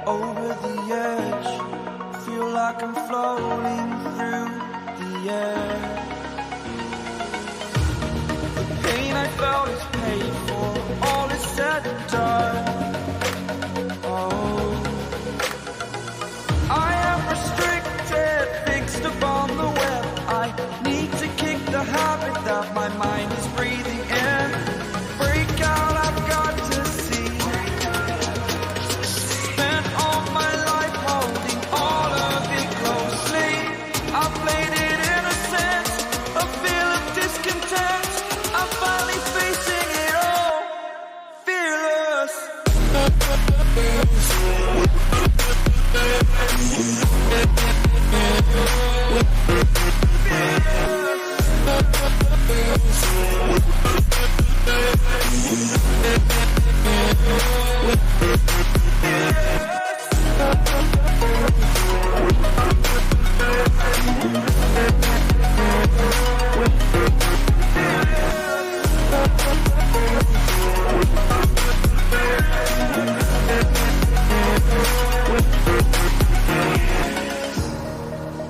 Over the edge, feel like I'm floating through the air. The pain I felt is paid for, all is said and done. Oh, I am restricted, fixed upon the web. I need to kick the habit that my mind is breathing in. Break out, I've got to see.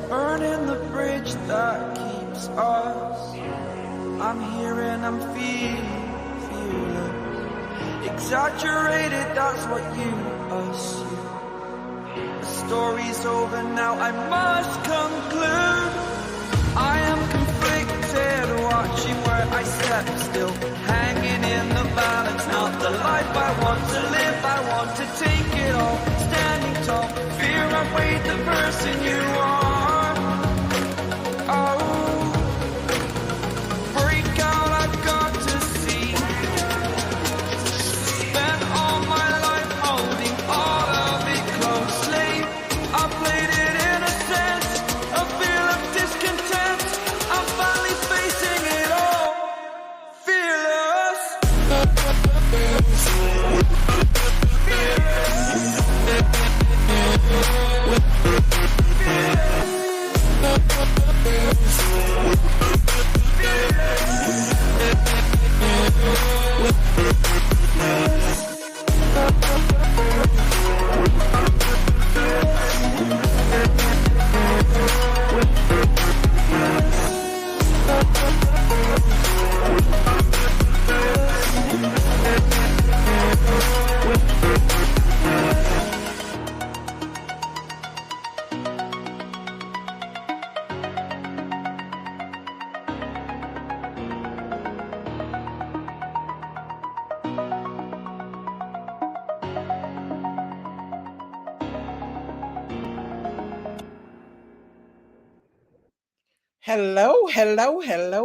Burning the bridge that keeps us. I'm here and I'm feeling exaggerated, that's what you assume. The story's over now, I must conclude. I am conflicted, watching where I step still, hanging in the balance. Not the life I want to live, I want to take it all. Standing tall, fear I weighed the person you are.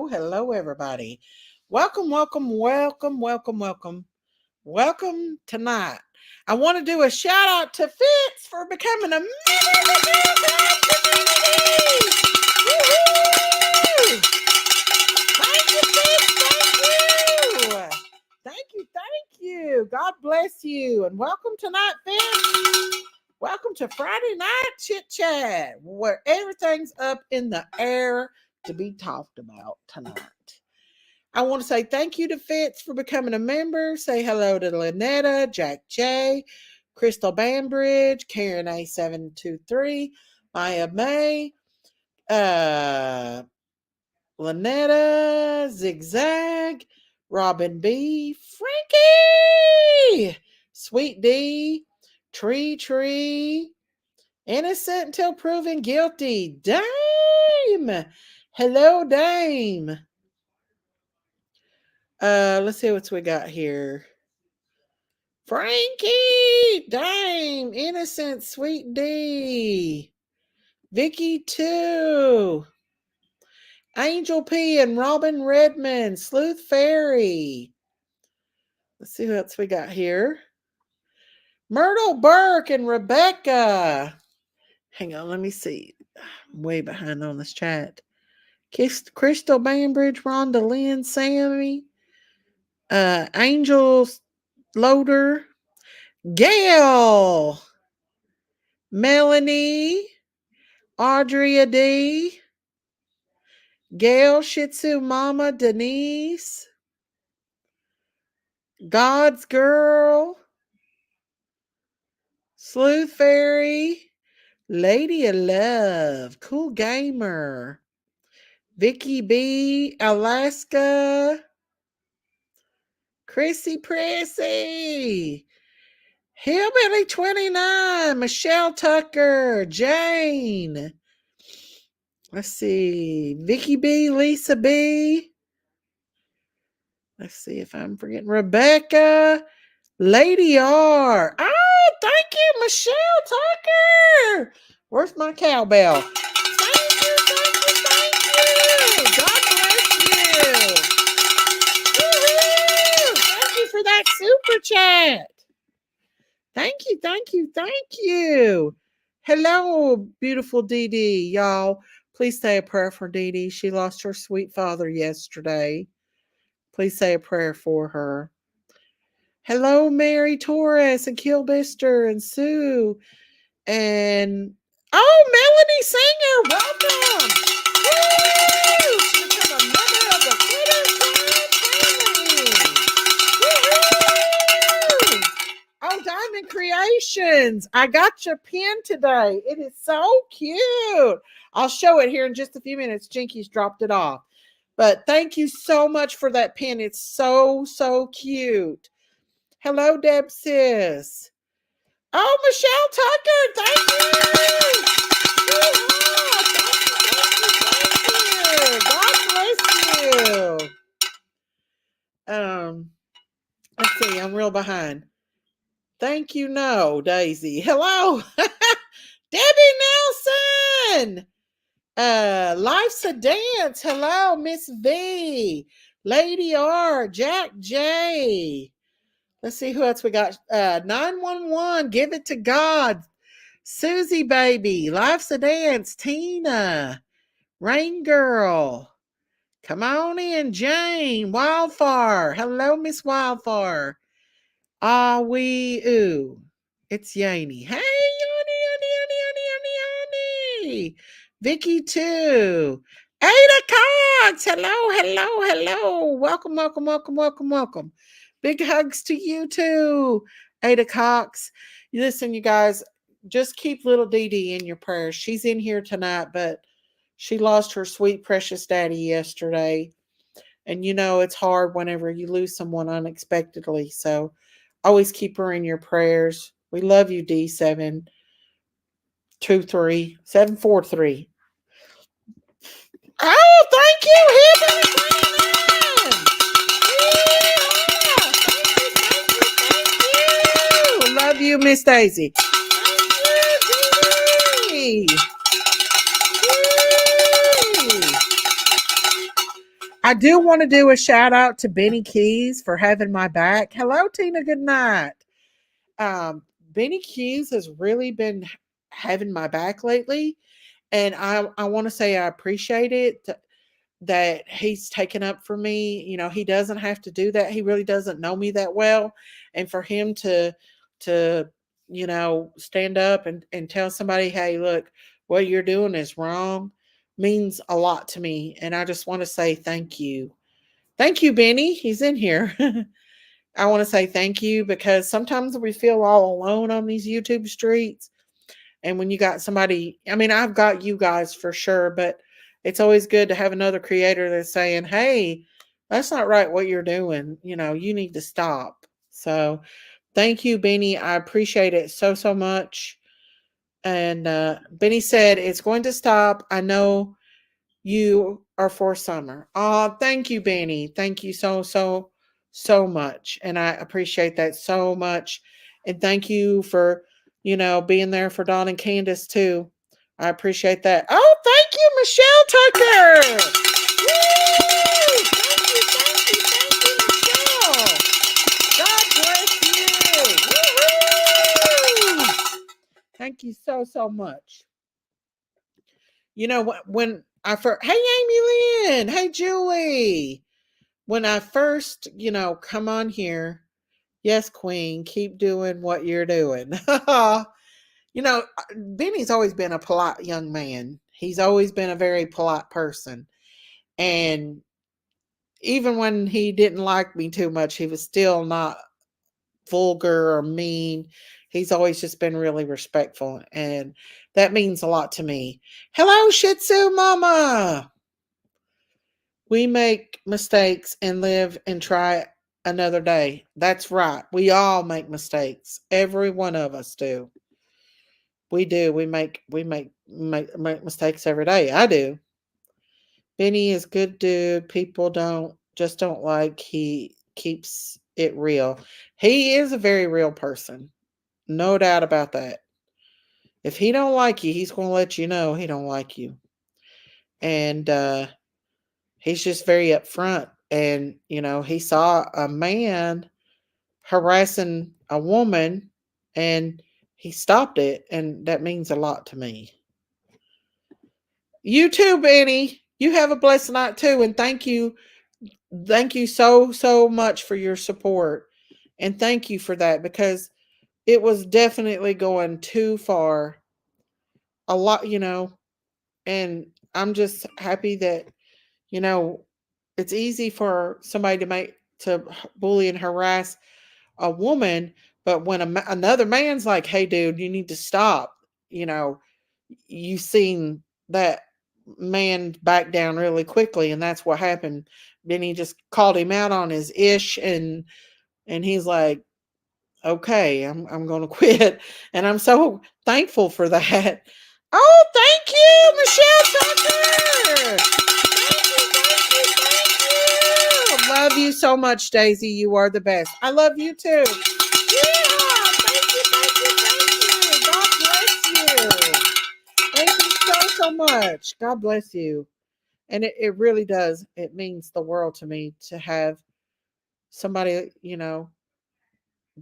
Hello, everybody. Welcome tonight. I want to do a shout out to Fitz for becoming a member of the community. Woo-hoo! Thank you, Fitz. Thank you. God bless you. And welcome tonight, Fitz. Welcome to Friday Night Chit Chat, where everything's up in the air to be talked about tonight. I want to say thank you to Fitz for becoming a member. Say hello to Lynetta, Jack J, Crystal Bambridge, Karen A723, Maya May, Lynetta, Zigzag, Robin B, Frankie, Sweet D, Tree, innocent until proven guilty, Dame. Hello, Dame. Let's see what we got here. Frankie, Dame, innocent, Sweet D, Vicky 2, Angel P and Robin Redmond, Sleuth Fairy. Let's see what else we got here. Myrtle Burke and Rebecca. Hang on, let me see. I'm way behind on this chat. Crystal Bainbridge, Rhonda Lynn, Sammy, Angel Loader, Gail, Melanie, Audrey D, Gail, Shih Tzu Mama, Denise, God's Girl, Sleuth Fairy, Lady of Love, Cool Gamer, Vicky B, Alaska, Chrissy Prissy, Hillbilly 29, Michelle Tucker, Jane. Let's see, Vicky B, Lisa B. Let's see if I'm forgetting Rebecca, Lady R. Oh, thank you, Michelle Tucker. Where's my cowbell? Thank you, thank you, thank you. God bless you. Woo-hoo! Thank you for that super chat. Thank you, thank you, thank you. Hello, beautiful Dee Dee, y'all. Please say a prayer for Dee Dee. She lost her sweet father yesterday. Please say a prayer for her. Hello, Mary Torres and Kilbister and Sue and Melanie Singer. Welcome. Woo! She become a member of the Critter Club family. Woo-hoo! Oh, Diamond Creations. I got your pin today. It is so cute. I'll show it here in just a few minutes. Jinky's dropped it off. But thank you so much for that pin. It's so, so cute. Hello, Deb Sis. Oh, Michelle Tucker, thank you. Thank you. God bless you. Let's see, I'm real behind. Thank you, no, Daisy. Hello, Debbie Nelson. Life's a Dance. Hello, Miss V. Lady R. Jack J. Let's see who else we got. 911. Give it to God. Susie Baby. Life's a Dance. Tina. Rain Girl. Come on in, Jane. Wildfire. Hello, Miss Wildfire. Ah, we ooh. It's Yanny. Hey, Yanny. Vicky too. Ada Cox. Hello, hello, hello. Welcome, welcome, welcome, welcome, welcome. Big hugs to you too, Ada Cox. Listen, you guys, just keep little Dee Dee in your prayers. She's in here tonight, but she lost her sweet, precious daddy yesterday. And you know, it's hard whenever you lose someone unexpectedly. So always keep her in your prayers. We love you, D723-743. Oh, thank you, Hillbilly 29. Love you, Miss Daisy. Thank you, Dee. I do want to do a shout out to Benny Keys for having my back. Hello, Tina. Good night. Benny Keys has really been having my back lately. And I want to say I appreciate it that he's taken up for me. You know, he doesn't have to do that. He really doesn't know me that well. And for him to, stand up and tell somebody, hey, look, what you're doing is wrong means a lot to me. And I just want to say thank you. Thank you, Benny. He's in here. I want to say thank you because sometimes we feel all alone on these YouTube streets. And when you got somebody, I mean, I've got you guys for sure, but it's always good to have another creator that's saying, hey, that's not right what you're doing. You know, you need to stop. So thank you, Benny. I appreciate it so, so much. And Benny said, it's going to stop. I know you are for summer. Oh, thank you, Benny. Thank you so, so, so much. And I appreciate that so much. And thank you for, being there for Dawn and Candace too. I appreciate that. Oh, thank you, Michelle Tucker. Woo! Thank you, Michelle. God bless you. Woo-hoo! Thank you so, so much. You know, when I first, hey, Amy Lynn, hey, Julie. When I first, come on here, yes, Queen, keep doing what you're doing. Benny's always been a polite young man. He's always been a very polite person. And even when he didn't like me too much, he was still not vulgar or mean. He's always just been really respectful, and that means a lot to me. Hello, Shih Tzu Mama. We make mistakes and live and try another day. That's right. We all make mistakes. Every one of us do. We do. We make mistakes every day. I do. Benny is good dude. People don't like he keeps it real. He is a very real person. No doubt about that. If he don't like you, he's going to let you know he don't like you. And he's just very upfront. And he saw a man harassing a woman, and he stopped it, and that means a lot to me. You too, Benny. You have a blessed night too, and thank you so much for your support, and thank you for that, because it was definitely going too far. A lot, and I'm just happy that you know it's easy for somebody to bully and harass a woman, but when another man's like, "Hey, dude, you need to stop," you know, you seen that man back down really quickly, and that's what happened. Then he just called him out on his ish, and he's like, "Okay, I'm going to quit," and I'm so thankful for that. Oh, thank you, Michelle Tucker. Thank you. Love you so much, Daisy. You are the best. I love you too. Yeah, thank you. God bless you. Thank you so much. God bless you. And it really does. It means the world to me to have somebody,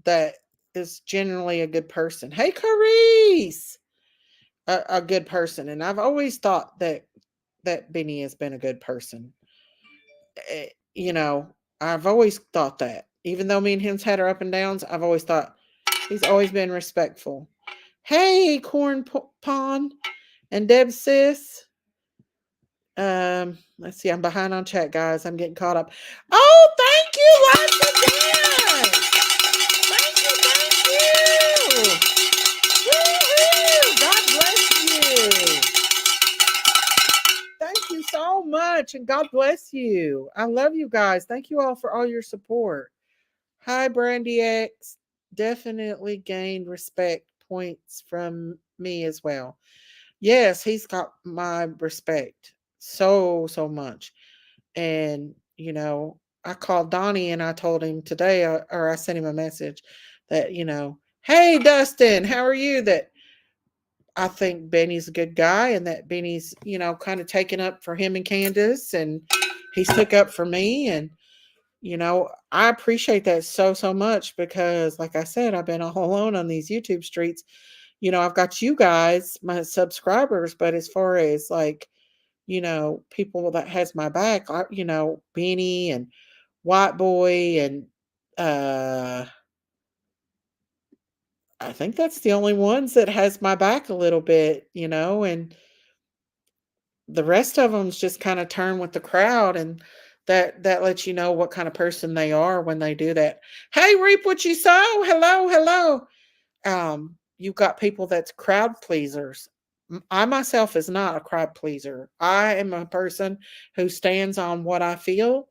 that is generally a good person. Hey, Carice, a good person. And I've always thought that Benny has been a good person. Eh, You know, I've always thought that. Even though me and him's had our up and downs, I've always thought he's always been respectful. Hey, Pond and Deb Sis. Let's see. I'm behind on chat, guys. I'm getting caught up. Oh, thank you once again. Thank you. Woo-hoo. God bless you. Thank you so much, and God bless you. I love you guys. Thank you all for all your support. Hi, Brandy X. Definitely gained respect points from me as well. Yes, he's got my respect so much. And, I called Donnie and I told him today, or I sent him a message that, hey, Dustin, how are you? That I think Benny's a good guy, and that Benny's, kind of taken up for him and Candace, and he's took up for me. And, I appreciate that so much, because like I said, I've been all alone on these YouTube streets. I've got you guys, my subscribers, but as far as like, people that has my back, Benny and White Boy, and I think that's the only ones that has my back a little bit, and the rest of them's just kind of turn with the crowd, and that lets you know what kind of person they are when they do that. Hey, reap what you sow. Hello. You've got people that's crowd pleasers. I myself is not a crowd pleaser. I am a person who stands on what I feel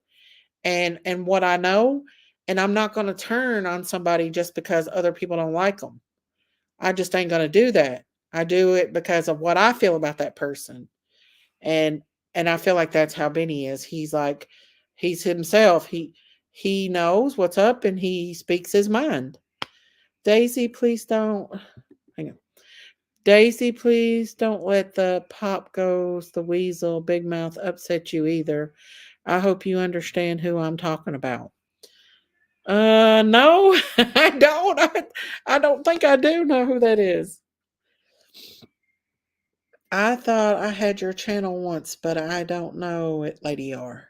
and what I know, and I'm not going to turn on somebody just because other people don't like them. I just ain't going to do that. I do it because of what I feel about that person. And I feel like that's how Benny is. He's himself. He knows what's up, and he speaks his mind. Daisy, please don't hang on. Daisy, please don't let the pop goes the weasel big mouth upset you either. I hope you understand who I'm talking about. No, I don't. I don't think I do know who that is. I thought I had your channel once, but I don't know it, Lady R.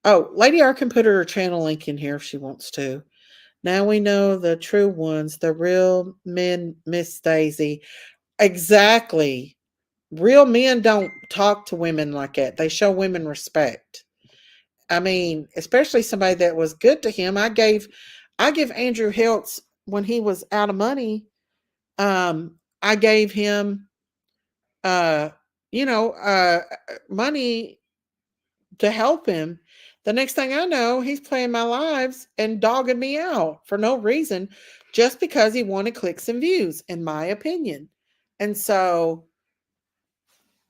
Oh, Lady R can put her channel link in here if she wants to. Now we know the true ones, the real men, Miss Daisy. Exactly. real men don't talk to women like that. They show women respect. I mean, especially somebody that was good to him. I give Andrew Hiltz when he was out of money. I gave him, uh, money to help him. The next thing I know, he's playing my lives and dogging me out for no reason, just because he wanted clicks and views, in my opinion. And so,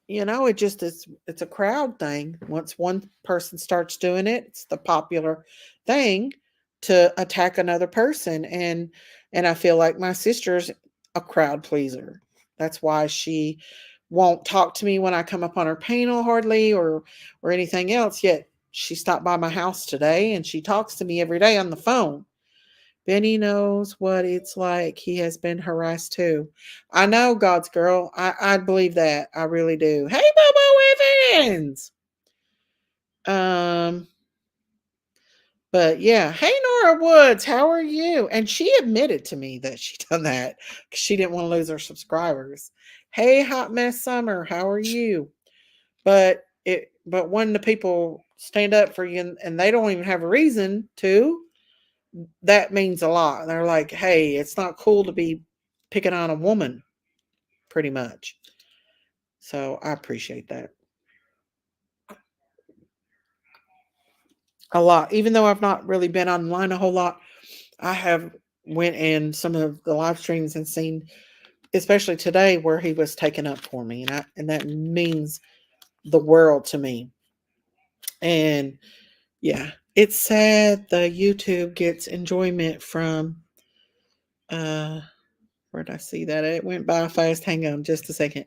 it just is, it's a crowd thing. Once one person starts doing it, it's the popular thing to attack another person. And I feel like my sister's a crowd pleaser. That's why she won't talk to me when I come up on her panel hardly, or anything else. Yet she stopped by my house today and she talks to me every day on the phone. Benny knows what it's like. He has been harassed too. I know, God's girl. I believe that. I really do. Hey, Bobo Evans. Um, but yeah. Hey, Nora Woods. How are you? And she admitted to me that she done that because she didn't want to lose her subscribers. Hey, Hot Mess Summer. How are you? But when the people stand up for you and they don't even have a reason to, that means a lot. They're like, hey, it's not cool to be picking on a woman, pretty much. So I appreciate that a lot. Even though I've not really been online a whole lot, I have went in some of the live streams and seen, especially today, where he was taken up for me, and that means the world to me. And yeah, it's sad the YouTube gets enjoyment from. Where did I see that? It went by fast. Hang on, just a second.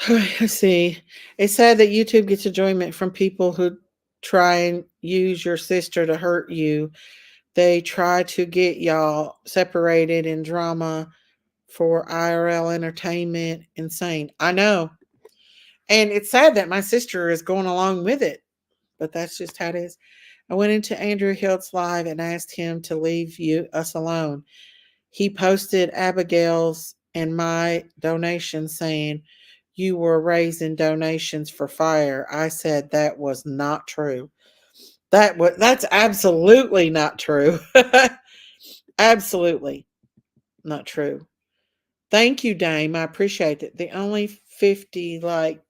Let's see. It's sad that YouTube gets enjoyment from people who try and use your sister to hurt you. They try to get y'all separated in drama for IRL entertainment. Insane. I know. And it's sad that my sister is going along with it, but that's just how it is. I went into Andrew Hilt's live and asked him to leave us alone. He posted Abigail's and my donation saying, you were raising donations for fire. I said that was not true. That's absolutely not true. Absolutely not true. Thank you, Dame. I appreciate it. The only 50 like,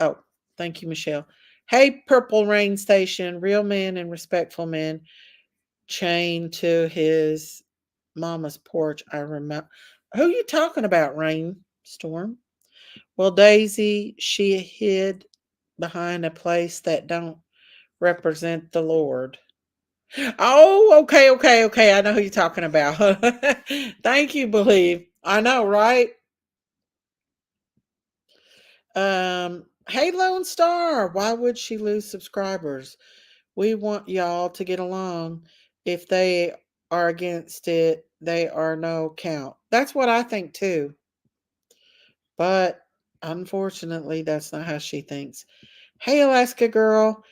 oh, thank you, Michelle. Hey, Purple Rain Station, real man and respectful man chained to his mama's porch. I remember. Who you talking about, Rainstorm? Well, Daisy, she hid behind a place that don't represent the Lord. Oh, okay, okay, okay. I know who you're talking about. Thank you, Believe. I know, right? Hey, Lone Star. Why would she lose subscribers? We want y'all to get along. If they are against it, they are no count. That's what I think too. But unfortunately, that's not how she thinks. Hey, Alaska girl.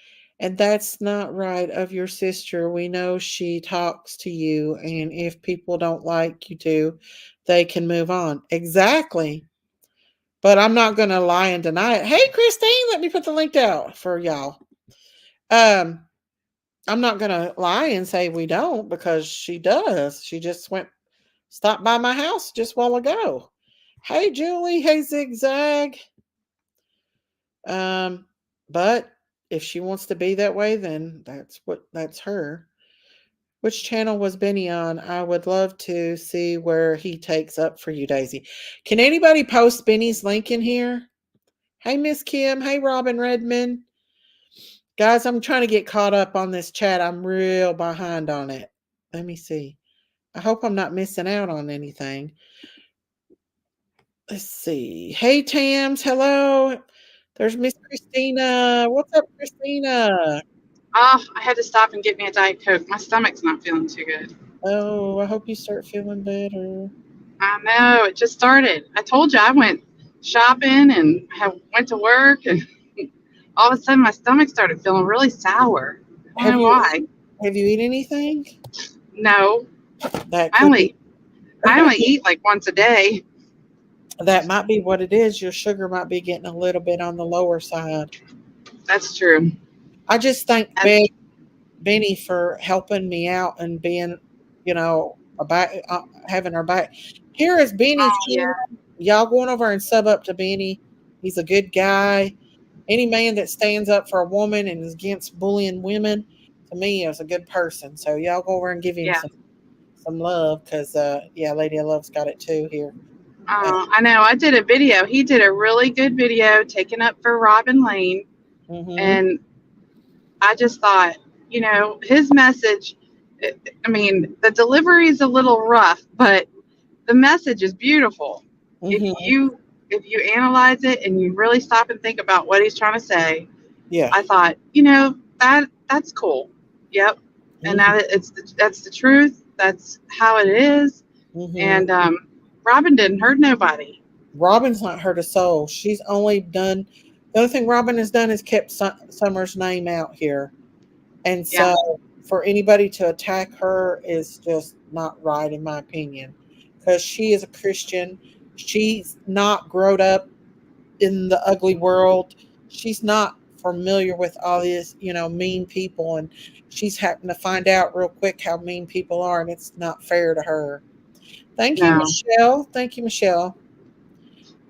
And that's not right of your sister. We know she talks to you, and if people don't like you to, they can move on. Exactly. But I'm not going to lie and deny it. Hey, Christine, let me put the link out for y'all. Um, I'm not going to lie and say we don't, because she does. She just stopped by my house just a while ago. Hey, Julie. Hey, Zigzag. Um, but if she wants to be that way, then that's her. Which channel was Benny on? I would love to see where he takes up for you, Daisy. Can anybody post Benny's link in here? Hey, Miss Kim. Hey, Robin Redmond. Guys, I'm trying to get caught up on this chat. I'm real behind on it. Let me see. I hope I'm not missing out on anything. Let's see. Hey, Tams. Hello. There's Miss Christina. What's up, Christina? I had to stop and get me a Diet Coke. My stomach's not feeling too good. Oh, I hope you start feeling better. I know, it just started. I told you I went shopping and went to work, and all of a sudden my stomach started feeling really sour. I don't Have know you why. have you eaten anything? No, That I could be. only I only eat like once a day. That might be what it is. Your sugar might be getting a little bit on the lower side. That's true. I just thank And Benny for helping me out and being, about having her back. Here is Benny's oh yeah, channel. Y'all going over and sub up to Benny. He's a good guy. Any man that stands up for a woman and is against bullying women, to me, is a good person. So y'all go over and give him yeah. some love, because yeah, Lady of Love's got it too here. I know. I did a video. He did a really good video taking up for Robin Lane, Mm-hmm. and I just thought, his message. I mean, the delivery is a little rough, but the message is beautiful. If Mm-hmm. you analyze it and you really stop and think about what he's trying to say, Yeah. I thought, that's cool. Yep. And Mm-hmm. that's the truth. That's how it is. Mm-hmm. And Robin didn't hurt nobody. Robin's not hurt a soul. She's only done the only thing Robin has done is kept Summer's name out here. And Yeah. so for anybody to attack her is just not right, in my opinion. Because she is a Christian. She's not grown up in the ugly world. She's not familiar with all these, mean people. And she's happened to find out real quick how mean people are. And it's not fair to her. Thank you, No. Michelle. Thank you, Michelle.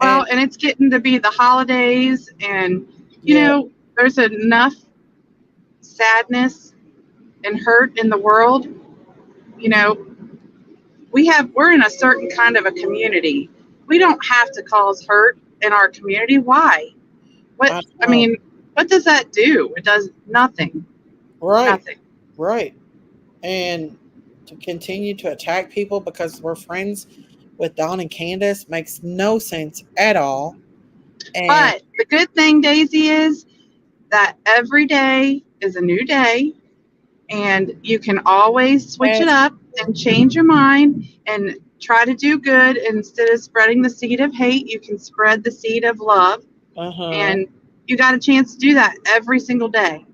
And Well, and it's getting to be the holidays, and yeah. there's enough sadness and hurt in the world. You know, we're in a certain kind of a community. We don't have to cause hurt in our community. Why? I I know. mean, what does that do? It does nothing. Right. Nothing. Right. And to continue to attack people because we're friends with Don and Candace makes no sense at all. And But the good thing, Daisy, is that every day is a new day, and you can always switch it as up and change your mind and try to do good. Instead of spreading the seed of hate, you can spread the seed of love. uh-huh. And you got a chance to do that every single day.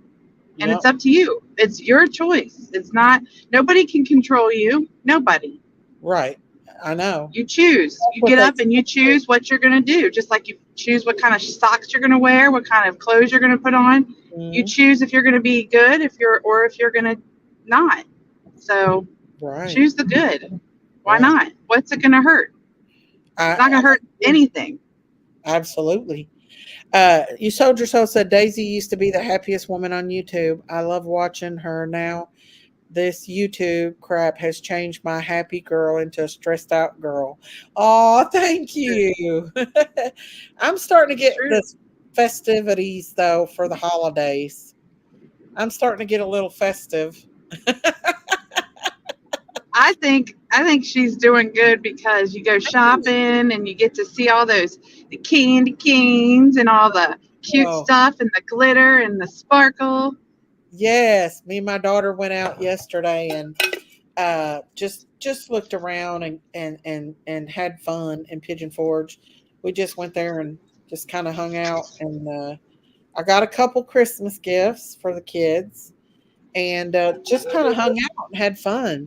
And Yep. it's up to you. It's your choice. It's not, nobody can control you. Nobody. Right. I know. You choose. That's You what get they up and you choose what you're going to do. Just like you choose what kind of socks you're going to wear, what kind of clothes you're going to put on. You Mhm. choose if you're going to be good, if you're going to not. So Right. choose the good. Why Right. not? What's it going to hurt? It's not I going to hurt anything. absolutely. You Soldier Soul said Daisy used to be the happiest woman on YouTube. I love watching her now. This YouTube crap has changed my happy girl into a stressed out girl. Oh, thank you. I'm starting to It's get true. the festivities though for the holidays. I'm starting to get a little festive. I think she's doing good because you go shopping and you get to see all the candy canes and all the cute Oh, stuff and the glitter and the sparkle. yes. Me and my daughter went out yesterday and just looked around and had fun in Pigeon Forge. We just went there and just kind of hung out, and I got a couple Christmas gifts for the kids, and just kind of hung out and had fun.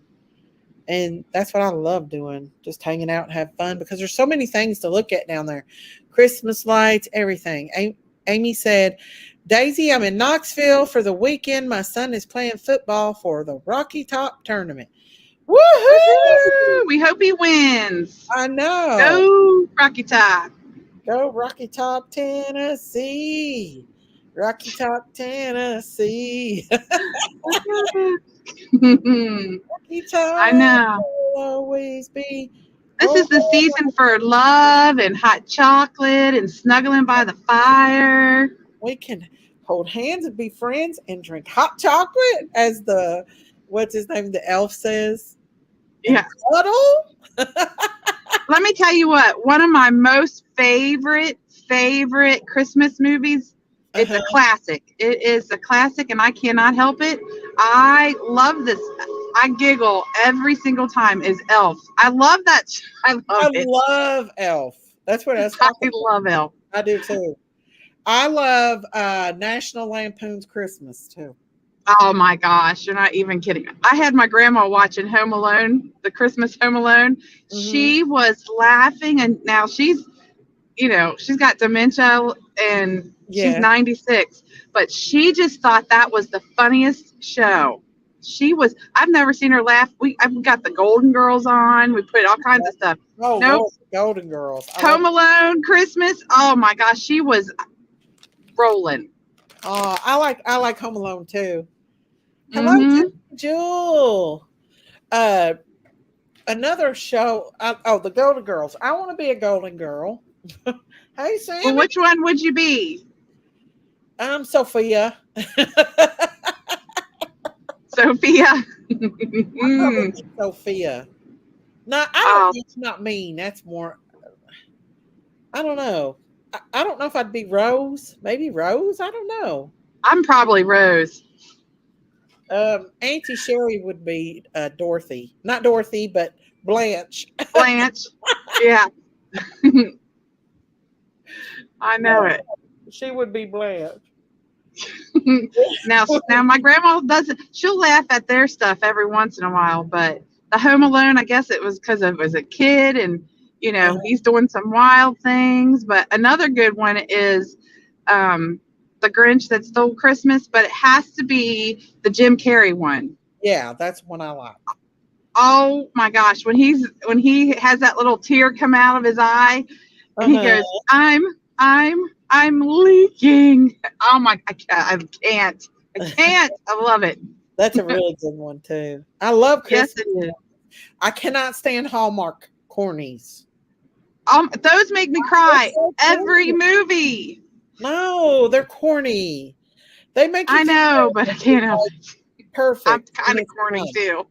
And that's what I love doing, just hanging out and have fun because there's so many things to look at down there. Christmas lights, everything. Amy said, Daisy, I'm in Knoxville for the weekend. My son is playing football for the Rocky Top tournament. Woohoo! Woohoo! We hope he wins. I know. Go Rocky Top. Go Rocky Top, Tennessee. Rocky Top, Tennessee. Rocky I Top know. will always be. This Oh, is the season for love and hot chocolate and snuggling by the fire. we can hold hands and be friends and drink hot chocolate, as the what's his name, the elf says, and Yeah. cuddle. Let me tell you what, one of my most favorite Christmas movies, it's Uh-huh. a classic. It is a classic and I cannot help it. I love this. I giggle every single time is Elf. I love that. I love I it. love Elf. That's what I was I talking about. love Elf. I do too. I love National Lampoon's Christmas too. Oh my gosh, you're not even kidding. I had my grandma watching Home Alone, the Christmas Home Alone. Hmm. She was laughing, and now she's she's got dementia and she's Yeah. 96, but she just thought that was the funniest show. I've never seen her laugh. I've got the Golden Girls on. We put all kinds of stuff. Oh, Nope. Lord, Golden Girls. Home Alone, Christmas. Oh my gosh, she was rolling. I like Home Alone too. Hello, Mhm. Jewel. Another show. The Golden Girls. I want to be a Golden Girl. Hey, Sammy. Well, which one would you be? I'm Sophia. Sophia. Sophia. No, that's not mean. That's more. I don't know. I don't know if I'd be Rose. Maybe Rose. I don't know. I'm probably Rose. Auntie Sherry would be Dorothy. Not Dorothy, but Blanche. Blanche. Yeah. I know it. She would be Blanche. Now my grandma doesn't. She'll laugh at their stuff every once in a while, but the Home Alone, I guess it was because it was a kid, and he's doing some wild things. But another good one is the Grinch That Stole Christmas, but it has to be the Jim Carrey one. Yeah, that's one I like. Oh my gosh, when he has that little tear come out of his eye, and he goes, I'm leaking. Oh my, I can't. I love it. That's a really good one too. I love Christmas. Yes, it is. I cannot stand Hallmark cornies. Those make me cry every movie. No, they're corny. They make you I know, but I can't help it. Perfect. I'm kind of corny too.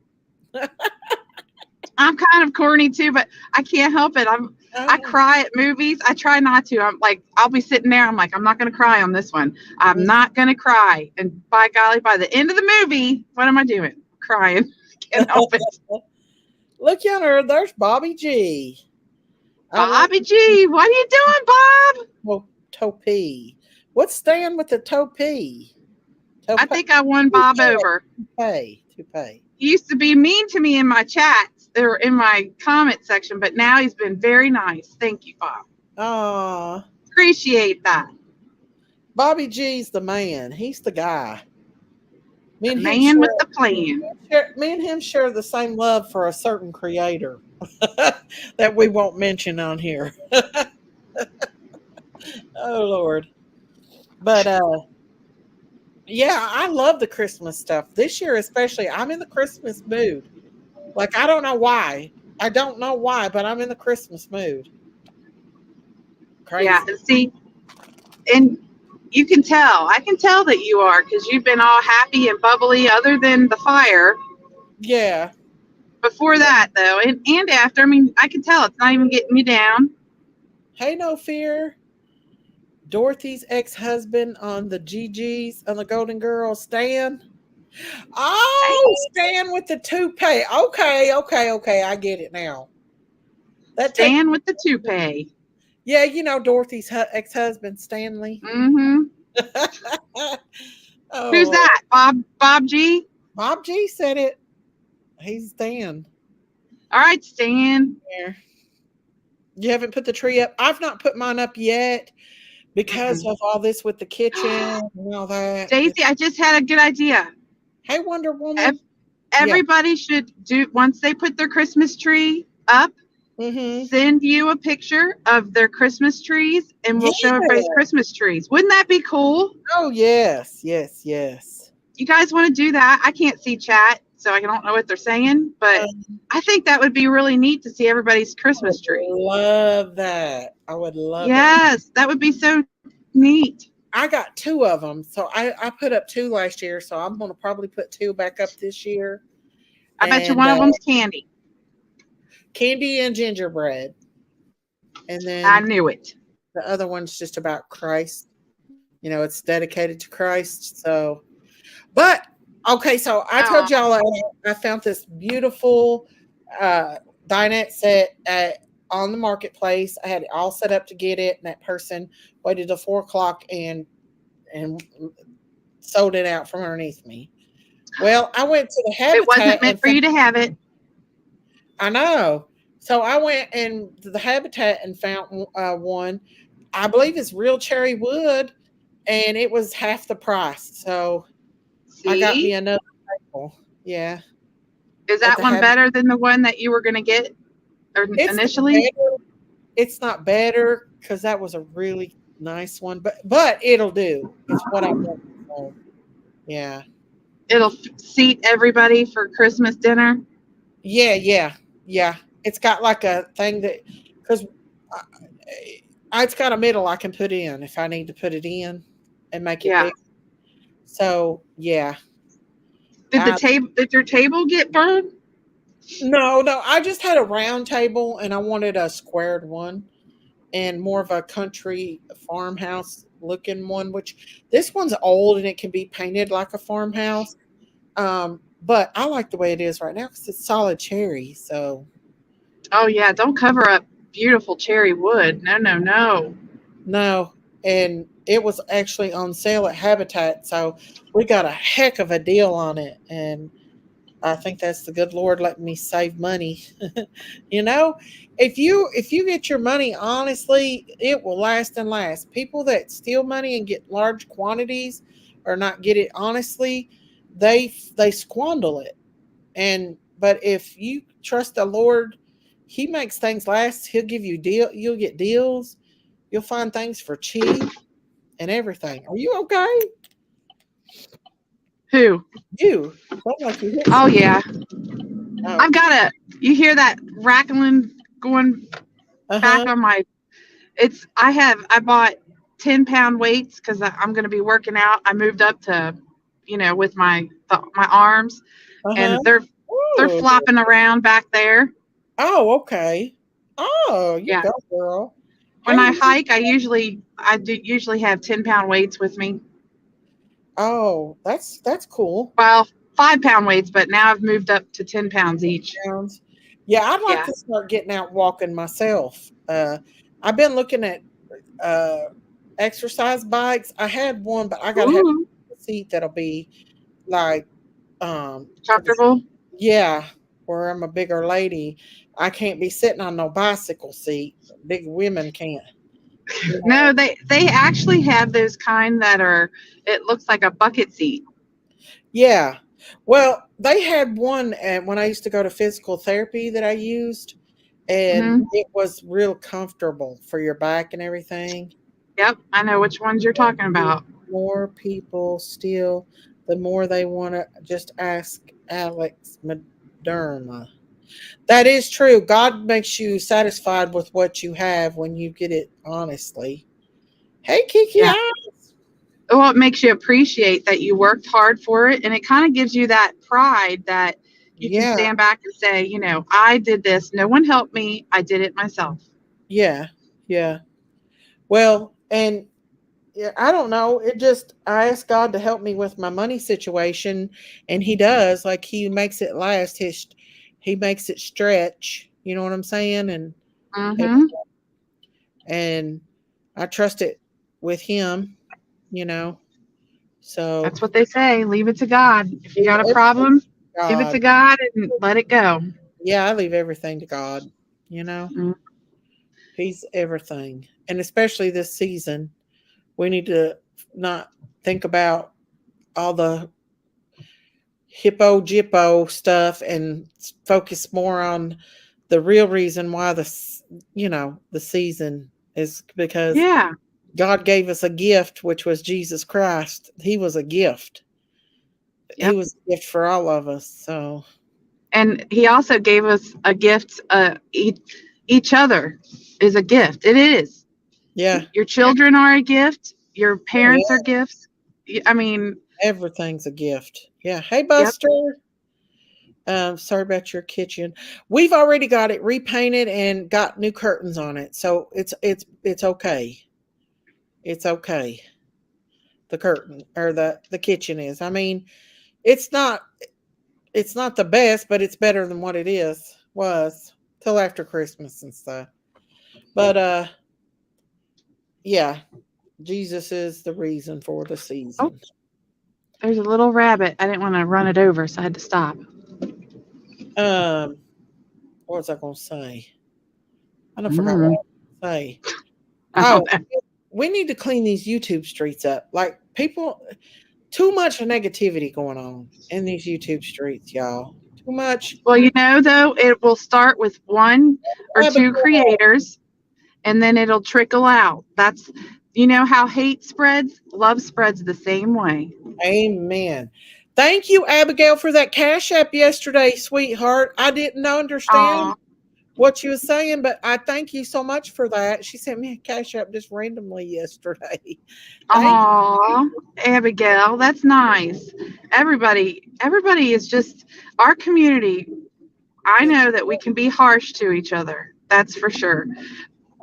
I'm kind of corny too, but I can't help it. I cry at movies. I try not to. I'm like, I'll be sitting there. I'm like, I'm not going to cry on this one. I'm not going to cry. And by golly, by the end of the movie, what am I doing? Crying. Can't help it. Look yonder. There's Bobby G. Bobby G. What are you doing, Bob? Well, Topi. What's staying with the Topi? I think I won Bob over. Toupee. He used to be mean to me in my chats or in my comment section, but now he's been very nice. Thank you, Bob. Aw. Appreciate that. Bobby G's the man. He's the guy. The man with the plan. Me and him share the same love for a certain creator that we won't mention on here. Oh, Lord. But, yeah, I love the Christmas stuff. This year especially, I'm in the Christmas mood. Like, I don't know why. But I'm in the Christmas mood. Crazy. Yeah, see, and you can tell. I can tell that you are, because you've been all happy and bubbly other than the fire. Yeah. Before that, though, and after, I mean, I can tell it's not even getting you down. Hey, no fear. Dorothy's ex-husband on the GGs, on the Golden Girls, Stan. Oh, Stan with the toupee. Okay. I get it now. Stan with the toupee. Yeah, Dorothy's ex-husband, Stanley. Mm-hmm. Oh, who's that? Bob G? Bob G said it. He's Stan. All right, Stan. There. You haven't put the tree up? I've not put mine up yet because of all this with the kitchen and all that. Daisy, I just had a good idea. Hey, Wonder Woman. Everybody should do, once they put their Christmas tree up, send you a picture of their Christmas trees, and we'll show everybody's Christmas trees. Wouldn't that be cool? Oh, yes. You guys want to do that? I can't see chat, so I don't know what they're saying, but I think that would be really neat to see everybody's Christmas tree. Love that. I would love it. Yes, that would be so neat. I got 2 of them. So I put up 2 last year, so I'm going to probably put 2 back up this year. I bet you one of them's candy. Candy and gingerbread. And then I knew it. The other one's just about Christ. It's dedicated to Christ. So, but okay, so I told y'all I found this beautiful dinette set on the marketplace. I had it all set up to get it, and that person waited till 4:00 and sold it out from underneath me. Well, I went to the Habitat. It wasn't meant for you to have it. I know. So I went and to the Habitat and found one. I believe it's real cherry wood, and it was half the price. So I got me See, another table. Yeah, is at that the one Habitat. better than the one that you were going to get or It's not initially? better. It's not better because that was a really nice one, but it'll do. It's what I want. So, yeah, It'll seat everybody for Christmas dinner. yeah, yeah, yeah. It's got like a thing that because it's got a middle I can put in if I need to put it in and make it Yeah. big. So yeah, Did the I table? Did your table get burned? no, I just had a round table and I wanted a squared one and more of a country farmhouse looking one. Which this one's old and it can be painted like a farmhouse. But I like the way it is right now because it's solid cherry. So Oh yeah, don't cover up beautiful cherry wood. No, no, no. no, and it was actually on sale at Habitat, so we got a heck of a deal on it, and I think that's the good Lord letting me save money. you know, if you get your money honestly, it will last and last. People that steal money and get large quantities or not get it honestly, they squander it. And but if you trust the Lord, He makes things last. He'll give you deal. You'll get deals. You'll find things for cheap and everything. Are you okay? Who? You sound like you hit Oh something. yeah, Oh, I've got a. You hear that rattling going uh back huh. on my? It's. I bought 10-pound weights because I'm going to be working out. I moved up to, with my arms, Uh huh. and they're Ooh. flopping around back there. Oh, okay. Oh, you Yeah. go, girl. When Hey, I hike, I do usually have 10-pound weights with me. oh, that's cool. Well, 5-pound weights, but now I've moved up to 10 pounds each. Sounds. Yeah, I'd like Yeah. to start getting out walking myself. I've been looking at uh exercise bikes. I had one, but I gotta have Ooh, a seat that'll be like for the comfortable. yeah, where I'm a bigger lady. I can't be sitting on no bicycle seat. Big women can't. You know? No, they actually have those kind that are. It looks like a bucket seat. Yeah. Well, they had one when I used to go to physical therapy that I used, and Hmm. it was real comfortable for your back and everything. Yep, I know which ones you're talking about. More people still, the more they want to just ask Alex Moderna. That is true. God makes you satisfied with what you have when you get it honestly. Hey, Kiki. Yeah. Well, it makes you appreciate that you worked hard for it, and it kind of gives you that pride that you can Yeah, stand back and say, I did this. No one helped me. I did it myself. yeah, yeah. Well, and yeah, I don't know. It just I ask God to help me with my money situation, and He does. Like He makes it last. He makes it stretch. You know what I'm saying? And Hmm. and I trust it with Him. You know, so That's what they say. Leave it to God. If you leave got a everything problem, to give it to God. God and let it go. Yeah, I leave everything to God. You know, Mm. He's everything, and especially this season, we need to not think about all the hippo jippo stuff and focus more on the real reason why the season is because Yeah. God gave us a gift, which was Jesus Christ. He was a gift. He Yep. was a gift for all of us. So And he also gave us a gift. Each other is a gift. It is. yeah. Your children are a gift. Your Oh parents are yeah, gifts. I mean, everything's a gift. Yeah. Hey yep. Buster. Sorry about your kitchen. We've already got it repainted and got new curtains on it. So it's okay. It's okay. The curtain or the kitchen is. I mean, it's not it's not the best, but it's better than what it is was till after Christmas and stuff. But yeah, Jesus is the reason for the Oh, season. there's a little rabbit. I didn't want to run it over, so I had to stop. Um, what was I gonna say? I don't forgot what I was say. Oh, we need to clean these YouTube streets up. Like people, too much negativity going on in these YouTube streets, y'all. Too much. Well, though, it will start with one or two creators and then it'll trickle out. That's, how hate spreads, love spreads the same way. Amen. Thank you, Abigail, for that Cash App yesterday, sweetheart. I didn't understand what you were saying, but I thank you so much for that. She sent me a Cash App just randomly yesterday. Aw, Abigail, that's nice. Everybody is just our community. I know that we can be harsh to each other. That's for sure.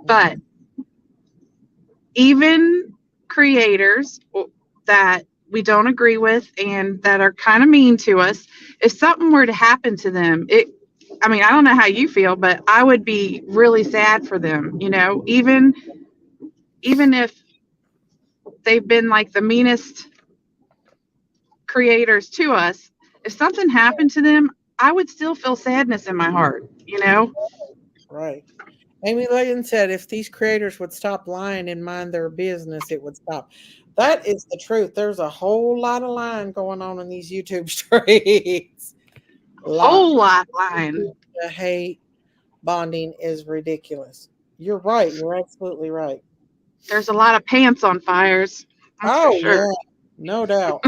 But even creators that we don't agree with and that are kind of mean to us, if something were to happen to them, I don't know how you feel, but I would be really sad for them, even if they've been like the meanest creators to us. If something happened to them, I would still feel sadness in my heart, Right. Amy Lillian said if these creators would stop lying and mind their business, it would stop. That is the truth. There's a whole lot of lying going on in these YouTube streets. Whole lot lying. The hate bonding is ridiculous. You're right. You're absolutely right. There's a lot of pants on fires. That's for sure. Yeah, no doubt.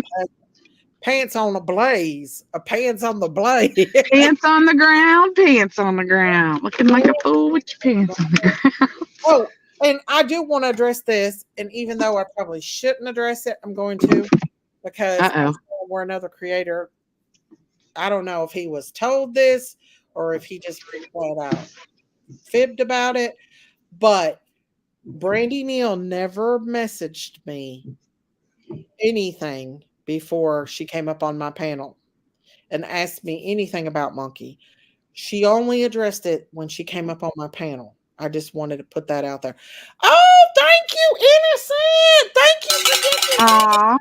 Pants on a blaze. Pants on the blaze. Pants on the ground. Pants on the ground. Looking like a fool with your pants on the ground. Oh, and I do want to address this. And even though I probably shouldn't address it, I'm going to, because we're another creator. I don't know if he was told this or if he just flat out fibbed about it. But Brandy Neal never messaged me anything before she came up on my panel and asked me anything about Monkey. She only addressed it when she came up on my panel. I just wanted to put that out there. Oh, thank you, Innocent. Thank you for getting Aww.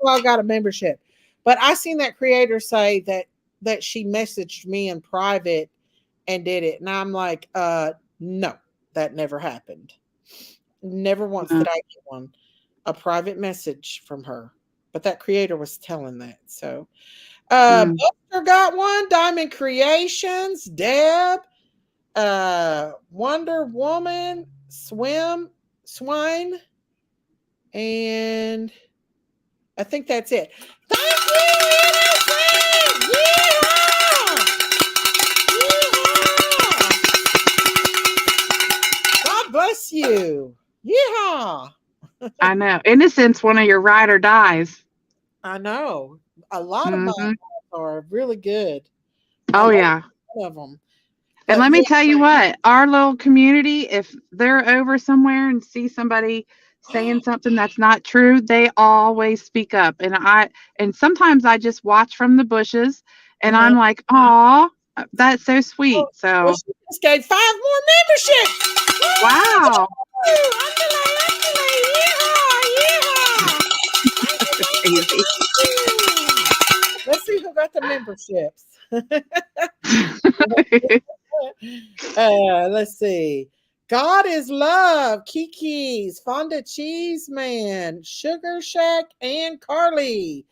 I got a membership. But I seen that creator say that she messaged me in private and did it. And I'm like, no, that never happened. Never once did I get a private message from her. But that creator was telling that. So Buster got one. Diamond Creations, Deb, Wonder Woman, Swine, and I think that's it. Thank you, Innocent! Yeehaw! God bless you. Yeehaw! I know. Innocent's one of your ride or dies. I know. A lot of mine are really good. Oh, yeah. Of them. And let me tell you what, our little community, if they're over somewhere and see somebody saying something that's not true, they always speak up. And sometimes I just watch from the bushes and I'm like, aw, that's so sweet. So well, she just gave 5 more memberships. Wow. Let's see who got the memberships. Let's see. God is Love, Kiki's, Fonda Cheese Man, Sugar Shack, and Carly.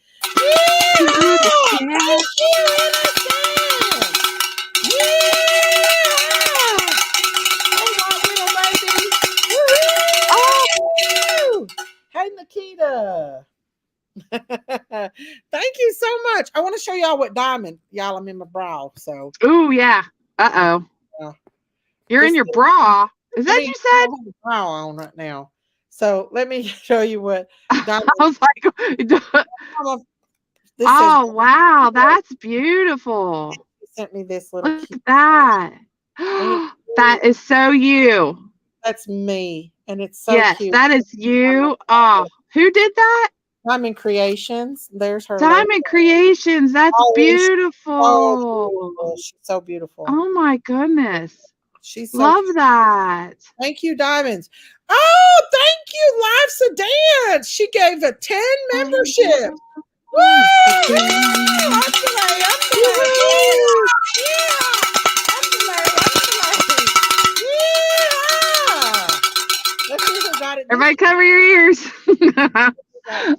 Hey, Nikita. Thank you so much. I want to show y'all what diamond y'all I'm in my bra. So. Ooh, yeah. Uh-oh. You're in your bra. Is that you said? I have a bra on right now. So let me show you what diamond. I was like, oh, wow. That's beautiful. He sent me this little. Look at that. That is so you. That's me. And it's so cute. That is you. Oh, who did that? Diamond Creations. There's her. Diamond Creations. That's beautiful. She's so beautiful. Oh my goodness. She's so love cute. that. Thank you, Diamonds. Oh, thank you, Live Sedan. She gave a 10 membership. Woo! Underlay, underlay. Yeah. Underlay, underlay. Yeah. Let's see who got it. Everybody cover your ears.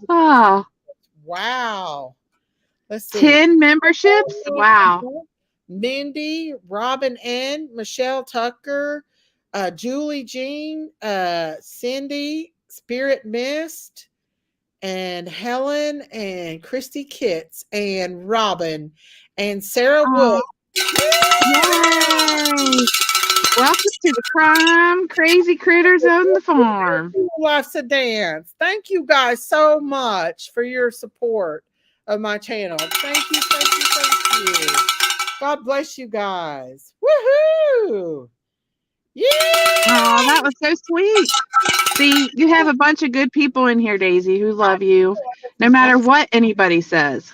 Oh, Wow. Let's see. 10 memberships? Wow. Mindy, Robin N, Michelle Tucker, Julie Jean, Cindy, Spirit Mist, and Helen, and Christy Kitts, and Robin, and Sarah Wood. Yay! Welcome to the Crime Crazy Critters on the Farm. Life Sedans. Thank you guys so much for your support of my channel. Thank you, thank you, thank you. God bless you guys. Woohoo! Yeah! Oh, that was so sweet. See, you have a bunch of good people in here, Daisy, who love you, no matter what anybody says.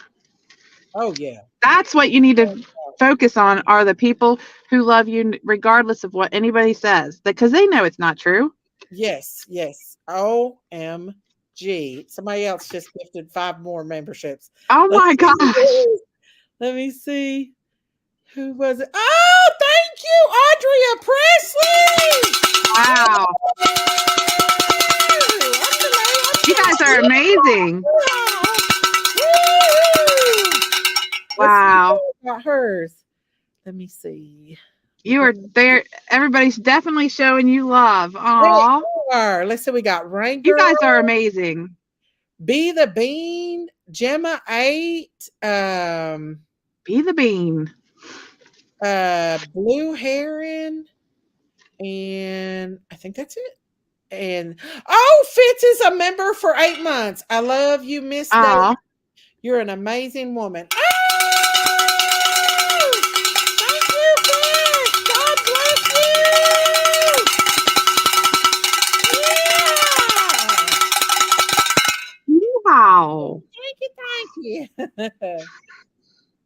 Oh, yeah. That's what you need to focus on, are the people who love you regardless of what anybody says, because they know it's not true. Yes, yes. OMG. Somebody else just gifted 5 more memberships. Oh my gosh. Let me see. Who was it? Oh, thank you, Audrey Presley. Wow. You guys are amazing. Wow. Got hers. Let me see. You are there. Everybody's definitely showing you love. Aw. Let's see. We got Rain You Girl, guys are amazing. Be the Bean, Gemma 8, Be the Bean. Blue Heron, and I think that's it. And Fitz is a member for 8 months. I love you, Miss Daisy. You're an amazing woman. Oh! Thank you, Fitz. God bless you. Yeah. Wow. Thank you.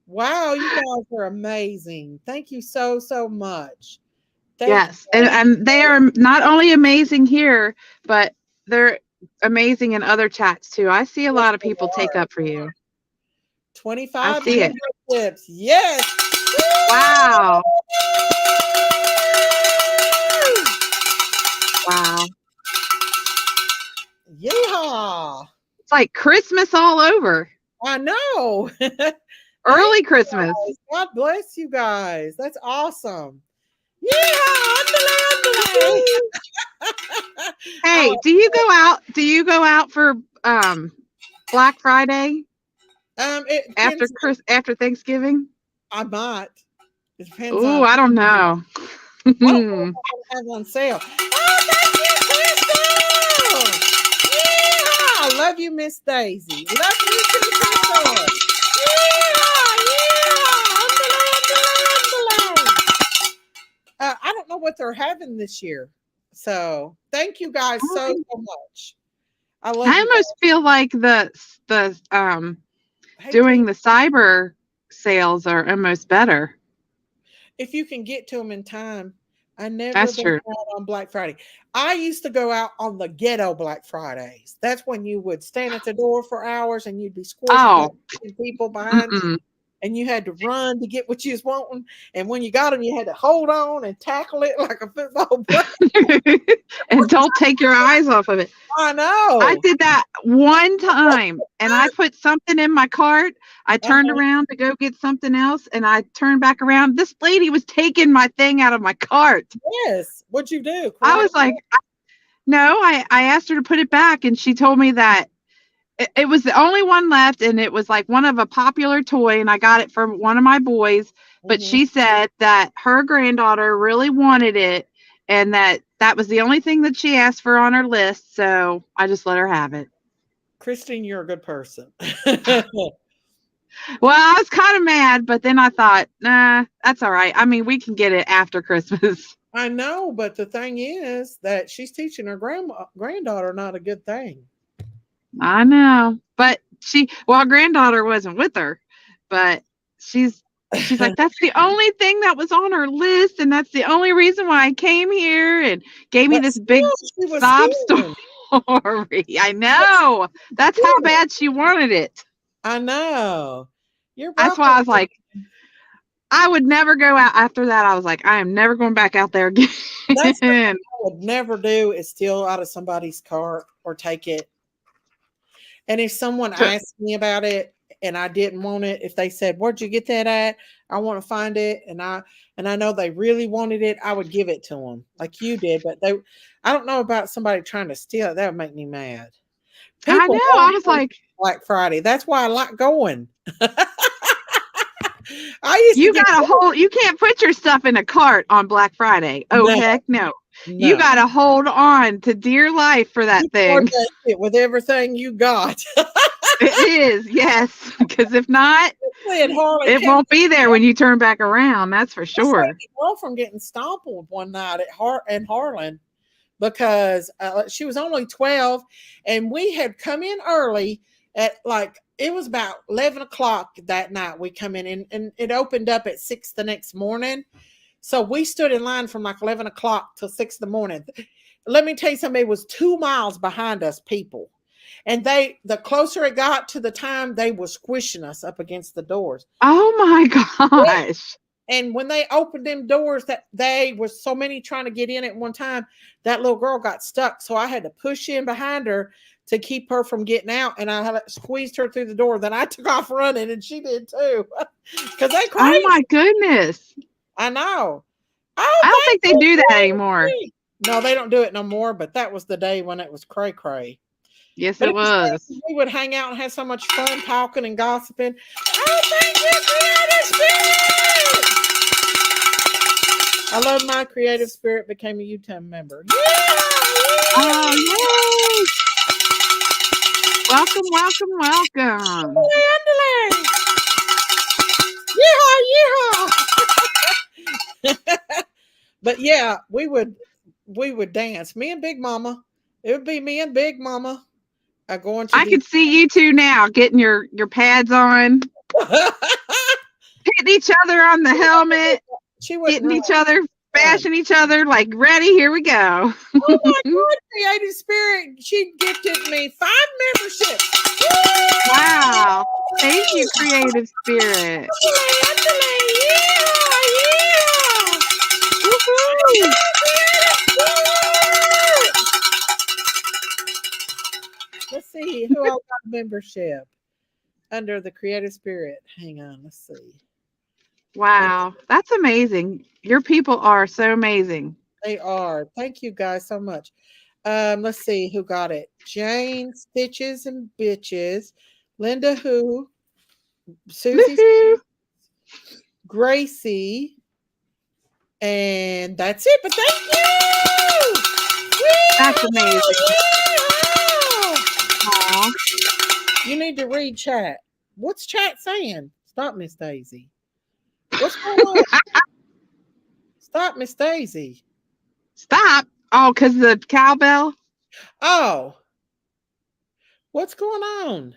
Wow, you guys are amazing. Thank you so, so much. Yes, and they are not only amazing here, but they're amazing in other chats too. I see a lot of people take up for you. 25 I see it. Tips. Yes. Wow. Wow. Yeehaw. It's like Christmas all over. I know. Early Christmas. God bless you guys. That's awesome. Yeah. Hey, do you go out? Do you go out for Black Friday? After Thanksgiving? I might. It depends. Ooh, I don't know. I don't know if I have on sale. Oh, thank you, Crystal. Yeah, I love you, Miss Daisy. Love you too, Crystal. I don't know what they're having this year. So thank you guys so much. I almost feel like the doing the cyber sales are almost better. If you can get to them in time. I never That's been true. out on Black Friday. I used to go out on the ghetto Black Fridays. That's when you would stand at the door for hours and you'd be squished by people behind you. And you had to run to get what you was wanting. And when you got them, you had to hold on and tackle it like a football player. And don't take your eyes off of it. I know. I did that one time and I put something in my cart. I turned around to go get something else and I turned back around. This lady was taking my thing out of my cart. Yes. What'd you do? I was like, no, I asked her to put it back and she told me that it was the only one left and it was like one of a popular toy and I got it from one of my boys, but she said that her granddaughter really wanted it and that was the only thing that she asked for on her list, so I just let her have it. Christine, you're a good person. Well, I was kind of mad, but then I thought, nah, that's all right. I mean, we can get it after Christmas. I know, but the thing is that she's teaching her granddaughter not a good thing. I know, but her granddaughter wasn't with her, but she's She's like, that's the only thing that was on her list, and that's the only reason why I came here, and gave me But this big still, she was sob skiing. story. I know. That's how Yeah, bad she wanted it. I know. You're That's welcome. why I was like, I would never go out after that. I was like, I am never going back out there again. That's the thing I would never do is steal out of somebody's car or take it. And if someone So, asked me about it and I didn't want it, if they said, "Where'd you get that at?" I want to find it, and I know they really wanted it, I would give it to them like you did. But I don't know about somebody trying to steal it. That would make me mad. I know. People I love was like, Black Friday. That's why I like going. I used to you get got to hold, you can't put your stuff in a cart on Black Friday. Oh, no, heck no. You no. got to hold on to dear life for that You guard thing. that shit with everything you got. It is, yes. Because if not, And Harlan it kept won't be there when you turn back around. That's for I saved sure. a girl from getting stompled one night in Harlan because she was only 12 and we had come in early at like it was about 11 o'clock that night. We come in and it opened up at 6 the next morning. So we stood in line from like 11 o'clock till 6 in the morning. Let me tell you something, it was 2 miles behind us, people. And the closer it got to the time, they were squishing us up against the doors. Oh my Yeah. gosh. And when they opened them doors, that they were so many trying to get in at one time, that little girl got stuck. So I had to push in behind her to keep her from getting out. And I had squeezed her through the door. Then I took off running, and she did too. Because they Oh crazy. my goodness. I know. Oh, I don't think they do that you. anymore. No, they don't do it no more. But that was the day when it was cray cray. Yes, But it it was was. fun. We would hang out and have so much fun talking and gossiping. Oh, thank you, Creative Spirit! I love my Creative Spirit became a Utah member. Oh, yay. Welcome, welcome, welcome. Yeehaw! But yeah, we would dance. Me and Big Mama. It would be me and Big Mama going to I the could see you two now getting your pads on, hitting each other on the helmet, She wouldn't hitting really each other, fun. bashing each other, like, ready, here we go. Oh my God, Creative Spirit. She gifted me 5 memberships. Wow. Thank you, Creative Spirit. Woohoo. Let's see who else got membership under the Creative Spirit. Hang on, let's see. Wow. That's amazing. Your people are so amazing. They are. Thank you guys so much. Let's see who got it. Jane, Stitches and Bitches, Linda Who, Susie, Woohoo. Gracie, and that's it. But thank you. That's amazing. Yeehaw! Aw. You need to read chat. What's chat saying? Stop, Miss Daisy. What's going on? Stop, Miss Daisy. Stop. Oh, because the cowbell? Oh, what's going on?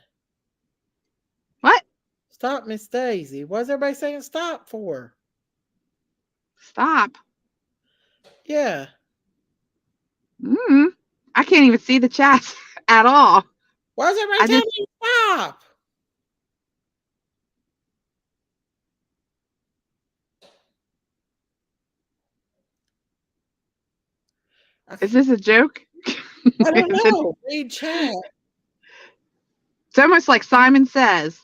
What? Stop, Miss Daisy. What's everybody saying stop for? Stop. Yeah. I can't even see the chat at all. Why's everybody I telling just me stop? is this a joke? I don't Is it- know. Read chat. it's almost like Simon Says.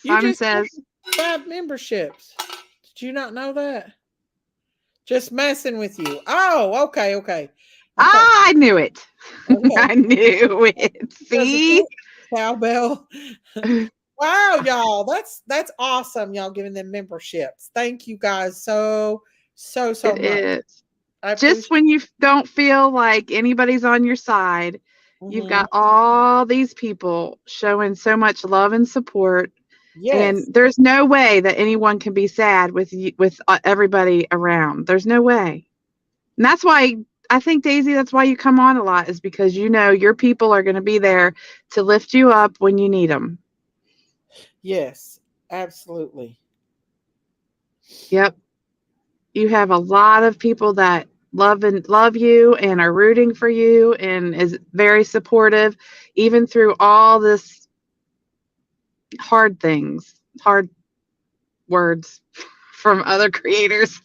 You Simon just says, 5 memberships. Did you not know that? Just messing with you. Oh, okay, okay. I thought, I knew it. okay. I knew it. See? Cowbell. Wow, y'all. That's awesome. Y'all giving them memberships. Thank you guys so It much. is. I Just when you don't feel like anybody's on your side, you've got all these people showing so much love and support. And Yes. there's no way that anyone can be sad with everybody around. There's no way. And that's why I think, Daisy, that's why you come on a lot, is because you know your people are going to be there to lift you up when you need them. Yes, absolutely. Yep. You have a lot of people that love you and are rooting for you and is very supportive, even through all this hard things, hard words from other creators.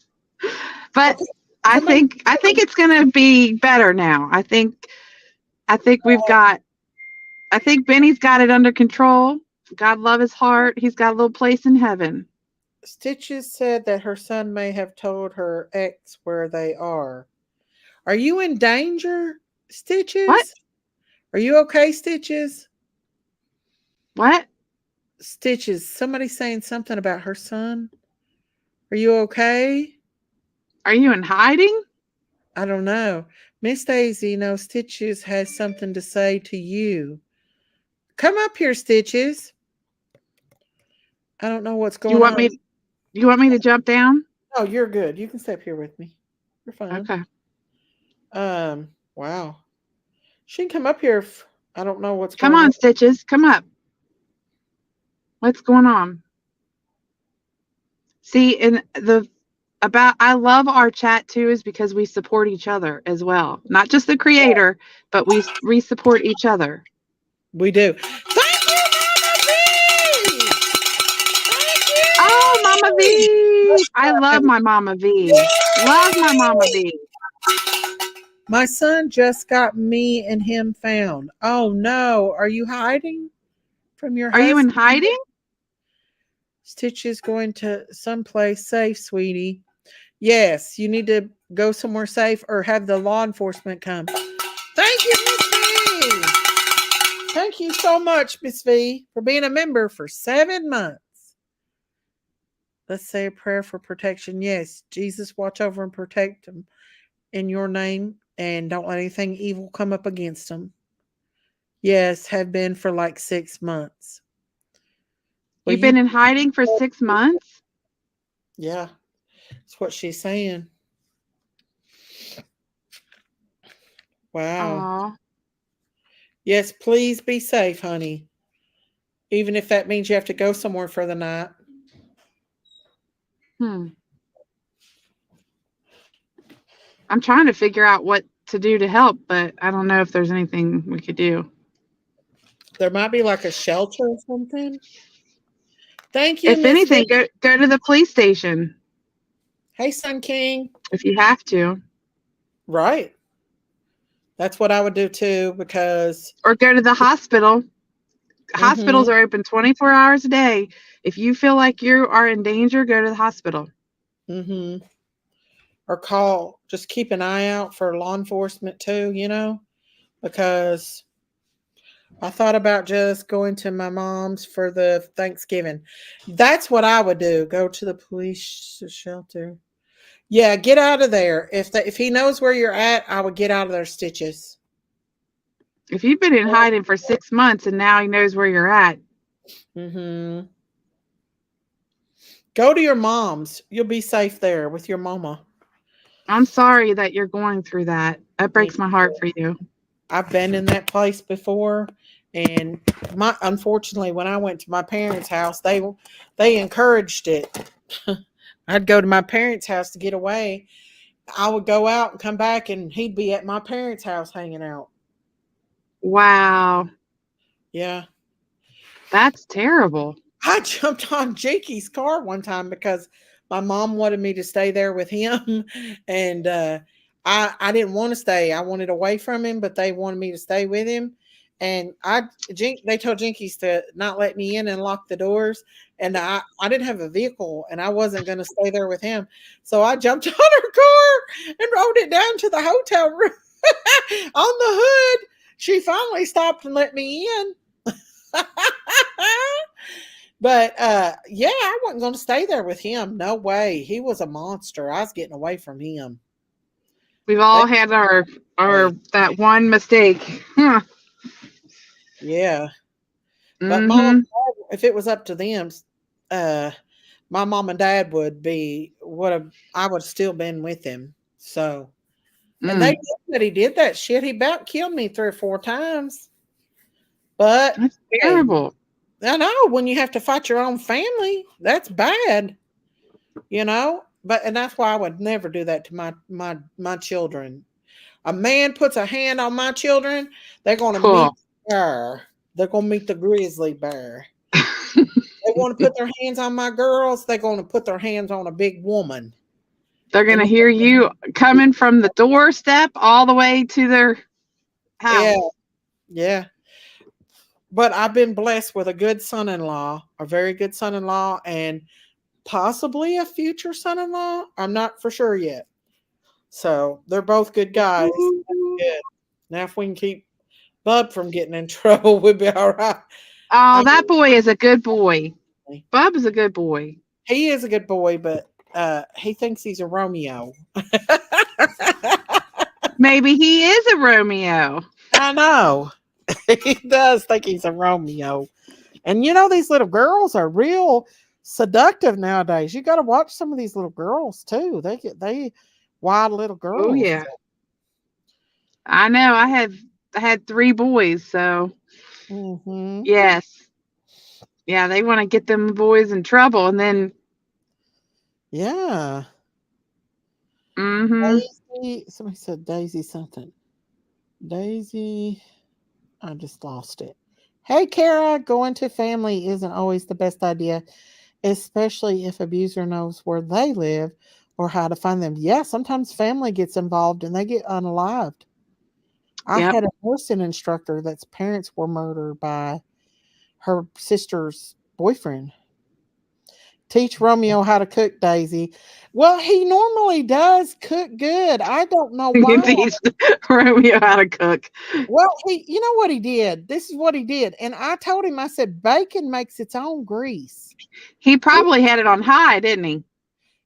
But Okay, I somebody, think it's gonna be better now. I think I think Benny's got it under control. God love his heart. He's got a little place in heaven. Stitches said that her son may have told her ex where they are. Are you in danger, What? Stitches? Are you okay, Stitches? What? Stitches, somebody saying something about her son. Are you okay? Are you in hiding? I don't know. Miss Daisy, no, Stitches has something to say to you. Come up here, Stitches. I don't know what's You going want on. me you want me to jump down? Oh, you're good. You can step here with me. You're fine. Okay. Wow. She can come up here if I don't know what's Come going on. on, Stitches. Come up. What's going on? See, and the about I love our chat too is because we support each other as well. Not just the creator, but we support each other. We do. Thank you, Mama V! Oh, Thank Mama you! V. I love my Mama V. Love my Mama V. My son just got me and him found. Oh no. Are you hiding from your Are you in husband? hiding? Stitch is going to someplace safe, sweetie. Yes, you need to go somewhere safe or have the law enforcement come. Thank you, Miss V. Thank you so much, Miss V, for being a member for 7 months. Let's say a prayer for protection. Yes, Jesus, watch over and protect them in your name, and don't let anything evil come up against them. Yes, have been for like 6 months. Well, You've been in hiding for 6 months? yeah, that's what she's saying. Wow. Aw. Yes, please be safe, honey. Even if that means you have to go somewhere for the night. I'm trying to figure out what to do to help, but I don't know if there's anything we could do. There might be like a shelter or something. Thank you, If Miss anything, V. go to the police station Hey, Sun King. if you have to, Right. That's what I would do too because or go to the hospital. mhm, Hospitals are open 24 hours a day. If you feel like you are in danger, go to the hospital. mhm. Or call, just keep an eye out for law enforcement too, because I thought about just going to my mom's for the Thanksgiving. That's what I would do. Go to the police shelter. Yeah, get out of there. If he knows where you're at, I would get out of their Stitches. If you've been in hiding for 6 months and now he knows where you're at, Mhm. Go to your mom's. You'll be safe there with your mama. I'm sorry that you're going through that. That breaks my heart for you. I've been in that place before, and unfortunately, when I went to my parents' house, they encouraged it. I'd go to my parents' house to get away. I would go out and come back, and he'd be at my parents' house hanging out. Wow. Yeah. That's terrible. I jumped on Jakey's car one time because my mom wanted me to stay there with him, and I didn't want to stay. I wanted away from him, but they wanted me to stay with him, and they told Jinkies to not let me in and lock the doors, and I didn't have a vehicle, and I wasn't going to stay there with him, so I jumped on her car and rode it down to the hotel room on the hood. She finally stopped and let me in. But yeah, I wasn't going to stay there with him. No way. He was a monster. I was getting away from him. We've all had our that one mistake. Huh. Yeah. But Mm-hmm. if it was up to them, my mom and dad I would have still been with him. So, and they knew that he did that shit. He about killed me 3 or 4 times. But That's terrible. I know when you have to fight your own family, that's bad. you know. And that's why I would never do that to my children. A man puts a hand on my children, they're going to meet Cool. her. They're going to meet the grizzly bear. They want to put their hands on my girls, they're going to put their hands on a big woman. They're going And to hear you coming from the doorstep all the way to their yeah, house. yeah. But I've been blessed with a good son-in-law, a very good son-in-law, and possibly a future son-in-law. I'm not for sure yet. So they're both good guys. Good. Now, if we can keep Bub from getting in trouble, we'll be all right. Oh, I that boy is a good boy. mean, Bub is a good boy. he is a good boy, but he thinks he's a Romeo. Maybe he is a Romeo. I know. He does think he's a Romeo. And you know, these little girls are real seductive nowadays. You got to watch some of these little girls too. They wild little girls. Oh yeah. I know. I had 3 boys, so Mm-hmm. yes. Yeah, they want to get them boys in trouble and then Yeah. mhm. Daisy. Somebody said Daisy something. Daisy. I just lost it. Hey, Kara, going to family isn't always the best idea, especially if abuser knows where they live or how to find them. Yeah, sometimes family gets involved and they get unalived. I Yep. had a nursing instructor that's parents were murdered by her sister's boyfriend. Teach Romeo how to cook, Daisy. Well, he normally does cook good. I don't know You why. teach Romeo how to cook. Well, you know what he did? This is what he did. And I told him, I said, bacon makes its own grease. He probably had it on high, didn't he?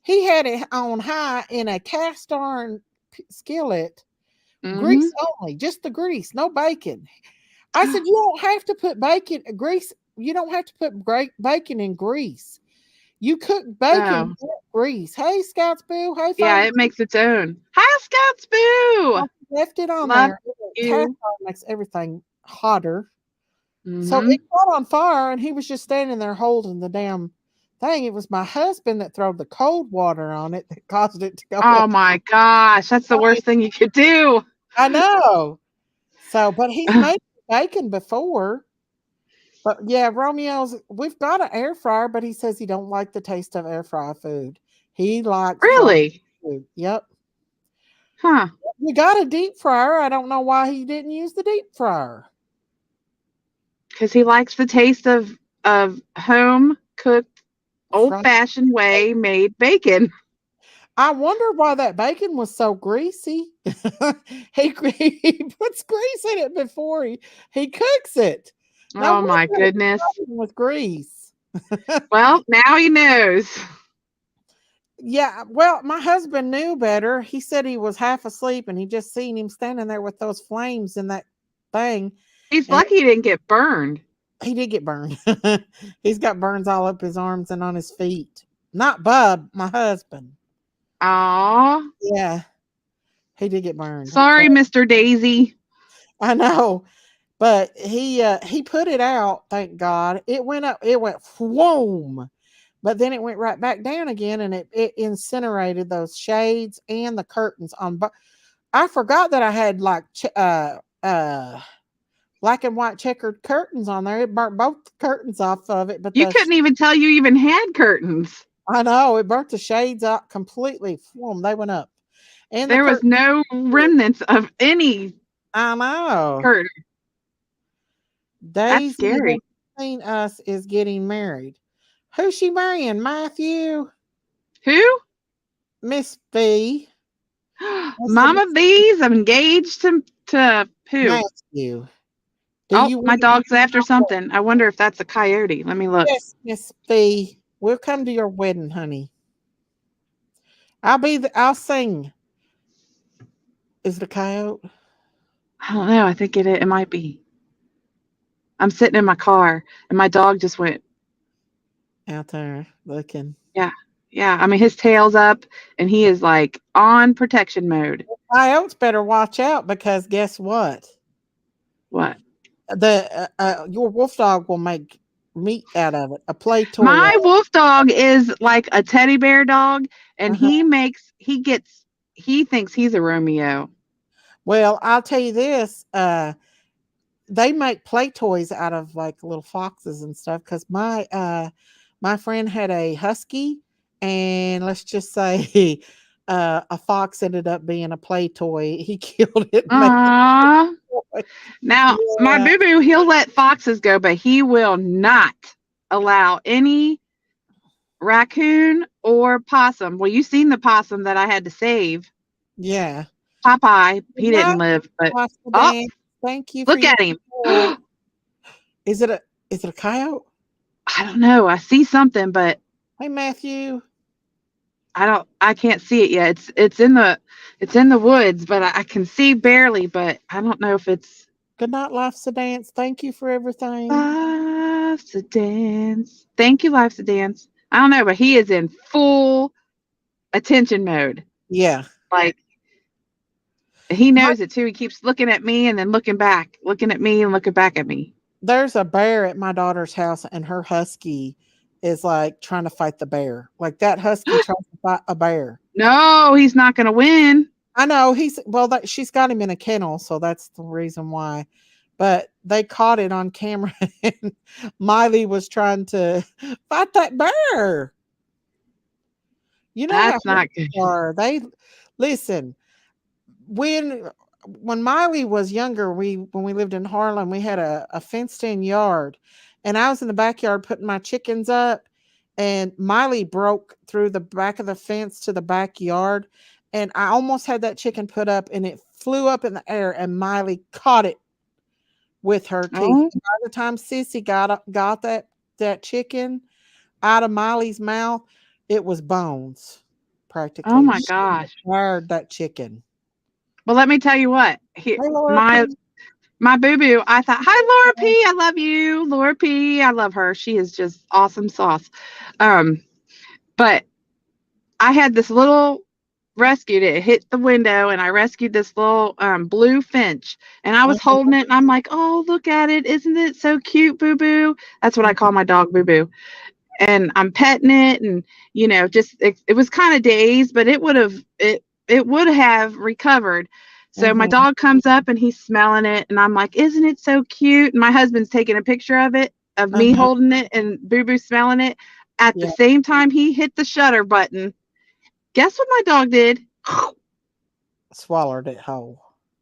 He had it on high in a cast iron skillet, grease Mhm. only, just the grease, no bacon. I said, you don't have to put bacon, grease, you don't have to put bacon in grease. You cook bacon Oh, with grease. Hey, Scouts Boo. Hey, yeah, Find it makes its own. Hi, Scouts Boo. left it on Love there. Cast you. iron makes everything hotter. So it Mhm. caught on fire, and he was just standing there holding the damn thing. It was my husband that threw the cold water on it that caused it to go Oh off. my gosh, that's the worst thing you could do. I know. So, but he's made bacon before. But yeah, Romeo's. We've got an air fryer, but he says he don't like the taste of air fry food. He likes fried Really? food. Yep. Huh. We got a deep fryer. I don't know why he didn't use the deep fryer. Because he likes the taste of home cooked, old Fried fashioned way bacon. made bacon. I wonder why that bacon was so greasy. He puts grease in it before he cooks it. No Oh wonder my it was goodness. flooding with grease. Well, now he knows. Yeah, well, my husband knew better. He said he was half asleep and he just seen him standing there with those flames in that thing. He's And lucky he didn't get burned. he did get burned. He's got burns all up his arms and on his feet. Not Bub, my husband. Aw. Yeah, he did get burned. Sorry, Mr. Daisy. I know. But he put it out, thank God. It went up, it went whoom. But then it went right back down again and it incinerated those shades and the curtains on I forgot that I had like black and white checkered curtains on there. It burnt both curtains off of it, but You couldn't even tell you even had curtains. I know it burnt the shades out completely. Whoom, they went up. And the There was curtain, no remnants of any I know. curtain. That's Daisy scary. has seen us is getting married. Who's she marrying? Matthew? Who? Miss B. I said, Mama Bees engaged to who? Matthew. Do Oh, you my want to dog's be after something. I wonder if that's a coyote. Let me look. Yes, Miss B. We'll come to your wedding, honey. I'll sing. Is it a coyote? I don't know. I think it might be. I'm sitting in my car and my dog just went, Out there looking. yeah, yeah. I mean, his tail's up and he is like on protection mode. Coyotes better watch out because guess what? What? The your wolf dog will make meat out of it, a play toy. My wolf dog is like a teddy bear dog, and Uh-huh. he thinks he's a Romeo. Well, I'll tell you this. They make play toys out of like little foxes and stuff. Because my friend had a husky, and let's just say a fox ended up being a play toy. He killed it and made Aww. a toy. Now, my Yeah, boo boo, he'll let foxes go, but he will not allow any raccoon or possum. Well, you've seen the possum that I had to save. yeah. Popeye, Good he didn't night, live, but Pasta oh, Dan. Thank you for look your at him. support. I Is it a coyote? don't know. I see something, but Hey Matthew. I can't see it yet. It's in the woods, but I can see barely, but I don't know if it's Good night, Life's a Dance. Thank you for everything. Life's a Dance. Thank you, Life's a Dance. I don't know, but he is in full attention mode. Yeah. Like he My, knows it too. He keeps looking at me and then looking back, looking at me and looking back at me. there's a bear at my daughter's house, and her husky is like trying to fight the bear. Like that husky tries to fight a bear. No, he's not going to win. I know she's got him in a kennel, so that's the reason why. But they caught it on camera, and Miley was trying to fight that bear. You know how That's not good. huskies are. They listen when Miley was younger. When we lived in Harlem, we had a fenced-in yard, and I was in the backyard putting my chickens up, and Miley broke through the back of the fence to the backyard, and I almost had that chicken put up, and it flew up in the air, and Miley caught it with her teeth. Oh, And by the time Sissy got that chicken out of Miley's mouth, it was bones oh practically. my She gosh. devoured that chicken. Well, let me tell you what. Hey, Laura My P. my boo boo. I thought, hi Laura P. I love you, Laura P. I love her. She is just awesome sauce. But I had this little rescued it. It hit the window, and I rescued this little blue finch, and I was holding it, and I'm like, oh, look at it, isn't it so cute, boo boo? That's what I call my dog, boo boo. And I'm petting it, and just it was kind of dazed, but it would have recovered. So my Mhm. dog comes up and he's smelling it, and I'm like, isn't it so cute? And my husband's taking a picture of it, of me Uh-huh. holding it and Boo Boo smelling it. At the Yeah. same time he hit the shutter button, guess what my dog did? Swallowed it whole.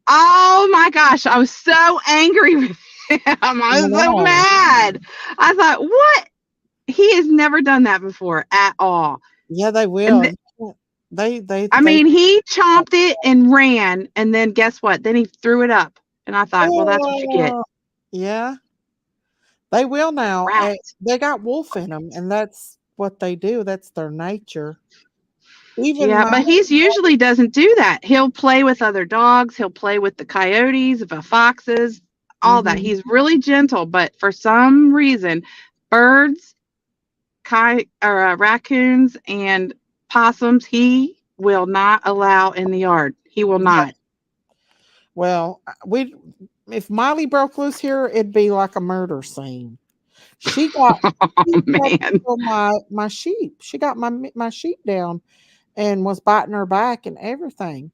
Oh my gosh, I was so angry with him. I was so No. mad. I thought, what? He has never done that before at all. Yeah, they And will. They I mean, he chomped it and ran, and then guess what? Then he threw it up. And I thought, well, that's what you get. Yeah, they will now. Rats. They got wolf in them, and that's what they do. That's their nature. Even Yeah, my but he's usually doesn't do that. He'll play with other dogs. He'll play with the coyotes, the foxes, all that. Mhm. He's really gentle, but for some reason, birds, raccoons, and possums, he will not allow in the yard. He will not. Well, if Miley broke loose here, it'd be like a murder scene. She got Oh she tried to man. kill my sheep. She got my sheep down and was biting her back and everything.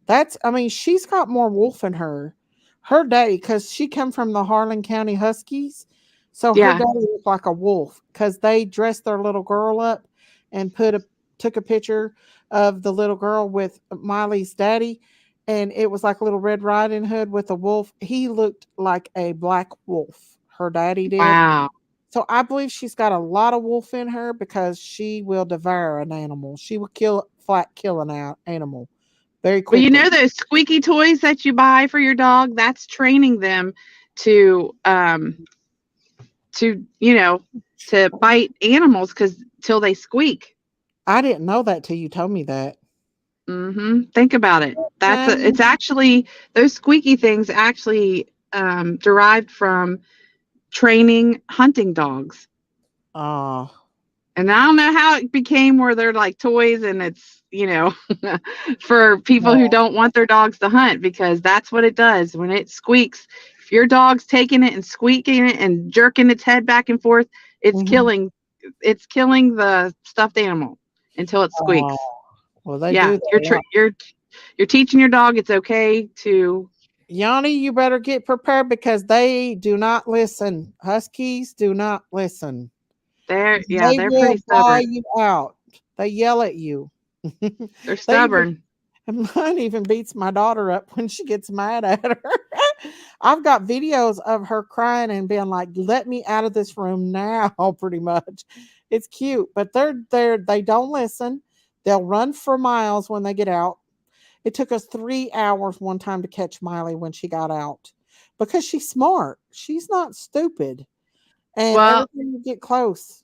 I mean, she's got more wolf in her. Her daddy, because she come from the Harlan County Huskies, so her Yeah. daddy looked like a wolf because they dressed their little girl up and took a picture of the little girl with Miley's daddy, and it was like a little Red Riding Hood with a wolf. He looked like a black wolf. Her daddy did. Wow. So I believe she's got a lot of wolf in her because she will devour an animal. She will kill an animal very Well, quickly. those squeaky toys that you buy for your dog, that's training them to to you know to bite animals because till they squeak. I didn't know that till you told me that. Think about it. Um, It's actually those squeaky things actually derived from training hunting dogs. oh, And I don't know how it became where they're like toys and it's, for people who don't want their dogs to hunt, because that's what it does when it squeaks. If your dog's taking it and squeaking it and jerking its head back and forth, It's Mhm. killing the stuffed animal until it Oh, squeaks. well, they Yeah, do that a lot. you're teaching your dog it's okay to. Yanni, you better get prepared because they do not listen. Huskies do not listen. They They're will pretty buy stubborn. you out. They yell at you. They're They even stubborn. mine even beats my daughter up when she gets mad at her. I've got videos of her crying and being like, "Let me out of this room now," pretty much. It's cute, but they don't listen. They'll run for miles when they get out. It took us 3 hours one time to catch Miley when she got out because she's smart. She's not stupid. And every Well, time you get close,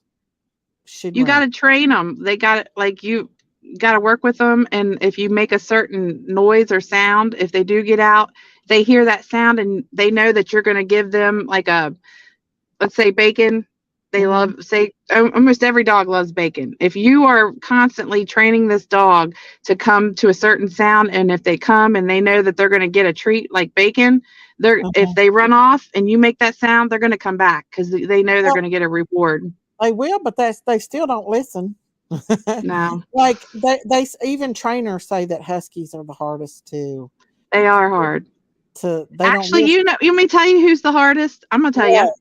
she'd you got run. to train them. They got like you got to work with them, and if you make a certain noise or sound, if they do get out, they hear that sound and they know that you're going to give them like a, let's say, bacon. They Mhm. love, say, almost every dog loves bacon. If you are constantly training this dog to come to a certain sound, and if they come and they know that they're going to get a treat like bacon, if Uh-huh. they run off and you make that sound, they're going to come back because they know they're Well, going to get a reward. they will, but they still don't listen. No, Like even trainers say that huskies are the hardest they are hard. they don't Actually, listen. you want me to tell you who's the hardest? I'm going to tell you. What?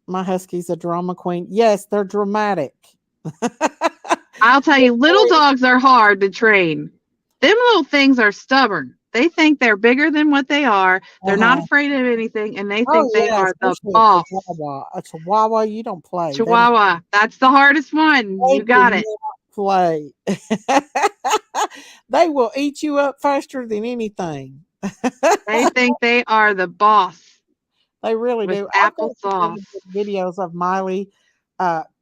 My husky's a drama queen. Yes, they're dramatic. I'll tell They're you, little very- dogs are hard to train. Them little things are stubborn. They think they're bigger than what they are. They're not uh-huh. afraid of anything, and they Oh think they yeah, are the especially a boss. chihuahua. A chihuahua, you don't play. Chihuahua, that's the hardest one. They You do got it. not play. They will eat you up faster than anything. They think they are the boss They really with do. I've got some really applesauce. good videos of Miley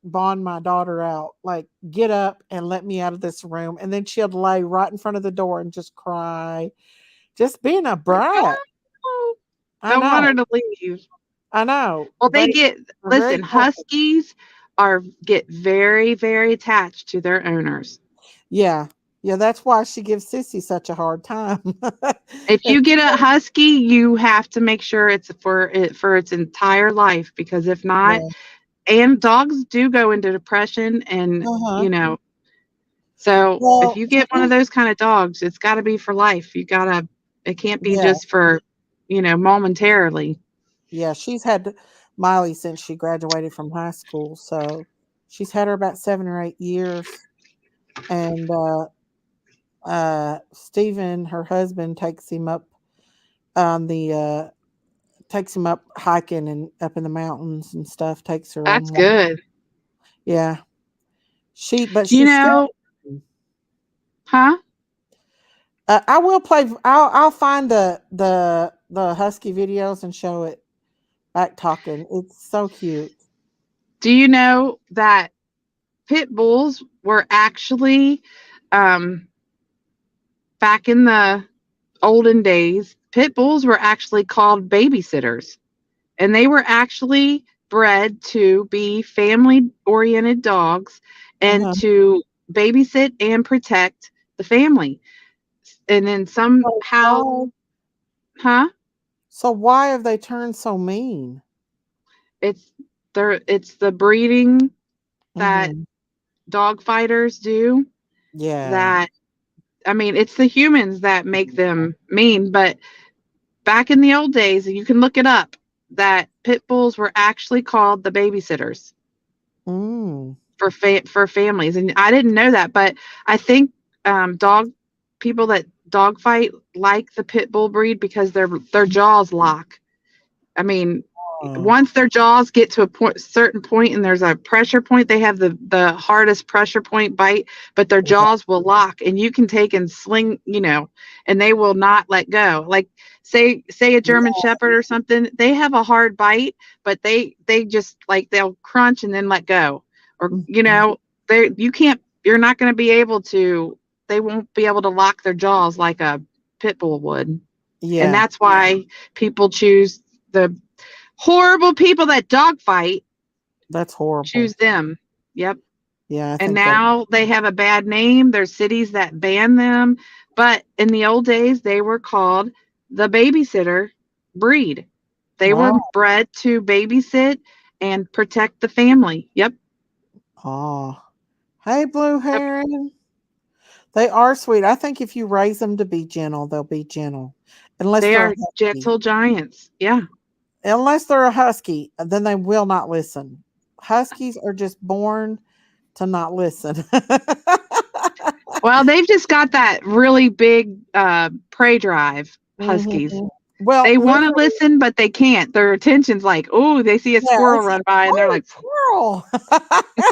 bond my daughter out. Like, get up and let me out of this room. And then she'd lay right in front of the door and just cry. Just being a Like, brat. oh, I don't want know. her to leave. I know. Well, They are very listen, careful. huskies get very, very attached to their owners. Yeah. Yeah, that's why she gives Sissy such a hard time. If If you she get a husky, you have to make sure it's for its entire life, because if not, yeah. and dogs do go into depression, and Uh-huh. so if Well, you get one of she's those kind of dogs, it's got to be for life. It can't be yeah. just for, momentarily. Yeah, she's had Miley since she graduated from high school, so she's had her about 7 or 8 years, and, Steven, her husband, takes him up hiking and up in the mountains and stuff, takes her That's on walks. good. Yeah. You She's still know, huh? I will play I'll find the husky videos and show it back talking. It's so cute. Do you know that pit bulls were actually, um, back in the olden days, pit bulls were actually called babysitters, and they were actually bred to be family oriented dogs and Uh-huh. to babysit and protect the family. And then So somehow, why huh? so why have they turned so mean? It's it's the breeding that Mhm. dog fighters do, Yeah. that, I mean, it's the humans that make them mean, but back in the old days, you can look it up, that pit bulls were actually called the babysitters Mm. for families, and I didn't know that, but I think, dog people that dog fight like the pit bull breed because their jaws lock. I mean, Oh. once their jaws get to a certain point and there's a pressure point, they have the hardest pressure point bite, but their Yeah. jaws will lock, and you can take and sling, and they will not let go. Like, say a German Yeah. Shepherd or something, they have a hard bite, but they just, like, they'll crunch and then let go. Or, Mhm. you're not going to be able to, they won't be able to lock their jaws like a pit bull would. And Yeah. that's why people choose the horrible people that dogfight, That's horrible. choose them. Yep. Yeah, I And think that now they have a bad name. There's cities that ban them. But in the old days, they were called the babysitter breed. They were wow. bred to babysit and protect the family. Yep. Oh, hey, Blue Yep. Heron. They are sweet. I think if you raise them to be gentle, they'll be gentle. Unless They they're a are husky. gentle giants. Yeah. Unless they're a husky, then they will not listen. Huskies are just born to not listen. Well, they've just got that really big prey drive, huskies. Mhm. Well, They want to literally, listen, but they can't. Their attention's like, oh, they see a yeah, squirrel it's run by and they're hey, like, squirrel.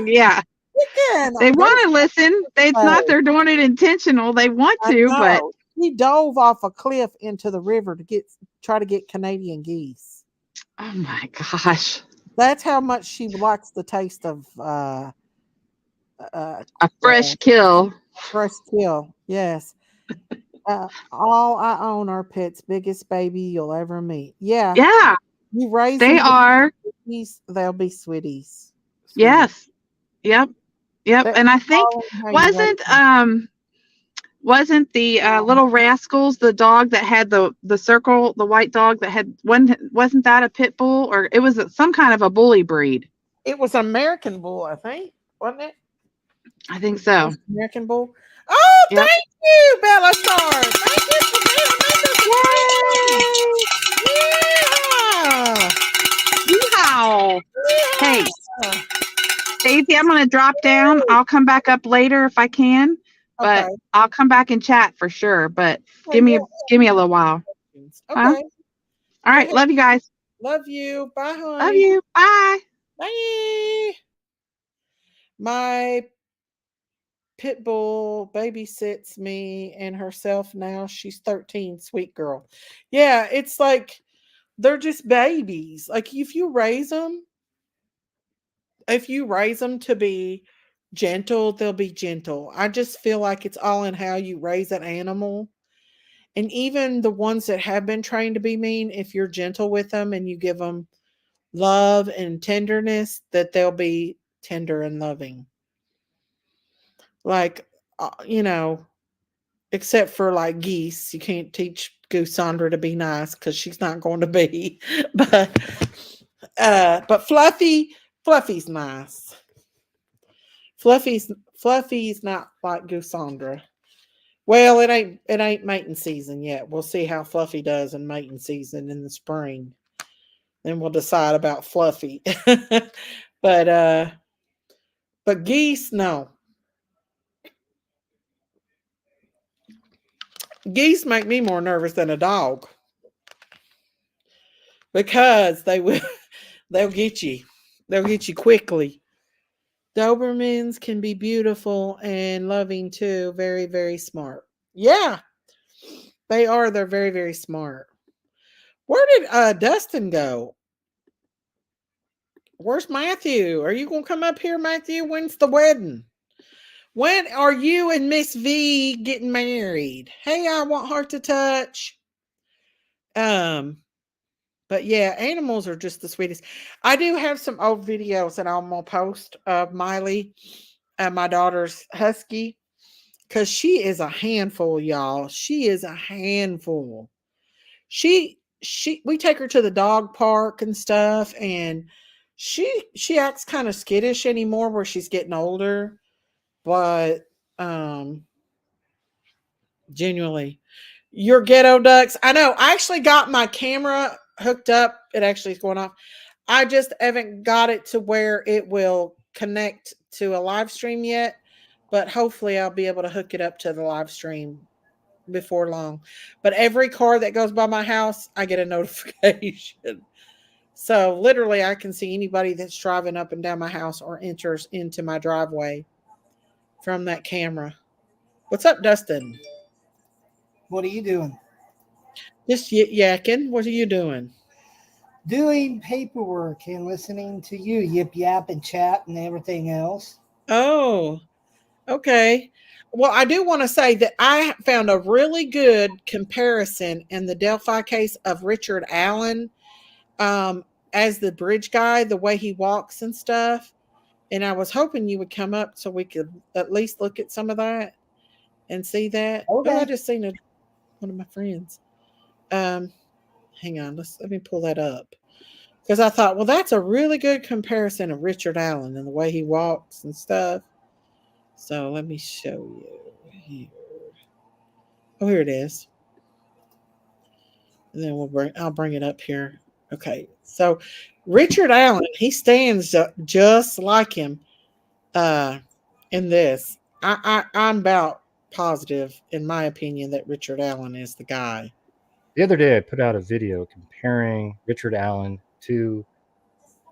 yeah, Chicken. they want There's to listen. It's not play. they're doing it intentional. They want I to, but know. He dove off a cliff into the river to try to get Canadian geese. oh my gosh, That's how much she likes the taste of uh, a uh fresh kill. fresh kill. Yes. All I own are pets, biggest baby you'll ever meet. Yeah, Yeah, you raise they them to are. be sweeties, they'll be sweeties. Sweeties. Yes. Yep. Yep. That's And I think all in how you raise wasn't them. wasn't the little rascals the dog that had the circle, the white dog that had one, wasn't that a pit bull, or it was some kind of a bully breed? It was an American bull, I think, wasn't it? I think It so. was American bull. Oh, Yep. thank you, Bella Star. Thank you for being a member. Yeah. Yeehaw. Hey, Yeah. Daisy, I'm gonna drop down. I'll come back up later if I can, Okay. but I'll come back and chat for sure. But Okay, yeah. give me a little while. Huh? Okay. All Go right. ahead. Love you guys. Love you. Bye, Love honey. you. Bye. Bye. My pit bull babysits me and herself now. She's 13, sweet girl. Yeah, it's like they're just babies. Like if you raise them to be gentle, they'll be gentle. I just feel like it's all in how you raise an animal. And even the ones that have been trained to be mean, if you're gentle with them and you give them love and tenderness, that they'll be tender and loving. Like, you know, except for like geese, you can't teach Goose Sandra to be nice because she's not going to be. But Fluffy's nice. Fluffy's not like Goosandra. Well, it ain't mating season yet. We'll see how Fluffy does in mating season in the spring. Then we'll decide about Fluffy. but but geese, no. Geese make me more nervous than a dog because they will they'll get you. They'll get you quickly. Dobermans can be beautiful and loving too. Very, very smart. Yeah, they are. They're very, very smart. Where did Dustin go? Where's Matthew? Are you gonna come up here, Matthew? When's the wedding? When are you and Miss V getting married? Hey, I want heart to touch. Um, but yeah, animals are just the sweetest. I do have some old videos that I'm gonna post of Miley, my daughter's husky, because she is a handful, y'all. She is a handful. We take her to the dog park and stuff, and she acts kind of skittish anymore where she's getting older, but genuinely, your ghetto ducks. I know. I actually got my camera hooked up. It actually is going off. I just haven't got it to where it will connect to a live stream yet, but hopefully I'll be able to hook it up to the live stream before long. But every car that goes by my house, I get a notification. So literally I can see anybody that's driving up and down my house or enters into my driveway from that camera. What's up, Dustin? What are you doing? Just yakking. What are you doing? Doing paperwork and listening to you yip yap and chat and everything else. Oh, okay. Well, I do want to say that I found a really good comparison in the Delphi case of Richard Allen as the bridge guy, the way he walks and stuff. And I was hoping you would come up so we could at least look at some of that and see that. Oh, I Okay. just seen one of my friends. Hang on, let me pull that up. because I thought, well, that's a really good comparison of Richard Allen and the way he walks and stuff. So let me show you here. Oh, here it is. And then I'll bring it up here. Okay. So Richard Allen, he stands just like him in this. I'm about positive, in my opinion, that Richard Allen is the guy. The other day, I put out a video comparing Richard Allen to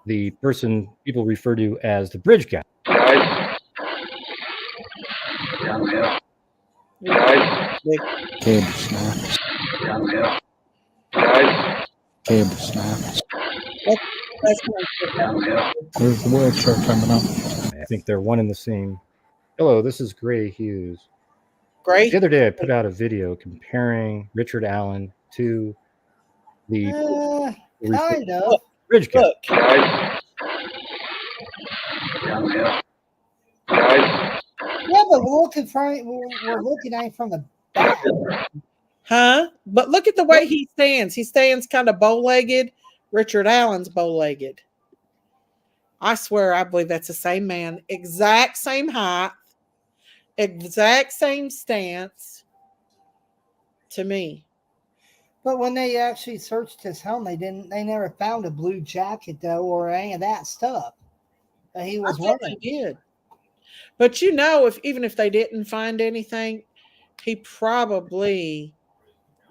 the person people refer to as the bridge guy. Cable snaps. Cable snaps. There's the word shark coming up. I think they're one and the same. Hello, this is Gray Hughes. Great. The other day, I put out a video comparing Richard Allen to the Kind of. bridge guy. Look. Yeah, but we're looking at it from the back. Huh? But look at the way he stands. He stands kind of bow-legged. Richard Allen's bow-legged. I swear, I believe that's the same man. Exact same height. Exact same stance. To me. But when they actually searched his home, they never found a blue jacket though, or any of that stuff that he was I thought wearing. they did. But you know, even if they didn't find anything, he probably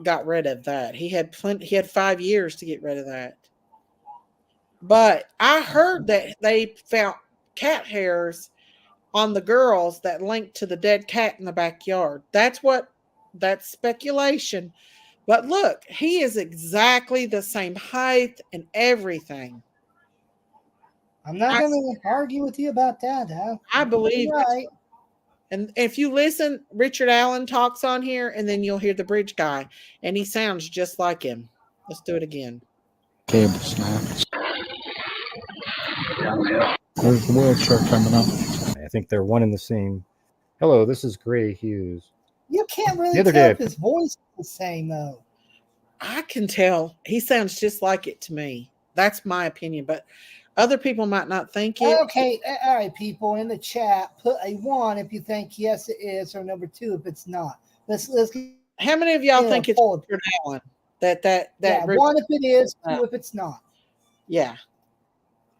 got rid of that. He had 5 years to get rid of that. But I heard that they found cat hairs on the girls that linked to the dead cat in the backyard. That's speculation. But look, he is exactly the same height and everything. I'm not going to argue with you about that, huh? I believe right. And if you listen, Richard Allen talks on here, and then you'll hear the bridge guy, and he sounds just like him. Let's do it again. Cable snaps. There's the word shark coming up. I think they're one and the same. Hello, this is Gray Hughes. You can't really The other tell day- if his voice is the same, though. I can tell. He sounds just like it to me. That's my opinion, but other people might not think it. Okay, all right, people in the chat, put a 1 if you think yes it is, or number 2 if it's not. Let's How many of y'all Yeah, think it's forward. Richard Allen? That yeah, 1 if it is, 2 if it's not. Yeah.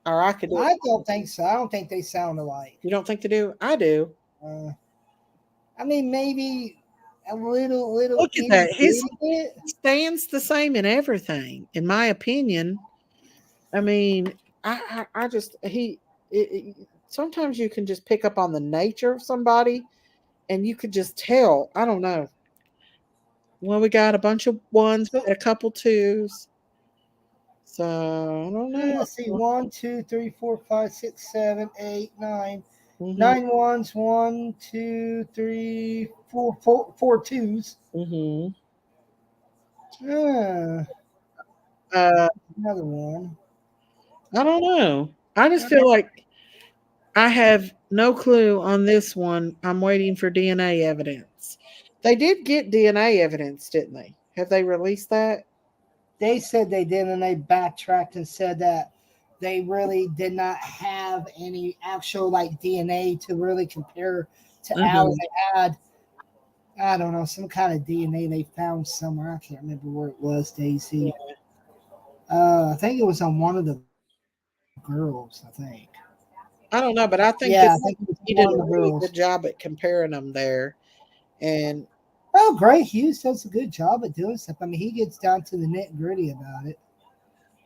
Or I could do I it. don't think so. I don't think they sound alike. You don't think they do? I do. I mean, maybe a little. Look at that. His bit. stands the same in everything, in my opinion. I mean, I just sometimes you can just pick up on the nature of somebody, and you could just tell. I don't know. Well, we got a bunch of 1s, a couple 2s. So I don't know. Let's see, 1, 2, 3, 4, 5, 6, 7, 8, 9. Mhm. 9 1s, 1, 2, 3, 4 2s. Mhm. Another one. I don't know. I just feel like I have no clue on this one. I'm waiting for DNA evidence. They did get DNA evidence, didn't they? Have they released that? They said they did, and they backtracked and said that they really did not have any actual like DNA to really compare to Al. They had, I don't know, some kind of DNA they found somewhere. I can't remember where it was, Daisy. I think it was on one of the girls, I think. I don't know, but I think Yeah, I think it was he did one a of the really girls. good job at comparing them there. And Oh, Gray Hughes does a good job at doing stuff. I mean, he gets down to the nitty gritty about it.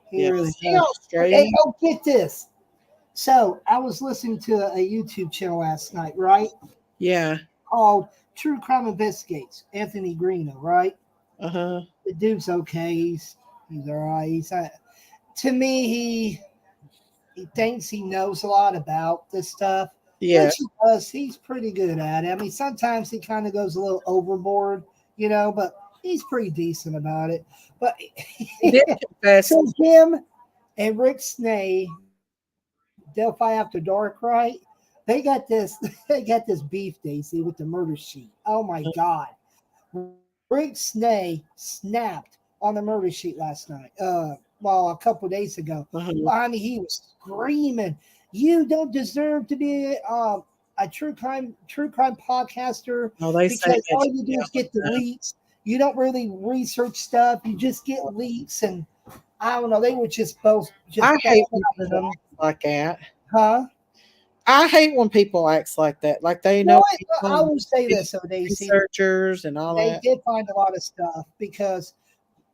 He really see does. Australia. Okay, oh, get this. So I was listening to a YouTube channel last night, right? Yeah. Called True Crime Investigates. Anthony Greeno, right? Uh-huh. The dude's okay. He's all right. To me, he thinks he knows a lot about this stuff. Yeah. Which he does. He's pretty good at it. I mean, sometimes he kind of goes a little overboard, but he's pretty decent about it. But He did confess. so him and Rick Snay, Delphi After Dark, right? They got this beef, Daisy, with the murder sheet. Oh my God. Rick Snay snapped on the murder sheet last night. a couple of days ago. Uh-huh. I mean, he was screaming, "You don't deserve to be a true crime podcaster Oh, they say because that all you do is get the leaks. You don't really research stuff. You just get leaks." And I don't know. They were just both just I hate when bashing people them, act like that. huh? I hate when people act like that. Like they Well, know I people, will say and this, Daisy. researchers and all They that. did find a lot of stuff because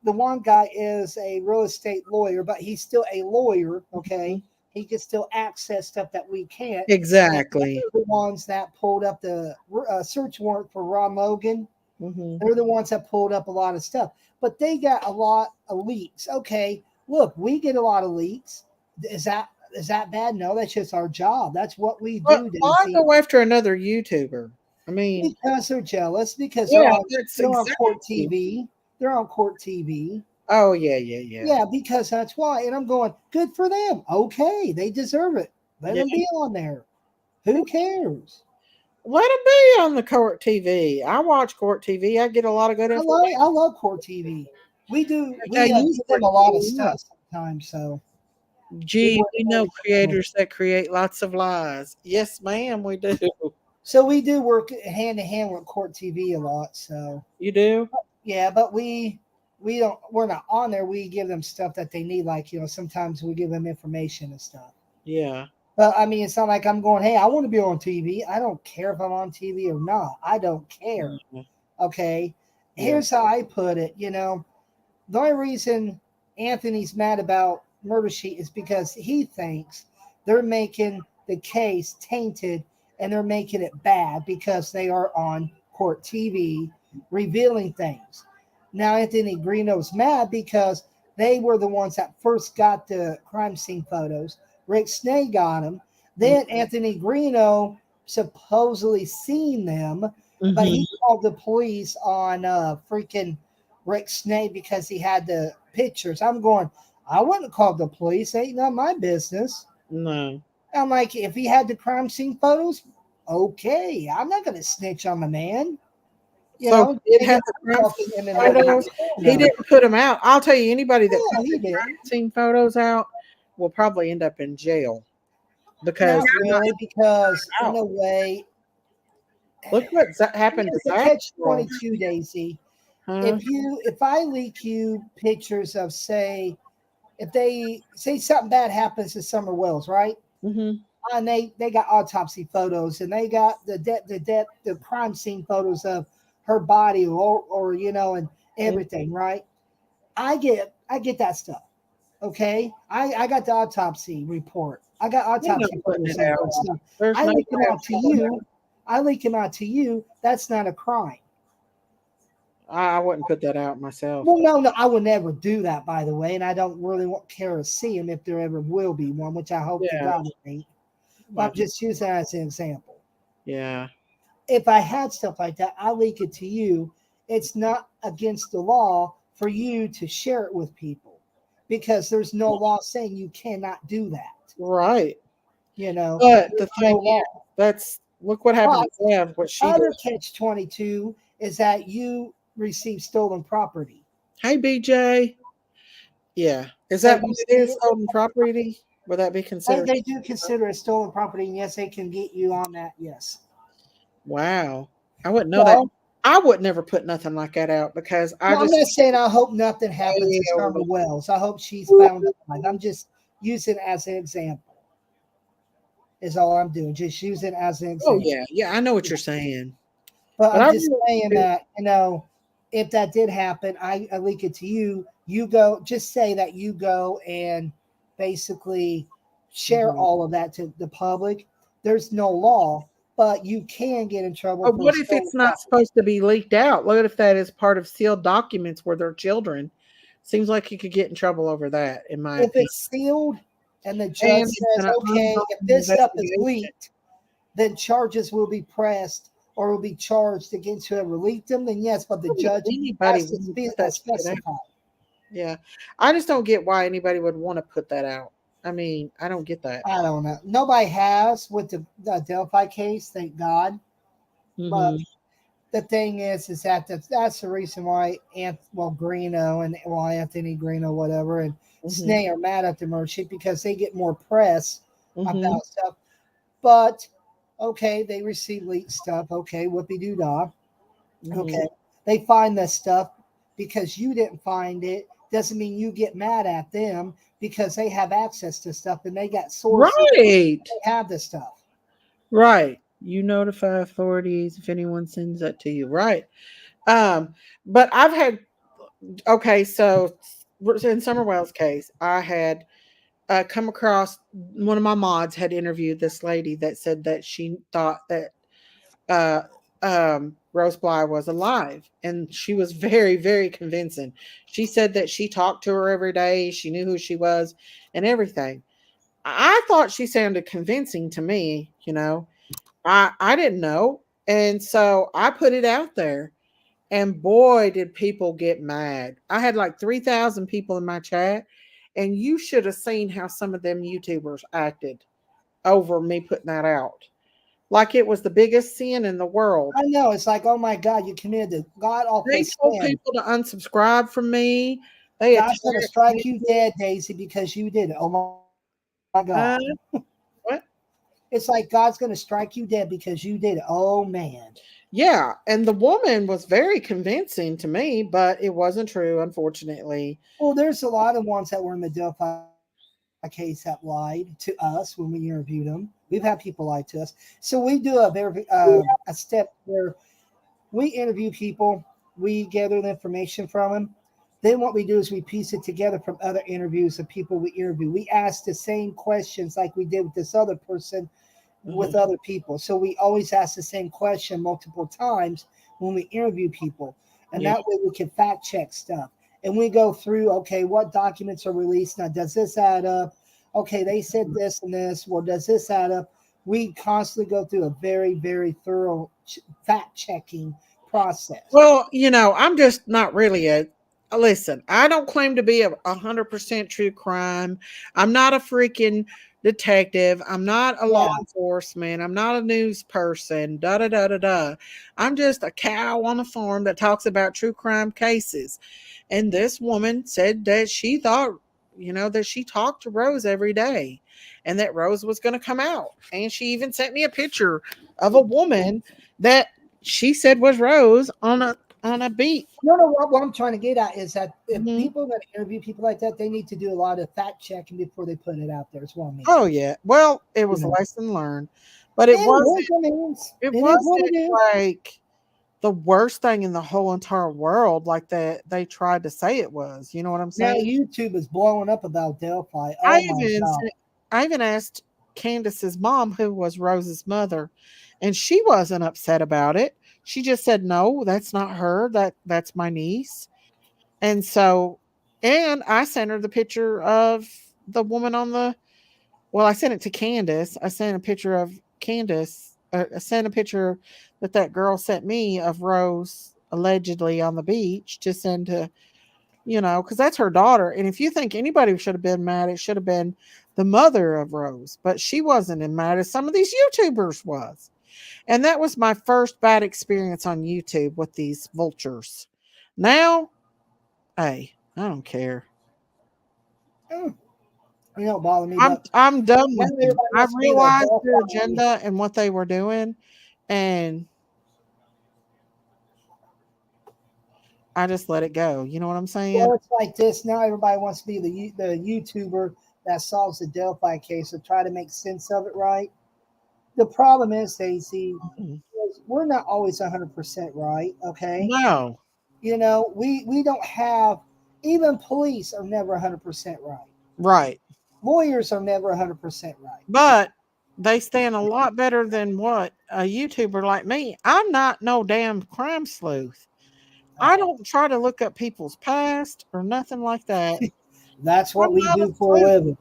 the one guy is a real estate lawyer, but he's still a lawyer. Okay, he can still access stuff that we can't. Exactly. They're the ones that pulled up the search warrant for Ron Logan. Hmm. They're the ones that pulled up a lot of stuff, but they got a lot of leaks. Okay, look, we get a lot of leaks. Is that bad? No, that's just our job. That's what we But do, why Daisy. go after another YouTuber? I mean, Because they're jealous. Because yeah, that's they're on court exactly. TV. They're on court TV. Oh yeah, yeah, yeah. Yeah, because that's why. And I'm going, good for them. Okay, they deserve it. Let Yeah. them be on there. Who cares? Let them be on the court TV. I watch court TV. I get a lot of good information. I love court TV. We do. They We use give them a Britney lot of Spears. stuff sometimes. So we Gee, work we know really hard. creators that create lots of lies. Yes, ma'am, we do. So we do work hand in hand with court TV a lot. So You do? yeah, but we're not on there. We give them stuff that they need. Like, sometimes we give them information and stuff. Yeah. But I mean, it's not like I'm going, hey, I want to be on TV. I don't care if I'm on TV or not. I don't care. Mhm. Okay. Yeah. Here's how I put it. The only reason Anthony's mad about Murder Sheet is because he thinks they're making the case tainted and they're making it bad because they are on court TV revealing things. Now, Anthony Greeno's mad because they were the ones that first got the crime scene photos. Rick Snay got them. Then Anthony Greeno supposedly seen them, but he called the police on freaking Rick Snay because he had the pictures. I'm going, I wouldn't call the police. Ain't none of my business. No. I'm like, if he had the crime scene photos, okay. I'm not going to snitch on the man. So he did have the crime photos. He didn't put them out. I'll tell you, anybody that Yeah, puts he the did. crime scene photos out will probably end up in jail because Not really, because out. in a way, Look what happened to it's a Zach. catch-22, Daisy. Huh? If I leak you pictures of, say, if they say something bad happens to Summer Wells, right? Mm-hmm. And they got autopsy photos and they got the crime scene photos of her body or and everything, right? I get that stuff. Okay, I got the autopsy report. I got autopsy photos of that stuff. I leak them out to you. I leak them out to you. That's not a crime. I wouldn't put that out myself. Well, no, I would never do that, by the way, and I don't really care to see him if there ever will be one, which I hope to God it ain't. But I'm just using that as an example. Yeah. If I had stuff like that, I leak it to you. It's not against the law for you to share it with people because there's no law saying you cannot do that. Right. But the thing is, look what happened to Sam. What she other did. catch-22 is that you receive stolen property. Hey, BJ. Yeah. Is that what it is? Stolen property? Would that be considered? They do consider it stolen property, and yes, they can get you on that. Yes. Wow. I wouldn't know that. I would never put nothing like that out because I'm not saying I hope nothing happens to Summer Wells. I hope she's found alive. I'm just using it as an example. Is all I'm doing. Just use it as an example. Oh yeah, yeah. I know what you're saying. But I'm just saying that if that did happen, I leak it to you. You go. Just say that you go and basically share all of that to the public. There's no law, but you can get in trouble. But what if it's not supposed to be leaked out? What if that is part of sealed documents where they're children? Seems like you could get in trouble over that. In my opinion, it's sealed and the judge says, okay, if this stuff is leaked, then charges will be pressed or will be charged against whoever leaked them. Then yes, but the judge has to specify. Yeah, I just don't get why anybody would want to put that out. I mean, I don't get that. I don't know. Nobody has with the Delphi case, thank God. But the thing is that that's the reason why Greeno and Anthony Greeno, whatever, and Snee are mad at the merchant because they get more press about stuff. But okay, they receive leaked stuff. Okay, whoopie doo dah. Okay, they find this stuff because you didn't find it. Doesn't mean you get mad at them because they have access to stuff and they got sources. Right. They have the stuff. Right. You notify authorities if anyone sends that to you. Right. But I've had, okay, so in Summer Wells' case, I had come across, one of my mods had interviewed this lady that said that she thought that uh, Rose Bly was alive. And she was very, very convincing. She said that she talked to her every day, she knew who she was and everything. I thought she sounded convincing to me, you know. I didn't know. And so I put it out there. And boy, did people get mad. I had like 3,000 people in my chat. And you should have seen how some of them YouTubers acted over me putting that out. Like it was the biggest sin in the world. I know. It's like, oh my God, you committed the God awful They told sin. people to unsubscribe from me. They God's going to strike me. you dead, Daisy, because you did it. Oh my God. What? It's like God's going to strike you dead because you did it. Oh man. Yeah, and the woman was very convincing to me, but it wasn't true, unfortunately. Well, there's a lot of ones that were in the Delphi case that lied to us when we interviewed them. We've had people lie to us. So we do a step where we interview people, we gather the information from them. Then what we do is we piece it together from other interviews of people we interview. We ask the same questions like we did with this other person with other people. So we always ask the same question multiple times when we interview people. And that way we can fact check stuff. And we go through, okay, what documents are released? Now, does this add up? Okay, they said this and this. Well, does this add up? We constantly go through a very, very thorough fact checking process. Well, you know, I'm just not really listen, I don't claim to be a 100% true crime. I'm not a freaking detective. I'm not a law enforcement. I'm not a news person. Da da da da da. I'm just a cow on a farm that talks about true crime cases. And this woman said that she thought, you know, that she talked to Rose every day and that Rose was going to come out. And she even sent me a picture of a woman that she said was Rose on a beat. No, what I'm trying to get at is that if people are going to interview people like that, they need to do a lot of fact checking before they put it out there. Is what I mean. Oh yeah. Well, it was a lesson learned, but it wasn't like the worst thing in the whole entire world, like that they tried to say it was. You know what I'm saying? Now YouTube is blowing up about Delphi. Oh I even asked Candace's mom, who was Rose's mother, and she wasn't upset about it. She just said, "No, that's not her. That's my niece." And so, and I sent her the picture of the woman on the. Well, I sent it to Candace. I sent a picture of Candace. I sent a picture that girl sent me of Rose allegedly on the beach to send to, you know, because that's her daughter. And if you think anybody should have been mad, it should have been the mother of Rose. But she wasn't as mad as some of these YouTubers was. And that was my first bad experience on YouTube with these vultures. Now, hey, I don't care. You don't bother me. I'm done with it. I realized their agenda and what they were doing, and I just let it go. You know what I'm saying? Well, it's like this. Now everybody wants to be the YouTuber that solves the Delphi case or try to make sense of it, right? The problem is, Daisy, we're not always 100% right, okay? No. You know, we don't have, even police are never 100% right. Right. Lawyers are never 100% right. But they stand a lot better than what a YouTuber like me. I'm not no damn crime sleuth. I don't try to look up people's past or nothing like that. That's what we do for a living.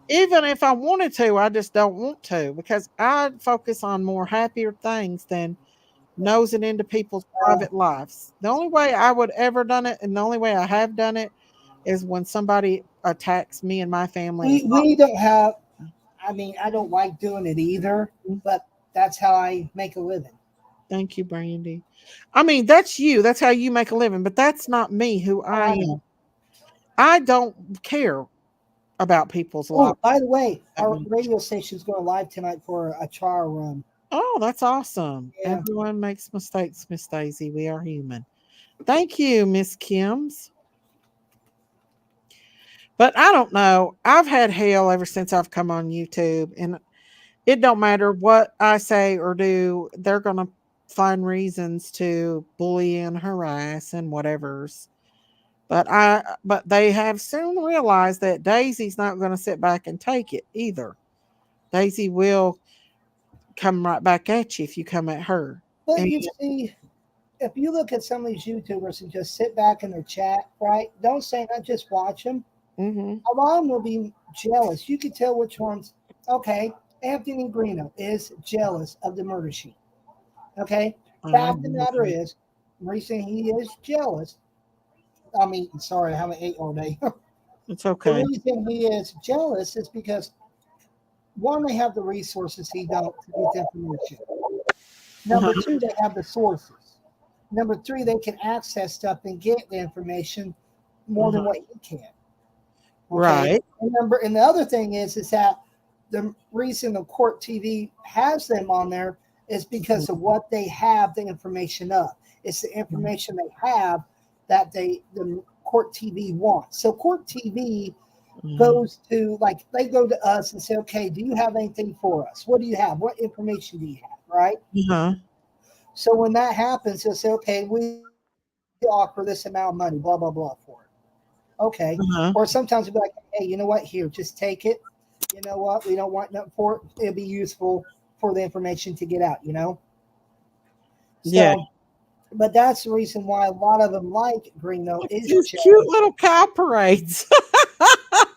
Even if I wanted to, I just don't want to because I focus on more happier things than nosing into people's private lives. The only way I would ever done it, and the only way I have done it, is when somebody attacks me and my family. We don't have, I mean, I don't like doing it either, but that's how I make a living. Thank you, Brandy. I mean, that's you. That's how you make a living, but that's not me who Oh, I I am. know. I don't care about people's Oh, lives. by the way, that our much. radio station's going live tonight for a trial run. Oh, that's awesome. Yeah. Everyone makes mistakes, Miss Daisy. We are human. Thank you, Miss Kim's. But I don't know. I've had hell ever since I've come on YouTube, and it don't matter what I say or do. They're gonna find reasons to bully and harass and whatever's. But they have soon realized that Daisy's not going to sit back and take it either. Daisy will come right back at you if you come at her. But And you see, if you look at some of these YouTubers and just sit back in their chat, right? Don't say that, just watch them. mhm, A lot of them will be jealous. You can tell which ones. Okay, Anthony Greeno is jealous of the murder sheet. Okay, I fact of the agree. matter is, the reason he is jealous. I mean, sorry, I haven't ate all day. It's The okay. reason he is jealous is because one, they have the resources he don't to get the information. Uh-huh. Number two, they have the sources. Number three, they can access stuff and get the information more Uh-huh. than what he can. Okay. Right. And the other thing is that the reason the court TV has them on there is because of what they have the information of. It's the information they have that the court TV wants. So court TV Mhm. goes to, like, they go to us and say, okay, do you have anything for us? What do you have? What information do you have? Right. Uh-huh. So when that happens, they'll say, okay, we offer this amount of money, blah, blah, blah for it. Okay. Uh-huh. Or sometimes we'll be like, hey, you know what? Here, just take it. You know what? We don't want nothing for it. It'll be useful for the information to get out, you know? Yeah. So, but that's the reason why a lot of them like Greeno is These jealous. cute little cow parades.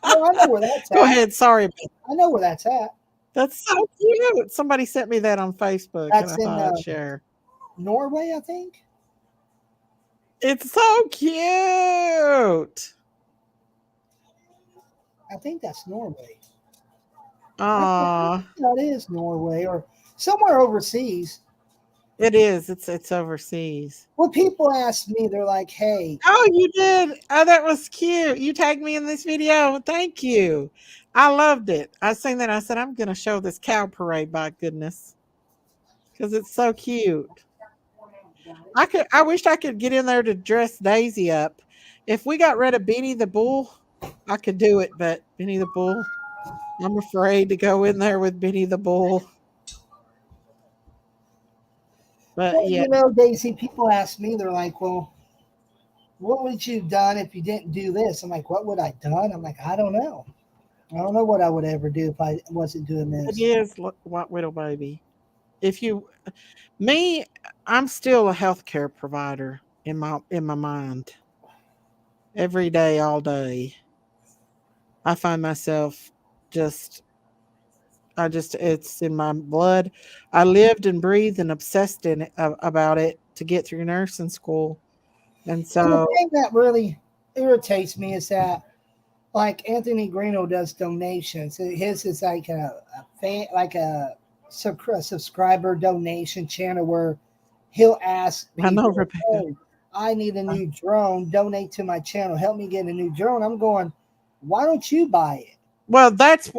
No, I know where that's Go at. ahead. Sorry. I know where that's at. That's so cute. Somebody sent me that on Facebook and I That's in thought I'd share. Norway, I think. It's so cute. I think that's Norway. Aw. That is Norway or somewhere overseas. It is. It's overseas. Well, people ask me, they're like, hey, Oh, you did. Oh, that was cute. You tagged me in this video. Thank you. I loved it. I seen that. I said, I'm gonna show this cow parade, by goodness. Because it's so cute. I wished I could get in there to dress Daisy up. If we got rid of Benny the Bull, I could do it, but Benny the Bull, I'm afraid to go in there with Benny the Bull. But well, yeah, you know, Daisy, people ask me, they're like, well, what would you have done if you didn't do this? I'm like, what would I done? I'm like, I don't know. I don't know what I would ever do if I wasn't doing it this. is White Widow Baby. If you me, I'm still a healthcare provider in my mind. Every day, all day. I find myself just it's in my blood. I lived and breathed and obsessed about it to get through nursing school. And And the so thing that really irritates me is that, like, Anthony Greeno does donations. His is like a fan, like a subscriber donation channel where he'll ask I know, people, Rebecca. hey, I need a new drone. Donate to my channel. Help me get a new drone. I'm going, why don't you buy it? Well, that's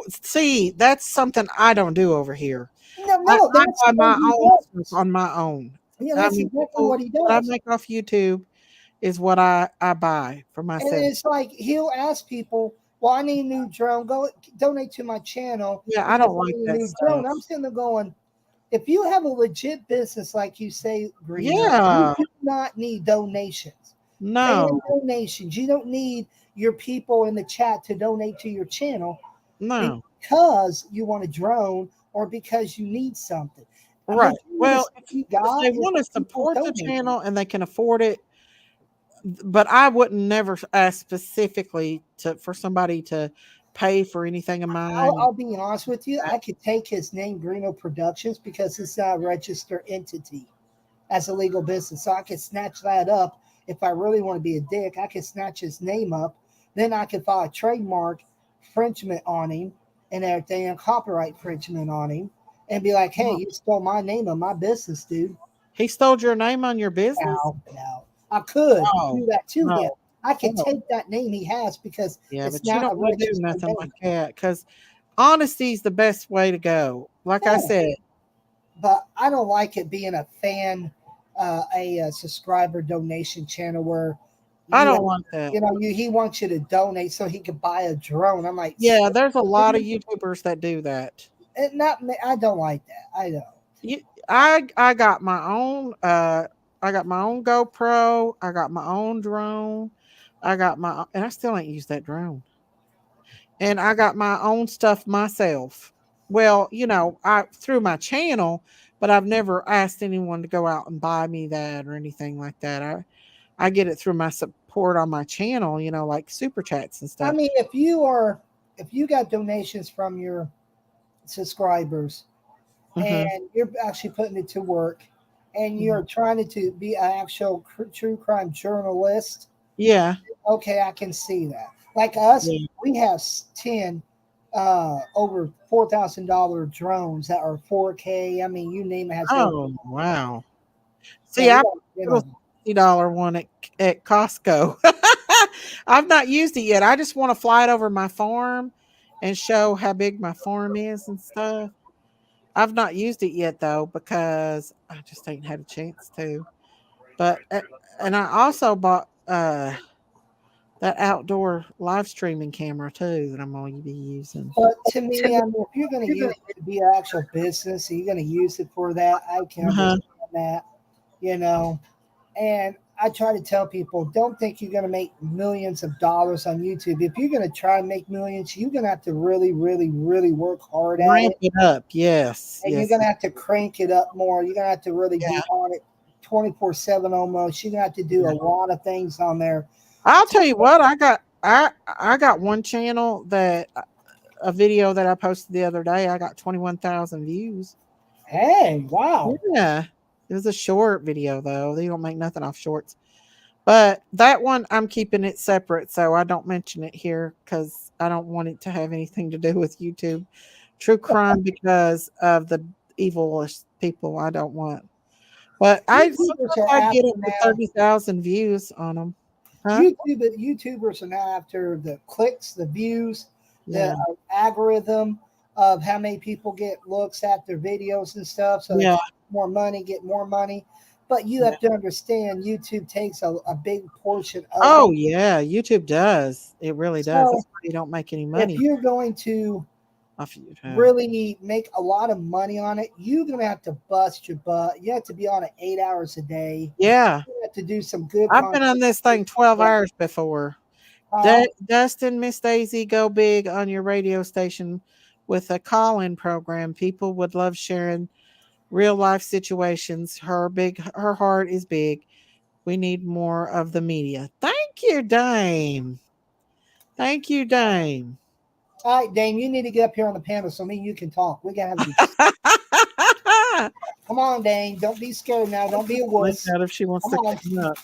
something I don't do over here. No, I no, that's buy what my he own stuff does. on my own. Yeah, I that's mean, exactly what he what I does. make off YouTube is what I buy for And myself. it's like he'll ask people, well, I need a new drone. Go donate to my channel Yeah, I because don't I like need a that new drone. stuff. I'm sitting there going, if you have a legit business like you say, Greeno, you Yeah, do not need donations. Pay in no, donations. You don't need your people in the chat to donate to your channel no. because you want a drone or because you need something. A Right. majority of the Well, stuff you if they got is want the to people support the donating. channel and they can afford it, but I wouldn't never ask specifically for somebody to pay for anything of mine. I'll be honest with you. I could take his name, Greeno Productions, because it's not a registered entity as a legal business. So I could snatch that up if I really want to be a dick. I could snatch his name up. Then I could file a trademark infringement on him and everything, and copyright infringement on him, and be like, hey, you stole my name on my business, dude. He stole your name on your business? No. I could No, do that to him. no. I could No. take that name he has because Yeah, it's but you not don't a want to do registered nothing name. like that because honesty is the best way to go. Like I Yeah. said, But I don't like it being a fan, a subscriber donation channel where I you, don't want that. he wants you to donate so he could buy a drone. I'm like, Yeah, there's a lot of YouTubers that do that. I don't like that. I don't. You, I got my own I got my own GoPro, I got my own drone, and I still ain't used that drone. And I got my own stuff myself. Well, I through my channel, but I've never asked anyone to go out and buy me that or anything like that. I get it through my support on my channel, like super chats and I stuff. mean, if you got donations from your subscribers Hmm. and you're actually putting it to work and Mhm. you're trying to be an actual true crime journalist, Yeah. okay, I can see that. Like us, Yeah. we have 10 over $4,000 drones that are 4K. I mean, you name it has everything. Oh, wow. So See, we I got, bought a little $60 one at Costco. I've not used it yet. I just want to fly it over my farm and show how big my farm is and stuff. I've not used it yet though because I just ain't had a chance to. But and I also bought that outdoor live streaming camera too that I'm going to be using. but to me, I mean, if you're going to use it to be an actual business, and you're going to use it for that, I can Uh-huh. understand that, you know. And I try to tell people, don't think you're going to make millions of dollars on YouTube. If you're going to try and make millions, you're going to have to really, really, really work hard at Ramp it. it up. Yes. And you're Yes. going to have to crank it up more. You're going to have to really Yeah. be on it 24/7 almost. You're going to have to do a lot of things on there. I'll tell you what, I got one channel that a video that I posted the other day, I got 21,000 views. Hey, wow. Yeah. It was a short video though. They don't make nothing off shorts. But that one I'm keeping it separate so I don't mention it here cuz I don't want it to have anything to do with YouTube. True crime because of the evilish people I don't want. But I YouTubers sometimes are I get after up to now. 30,000 views on them. Huh? YouTubers are now after the clicks, the views, the Yeah. algorithm of how many people get looks at their videos and stuff. So they Yeah. can get more money. But you Yeah. have to understand YouTube takes a big portion of Oh it. yeah, YouTube does. It really does. So That's why you don't make any if money you're going to off YouTube. really make a lot of money on it, you're going to have to bust your butt. You have to be on it 8 hours a day. Yeah. You have to do some good I've been content. on this thing 12 hours before. Uh, Dustin, Miss Daisy, go big on your radio station with a call-in program. People would love sharing real life situations. Her heart is big. We need more of the media. Thank you, Dame. Thank you, Dame. all right, Dane, you need to get up here on the panel so me and you can talk. We gotta have a Come on, Dane. Don't be scared now. Don't be a Find wuss. out if she wants Come to on. come up.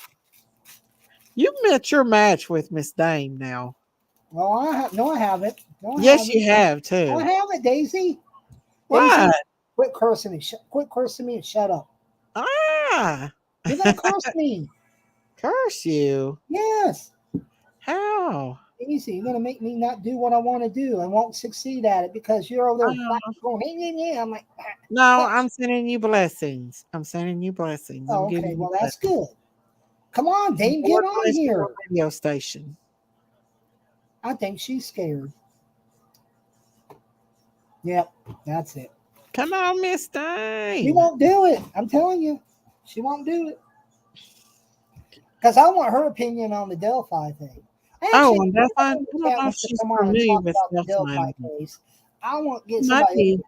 You met your match with Miss Dame now. No, I haven't. No, I Yes, haven't. you have I too. haven't, Daisy. Daisy, What? quit cursing me. Quit cursing me and shut up. Ah, You're gonna curse me. curse you. Yes. How? Daisy, you're gonna make me not do what I want to do. I won't succeed at it because you're over there Oh, going, hey, yeah, yeah. I'm like, no, "Ah." I'm sending you blessings. I'm sending you blessings. I'm Oh, giving okay. you Well, that's good. Come on, Dane, get Lord on bless your here. radio station. I think she's scared. Yep, that's it. Come on, Miss She Dame. won't do it. I'm telling you, she won't do it. Because I want her opinion on the Delphi thing. Oh, Actually, and Delphi. I somebody in the don't chat know if wants to she's come on and familiar talk with about the Delphi. Delphi case. I want to get She might somebody. be.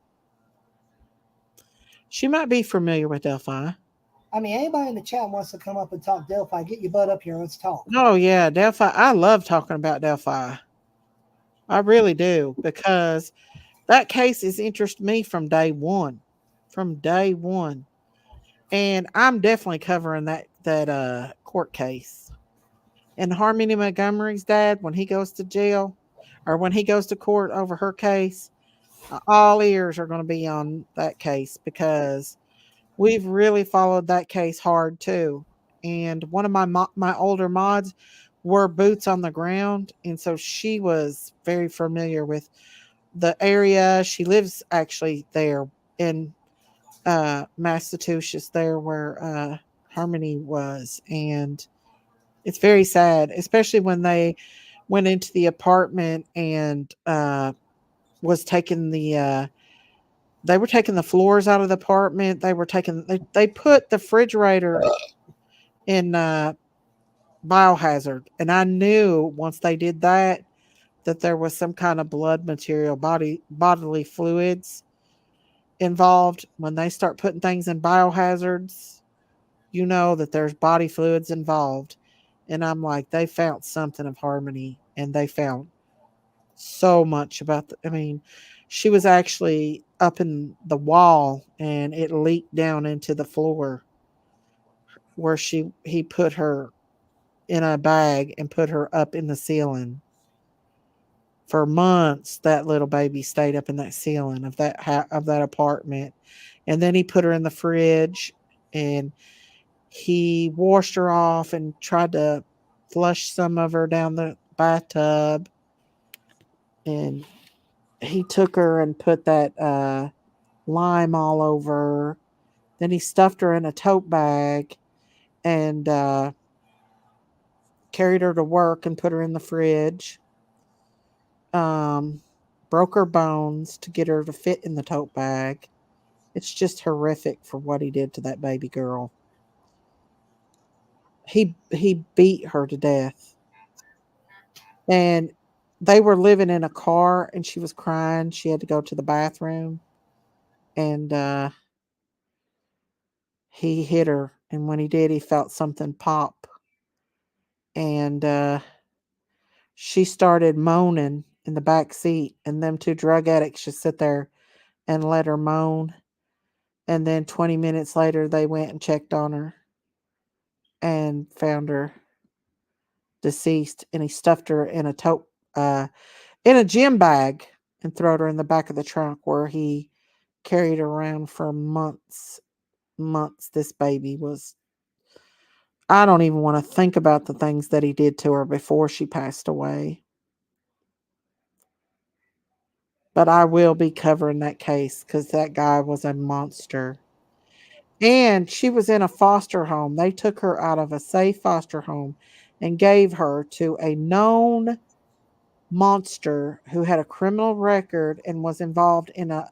She might be familiar with Delphi. I mean, anybody in the chat wants to come up and talk Delphi, get your butt up here. Let's talk. Oh yeah, Delphi. I love talking about Delphi. I really do because that case has interested me from day one. From day one. And I'm definitely covering that court case. And Harmony Montgomery's dad, when he goes to jail or when he goes to court over her case, all ears are going to be on that case because we've really followed that case hard too. And one of my older mods were boots on the ground, and so she was very familiar with the area. She lives actually there in Massachusetts, there where Harmony was, and it's very sad, especially when they went into the apartment and was taking they were taking the floors out of the apartment. They were taking they put the refrigerator in biohazard, and I knew once they did that that there was some kind of blood material, bodily fluids involved. When they start putting things in biohazards, you know that there's body fluids involved. And I'm like, they found something of Harmony, and they found so much about I mean, she was actually up in the wall and it leaked down into the floor where he put her in a bag and put her up in the ceiling. For months that little baby stayed up in that ceiling of of that apartment. And then he put her in the fridge, and he washed her off and tried to flush some of her down the bathtub. And he took her and put that lime all over her. Then he stuffed her in a tote bag and carried her to work and put her in the fridge. Um, Broke her bones to get her to fit in the tote bag. It's just horrific for what he did to that baby girl. He beat her to death. And they were living in a car, and she was crying. She had to go to the bathroom, and he hit her, and when he did, he felt something pop, and she started moaning in the back seat, and them two drug addicts just sit there and let her moan. And then 20 minutes later, they went and checked on her and found her deceased. And he stuffed her in a in a gym bag and throwed her in the back of the trunk, where he carried her around for months. Months. This baby was. I don't even want to think about the things that he did to her before she passed away. But I will be covering that case because that guy was a monster. And she was in a foster home. They took her out of a safe foster home and gave her to a known monster who had a criminal record and was involved in a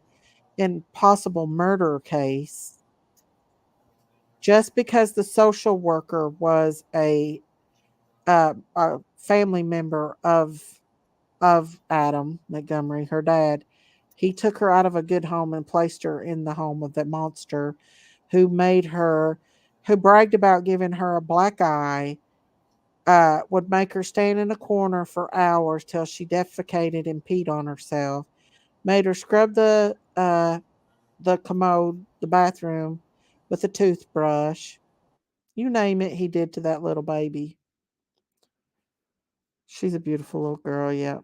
possible murder case, just because the social worker was a family member of Adam Montgomery, her dad. He took her out of a good home and placed her in the home of that monster who made her, who bragged about giving her a black eye, would make her stand in a corner for hours till she defecated and peed on herself, made her scrub the commode, the bathroom, with a toothbrush. You name it, he did to that little baby. She's a beautiful little girl, yeah.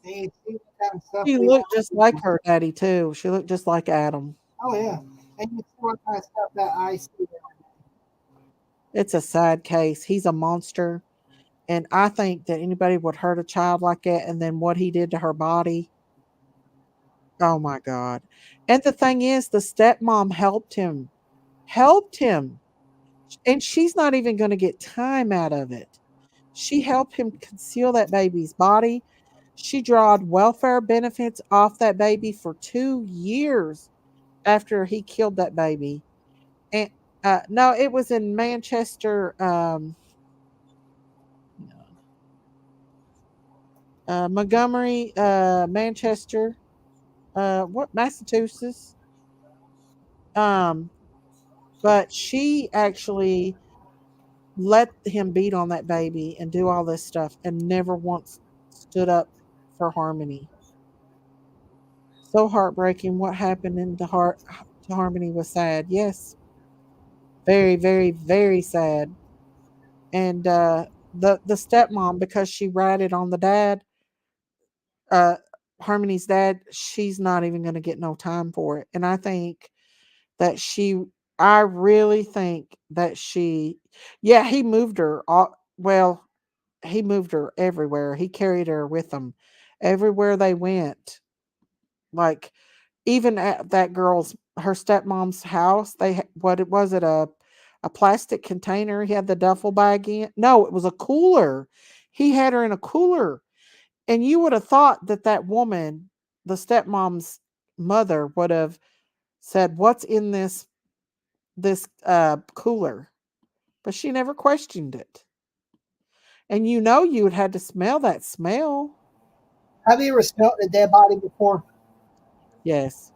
Hey, see what kind of stuff She we looked have. just like her daddy too. She looked just like Adam. Oh yeah, and you see what kind of stuff that I see. It's a sad case. He's a monster. And I think that anybody would hurt a child like that, and then what he did to her body. Oh my God. And the thing is, the stepmom helped him. Helped him. And she's not even going to get time out of it. She helped him conceal that baby's body. She drawed welfare benefits off that baby for 2 years after he killed that baby. And no, it was in Manchester, Montgomery, Manchester, what Massachusetts. Um, but she actually let him beat on that baby and do all this stuff, and never once stood up for Harmony. So heartbreaking. What happened in the heart to Harmony was sad. Yes, very, very, very sad. And the stepmom, because she ratted on the dad, uh, Harmony's dad, she's not even going to get no time for it. And I think that she I really think that she yeah, he moved her all well, he moved her everywhere. He carried her with him everywhere they went. Like even at that girl's her stepmom's house, what it was it a plastic container he had the duffel bag in? No, it was a cooler. He had her in a cooler. And you would have thought that that woman, the stepmom's mother would have said, "What's in this cooler?" But she never questioned it. And you know you would had to smell that smell. Have you ever smelled a dead body before? Yes,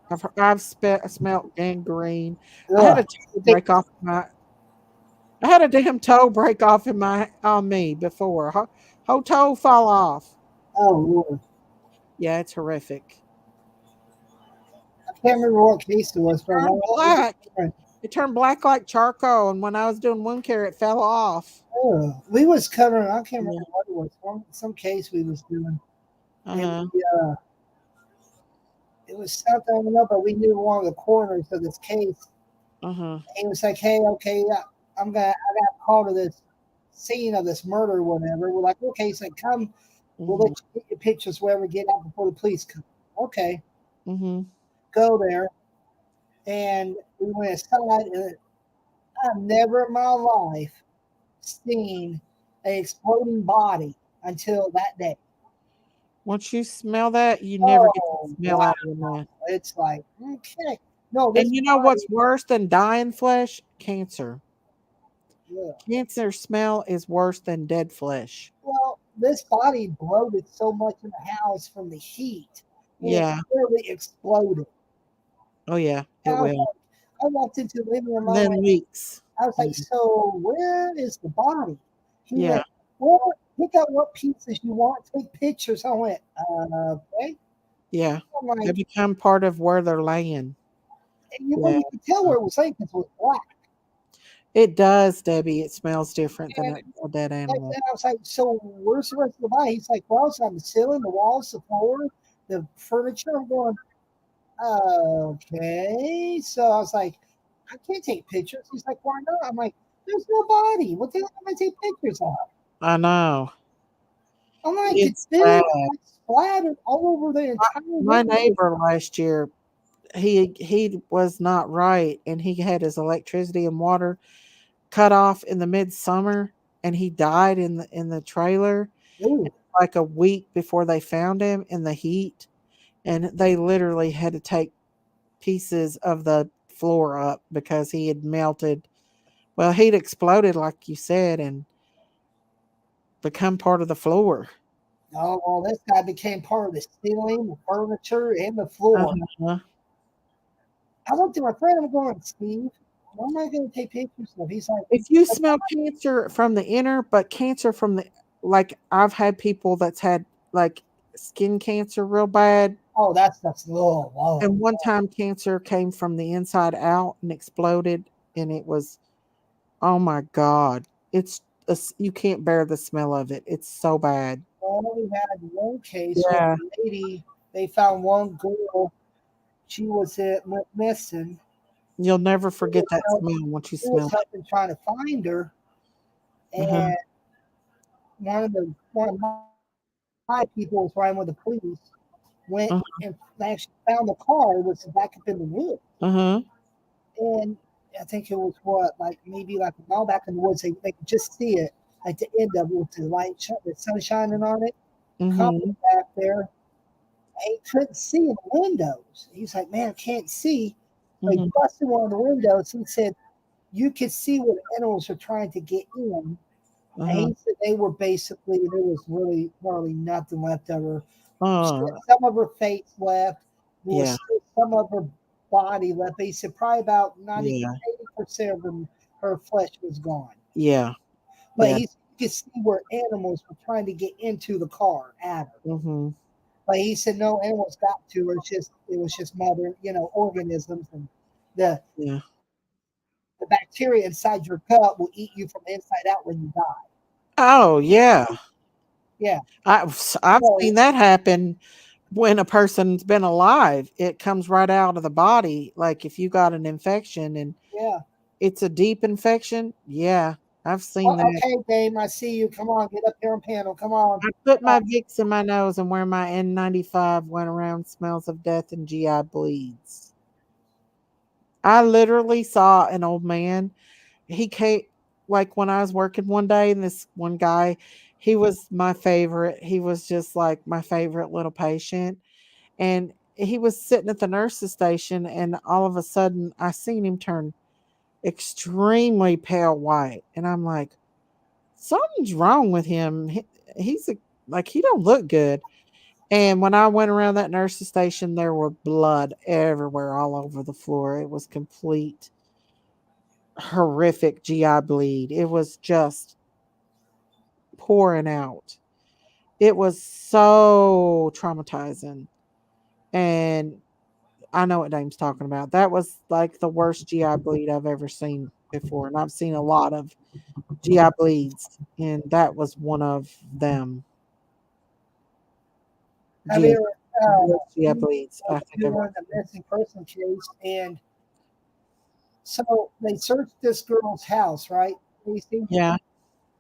smelled gangrene. I had Ugh. a toe break off my I had a damn toe break off in my on me before. Whole toe fall off. Oh, Lord. Yeah, it's horrific. I can't remember what case it was, but Turned one black. It turned black like charcoal, and when I was doing wound care, it fell off. we was covering. I can't remember Yeah. what it was. Some case we was doing, Uh and huh. it was something I don't know, but we knew one of the coroners of this case. Uh huh. He was like, "Hey, okay, I got called to this scene of this murder, or whatever." We're like, "Okay," he's like, "Come, we'll let Mhm. you get your pictures, wherever, get out before the police come." Okay, Mhm. go there, and we went inside, and I've never in my life seen an exploding body until that day. Once you smell that, you never get the Oh smell wow! out of your mouth. It's like okay, no, this And you know what's body. worse than dying flesh? Cancer. Yeah. Cancer smell is worse than dead flesh. Well, this body bloated so much in the house from the heat, it Yeah. literally exploded. Oh yeah, And it will. I walked into the living room. And then leaks. I was like, Yeah. "So where is the body?" He Yeah. went, "Well, pick out what pieces you want, take pictures." I went, "Okay." Yeah. I'm They like, become part of where they're laying. and you know, Yeah. you could tell where it was laying because it was black. It does, Debbie. It smells different than And a dead like animal. that, I was like, "So where's the rest of the body?" He's like, "Well, it's on the ceiling, the walls, the floor, the furniture." I'm going, "Okay." So I was like, "I can't take pictures." He's like, "Why not?" I'm like, "There's no body. What the hell am I take pictures of?" I know. I'm like, It's "It's been sad. like splattered all over the entire My window." neighbor last year, he was not right, and he had his electricity and water cut off in the midsummer, and he died in the trailer Ooh, like a week before they found him in the heat, and they literally had to take pieces of the floor up because he had melted. Well, he'd exploded like you said and become part of the floor. oh, well, this guy became part of the ceiling, the furniture, and the floor. Uh-huh. I looked at my friend. I'm going, "Steve, what am I going to take pictures of?" He's like, If you smell cancer from the inner, but cancer from the like I've had people that's had like skin cancer real bad. "Oh, that's low, And low." one time cancer came from the inside out and exploded and it was oh my god. You can't bear the smell of it. It's so bad. Well, we had one case where Yeah. a lady, they found one girl, she was went missing. You'll never We forget was, that help, smell once you we was smell it. helping trying to find her, Uh-huh. and one of my people was riding with the police, went Uh-huh. and actually found the car. It was back up in the woods, Uh-huh. and I think it was what, like maybe like a mile back in the woods. They could just see it at the end of it with the the sun shining on it. Couple Mhm. back there, he couldn't see in the windows. He's like, "Man, I can't see." So he Mhm. busted one of the windows. He said, "You could see where the animals are trying to get in." And Uh-huh. he said they were basically, there was really nothing left of her. She Oh, had some of her face left. There was yeah. still some of her body left. But he said probably about 90, Yeah. 80% of her flesh was gone. Yeah. But Yeah. he could see where animals were trying to get into the car at her. Mhm. But he said no animals got to her. It was just mother, organisms, and the Yeah. the bacteria inside your gut will eat you from the inside out when you die. Oh, yeah. Yeah. I've seen So that happen when a person's been alive, it comes right out of the body. Like if you got an infection and Yeah. it's a deep infection, yeah, I've seen Well, that. okay, Dame, I see you. Come on, get up here and panel. Come on. I put Come on. my Vicks in my nose and wear my N95, went around smells of death and GI bleeds. I literally saw an old man. He came like when I was working one day, and this one guy, he was my favorite. He was just like my favorite little patient. And he was sitting at the nurse's station, and all of a sudden I seen him turn extremely pale white. And I'm like, something's wrong with him. He's like, he don't look good. And when I went around that nurse's station, there were blood everywhere, all over the floor. It was complete horrific GI bleed. It was just pouring out. It was so traumatizing. And I know what Dame's talking about. That was like the worst GI bleed I've ever seen before. And I've seen a lot of GI bleeds, and that was one of them. Have GI, you worst GI ever bleeds I think I've doing ever the missing person case? And so they searched this girl's house, right? They see, seen. Yeah.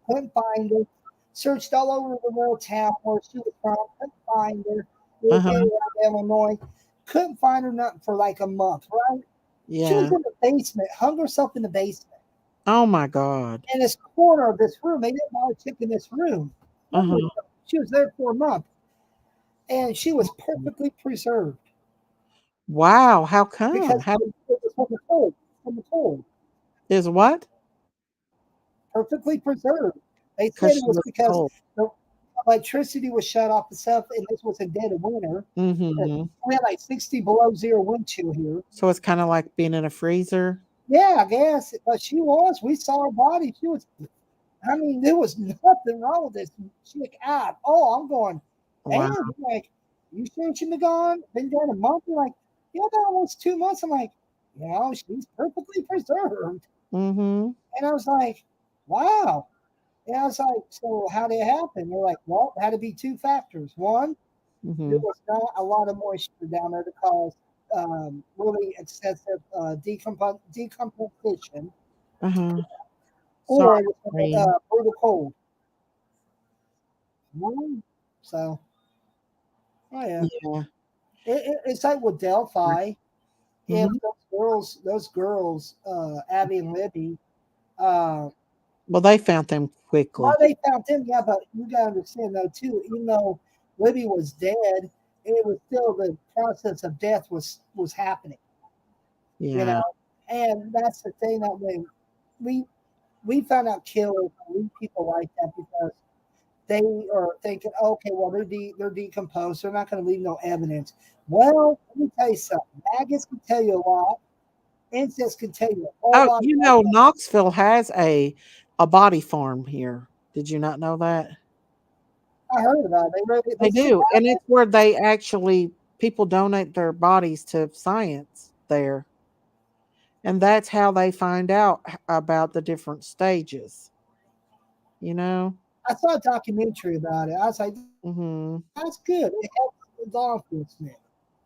couldn't find her. Searched all over the little town where she was from. Couldn't find her. Uh Little huh. area of Illinois. Couldn't find her nothing for like a month, right? She was Yeah. in the basement, hung herself in the basement. Oh my God. In this corner of this room, they didn't want to check in this room. Uh huh. She was there for a month, and she was perfectly preserved Wow. How come? because How it was from the cold. From the cold, is what? perfectly preserved. They Because said it she was was because cold. the electricity was shut off and stuff, and this was in dead of winter. Mm-hmm. We had like 60 below zero wind chill here. So it's kind of like being in a freezer. Yeah, I guess, but she was. We saw her body. She was. I mean, there was nothing wrong with this. She like, I'm going. Damn, Wow. I'm like, you sure she been gone? Been gone a month? You're like, yeah, been almost 2 months. I'm like, she's perfectly preserved. Mm-hmm. And I was like, wow. And I was like, so how did it happen? They're like, well, it had to be two factors. One, there Mm-hmm. was not a lot of moisture down there to cause really excessive decomposition, Uh-huh. Sorry, or it was Green. brutal cold. So, oh yeah, Yeah. it's like with Delphi. If Mm-hmm. those girls, Abby and Libby, uh, Well, they found them well, quickly. they found them, yeah, but you gotta understand though too. Even though Libby was dead, it was still the process of death was happening. You Yeah. know, and that's the thing that when we we found out killers, we people like that because they are thinking, okay, well they're decomposed, they're not going to leave no evidence. Well, let me tell you something. Maggots can tell you a lot. Insects can tell you a whole Oh, lot. you know, Knoxville has a body farm here. Did you not know that? I heard about it. They They still do. have And it's where they actually people donate their bodies to science there. And that's how they find out about the different stages, you know? I saw a documentary about it. I was like, Mhm. that's good. It helps with law enforcement,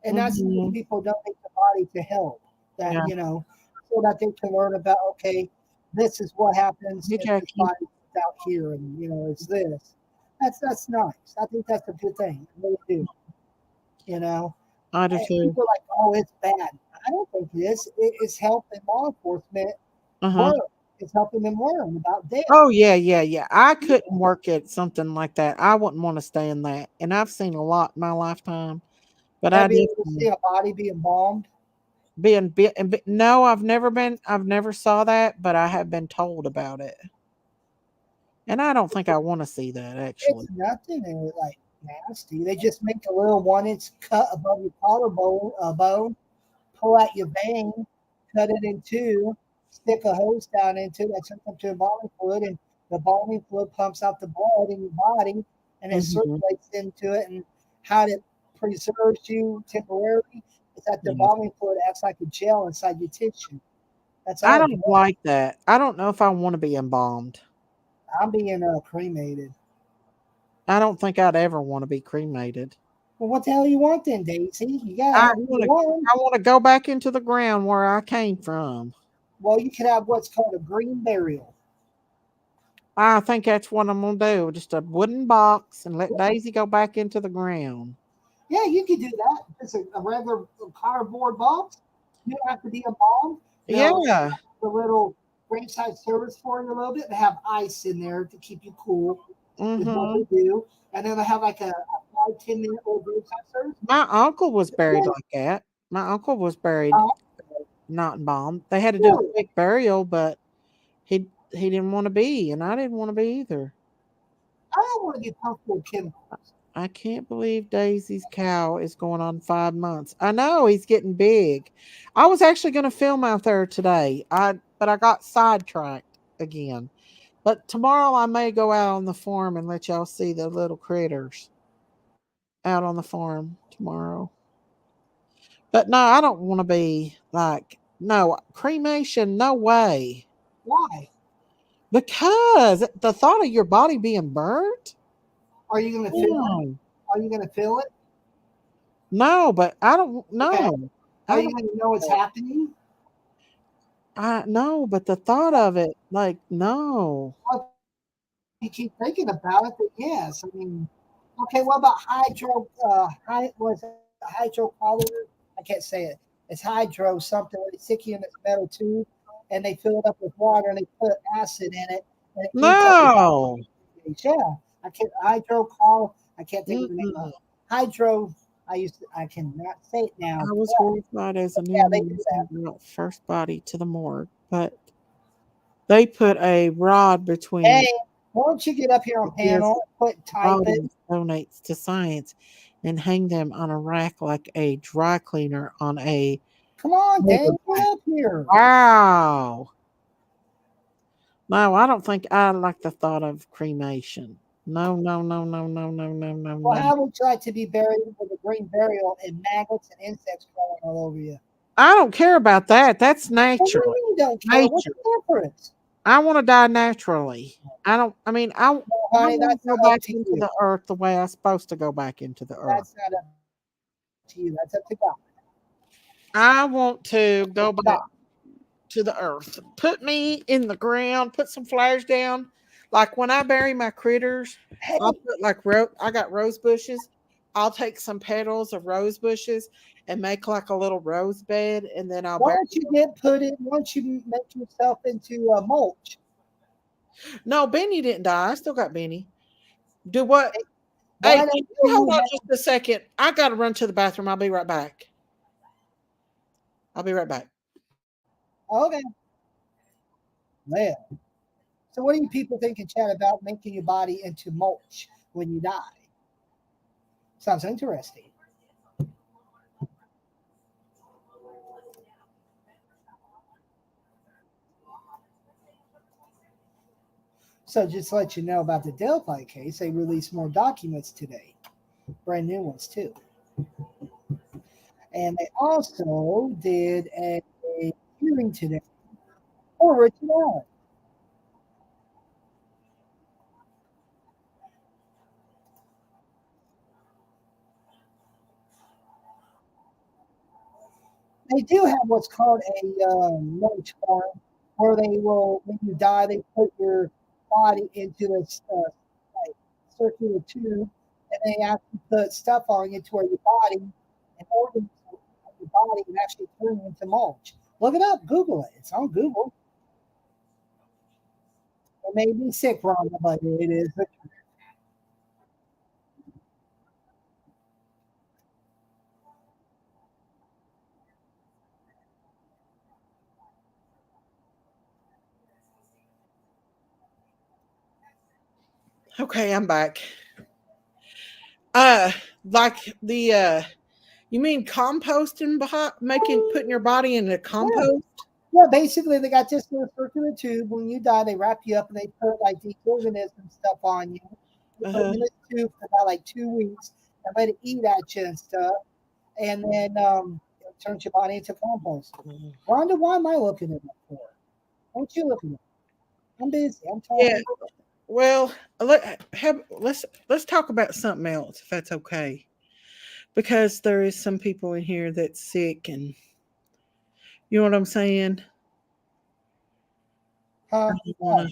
and that's when Mhm. people donate the body to help. That Yeah. so that they can learn about okay, this is what happens Hey, if this Jackie. body is out here, and it's this. That's nice. I think that's a good thing. I really do. You know, I do and too. people are like, oh, it's bad. I don't think it is. It's helping law enforcement Uh-huh. work. It's helping them learn about death. Oh yeah, yeah, yeah. I couldn't work at something like that. I wouldn't want to stay in that. And I've seen a lot in my lifetime, but I Have you ever definitely seen a body be embalmed? being bit and no, I've never saw that, but I have been told about it. And I don't think I want to see that It's actually. nothing like nasty. They just make a little 1 inch cut above your collarbone, bone, pull out your vein, cut it in two, stick a hose down into it, that's hooked up to embalming fluid, and the embalming fluid pumps out the blood in your body, and it Mhm. circulates into it. And how it preserves you temporarily is that the Yeah. embalming fluid acts like a gel inside your tissue. That's I all it don't does. like that. I don't know if I want to be embalmed. I'm being cremated. I don't think I'd ever want to be cremated. Well, what the hell you want then, Daisy? You gotta I have want to. one. I want to go back into the ground where I came from. Well, you could have what's called a green burial. I think that's what I'm gonna do. Just a wooden box and let Daisy go back into the ground. Yeah, you could do that. It's a regular cardboard box. You don't have to be embalmed. They'll Yeah. the little graveside service for you a little bit. They have ice in there to keep you cool. Is what Mm-hmm. they do. And then they have like a 5-10 minute old graveside service. My uncle was buried Yeah, like that. My uncle was buried not embalmed. They had to do a really. quick burial, but he didn't want to be, and I didn't want to be either. I don't want to get comfortable with chemicals. I can't believe Daisy's cow is going on 5 months. I know he's getting big. I was actually going to film out there today. But I got sidetracked again. But tomorrow I may go out on the farm and let y'all see the little critters out on the farm tomorrow. But no, I don't want to be like no cremation. No way. Why? Because the thought of your body being burnt. Are you going to feel it? No, Are you going to feel it? no. But I don't. Okay. No, Are I you don't. going to know what's happening? I no, but the thought of it, like, no. Well, if you keep thinking about it, then yes. I mean, okay, what about was it hydrocolor? I can't say it. It's hydro something where they stick you in this metal tube and they fill it up with water and they put acid in it and it heats up your No. body. Yeah. I can't hydrocol I can't think of the name of Mm-mm. it. Hydro I cannot say it now. I was horrified as a Yeah, they do newborn that. and brought first body to the morgue, but they put a rod between Hey, why don't you get up here the on ears panel, type it. bodies donates to science and hang them on a rack like a dry cleaner on a Come on, river Dave, get bank. up here. Wow. No, I don't think I like the thought of cremation. No, no, no, no, no, no, no, no, Well, no. how would you like to be buried with a green burial and maggots and insects crawling all over you? I don't care about that. That's Well, what do natural. you mean you don't care? What's Nature. the difference? I want to die naturally. I don't. I mean, I Well, I honey, want that's to go not up back to into you. the earth the way I'm supposed to go back into the earth. That's not up to you. That's up to God. I want to go back God. to the earth. Put me in the ground. Put some flowers down. Like when I bury my critters, Hey, I'll put like I got rose bushes. I'll take some petals of rose bushes and make like a little rose bed, and then I'll why bury don't you them. get put in? Why don't you make yourself into a mulch? No, Benny didn't die. I still got Benny. Do what? Hey, Hey, why can don't you hold you on have? just a second? I got to run to the bathroom. I'll be right back. I'll be right back. Okay, well. So, what do you people think in chat about making your body into mulch when you die? Sounds interesting. So, just to let you know about the Delphi case, they released more documents today, brand new ones too. And they also did a hearing today for Richard Allen. They do have what's called a mulch farm where they will, when you die, they put your body into this like circular tube and they actually put stuff on you to where your body and organs of your body can actually turn into mulch. Look it up, Google it. It's on Google. It made me sick, Rhonda, but it is. Okay, I'm back. Uh, like you mean composting, making putting your body in a Yeah, compost? yeah, basically they got this little circular tube. When you die, they wrap you up and they put like these organism stuff on you. You put them Uh-huh. in this tube for about like 2 weeks and let it eat at you and stuff. And then it turns your body into compost. Rhonda, why am I looking at that for? Don't you look at it? I'm busy. I'm Yeah. talking. Well, let's talk about something else if that's okay. because there is some people in here that's sick, and you know what I'm saying? I don't wanna,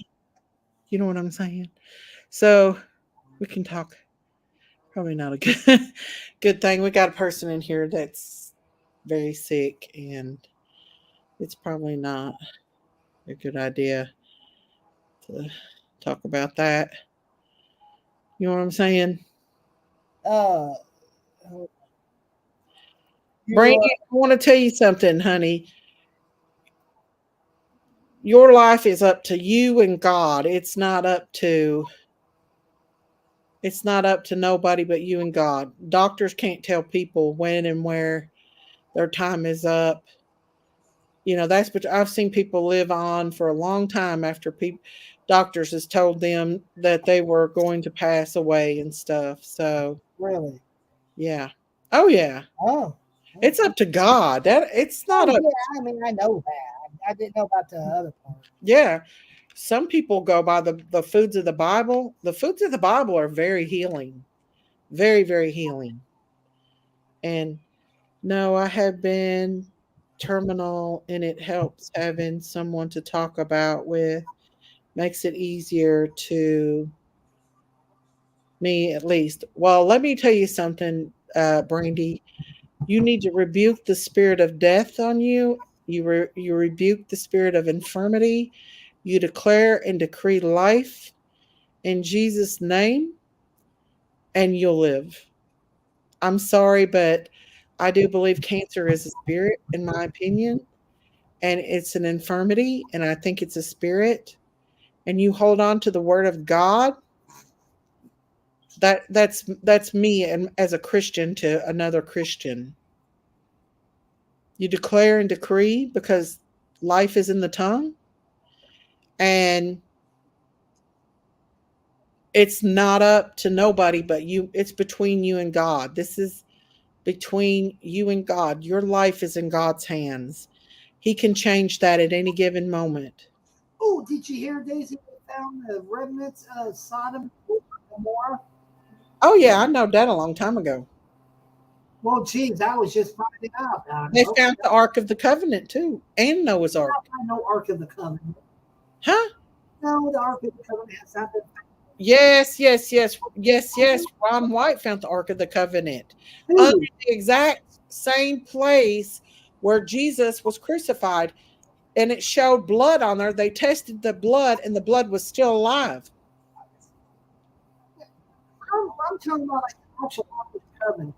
you know what I'm saying? So we can talk. Probably not a good good thing. We got a person in here that's very sick, and it's probably not a good idea to talk about that. You know what I'm saying? Uh, Brandy, you, I want to tell you something, honey. Your life is up to you and God. It's not up to nobody but you and God. Doctors can't tell people when and where their time is up. That's but I've seen people live on for a long time after people doctors has told them that they were going to pass away and stuff. So, really? yeah. Oh yeah. Oh, It's up to God. That it's not oh up. yeah. I mean, I know that. I didn't know about the other part. Yeah. Some people go by the foods of the Bible. The foods of the Bible are very healing. Very, very healing. And no, I have been terminal, and it helps having someone to talk about with. Makes it easier to me, at least. Well, let me tell you something, Brandy. You need to rebuke the spirit of death on you. You rebuke the spirit of infirmity. You declare and decree life in Jesus' name, and you'll live. I'm sorry, but I do believe cancer is a spirit, in my opinion, and it's an infirmity, and I think it's a spirit. And you hold on to the word of God. That's me, and as a Christian to another Christian. You declare and decree because life is in the tongue, and it's not up to nobody but you. It's between you and God. This is between you and God. Your life is in God's hands. He can change that at any given moment. Oh, did you hear, Daisy? They found the remnants of Sodom and Gomorrah. Oh yeah, I know that a long time ago. Well, geez, I was just finding out about it. They Okay, found the Ark of the Covenant too, and Noah's Ark. I know Ark of the Covenant. Huh? No, the Ark of the Covenant has not been. Yes, yes, yes, yes, yes. Ron White found the Ark of the Covenant under Who? the exact same place where Jesus was crucified, and it showed blood on there. They tested the blood, and the blood was still alive. I'm talking about like the actual Ark of the Covenant.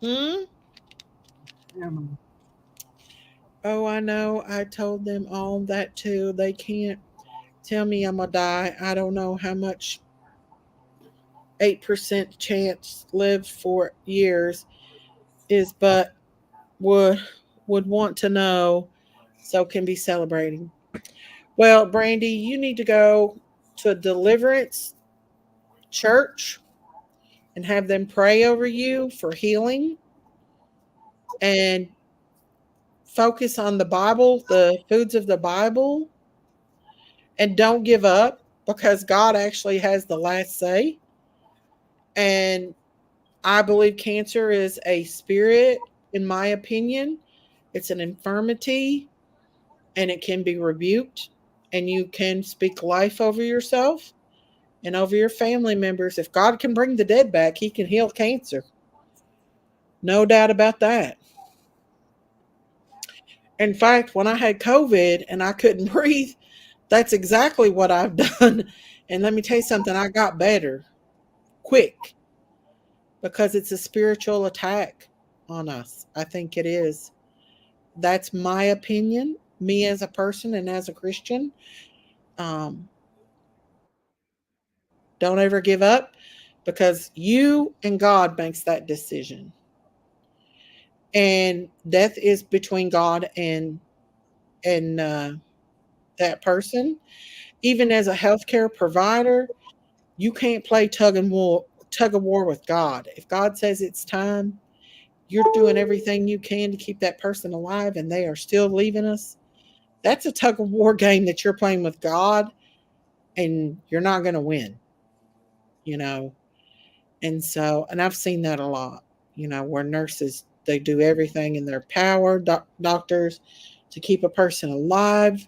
Hmm? Never mind. Oh, I know. I told them all that too. They can't tell me I'm gonna die. I don't know how much 8% chance live for years is, but would would want to know, so can be celebrating. Well, Brandy, you need to go to a deliverance church and have them pray over you for healing, and focus on the Bible, the foods of the Bible, and don't give up because God actually has the last say. And I believe cancer is a spirit, in my opinion. It's an infirmity, and it can be rebuked, and you can speak life over yourself and over your family members. If God can bring the dead back, he can heal cancer. No doubt about that. In fact, when I had COVID and I couldn't breathe, that's exactly what I've done. And let me tell you something, I got better quick because it's a spiritual attack on us. I think it is. That's my opinion, me as a person and as a Christian. Um, don't ever give up because you and God makes that decision. And death is between God and that person. Even as a healthcare provider, you can't play tug of war with God. If God says it's time, you're doing everything you can to keep that person alive, and they are still leaving us. That's a tug of war game that you're playing with God, and you're not going to win. you know. And so, and I've seen that a lot. where nurses, they do everything in their power, doctors, to keep a person alive.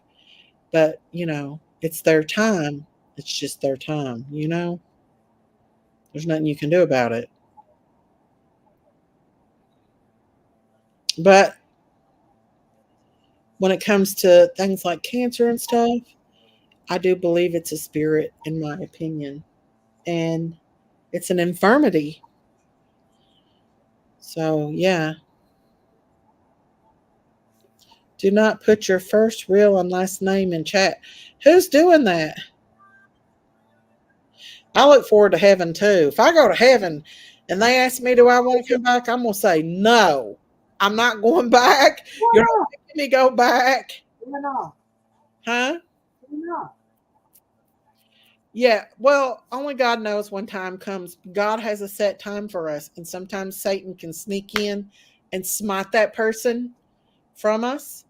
But, it's their time. It's just their time. There's nothing you can do about it. But when it comes to things like cancer and stuff, I do believe it's a spirit, in my opinion. And it's an infirmity. So, yeah. Do not put your first, real, and last name in chat. Who's doing that? I look forward to heaven too. If I go to heaven and they ask me, do I want to come back? I'm going to say, no, I'm not going back. You're not making me go back. Why not? Huh? Why not? Yeah, well, only God knows when time comes. God has a set time for us, and sometimes Satan can sneak in and smite that person from us.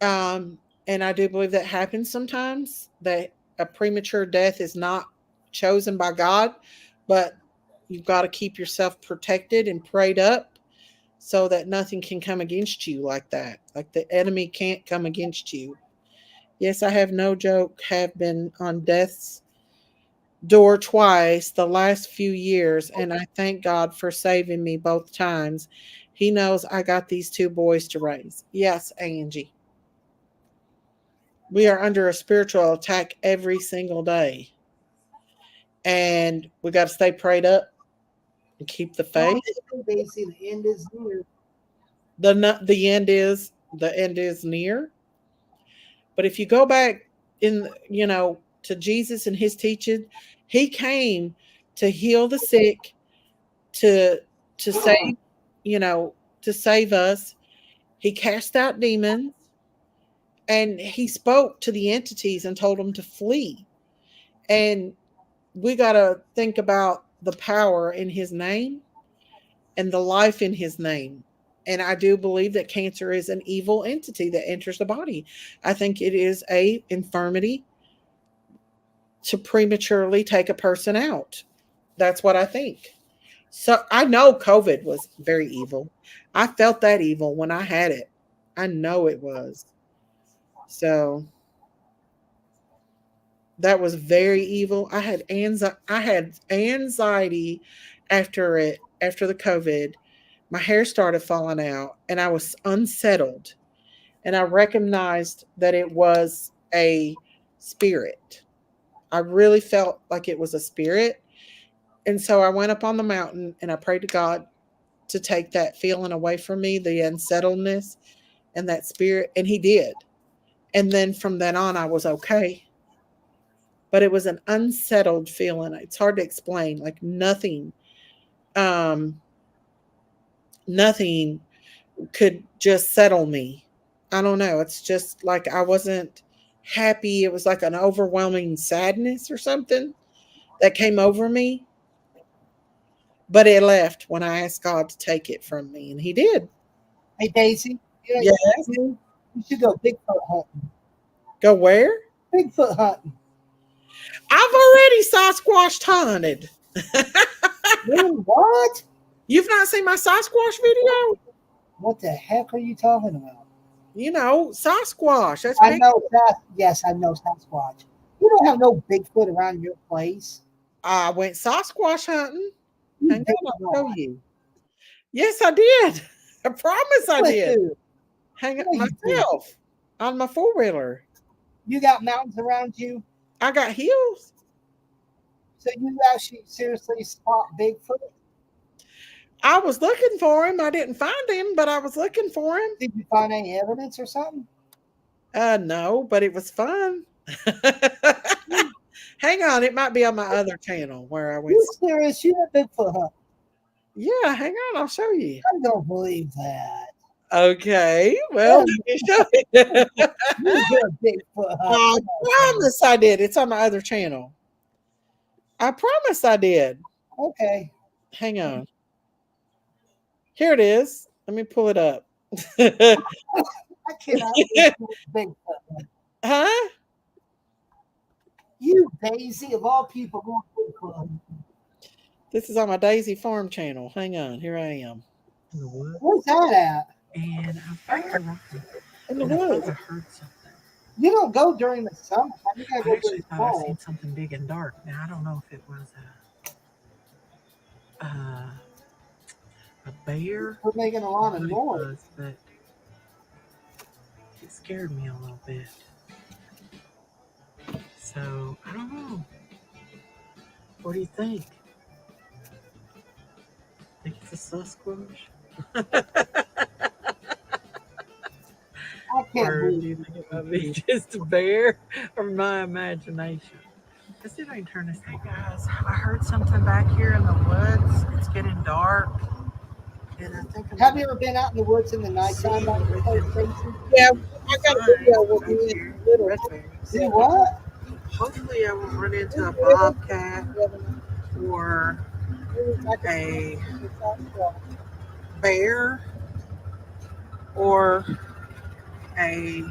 And I do believe that happens sometimes, that a premature death is not chosen by God, but you've got to keep yourself protected and prayed up so that nothing can come against you like that. Like the enemy can't come against you. Yes, I have no joke, have been on death's door twice the last few years, and I thank God for saving me both times. He knows I got these two boys to raise. Yes, Angie. We are under a spiritual attack every single day. And we got to stay prayed up and keep the faith. Basically, the end is near. The end is near. But if you go back to Jesus and his teaching, he came to heal the sick, to save, to save us. He cast out demons, and he spoke to the entities and told them to flee. And we got to think about the power in his name and the life in his name. And I do believe that cancer is an evil entity that enters the body. I think it is a infirmity to prematurely take a person out. That's what I think. So I know COVID was very evil. I felt that evil when I had it. I know it was. So that was very evil. I had anxiety after the COVID. My hair started falling out and I was unsettled. And I recognized that it was a spirit. I really felt like it was a spirit. And so I went up on the mountain and I prayed to God to take that feeling away from me, the unsettledness and that spirit. And he did. And then from then on, I was okay. But it was an unsettled feeling. It's hard to explain. Like um, nothing could just settle me. I don't know. It's just like I wasn't happy. It was like an overwhelming sadness or something that came over me. But it left when I asked God to take it from me, and he did. Hey, Daisy, Yes. you should go Bigfoot hunting. Go where? Bigfoot hunting. I've already Sasquatch hunted. What? You've not seen my Sasquatch video? What the heck are you talking about? Sasquatch. That's I big. know that. Yes, I know Sasquatch. You don't have no Bigfoot around your place. I went Sasquatch hunting. You Hang did on, I'll not. show you. Yes, I did. I promise I did. Dude, Hang on no, you myself on my 4-wheeler. you got mountains around you, I got hills. so you actually seriously spot Bigfoot. I was looking for him. I didn't find him, but I was looking for him. Did you find any evidence or something? No, but it was fun. Hang on, it might be on my other channel where I went. You serious? You a Bigfoot hunt? Yeah, hang on, I'll show you. I don't believe that. Okay, well, let me show you. You're a Bigfoot I hunt. promise I did. It's on my other channel. I promise I did. Okay. Hang on. Here it is. Let me pull it up. I cannot believe Bigfoot hunt. Huh? You Daisy of all people going Bigfoot hunting. This is on my Daisy Farm channel. Hang on, here I am. In the woods. Where's that at? And I think I in the And I thought woods. I heard something. You don't go during the summer. You gotta I go actually during the thought I fall. seen something big and dark. Now I don't know if it was a bear. We're making a lot of what it noise. was, but it scared me a little bit. So I don't know. What do you think? Think it's a Sasquatch? I can't Or do believe you think it might be just a bear or my imagination? Let's see if I can turn this. Hey guys, I heard something back here in the woods. It's getting dark. And I think I'm Have you ever been out in the woods in the nighttime? Like See, the Tracy? Yeah, I got a video with me in little. red bears. Do what? Hopefully I won't run into a bobcat or a bear or a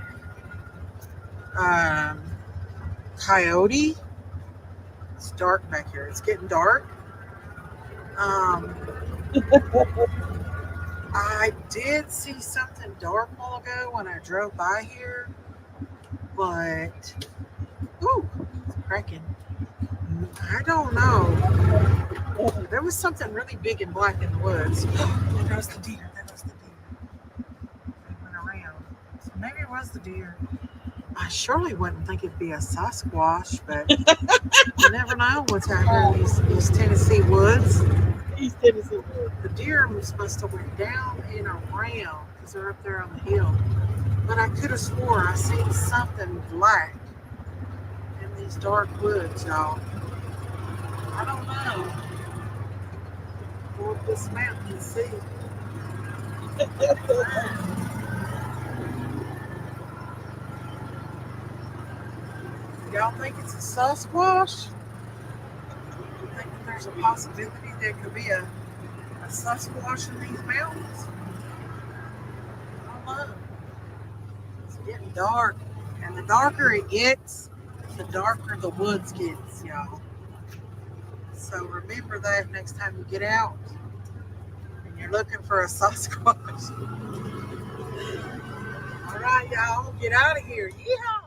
coyote. It's dark back here. It's getting dark. I did see something dark a while ago when I drove by here, but it's cracking. I don't know. There was something really big and black in the woods. There goes the deer. There goes the deer. It went around. So maybe it was the deer. I surely wouldn't think it'd be a Sasquatch, but you never know what's out here in these Tennessee woods. East Tennessee woods. The deer were supposed to went down and around because they're up there on the hill. But I could have swore I seen something black in these dark woods, y'all. I don't know. Go up this mountain and see. Y'all think it's a Sasquatch? You think that there's a possibility there could be a Sasquatch in these mountains? I don't know. It's getting dark. And the darker it gets, the darker the woods gets, y'all. So remember that next time you get out and you're looking for a Sasquatch. All right, y'all, get out of here. Yeehaw!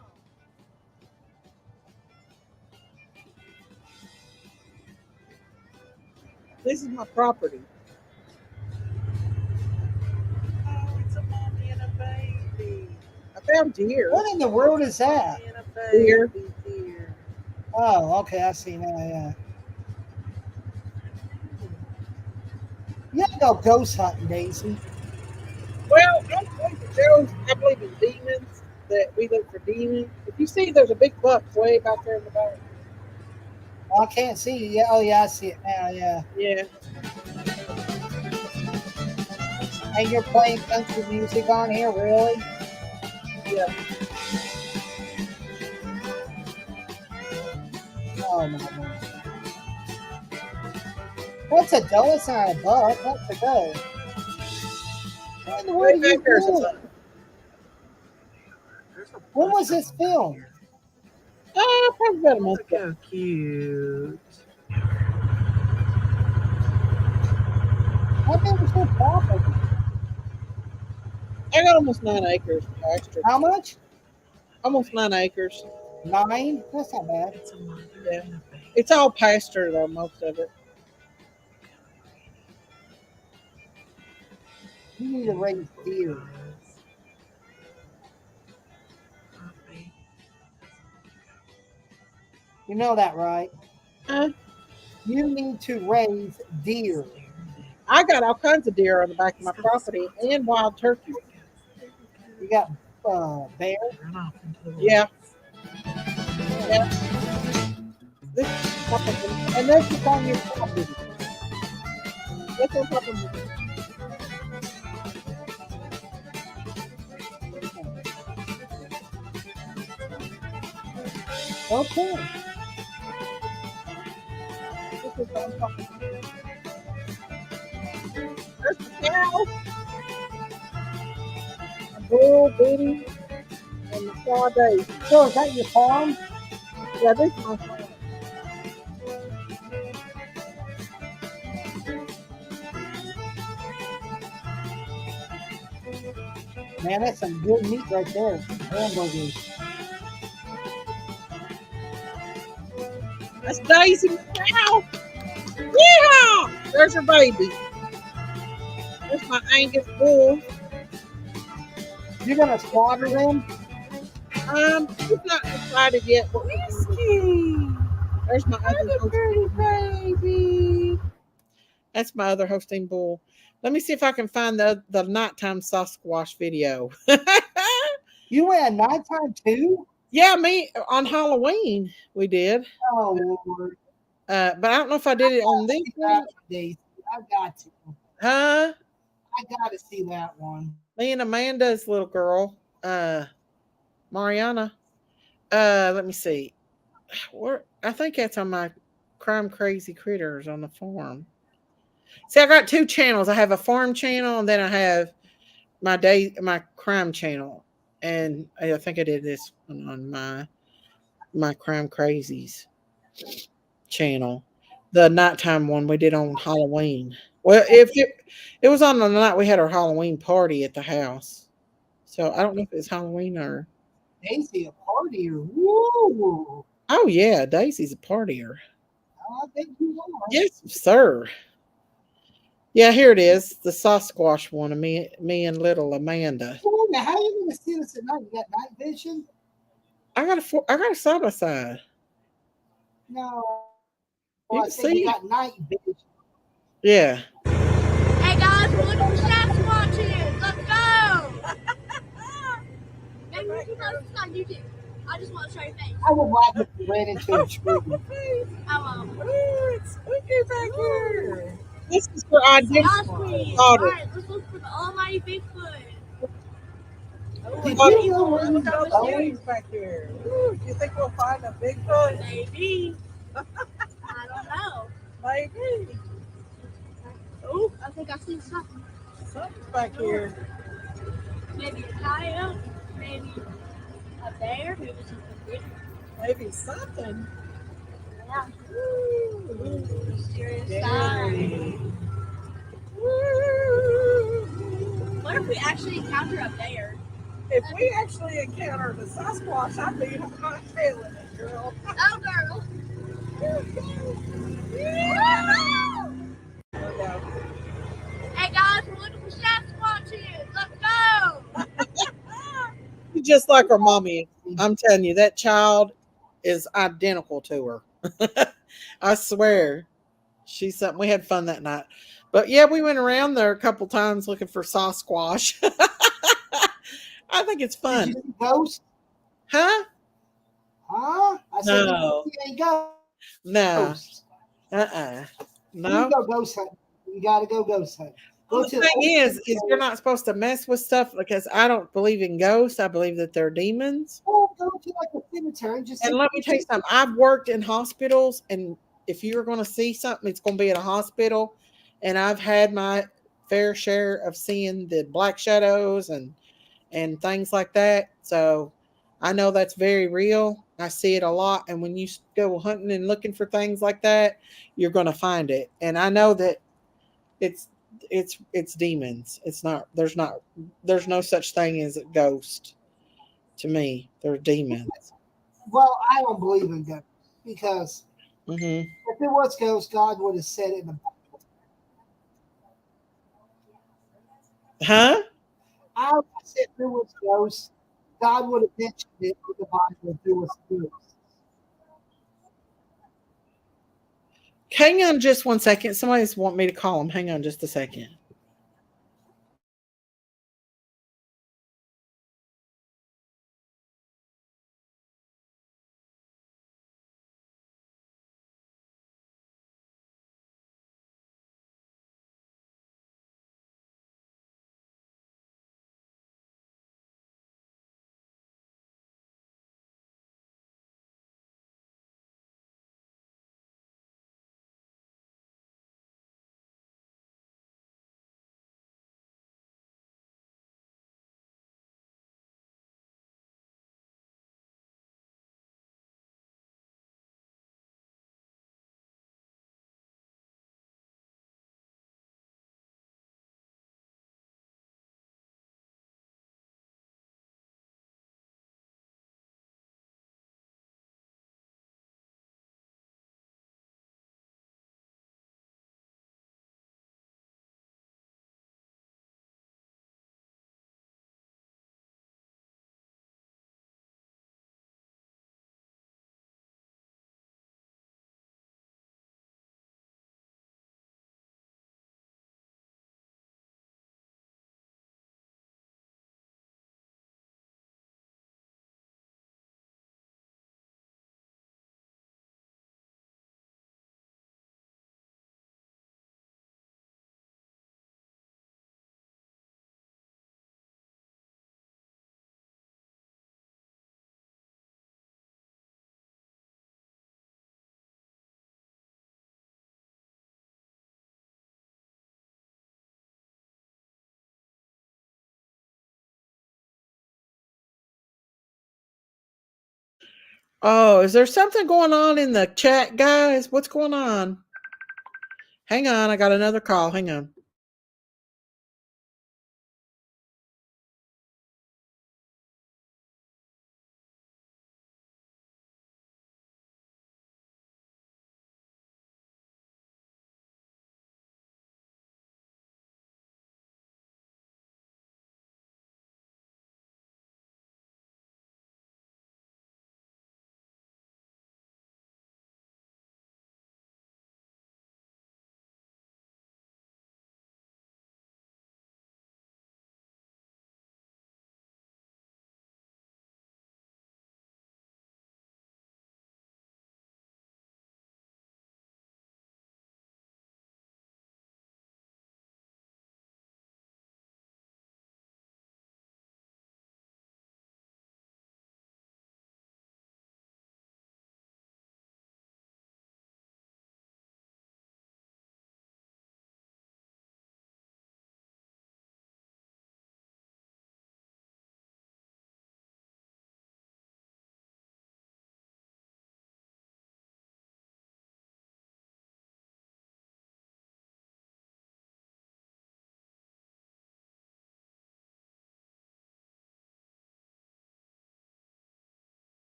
This is my property. Oh, it's a mommy and a baby. I found deer. What in the world is that? Mommy and a baby Deer. here. Oh, okay, I see now. Yeah. You have to go ghost hunting, Daisy. Well, I believe in demons. That we look for demons. If you see, there's a big buck way back there in the back. Oh, I can't see you. Yeah. Oh, yeah, I see it now. Yeah. Yeah. And you're playing country music on here, really? Yeah. Oh my God. What's a doe? It's not a buck. What's a doe? What in the world are you Back there's a doing? buck. When was this filmed? Probably about a month Look ago. how cute. How big was your property? I got almost 9 acres pasture. How much? Almost 9 acres. 9? That's not bad. It's a mother Yeah. and a baby. It's all pasture though, most of it. You need to raise deer. You know that, right? Huh? You need to raise deer. I got all kinds of deer on the back of my property and wild turkeys. You got bear. Run off into the woods. Yeah. Yeah. This is top of them. And that's just on your property. That's on top of me. Okay. This is on top of me. There's the cow. A bull, Biddy, and the Star Days. So is that your farm? Yeah, this is my farm. Man, that's some good meat right there. Hamburgers. That's Daisy McCow. Yeah, there's her baby. There's my Angus bull. You're gonna slaughter them? He's not decided yet what we're gonna do. There's my other Holstein baby. That's my other Holstein bull. Let me see if I can find the nighttime Sasquatch video. You went at nighttime too? Yeah, me on Halloween we did. Oh Lord. But I don't know if I did it on this one. Daisy, I got to. Huh? I gotta see that one. Me and Amanda's little girl, Mariana. Let me see. Where I think that's on my Crime Crazy Critters on the farm. See, I got two channels. I have a farm channel, and then I have my crime channel. And I think I did this one on my Crime Crazies channel. The nighttime one we did on Halloween. Well, if it was on the night we had our Halloween party at the house. So I don't know if it's Halloween or. Daisy, a partier. Woo! Oh yeah, Daisy's a partier. I think you are. Yes, sir. Yeah, here it is, the Sasquatch one of me and little Amanda. Well, wait a minute, how are you gonna see this at night? You got night vision? I got a side by side. No. You Well, I can said you see. got night vision. Yeah. Hey guys, we're looking for Sasquatches. Let's go! Maybe we can post this on YouTube. I just want to show your face. I would laugh if you ran into a tree. I will. Ooh, it's spooky back here. This is for identity. Godspeed. Daughter. Alright, let's look for the almighty Bigfoot. Did Oh, you know where Look you how go? mysterious back here. Ooh, do you think we'll find a Bigfoot? Maybe. I don't know. Maybe. Oh, I think I see something. Something's back here. Maybe a coyote. Maybe a bear. Maybe something big. Maybe something. Yeah. Ooh. Mysterious Scary. sign. What if we actually encounter a bear? If we actually encountered a Sasquatch, I'd be hightailing it, girl. Oh, girl. Hey guys, we're looking for Sasquatches. Let's go! She's just like her mommy. I'm telling you, that child is identical to her. I swear. She's something. We had fun that night. But yeah, we went around there a couple times looking for Sasquatch. I think it's Did fun. you see ghosts? Huh? Huh? I said, No. you ain't ghosts. No. Uh-uh. No. You go ghost hunting. You gotta go ghost hunting. Go The to thing is you're not supposed to mess with stuff because I don't believe in ghosts. I believe that they're demons. go to like a cemetery and just And let me tell you something. I've worked in hospitals, and if you're going to see something, it's going to be at a hospital. And I've had my fair share of seeing the black shadows and things like that. So I know that's very real. I see it a lot. And when you go hunting and looking for things like that, you're going to find it. And I know that it's demons. It's not. There's no such thing as a ghost. To me, they're demons. well, I don't believe in ghosts because Hmm. if it was ghosts, God would have said it in the Bible. Huh? I said if it was ghosts, God would have mentioned it in the Bible if it was ghosts. Hang on just one second. Somebody's want me to call them. Hang on just a second. Oh, is there something going on in the chat, guys? What's going on? Hang on, I got another call. Hang on.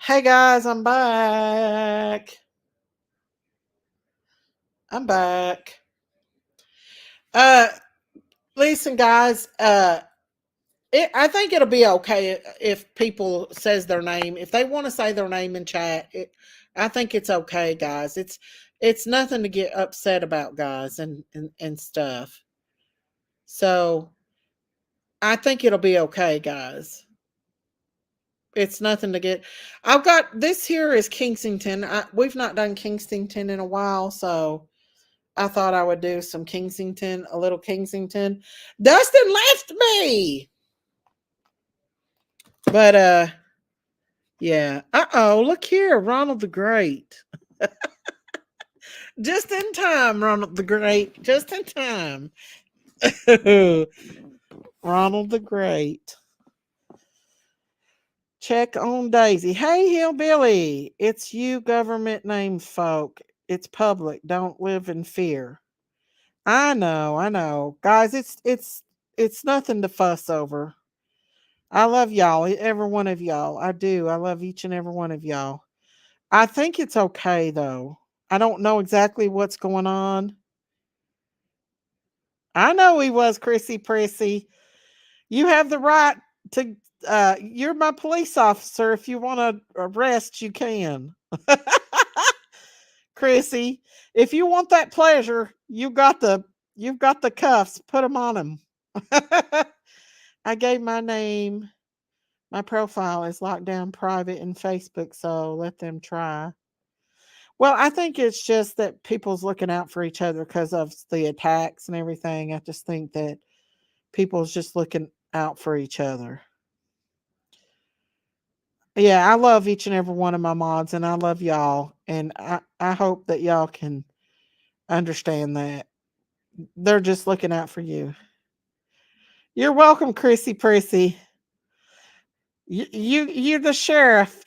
Hey guys, I'm back. I'm back. Uh Listen guys, I think it'll be okay if people says their name. If they want to say their name in chat, I think it's okay, guys. It's nothing to get upset about, guys, and stuff. So I think it'll be okay, guys. It's nothing to get. I've got this here is Kingsington. We've not done Kingsington in a while, so I thought I would do some Kingsington, a little Kingsington. Dustin left me. But yeah. Uh-oh, look here, Ronald the Great. Just in time, Ronald the Great. Just in time. Ronald the Great. Check on Daisy. Hey, Hillbilly. It's you, government name folk. It's public. Don't live in fear. I know. Guys, it's nothing to fuss over. I love y'all, every one of y'all. I do. I love each and every one of y'all. I think it's okay though. I don't know exactly what's going on. I know he was Chrissy Prissy. You have the right to you're my police officer. If you want to arrest, you can. Chrissy, if you want that pleasure, you've got the cuffs. Put them on him. I gave my name. My profile is locked down private in Facebook, so let them try. Well, I think it's just that people's looking out for each other because of the attacks and everything. I just think that people's just looking out for each other. Yeah, I love each and every one of my mods, and I love y'all. And I hope that y'all can understand that. They're just looking out for you. You're welcome, Chrissy Prissy. You're the sheriff.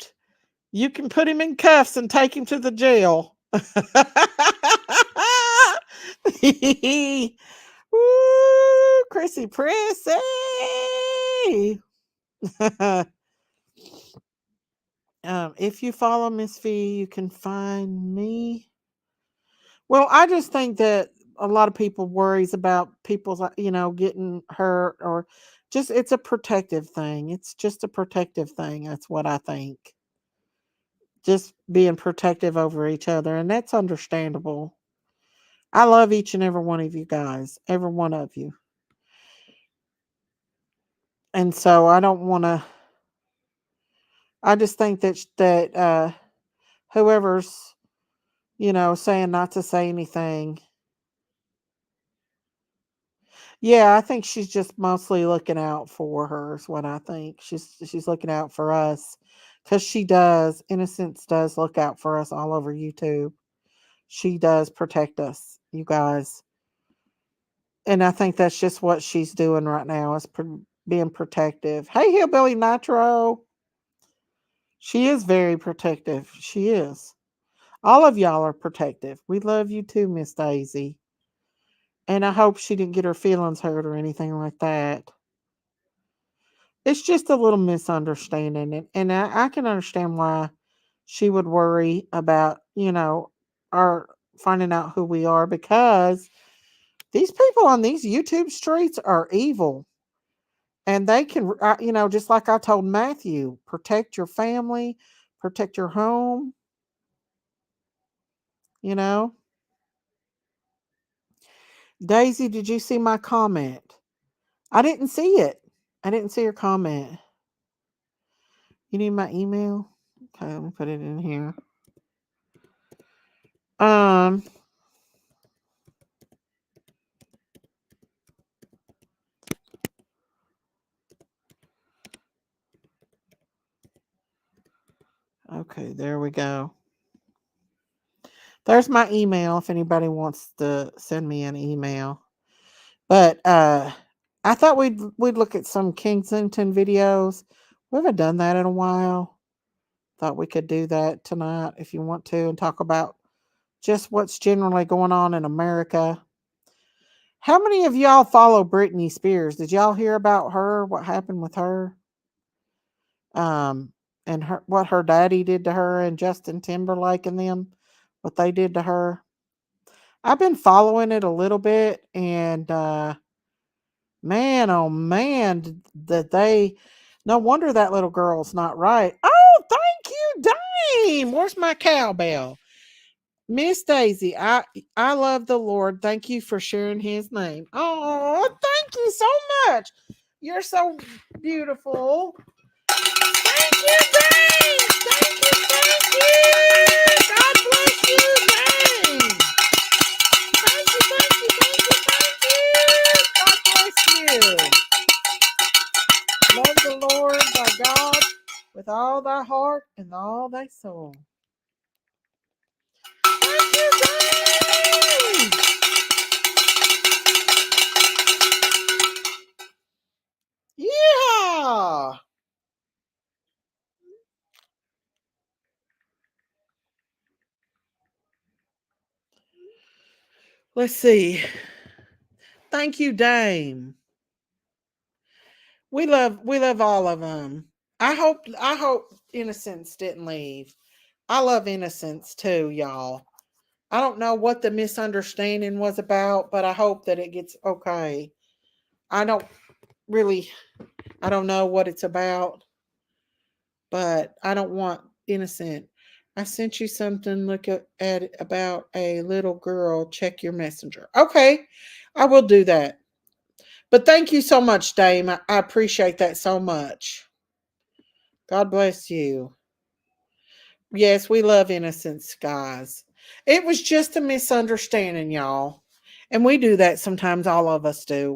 You can put him in cuffs and take him to the jail. Woo, Chrissy Prissy. If you follow Miss V, you can find me. Well, I just think that a lot of people worries about people's, getting hurt or just it's a protective thing. It's just a protective thing. That's what I think. Just being protective over each other, and that's understandable. I love each and every one of you guys, every one of you. And so I don't want to I just think that whoever's, saying not to say anything. Yeah, I think she's just mostly looking out for her is what I think. She's looking out for us cuz she does. Innocence does look out for us all over YouTube. She does protect us, you guys. And I think that's just what she's doing right now is being protective. Hey, Hillbilly Nitro. She is very protective. She is. All of y'all are protective. We love you too, Miss Daisy. And I hope she didn't get her feelings hurt or anything like that. It's just a little misunderstanding. And I can understand why she would worry about, our finding out who we are because these people on these YouTube streets are evil. And they can, just like I told Matthew, protect your family, protect your home, you know. Daisy, did you see my comment? I didn't see it. I didn't see your comment. You need my email? Okay, let me put it in here. Um Okay, there we go. There's my email if anybody wants to send me an email. But I thought we'd look at some Kensington videos. We haven't done that in a while. Thought we could do that tonight if you want to and talk about just what's generally going on in America. How many of y'all follow Britney Spears? Did y'all hear about her? What happened with her? And what her daddy did to her and Justin Timberlake and them, what they did to her. I've been following it a little bit, and man, oh man, that they. No wonder that little girl's not right. Oh, thank you, Dame. Where's my cowbell? Miss Daisy, I love the Lord. Thank you for sharing his name. Oh, thank you so much. You're so beautiful. Thank you, Dame. Thank you. God bless you, Dame. Thank you. God bless you. Love the Lord thy God with all thy heart and all thy soul. Thank you, Dame. Yeah. Let's see. Thank you, Dame. We love all of them. I hope Innocence didn't leave. I love Innocence too, y'all. I don't know what the misunderstanding was about, but I hope that it gets okay. I don't really I don't know what it's about, but I don't want Innocent. I sent you something. Look at it about a little girl. Check your messenger. Okay, I will do that. But thank you so much, Dame. I appreciate that so much. God bless you. Yes, we love innocence, guys. It was just a misunderstanding, y'all. And we do that sometimes, all of us do.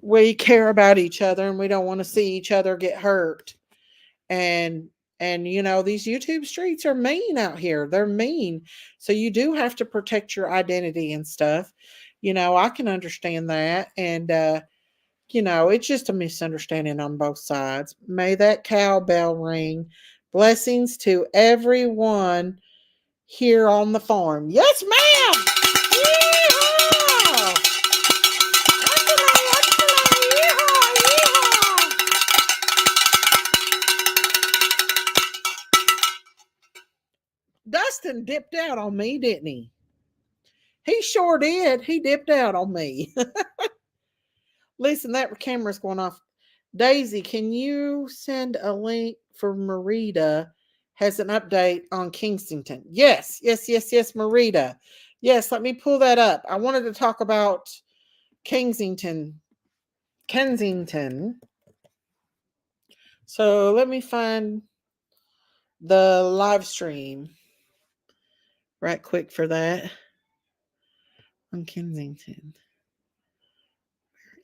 We care about each other and we don't want to see each other get hurt. And these YouTube streets are mean out here. They're mean. So you do have to protect your identity and stuff. I can understand that. And it's just a misunderstanding on both sides. May that cowbell ring. Blessings to everyone here on the farm. Yes, ma'am. Yeehaw! Dustin dipped out on me, didn't he? He sure did. He dipped out on me. Listen, that camera's going off. Daisy, can you send a link for Marita? Has an update on Kensington. Yes, Marita. Yes, let me pull that up. I wanted to talk about Kensington. So let me find the live stream right quick for that on Kensington.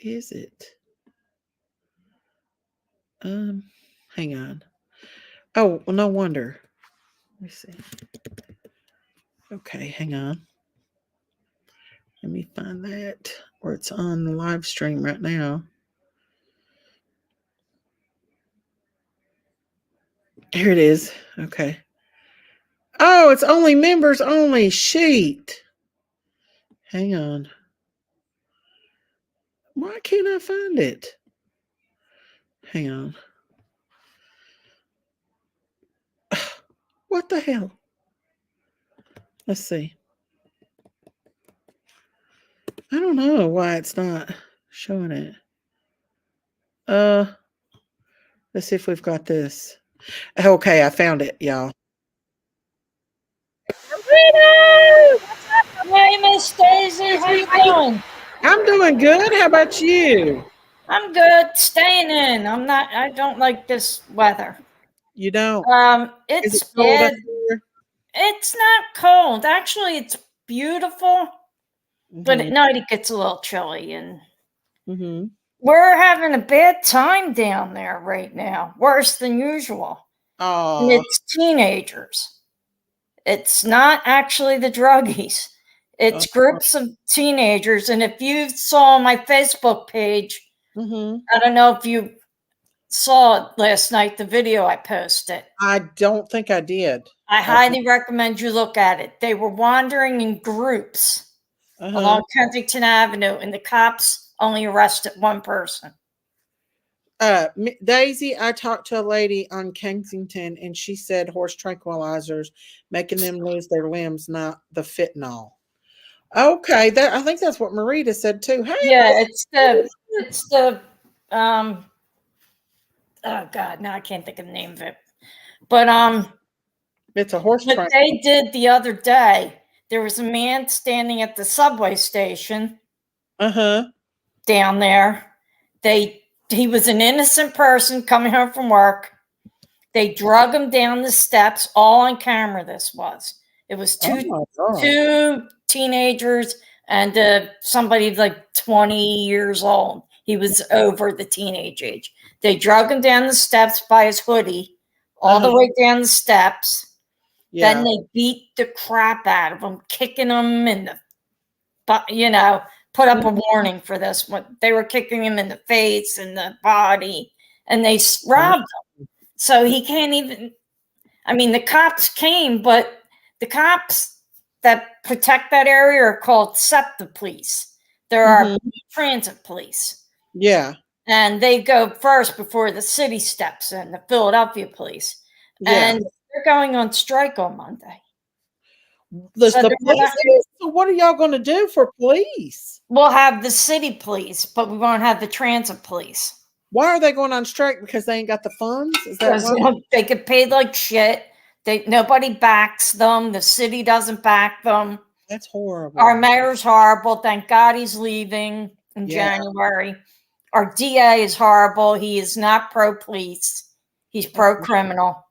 Where is it? Hang on. Oh, well, no wonder. Let me see. Okay, hang on. Let me find that where it's on the live stream right now. Here it is. Okay. Oh, it's only members only sheet. Hang on. Why can't I find it? Hang on. What the hell? Let's see. I don't know why it's not showing it. Let's see if we've got this. Okay, I found it, y'all. Hey, Miss Daisy, how you doing? I'm doing good. How about you? I'm good. Staying in. I don't like this weather. You don't? It's Is it cold bad. up here? It's not cold. Actually, it's beautiful. But at night it gets a little chilly, and we're having a bad time down there right now. Worse than usual. And it's teenagers. It's not actually the druggies. It's groups of teenagers. And if you saw my Facebook page, I don't know if you saw it last night, the video I posted. I don't think I did. I highly recommend you look at it. They were wandering in groups along Kensington Avenue, and the cops only arrested one person. Daisy, I talked to a lady on Kensington, and she said horse tranquilizers making them lose their limbs, not the fentanyl. Okay, I think that's what Marita said too. Hey, yeah, it's the oh God, now I can't think of the name of it. But it's a horse what they did the other day, there was a man standing at the subway station down there. He was an innocent person coming home from work. They drug him down the steps, all on camera. This was. It was two teenagers and somebody like 20 years old. He was over the teenage age. They drug him down the steps by his hoodie, all the way down the steps. Yeah. Then they beat the crap out of him, kicking him in the, put up a warning for this one. They were kicking him in the face and the body, and they robbed him. So he can't even. I mean, the cops came, but the cops that protect that area are called SEPTA police. There are transit police. Yeah. And they go first before the city steps in, the Philadelphia police. Yeah. And they're going on strike on Monday. So what are y'all going to do for police? We'll have the city police, but we won't have the transit police. Why are they going on strike? Because they ain't got the funds? Is that why? They get paid like shit. Nobody backs them. The city doesn't back them. That's horrible. Our mayor's horrible. Thank God he's leaving in January. our DA is horrible. He is not pro-police. He's pro-criminal.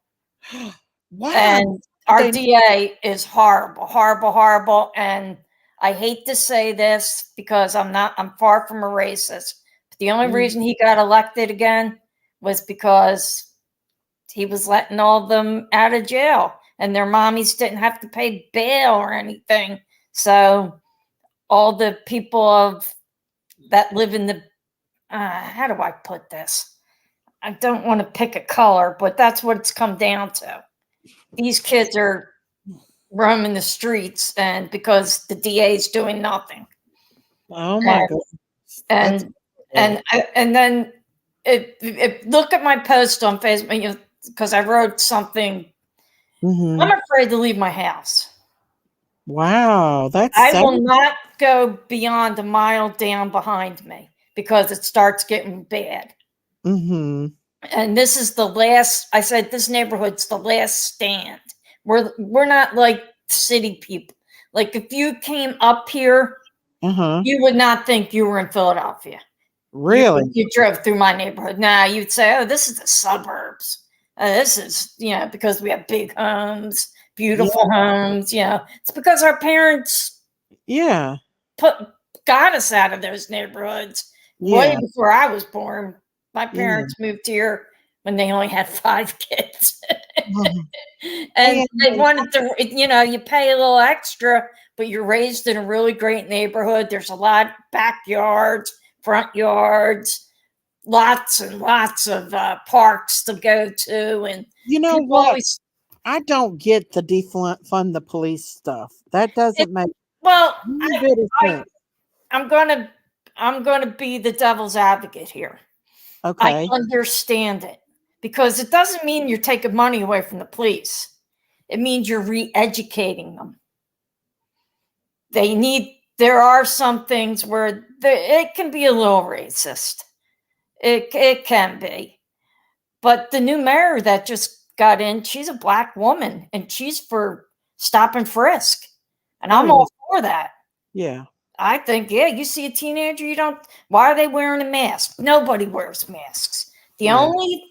Wow. And our DA is horrible, horrible, horrible. And I hate to say this because I'm far from a racist. But the only reason he got elected again was because he was letting all of them out of jail and their mommies didn't have to pay bail or anything. So all the people that live in the, how do I put this? I don't want to pick a color, but that's what it's come down to. These kids are roaming the streets, and because the DA is doing nothing. Oh my God! And then if look at my post on Facebook, because I wrote something. I'm afraid to leave my house. Wow, that's. I will not go beyond a mile down behind me because it starts getting bad. And this is the last. I said this neighborhood's the last stand. We're not like city people. Like if you came up here, you would not think you were in Philadelphia. Really? You drove through my neighborhood. Now you'd say, "Oh, this is the suburbs. This is because we have big homes, beautiful homes. It's because our parents got us out of those neighborhoods way before I was born. My parents moved here when they only had 5 kids." And they wanted to, you pay a little extra, but you're raised in a really great neighborhood. There's a lot of backyards, front yards, lots and lots of parks to go to. And you know what? I don't get the defund the police stuff. That doesn't make I'm gonna be the devil's advocate here. Okay. I understand it. Because it doesn't mean you're taking money away from the police. It means you're re-educating them. There are some things where it can be a little racist. It can be. But the new mayor that just got in, she's a Black woman and she's for stop and frisk. And I'm all for that. Yeah. I think, you see a teenager, why are they wearing a mask? Nobody wears masks. The only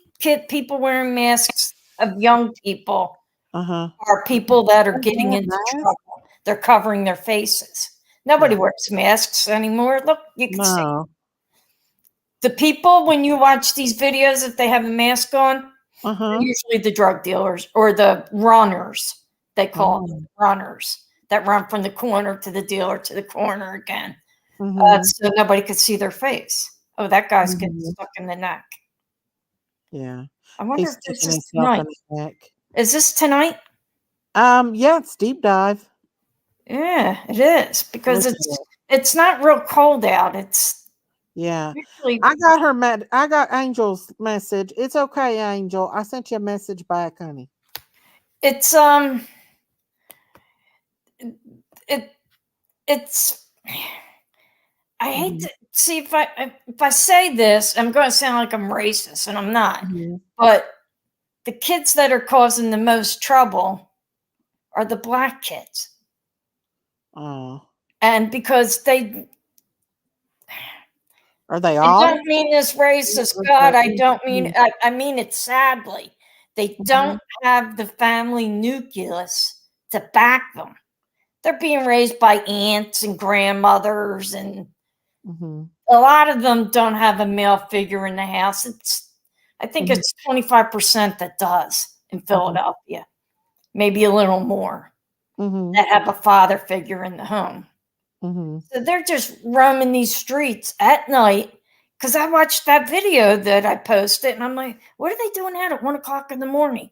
people wearing masks of young people are people that are getting into trouble. They're covering their faces. Nobody wears masks anymore. Look, you can see the people when you watch these videos, if they have a mask on, they're usually the drug dealers or the runners. They call them runners that run from the corner to the dealer to the corner again. So nobody could see their face. Oh, that guy's getting stuck in the neck. Yeah. I wonder if this is tonight. Is this tonight? Yeah, it's deep dive. Yeah, it is because it's not real cold out. It's usually, I got Angel's message. It's okay, Angel. I sent you a message back, honey. It's it's I hate to see if I say this, I'm going to sound like I'm racist, and I'm not. But the kids that are causing the most trouble are the Black kids. And because they are they all? I don't mean this racist, God. I don't mean. I mean it sadly. They don't have the family nucleus to back them. They're being raised by aunts and grandmothers, and a lot of them don't have a male figure in the house. I think it's 25% that does in Philadelphia, maybe a little more, that have a father figure in the home. So they're just roaming these streets at night. Because I watched that video that I posted, and I'm like, what are they doing out at 1 o'clock in the morning?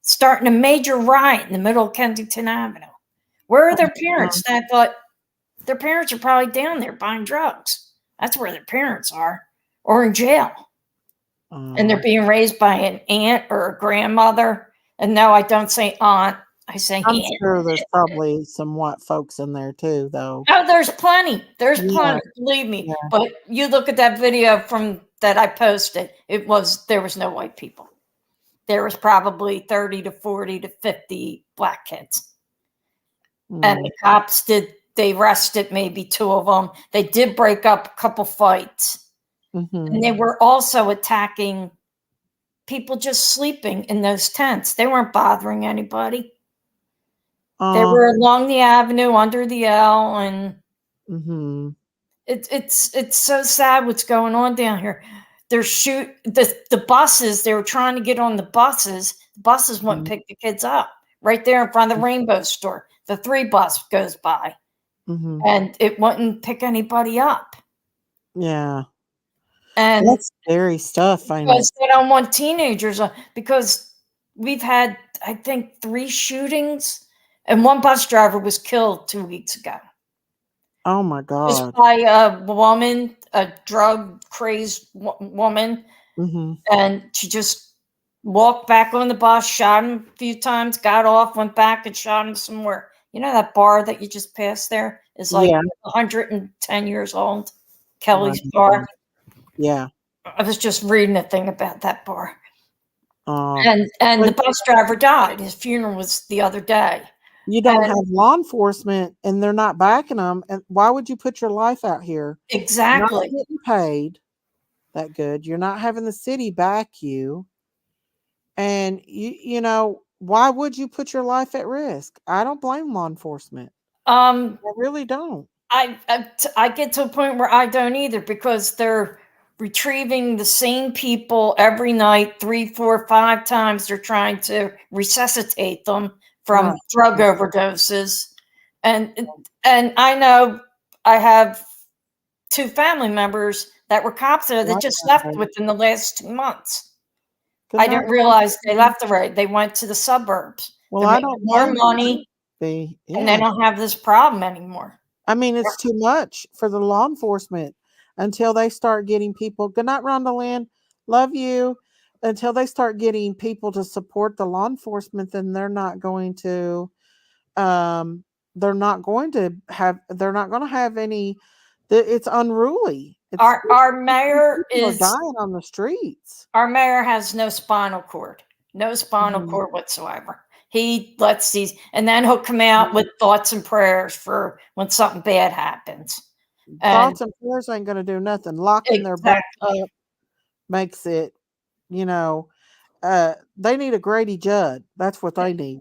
Starting a major riot in the middle of Kensington Avenue. Where are their parents? And I thought, their parents are probably down there buying drugs. That's where their parents are, or in jail. And they're being raised by an aunt or a grandmother. And no, I don't say aunt. I say I'm aunt. sure there's probably some white folks in there too, though. Oh, there's plenty. There's plenty. Believe me. Yeah. But you look at that video that I posted. There was no white people. There was probably 30 to 40 to 50 Black kids. And the cops they arrested maybe 2 of them. They did break up a couple fights. Mm-hmm. And they were also attacking people just sleeping in those tents. They weren't bothering anybody. They were along the avenue under the L, and Mm-hmm. it's so sad what's going on down here. They're the buses. They were trying to get on the buses. The buses wouldn't pick the kids up. Right there in front of the Rainbow Store, the 3 bus goes by, and it wouldn't pick anybody up. Yeah. And that's scary stuff. I know. Because they don't want teenagers, because we've had, I think, 3 shootings, and 1 bus driver was killed 2 weeks ago. Oh my Just God. by a woman, a drug crazed woman, and she just walked back on the bus, shot him a few times, got off, went back and shot him some more. You know that bar that you just passed there is like 110 years old, Kelly's bar. Yeah. I was just reading a thing about that bar. Oh. And the bus driver died. His funeral was the other day. You don't have law enforcement, and they're not backing them. And why would you put your life out here? Exactly. You're not getting paid that good. You're not having the city back you. And you know, why would you put your life at risk? I don't blame law enforcement. I really don't. I get to a point where I don't either, because they're retrieving the same people every night, 3, 4, 5 times. They're trying to resuscitate them from drug overdoses. And I know I have 2 family members that were cops there that just left within the last 2 months. I didn't realize they left already. They went to the suburbs. Well, They're I don't making more know. money, and they don't have this problem anymore. I mean, it's too much for the law enforcement until they start getting people. Good night, Rhonda Lynn. Love you. Until they start getting people to support the law enforcement, then they're not going to have any. It's unruly. Our mayor is dying on the streets. Our mayor has no spinal cord whatsoever. He lets these, and then he'll come out with thoughts and prayers for when something bad happens. Thoughts and prayers ain't going to do nothing. Locking their butt up makes it, you know, they need a Grady Judd. That's what they need.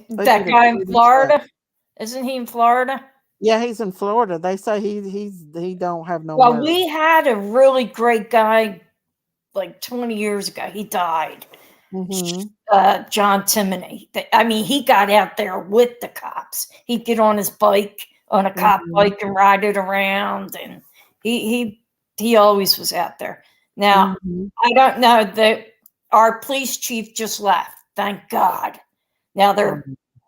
That guy in Florida, isn't he in Florida? Yeah, he's in Florida. They say he don't have no. Well, we had a really great guy like 20 years ago. He died. John Timoney. I mean, he got out there with the cops. He'd get on his bike, on a cop bike, and ride it around, and he always was out there. Now, I don't know that our police chief just left. Thank God. Now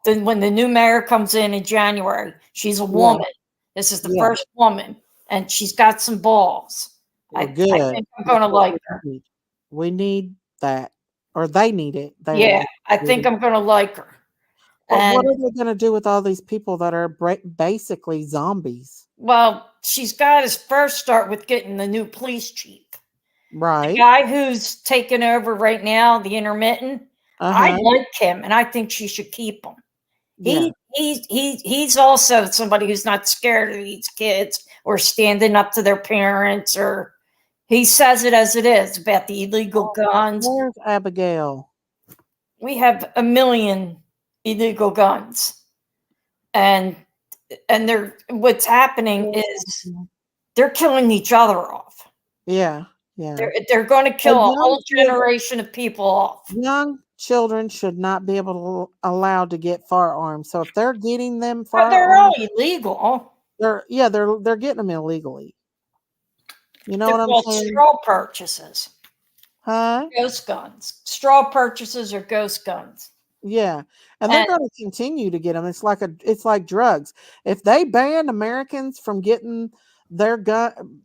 when the new mayor comes in January, she's a woman. This is the first woman, and she's got some balls. I think I'm going to like her. We need that, or they need it. I think I'm going to like her. But what are they going to do with all these people that are basically zombies? Well, she's got to first start with getting the new police chief. Right. The guy who's taken over right now, the intermittent, I like him, and I think she should keep him. Yeah. He's also somebody who's not scared of these kids or standing up to their parents, or he says it as it is about the illegal guns. Where's Abigail? We have 1 million illegal guns, and what's happening is they're killing each other off. Yeah. They're going to kill a whole generation of people off. Young children should not be allowed to get firearms. So if they're getting them firearms, they're all illegal. They're getting them illegally. You know what I'm saying? Straw purchases. Huh? Ghost guns. Straw purchases or ghost guns. Yeah. And they're going to continue to get them. It's like drugs. If they ban Americans from getting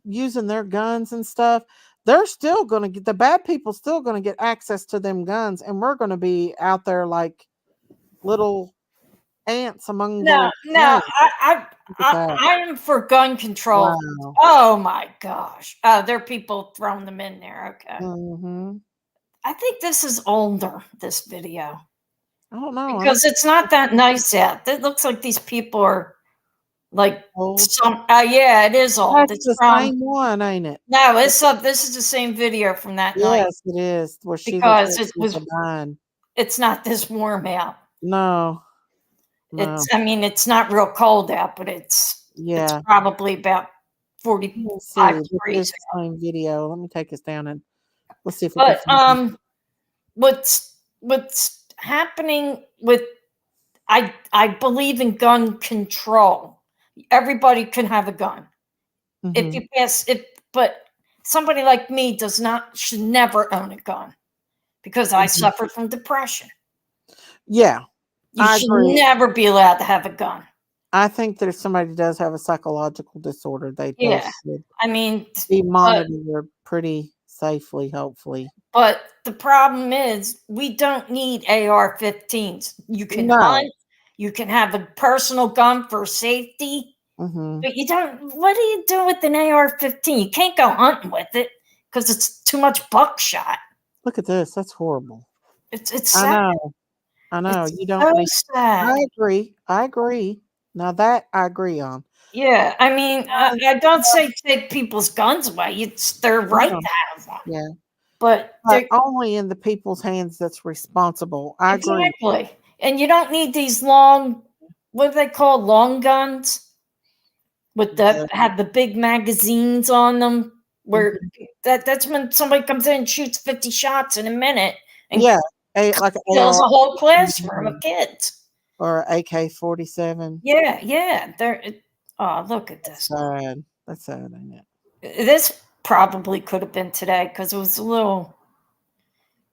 using their guns and stuff, they're still going to get, the bad people still going to get access to them guns, and we're going to be out there like little ants among I'm for gun control. Wow. Oh my gosh. There are people throwing them in there. Okay. I think this is older, this video. I don't know. Because it's not that nice out. It looks like these people are Like Old. some, yeah, it is old. That's It's the from same one, ain't it? no, this is the same video from that night Yes, it is. Where she because looks it like was. she's dying. It's not this warm out. No. It's. I mean, it's not real cold out, but it's Yeah. probably about Let's see. 45 This degrees. is the same video. Let me take this down and let's see if we But can. what's happening with I believe in gun control. Everybody can have a gun. If you pass it, but somebody like me should never own a gun because I suffered from depression. Yeah. You should never be allowed to have a gun. I think that if somebody does have a psychological disorder, they should I mean, be monitored pretty safely, hopefully. But the problem is we don't need AR-15s. You can hunt, you can have a personal gun for safety, but you don't. What do you do with an AR-15? You can't go hunting with it because it's too much buckshot. Look at this. That's horrible. It's sad. I know. It's You don't need. sad. I agree. Now that I agree on. Yeah, I mean, I don't say take people's guns away. It's their right to have one. Yeah, but only in the people's hands that's responsible. I agree. Exactly, and you don't need these long. What do they call long guns? With have the big magazines on them, where that's when somebody comes in and shoots 50 shots in a minute, and like kills a whole classroom of kids. Or AK-47. Yeah. Oh, look at this. Sad. That's sad, ain't it? This probably could have been today because it was a little.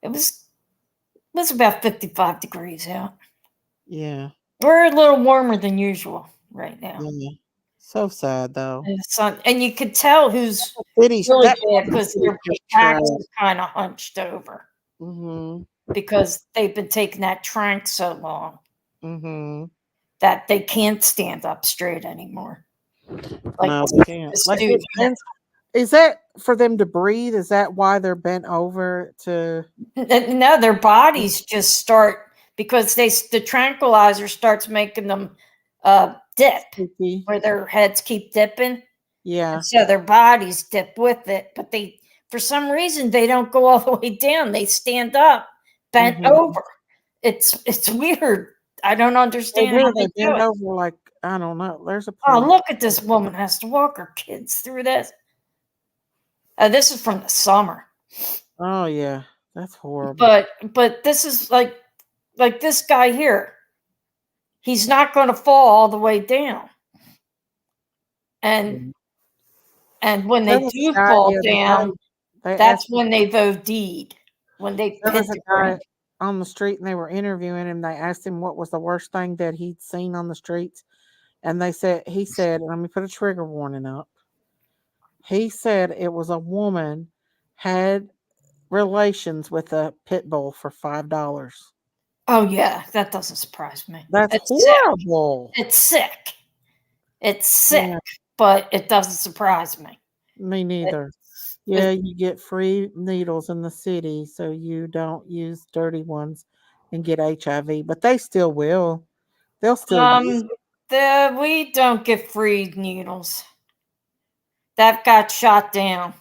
It was about 55 degrees out. Yeah. We're a little warmer than usual right now. Yeah. So sad though. And you could tell who's really bad because their backs are kind of hunched over. Because they've been taking that trank so long that they can't stand up straight anymore. No, they can't. Is that for them to breathe? Is that why they're bent over to? No, their bodies just start because the tranquilizer starts making them dip where their heads keep dipping. Yeah. And so their bodies dip with it, but for some reason they don't go all the way down. They stand up, bent over. It's weird. I don't understand how they bend over like I don't know. There's a Oh, look at this woman has to walk her kids through this. This is from the summer. Oh yeah, that's horrible. But this is like this guy here. He's not going to fall all the way down. And when they do fall down, that's when they've OD'd. When they hit the ground. On the street and they were interviewing him. They asked him what was the worst thing that he'd seen on the streets. And he said, let me put a trigger warning up. He said it was a woman had relations with a pit bull for $5. Oh yeah, that doesn't surprise me. That's horrible. It's sick. It's sick, but it doesn't surprise me. Me neither. You get free needles in the city, so you don't use dirty ones and get HIV. But they still will. They'll still use it. We don't get free needles. That got shot down.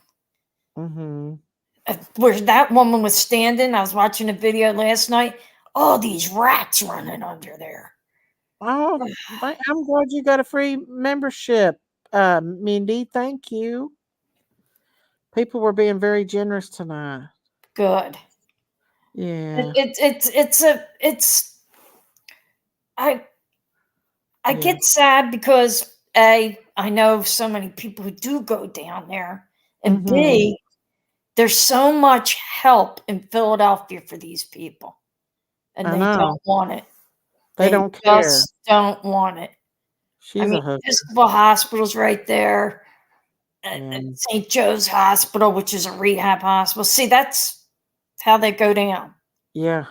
Where that woman was standing, I was watching a video last night. Oh, these rats running under there. Oh, I'm glad you got a free membership, Mindy. Thank you. People were being very generous tonight. Good. Yeah. I get sad because I know so many people who do go down there, and B, there's so much help in Philadelphia for these people, and they don't want it. They don't care. Just don't want it. Episcopal Hospital's right there. St. Joe's Hospital, which is a rehab hospital. See, that's how they go down. Yeah.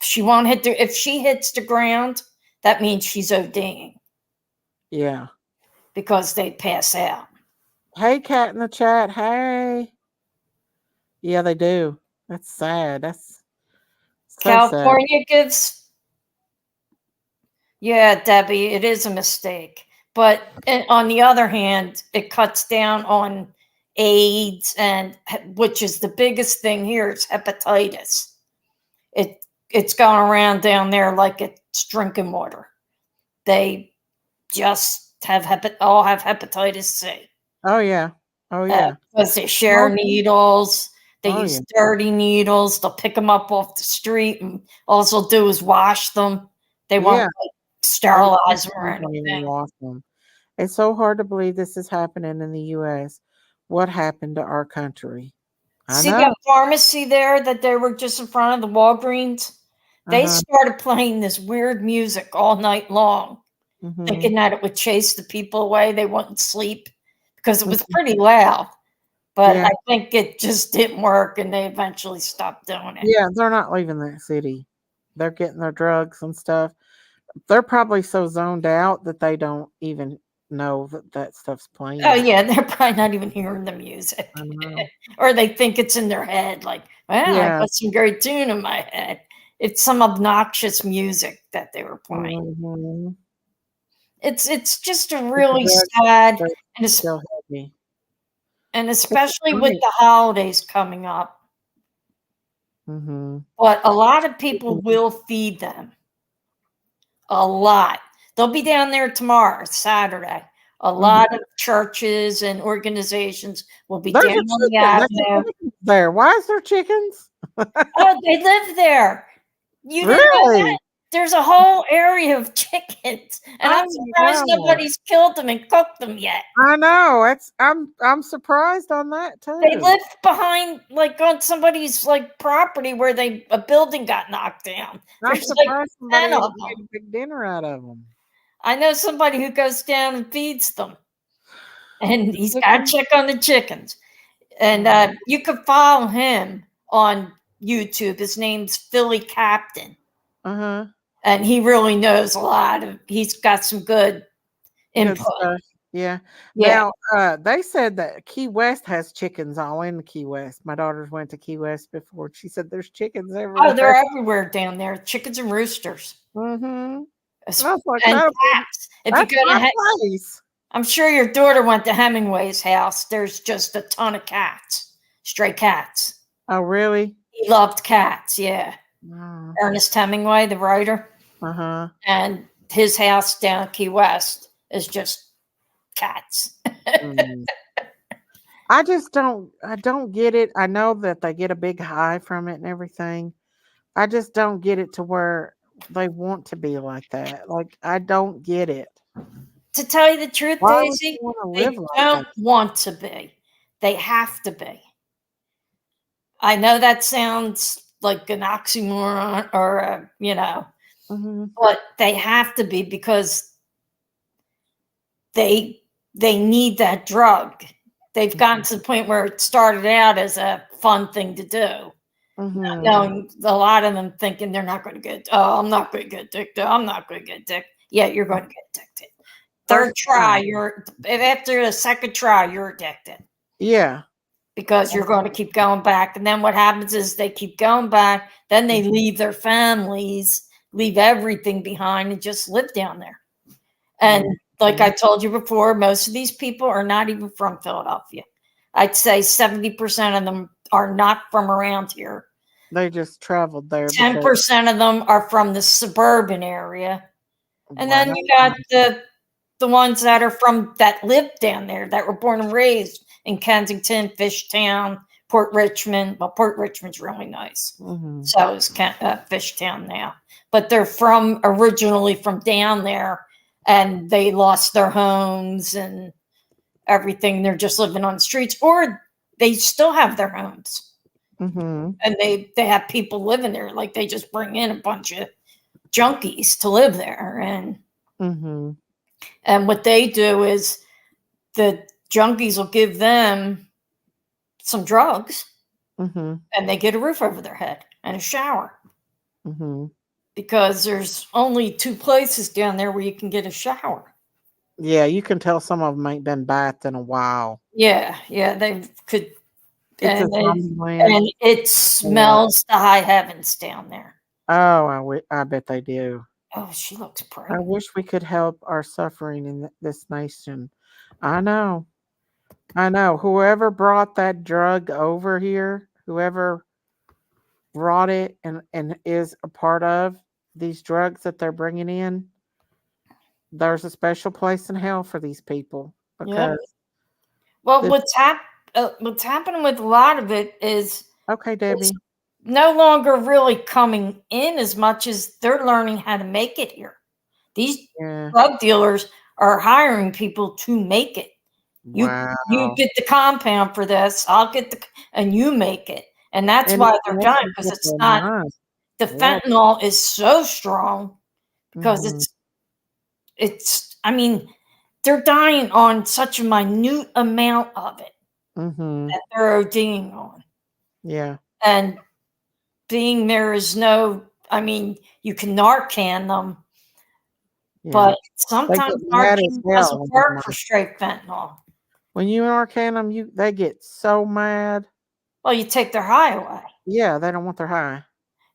She won't hit if she hits the ground, that means she's ODing. Yeah. Because they pass out. Hey, Cat in the chat. Hey. Yeah, they do. That's sad. That's so California sad. gives. Yeah, Debbie, it is a mistake. But on the other hand, it cuts down on AIDS, and which is the biggest thing here is hepatitis. It's going around down there like it's drinking water. They just all have hepatitis C. Oh yeah. Oh yeah. Because they share needles. They Oh, use yeah. dirty needles. They'll pick them up off the street, and all they'll do is wash them. They won't Yeah. like, sterilize them or Don't even anything. wash them. It's so hard to believe this is happening in the U.S. What happened to our country? I See know. that pharmacy there that they were just in front of the Walgreens? They started playing this weird music all night long, thinking that it would chase the people away. They wouldn't sleep because it was pretty loud. But Yeah. I think it just didn't work, and they eventually stopped doing it. Yeah, they're not leaving that city. They're getting their drugs and stuff. They're probably so zoned out that they don't even know that stuff's playing. Oh yeah, they're probably not even hearing the music, I know. or they think it's in their head. Like, well, I got some great tune in my head. It's some obnoxious music that they were playing. Mm-hmm. It's just a really sad, and so heavy. And especially with the holidays coming up. Mm-hmm. But a lot of people will feed them. A lot. They'll be down there tomorrow, Saturday. A lot of churches and organizations will be down on the avenue. There. Why is there chickens? Oh, they live there. You didn't know that? There's a whole area of chickens, and I'm surprised nobody's killed them and cooked them yet. I know. I'm surprised on that too. They live behind, like, on somebody's like property where a building got knocked down. I'm There's surprised like 10 somebody of made them. a big dinner out of them. I know somebody who goes down and feeds them, and he's got to check on the chickens. And you could follow him on YouTube. His name's Philly Captain. And he really knows a lot he's got some good input. Yeah. Now, they said that Key West has chickens all in the Key West. My daughters went to Key West before. She said there's chickens everywhere. Oh, they're everywhere down there. Chickens and roosters. Mm-hmm. And cats. If you go to I'm sure your daughter went to Hemingway's house. There's just a ton of cats. Stray cats. Oh, really? He loved cats, yeah. Ernest Hemingway, the writer. And his house down Key West is just cats. I don't get it. I know that they get a big high from it and everything. I just don't get it to where they want to be like that. Like, I don't get it. To tell you the truth, Daisy, they don't want to be. They have to be. I know that sounds like an oxymoron or, but they have to be because they need that drug. They've gotten to the point where it started out as a fun thing to do. Knowing a lot of them thinking they're not going to get, I'm not going to get addicted. I'm not going to get addicted. Yeah, you're going to get addicted. Third try, after the second try, you're addicted. Yeah. Because you're going to keep going back. And then what happens is they keep going back. Then they leave their families, leave everything behind, and just live down there. And like I told you before, most of these people are not even from Philadelphia. I'd say 70% of them are not from around here. They just traveled there. 10% of them are from the suburban area. And then you got the ones that are that live down there, that were born and raised in Kensington, Fishtown, Port Richmond. Well, Port Richmond's really nice. So is Fishtown now. But they're originally from down there, and they lost their homes and everything. They're just living on the streets, or they still have their homes. And they have people living there. Like, they just bring in a bunch of junkies to live there. And what they do is the junkies will give them some drugs, and they get a roof over their head and a shower. Because there's only 2 places down there where you can get a shower. Yeah, you can tell some of them ain't been bathed in a while. Yeah, they could. And it smells to high heavens down there. Oh, I bet they do. Oh, she looks I pregnant. wish we could help our suffering in this nation. I know. I know. Whoever brought that drug over here, whoever brought it and is a part of these drugs that they're bringing in, there's a special place in hell for these people Yep. because Well, this, what's happening with a lot of it is okay, Debbie. no longer really coming in as much as they're learning how to make it here. These Yeah. drug dealers are hiring people to make it. You Wow. get the compound for this, I'll get and you make it. And that's And why it's they're messing dying, because with it's their not, mind. the Horrible. fentanyl is so strong because Mhm. it's, I mean, they're dying on such a minute amount of it Mhm. that they're ODing on. Yeah. And being there is no, I mean, you can Narcan them, Yeah. but They sometimes get mad as Narcan hell doesn't when work for straight fentanyl. you Narcan them, they get so mad. Well, you take their high away. Yeah, they don't want their high.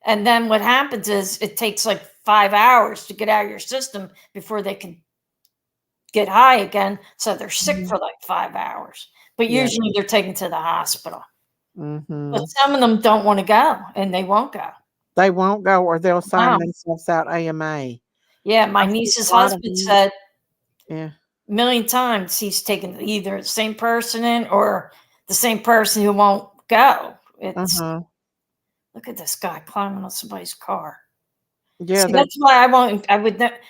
And then what happens is it takes like 5 hours to get out of your system before they can get high again. So they're sick for like 5 hours. But Yeah. usually they're taken to the hospital. But Mhm. some of them don't want to go and they won't go. They won't go, or they'll sign Wow. themselves out AMA. Yeah, my I've seen niece's a lot of husband them. said Yeah. a million times he's taken either the same person in or the same person who won't go. It's Uh-huh. look at this guy climbing on somebody's car. Yeah, See, that's why I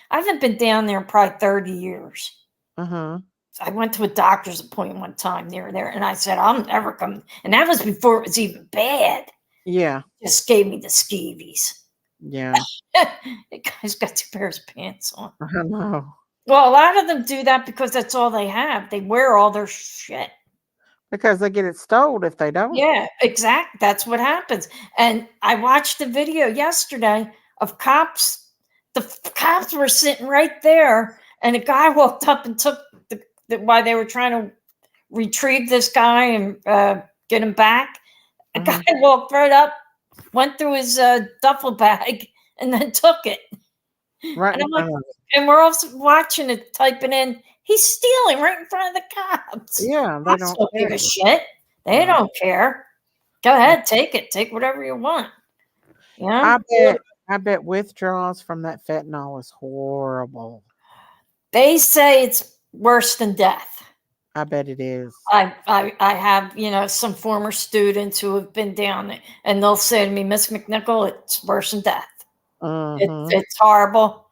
haven't been down there in probably 30 years. uh-huh. I went to a doctor's appointment one time near there, and I said, I'm never coming. And that was before it was even bad. Yeah. Just gave me the skeevies. Yeah. The guy's got 2 pairs of pants on. I know. Well, a lot of them do that because that's all they have. They wear all their shit. Because they get it stole if they don't. Yeah, exactly. That's what happens. And I watched a video yesterday of cops. The cops were sitting right there, and a guy walked up and took while they were trying to retrieve this guy and get him back. A guy walked right up, went through his duffel bag, and then took it. Right. And I'm like, and we're also watching it, typing in, he's stealing right in front of the cops. Yeah, they Cops don't give care. a shit. They don't care. Go ahead, take it. Take whatever you want. Yeah. I bet withdrawals from that fentanyl is horrible. They say it's worse than death. I bet it is. I have, some former students who have been down there, and they'll say to me, Miss McNichol, it's worse than death. It's horrible.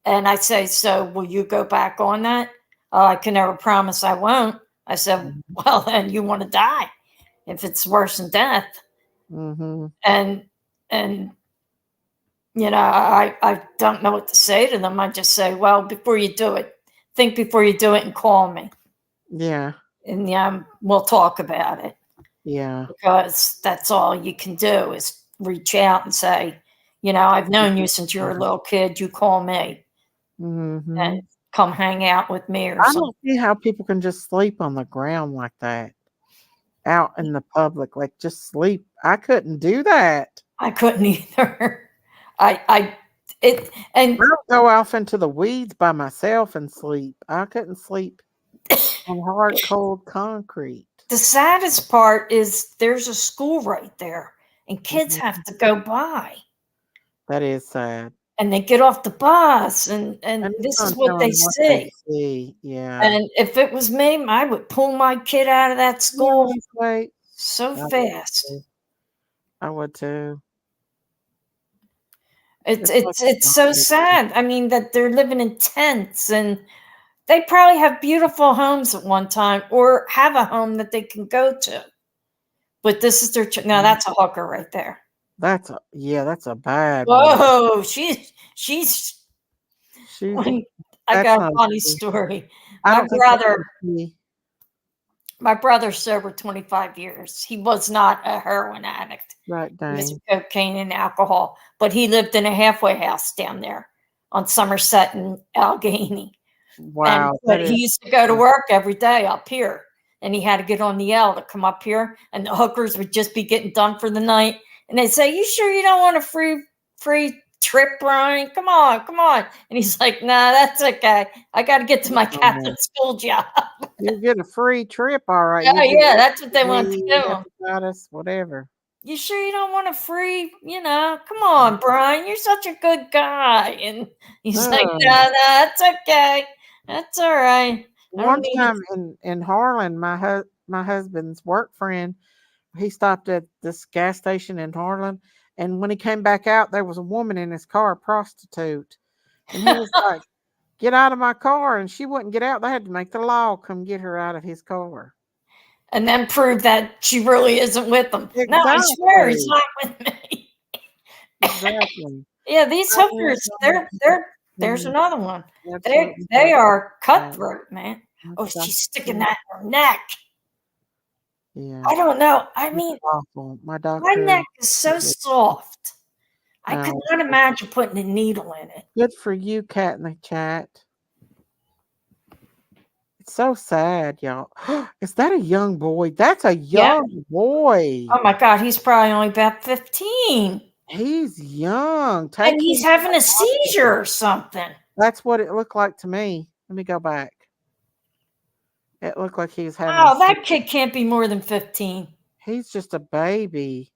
And I say, so will you go back on that? Oh, I can never promise I won't. I said, well, then you want to die if it's worse than death. And I don't know what to say to them. I just say, well, before you do it, think before you do it and call me. Yeah. And we'll talk about it. Yeah. Because that's all you can do is reach out and say, I've known you since you were a little kid. You call me and come hang out with me or something. I don't see how people can just sleep on the ground like that out in the public, like just sleep. I couldn't do that. I couldn't either. I don't go off into the weeds by myself and sleep. I couldn't sleep on hard, cold concrete. The saddest part is there's a school right there, and kids have to go by. That is sad. And they get off the bus, and this is what they see. Yeah. And if it was me, I would pull my kid out of that school so fast. I would too. It's so sad. I mean, that they're living in tents, and they probably have beautiful homes at one time, or have a home that they can go to. But this is their now. That's a hooker right there. That's a bad. Whoa, one. she's. I got a funny story. My brother sober 25 years. He was not a heroin addict. Right, dang. He was cocaine and alcohol, but he lived in a halfway house down there on Somerset and Allegheny. Wow. But he used to go to work every day up here, and he had to get on the L to come up here, and the hookers would just be getting done for the night. And they'd say, you sure you don't want a free trip, Brian? Come on, come on. And he's like, nah, that's okay. I got to get to my Catholic school job. You get a free trip, all right. Yeah, You get yeah, that's what they want to free give him. hepatitis, whatever. You sure you don't want a free, come on, Brian, you're such a good guy. And he's like, no, that's okay. That's all right. One time in Harlan, my husband's work friend, he stopped at this gas station in Harlan, and when he came back out, there was a woman in his car, a prostitute. And he was like, get out of my car. And she wouldn't get out. They had to make the law come get her out of his car. And then prove that she really isn't with him. Exactly. No, I swear he's not with me. Exactly. Yeah, these hookers, there's another one. They are cutthroat, man. Oh, she's sticking that in her neck. Yeah. I don't know. I mean, awful. My neck is so soft. I could not imagine putting a needle in it. Good for you, Cat in the chat. It's so sad, y'all. Is that a young boy? That's a young boy. Oh my God, he's probably only about 15. He's young. And he's having a seizure or something. That's what it looked like to me. Let me go back. It looked like he was having that kid can't be more than 15. He's just a baby.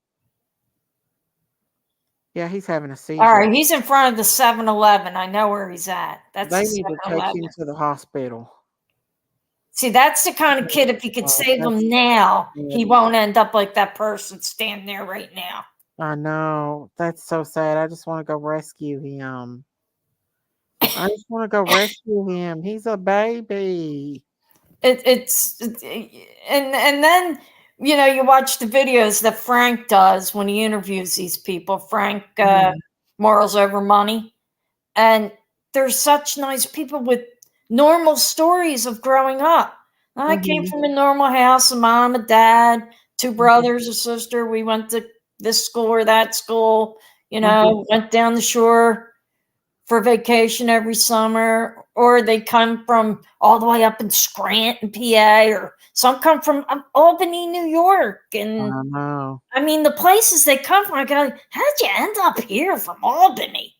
Yeah, he's having a seizure. All right, he's in front of the 7-Eleven. I know where he's at. That's they need to take him to the hospital. See, that's the kind of kid, if you could save him now, he won't end up like that person standing there right now. I know. That's so sad. I just want to go rescue him. I just want to go rescue him. He's a baby. And then, you watch the videos that Frank does when he interviews these people. Frank, Morals Over Money. And they're such nice people with normal stories of growing up. I came from a normal house, a mom, a dad, 2 brothers, a sister. We went to this school or that school, went down the shore for vacation every summer, or they come from all the way up in Scranton, PA, or some come from Albany, New York. And I mean, the places they come from, I go, how did you end up here from Albany?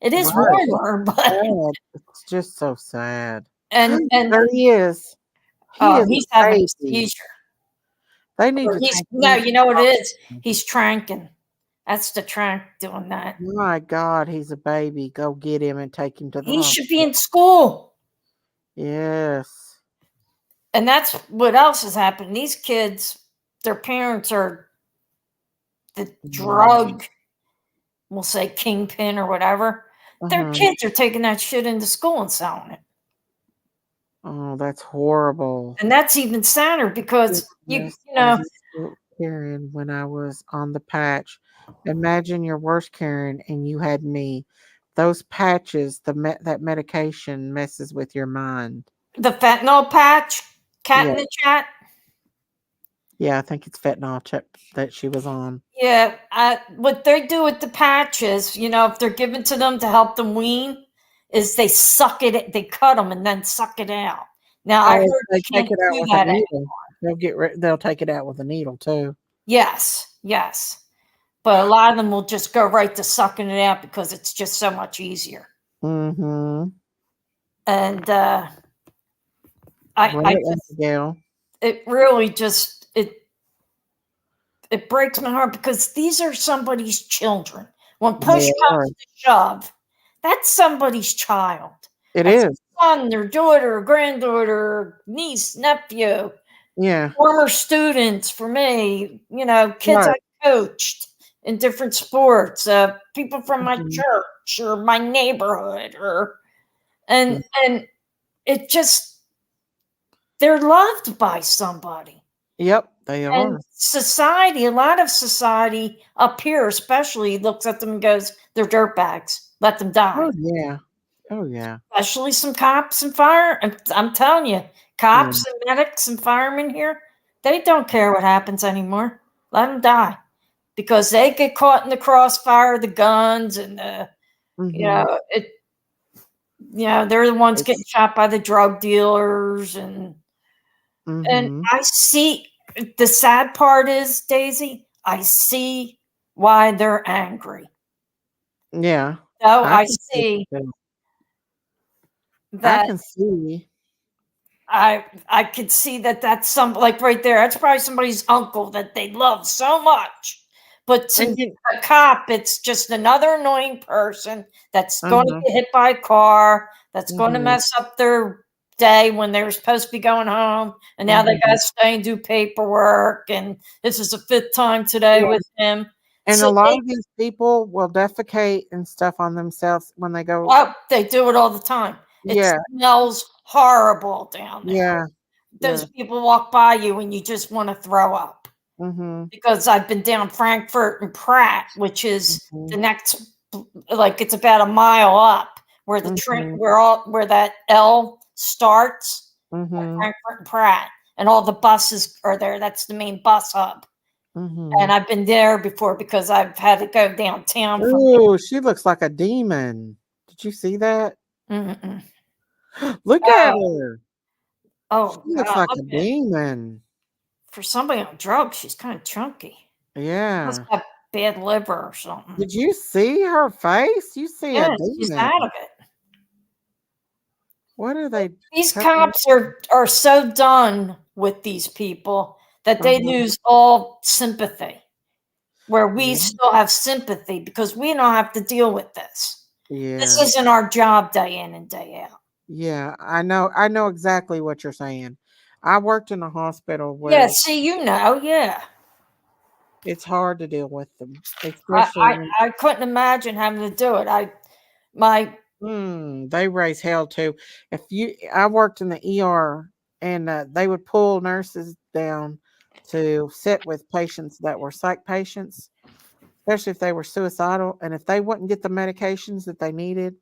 It is warmer, but it's just so sad. And there he is. He's having a seizure. They need to. No, you know what it is? He's tranking. That's the trank doing that. My God, he's a baby. Go get him and take him to the hospital. He should be in school. Yes. And that's what else has happened. These kids, their parents are the drug, we'll say kingpin or whatever. Their kids are taking that shit into school and selling it. Oh, that's horrible. And that's even sadder because you know. Karen, when I was on the patch, imagine your worst Karen and you had me. Those patches, that medication messes with your mind. The fentanyl patch, Cat in the chat. Yeah, I think it's fentanyl that she was on. Yeah, what they do with the patches, if they're given to them to help them wean, is they suck it, they cut them and then suck it out. Now I heard they take it out with a needle. They'll take it out with a needle too. Yes. But a lot of them will just go right to sucking it out because it's just so much easier. Mm-hmm. And it really just it breaks my heart because these are somebody's children. When push comes to shove, that's somebody's child. That's is. Son, their daughter, granddaughter, niece, nephew. Yeah. Former students for me, kids I coached in different sports, people from my church or my neighborhood and it just, they're loved by somebody. Yep, they are. And society, a lot of society up here especially looks at them and goes, they're dirtbags. Let them die. Oh, yeah. Especially some cops and fire. I'm telling you, cops and medics and firemen here, they don't care what happens anymore. Let them die. Because they get caught in the crossfire of the guns and they're the ones getting shot by the drug dealers and I see the sad part is, Daisy, I see why they're angry. Yeah. So I can see too. I that can see. I could see that that's some, like right there. That's probably somebody's uncle that they love so much. But to And you, a cop, it's just another annoying person that's going to uh-huh. get hit by a car, that's going to Mhm. mess up their day when they were supposed to be going home, and now they got to stay and do paperwork. And this is the 5th time today Yeah. with him. And So a lot of these people will defecate and stuff on themselves when they go. oh, they do it all the time. It Yeah. smells horrible down there. Yeah. Those Yeah. people walk by you and you just want to throw up. Mhm. Because I've been down Frankfurt and Pratt, which is the Mhm. next, like it's about a mile up where the train, Mhm. where that L starts, at Mhm. Frankfurt and Pratt, and all the buses are there. That's the main bus hub. And Mhm. I've been there before because I've had to go downtown from Ooh, she looks like a demon. Did you see that? Mm-mm. Look at her. Oh She looks God, like look a at it. demon. For somebody on drugs, she's kind of chunky. Must Yeah. have bad liver or something. Did you see her face? You see a Yeah, she's demon. out of it. What are they? These cutting up? cops are so done with these people that they Uh-huh. lose all sympathy. Where we Yeah. still have sympathy because we don't have to deal with this. This Yeah. isn't our job day in and day out. Yeah. I know exactly what you're saying. I worked in a hospital Yeah, where see, yeah. it's hard to deal with them, I, especially I when I couldn't imagine having to do it. they raise hell too. I worked in the ER, and they would pull nurses down to sit with patients that were psych patients, especially if they were suicidal, and if they wouldn't get the medications that they needed,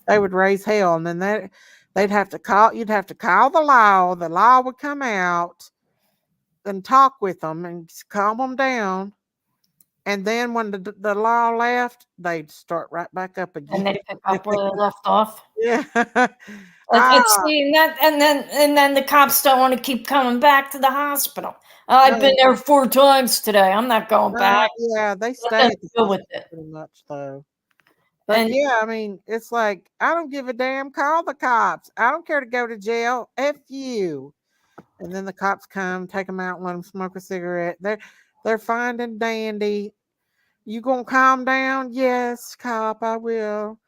they would raise hell, and then you'd have to call the law. The law would come out and talk with them and calm them down. And then when the law left, they'd start right back up And again. they pick up where they left off. Yeah. It's Ah, seeing that, and then the cops don't want to keep coming back to the hospital. I've been no, there 4 times today. I'm not going back. yeah, they Let stay them at the deal with hospital it. pretty much though. But And yeah, I mean, it's like I don't give a damn. Call the cops. I don't care to go to jail. F you. And then the cops come, take them out, and let them smoke a cigarette. They're fine and dandy. You gonna calm down? Yes, cop, I will.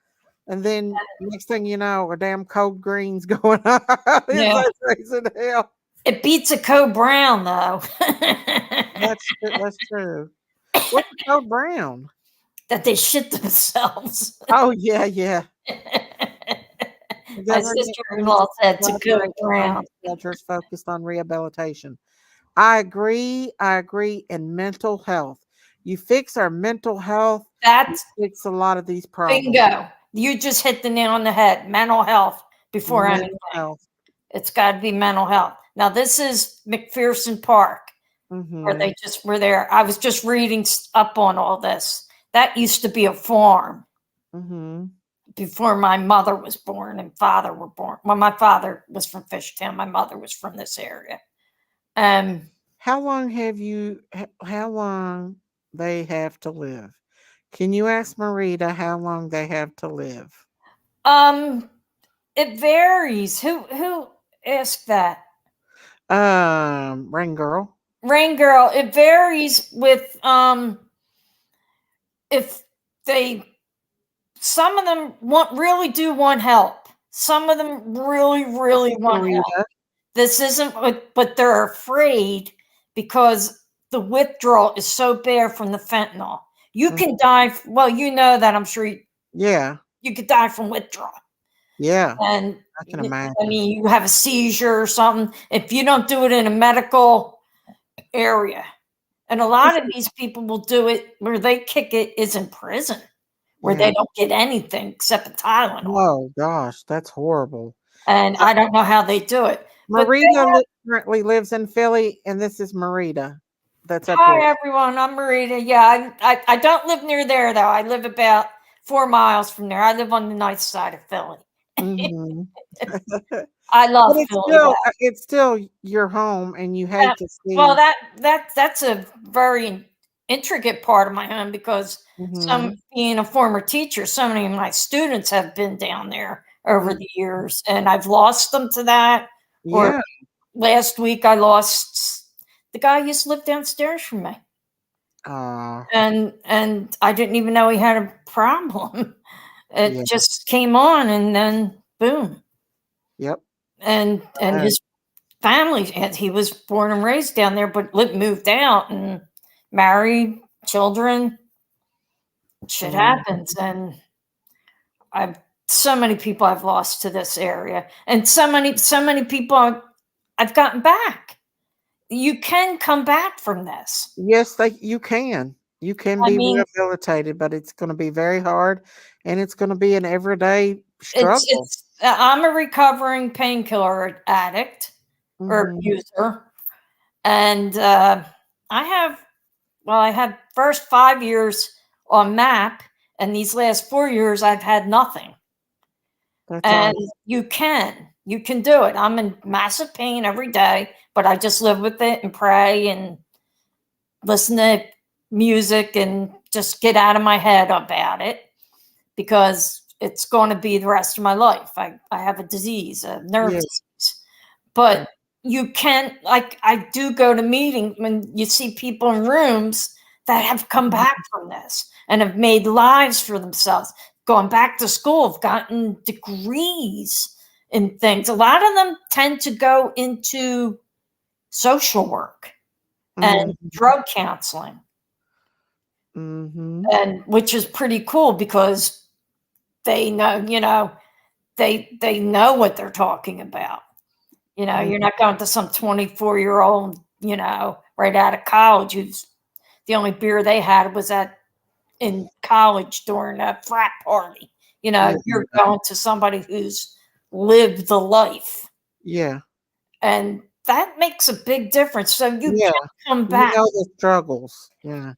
And then next thing you know, a damn cold green's going on. It's yeah, like raising hell. it beats a Code Brown though. That's true. What's a code brown? That they shit themselves. Oh yeah, yeah. The My government needs sister-in-law said to Code collaboration on Brown. shelters focused on rehabilitation. I agree. I agree. In mental health, you fix our mental health, you That's fix a lot of these problems. bingo. You just hit the nail on the head. Mental health before anything. Mental health. It's got to be mental health. Now this is McPherson Park where Mm-hmm. they just were there. I was just reading up on all this. That used to be a farm Mm-hmm. before my mother was born and father were born. Well, my father was from Fishtown. My mother was from this area. How long have you? How long they have to live? Can you ask Marita how long they have to live? It varies. Who asked that? Rain girl. Rain Girl. It varies with if they some of them really do want help. Some of them really want help. Marita. This isn't but they're afraid because the withdrawal is so bad from the fentanyl. You can die. Well, you know that. I'm sure Yeah. you could die from withdrawal. Yeah. And I can imagine. I mean, you have a seizure or something. If you don't do it in a medical area, and a lot of these people will do it where they kick it is in prison, where Yeah. they don't get anything except a Tylenol. Oh gosh, that's horrible. And I don't know how they do it. But Marita currently lives in Philly, and this is Marita. That's up hi here. everyone, I'm Marita. Yeah, I don't live near there though. I live about 4 miles from there. I live on the nice side of Philly. Mhm. I love But Philly. it's still your home, and you hate to see. Well, that's a very intricate part of my home because being a former teacher, so many of my students have been down there over the years, and I've lost them to that. Or last week I lost the guy who used to live downstairs from me. And I didn't even know he had a problem. It just came on, and then boom. Yep. And his family, he was born and raised down there, but moved out and married, children. Shit happens, and so many people I've lost to this area, and so many people I've gotten back. You can come back from this. Yes, you can. You can be rehabilitated, but it's going to be very hard, and it's going to be an everyday struggle. I'm a recovering painkiller addict or user, and I had first 5 years on MAP, and these last 4 years I've had nothing. That's and awesome. you can do it. I'm in massive pain every day, but I just live with it and pray and listen to music and just get out of my head about it, because it's going to be the rest of my life. I have a disease, a nerve disease. But you can, like, I do go to meetings when you see people in rooms that have come back from this and have made lives for themselves, gone back to school, have gotten degrees in things. A lot of them tend to go into social work and drug counseling, and which is pretty cool because they know, they know what they're talking about. You're not going to some 24-year-old, right out of college who's the only beer they had was in college during a frat party. You're going to somebody who's lived the life. Yeah. And that makes a big difference. So you can come back. You know the struggles. Yeah.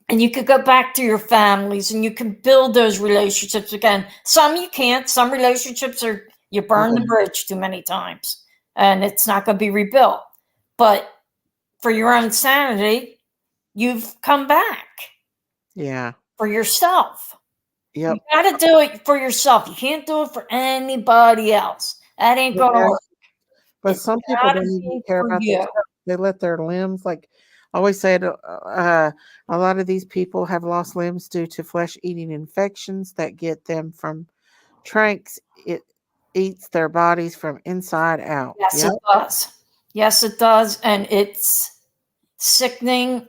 And you could go back to your families and you can build those relationships again. Some you can't. Some relationships you burn the bridge too many times and it's not going to be rebuilt. But for your own sanity, you've come back. Yeah. For yourself. Yep. You got to do it for yourself. You can't do it for anybody else. That ain't going to work. But some people don't even care about that. They let their limbs, like I always said, a lot of these people have lost limbs due to flesh-eating infections that get them from tranks. It eats their bodies from inside out. Yes, it does. Yes, it does. And it's sickening.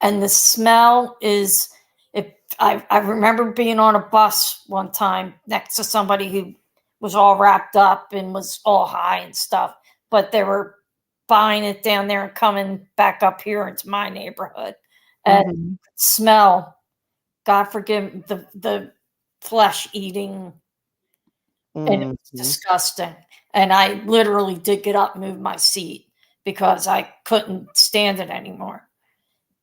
And the smell is, I remember being on a bus one time next to somebody who was all wrapped up and was all high and stuff, but they were buying it down there and coming back up here into my neighborhood. And smell, God forgive the flesh eating. And it was disgusting. And I literally did get up and move my seat because I couldn't stand it anymore.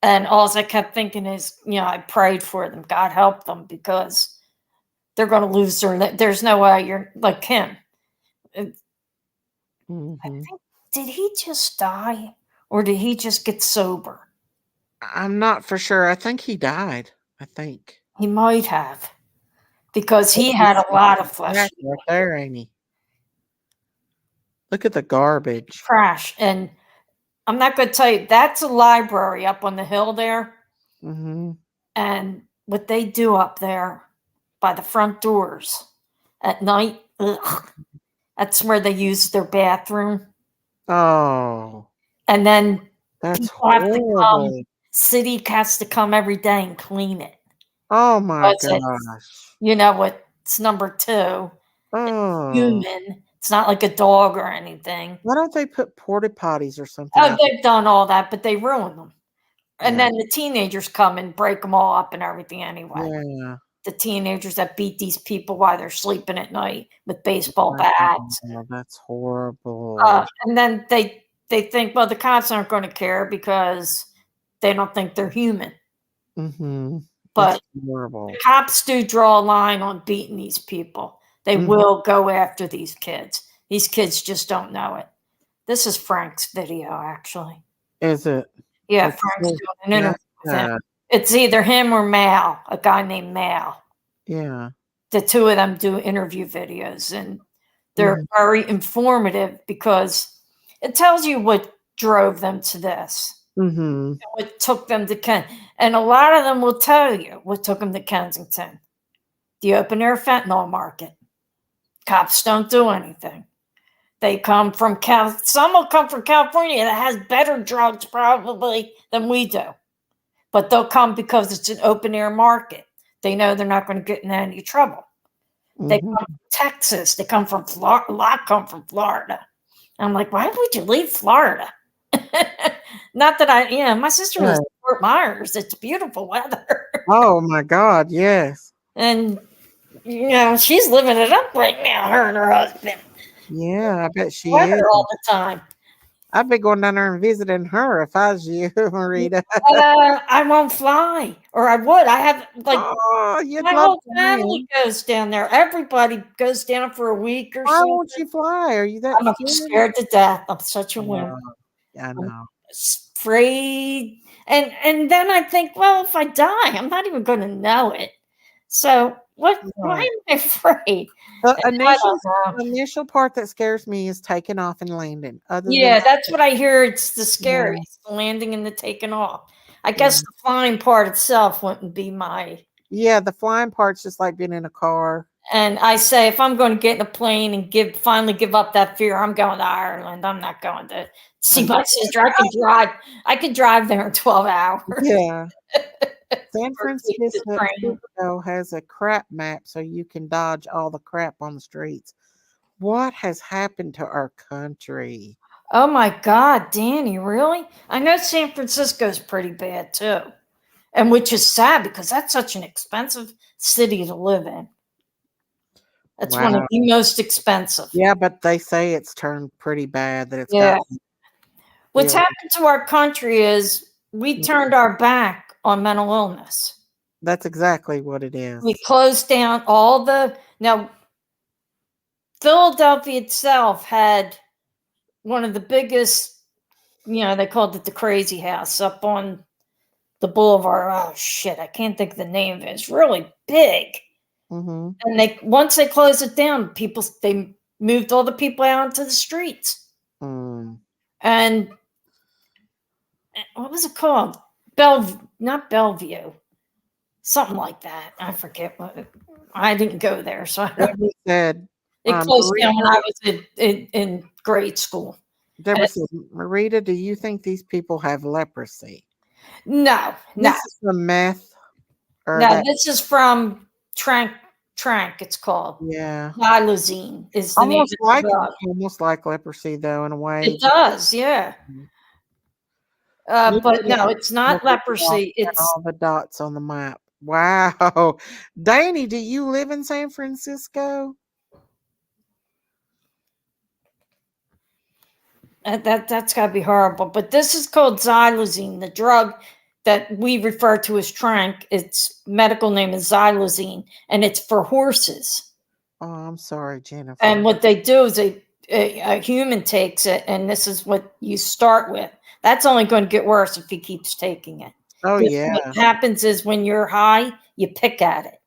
And all I kept thinking is, I prayed for them. God help them because they're going to lose there's no way you're like him. I think, did he just die or did he just get sober? I'm not for sure. I think he died. I think. He might have because he had a lot of flesh. Right there, ain't he? Look at the garbage. Trash. And I'm not going to tell you, that's a library up on the hill there. And what they do up there by the front doors at night, that's where they use their bathroom. Oh. And then that's horrible. City has to come every day and clean it. Oh my gosh. It's number 2. It's human. It's not like a dog or anything. Why don't they put porta potties or something? Oh, they've done all that, but they ruin them. And then the teenagers come and break them all up and everything anyway. Yeah. The teenagers that beat these people while they're sleeping at night with baseball bats. Oh, that's horrible. And then they think, well, the cops aren't going to care because they don't think they're human. But horrible. Cops do draw a line on beating these people. They will go after these kids. These kids just don't know it. This is Frank's video, actually. Is it? Yeah, Frank's doing an interview It's either him or Mal, a guy named Mal. Yeah. The two of them do interview videos, and they're very informative because it tells you what drove them to this, what took them to and a lot of them will tell you what took them to Kensington. The open air fentanyl market. Cops don't do anything. They come from some will come from California that has better drugs probably than we do. But they'll come because it's an open air market. They know they're not going to get in any trouble. They come from Texas. They come from Florida. A lot come from Florida. I'm like, why would you leave Florida? Not that my sister lives in Fort Myers. It's beautiful weather. Oh my God, yes. And she's living it up right now, her and her husband. Yeah, I bet she Weather is. all the time. I'd be going down there and visiting her if I was you, Marita. I won't fly, or I would. I have my whole family goes down there. Everybody goes down for a week or so. Why won't you fly? Are you that I'm scared to death. I'm such a wimp. I know. I'm afraid. And then I think, well, if I die, I'm not even going to know it. So why am I afraid? The initial part that scares me is taking off and landing. That's what I hear. It's the scariest, the landing and the taking off. I guess the flying part itself wouldn't be my... Yeah, the flying part's just like being in a car. And I say, if I'm going to get in a plane and finally give up that fear, I'm going to Ireland. I'm not going to see my sister. I can drive there in 12 hours. Yeah. San Francisco has a crap map so you can dodge all the crap on the streets. What has happened to our country? Oh my God, Danny, really? I know San Francisco's pretty bad too. And which is sad because that's such an expensive city to live in. It's one of the most expensive. Yeah, but they say it's turned pretty bad. What's happened to our country is we turned our back on mental illness. That's exactly what it is. We closed down now Philadelphia itself had one of the biggest, they called it the Crazy House up on the boulevard. Oh shit, I can't think of the name of it. It's really big. And once they closed it down, they moved all the people out into the streets. And what was it called? Not Bellevue, something like that. I forget what. I didn't go there, so it closed down when I was in grade school. Deborah said, Marita, do you think these people have leprosy? No. This is from meth. This is from Trank. It's called. Yeah. Xylazine is the name of the drug. Almost like leprosy, though, in a way. It does, yeah. But no, it's not leprosy. It's all the dots on the map. Wow. Danny, do you live in San Francisco? That's got to be horrible. But this is called xylazine, the drug that we refer to as trank. Its medical name is xylazine, and it's for horses. Oh, I'm sorry, Jennifer. And what they do is a human takes it, and this is what you start with. That's only going to get worse if he keeps taking it. Oh, yeah. What happens is when you're high, you pick at it.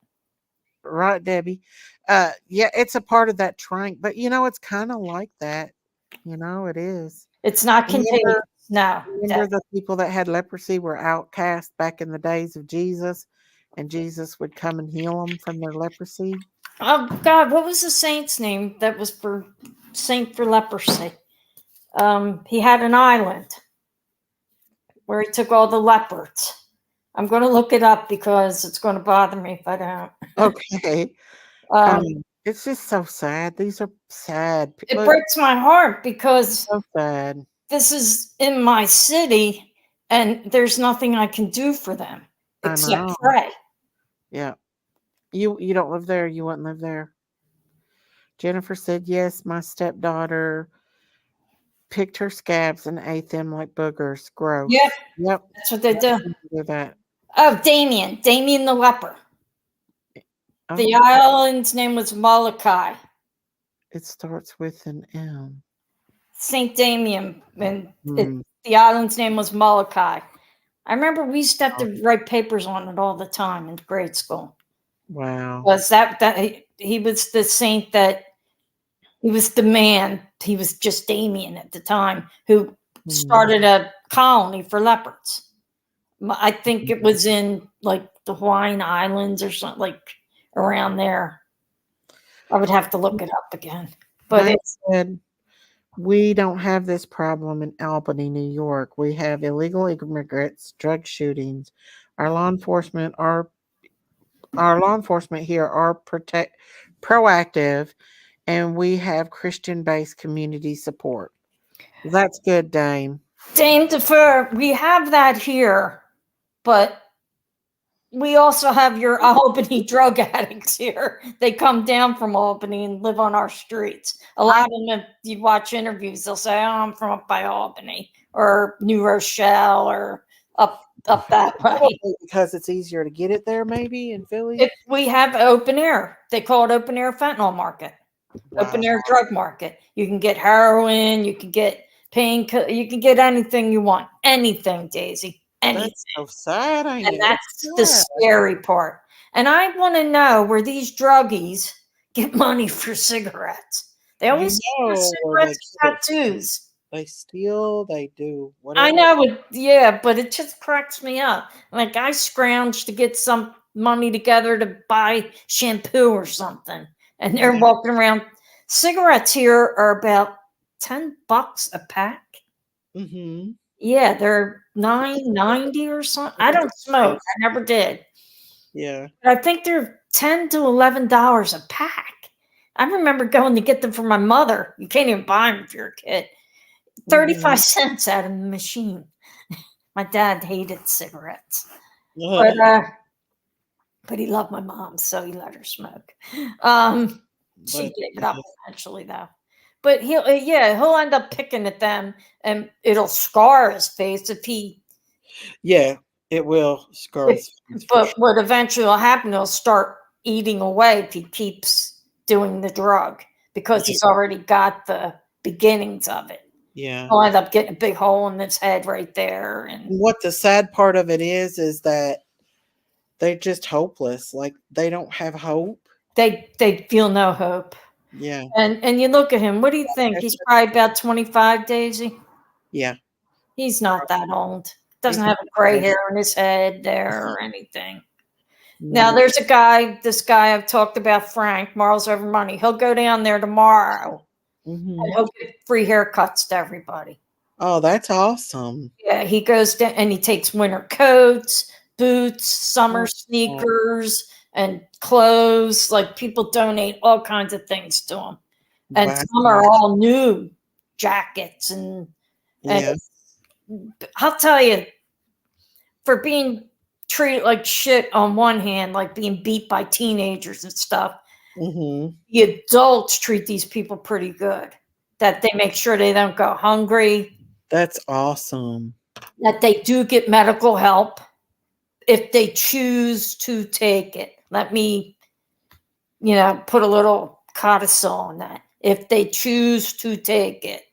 Right, Debbie. It's a part of that trank, but it's kind of like that. It is. It's not contagious. No. Remember the people that had leprosy were outcast back in the days of Jesus, and Jesus would come and heal them from their leprosy? Oh, God, what was the saint's name that was for leprosy? He had an island where he took all the leopards. I'm going to look it up because it's going to bother me if I don't. Okay. It's just so sad. These are sad. It breaks my heart because so sad. This is in my city and there's nothing I can do for them except pray. Yeah. You don't live there. You wouldn't live there. Jennifer said, yes, my stepdaughter picked her scabs and ate them like boogers. Gross. Yep. That's what they do. Do that. Oh, Damien the leper. Oh. The island's name was Molokai. It starts with an M. Saint Damien, and the island's name was Molokai. I remember we used to have to write papers on it all the time in grade school. Wow. Was that he was the saint that he was the man. He was just Damien at the time who started a colony for leopards. I think it was in like the Hawaiian Islands or something, like around there. I would have to look it up again. But They said we don't have this problem in Albany, New York. We have illegal immigrants, drug shootings. Our law enforcement here are proactive, and we have Christian-based community support. That's good, Dame. Dame Defer, we have that here, but we also have your Albany drug addicts here. They come down from Albany and live on our streets. A lot of them, if you watch interviews, they'll say, "Oh, I'm from up by Albany or New Rochelle or up that way." Probably because it's easier to get it there, maybe in Philly. If we have open air, they call it open air fentanyl market, open air drug market. You can get heroin, you can get you can get anything you want, anything, Daisy. Anything. That's so sad. And that's the scary part. And I want to know where these druggies get money for cigarettes. They always steal cigarettes and tattoos. They steal, they do whatever. I know it, yeah, but it just cracks me up. Like I scrounged to get some money together to buy shampoo or something. And they're walking around. Cigarettes here are about $10 a pack. Mm-hmm. Yeah, they're $9.90 or something. I don't smoke. I never did. Yeah. But I think they're $10 to $11 a pack. I remember going to get them for my mother. You can't even buy them if you're a kid. 35 cents out of the machine. My dad hated cigarettes. But he loved my mom, so he let her smoke. She gave it up eventually, though. But he'll end up picking at them, and it'll scar his face if he. Yeah, it will scar his face. But what eventually will happen, he'll start eating away if he keeps doing the drug because he's already got the beginnings of it. Yeah, he'll end up getting a big hole in his head right there. And what the sad part of it is that they're just hopeless. Like they don't have hope. They feel no hope. Yeah. And you look at him, what do you think? He's probably about 25, Daisy? Yeah. He's not that old. Doesn't have a gray hair in his head there or anything. Now there's this guy I've talked about, Frank, Morals Over Money. He'll go down there tomorrow and he'll give free haircuts to everybody. Oh, that's awesome. Yeah, he goes down and he takes winter coats, boots, summer sneakers, and clothes. Like people donate all kinds of things to him. And some are all new jackets. And I'll tell you, for being treated like shit on one hand, like being beat by teenagers and stuff, the adults treat these people pretty good. That they make sure they don't go hungry. That's awesome. That they do get medical help if they choose to take it. Let me, put a little codicil on that. If they choose to take it.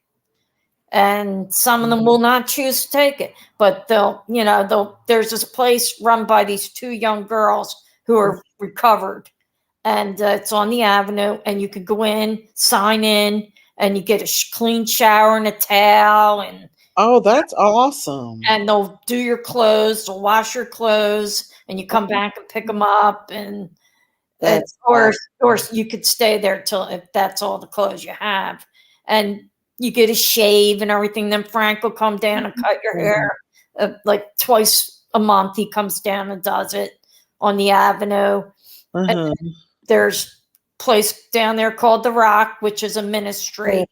And some of them will not choose to take it. But there's this place run by these two young girls who are recovered. And it's on the avenue. And you can go in, sign in, and you get a clean shower and a towel. And oh, that's awesome. And they'll do your clothes, they'll wash your clothes, and you come back and pick them up. And or you could stay there till if that's all the clothes you have. And you get a shave and everything. Then Frank will come down and cut your hair like twice a month. He comes down and does it on the avenue. And there's a place down there called The Rock, which is a ministry.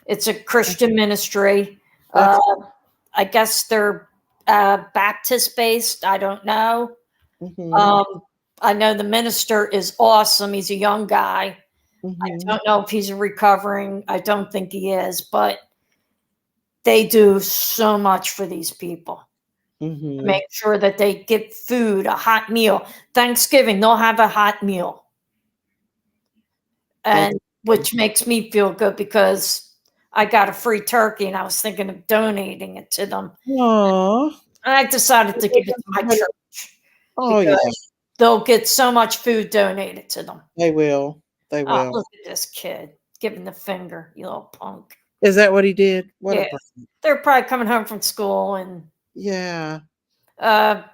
It's a Christian ministry. I guess they're Baptist based. I don't know. I know the minister is awesome. He's a young guy. I don't know if he's recovering. I don't think he is, but they do so much for these people. Make sure that they get food, a hot meal. Thanksgiving, they'll have a hot meal. And which makes me feel good because I got a free turkey and I was thinking of donating it to them. Aww. I decided to give it to my church Oh yeah, because they'll get so much food donated to them. they will. They Oh, will. look at this kid giving the finger, you little punk. Is that what he did? What Yeah, a person. they're probably coming home from school and Yeah. but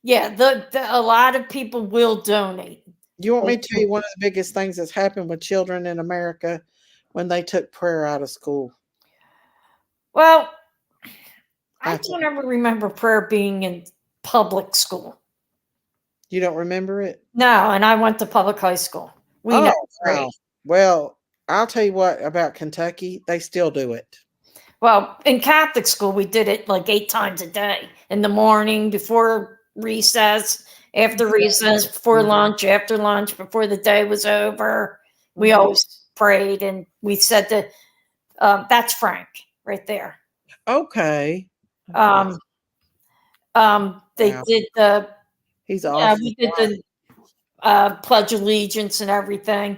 yeah, a lot of people will donate. You want me to tell you one of the biggest things that's happened with children in America when they took prayer out of school? Well, I I don't ever remember prayer being in public school. You don't remember it? No, and I went to public high school. We Oh, never wow. prayed. Well, I'll tell you what about Kentucky. They still do it. Well, in Catholic school, we did it like 8 times a day in the morning, before recess, after recess, before lunch, after lunch, before the day was over. We always prayed, and we said that that's Frank right there. Okay. They Wow. did the He's yeah, awesome. we did the Pledge of Allegiance and everything.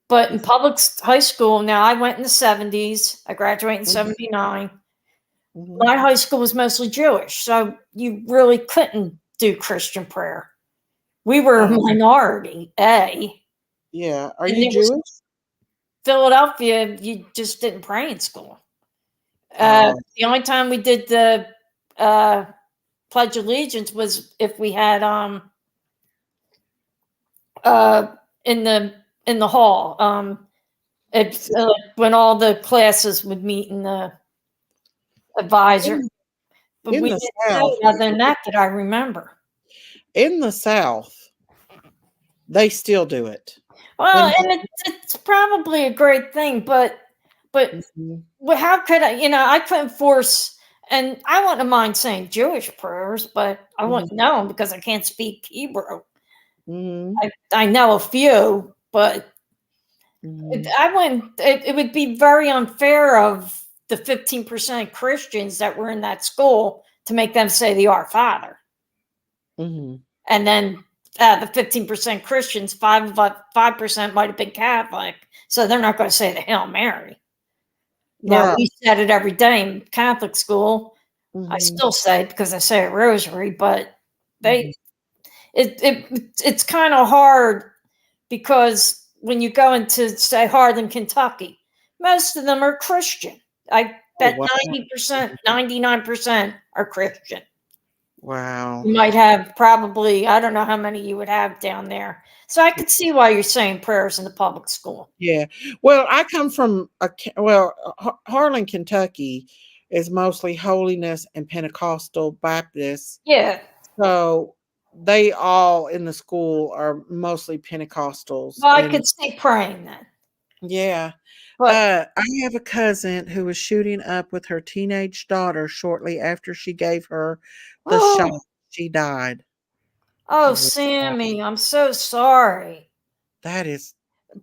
But in public high school, now I went in the 70s. I graduated in 79. My high school was mostly Jewish, so you really couldn't do Christian prayer. We were a minority, Yeah. Are and you it was Jewish? Philadelphia, you just didn't pray in school. Oh. The only time we did the Pledge of Allegiance was if we had in the hall. It's when all the classes would meet in the advisor. But In we the didn't South, do it other than that I remember. in the South, they still do it. Well, and it's probably a great thing, but well, how could I? I couldn't force. And I wouldn't mind saying Jewish prayers, but I wouldn't know them because I can't speak Hebrew. I know a few, but I wouldn't. It would be very unfair of the 15% Christians that were in that school to make them say the Our Father, and then the 15% Christians, 5% might have been Catholic, so they're not going to say the Hail Mary. Now we said it every day in Catholic school. I still say it because I say a rosary, but it's kind of hard because when you go into, say, Harlan, Kentucky, most of them are Christian. I bet 90%, 99% are Christian. Wow. You might have probably, I don't know how many you would have down there. So I could see why you're saying prayers in the public school. Yeah. Well, I come from Harlan, Kentucky is mostly holiness and Pentecostal Baptists. Yeah. So they all in the school are mostly Pentecostals. Well, I could see praying then. Yeah. But I have a cousin who was shooting up with her teenage daughter shortly after she gave her the shot. She died. Oh, Sammy, I'm so sorry. That is.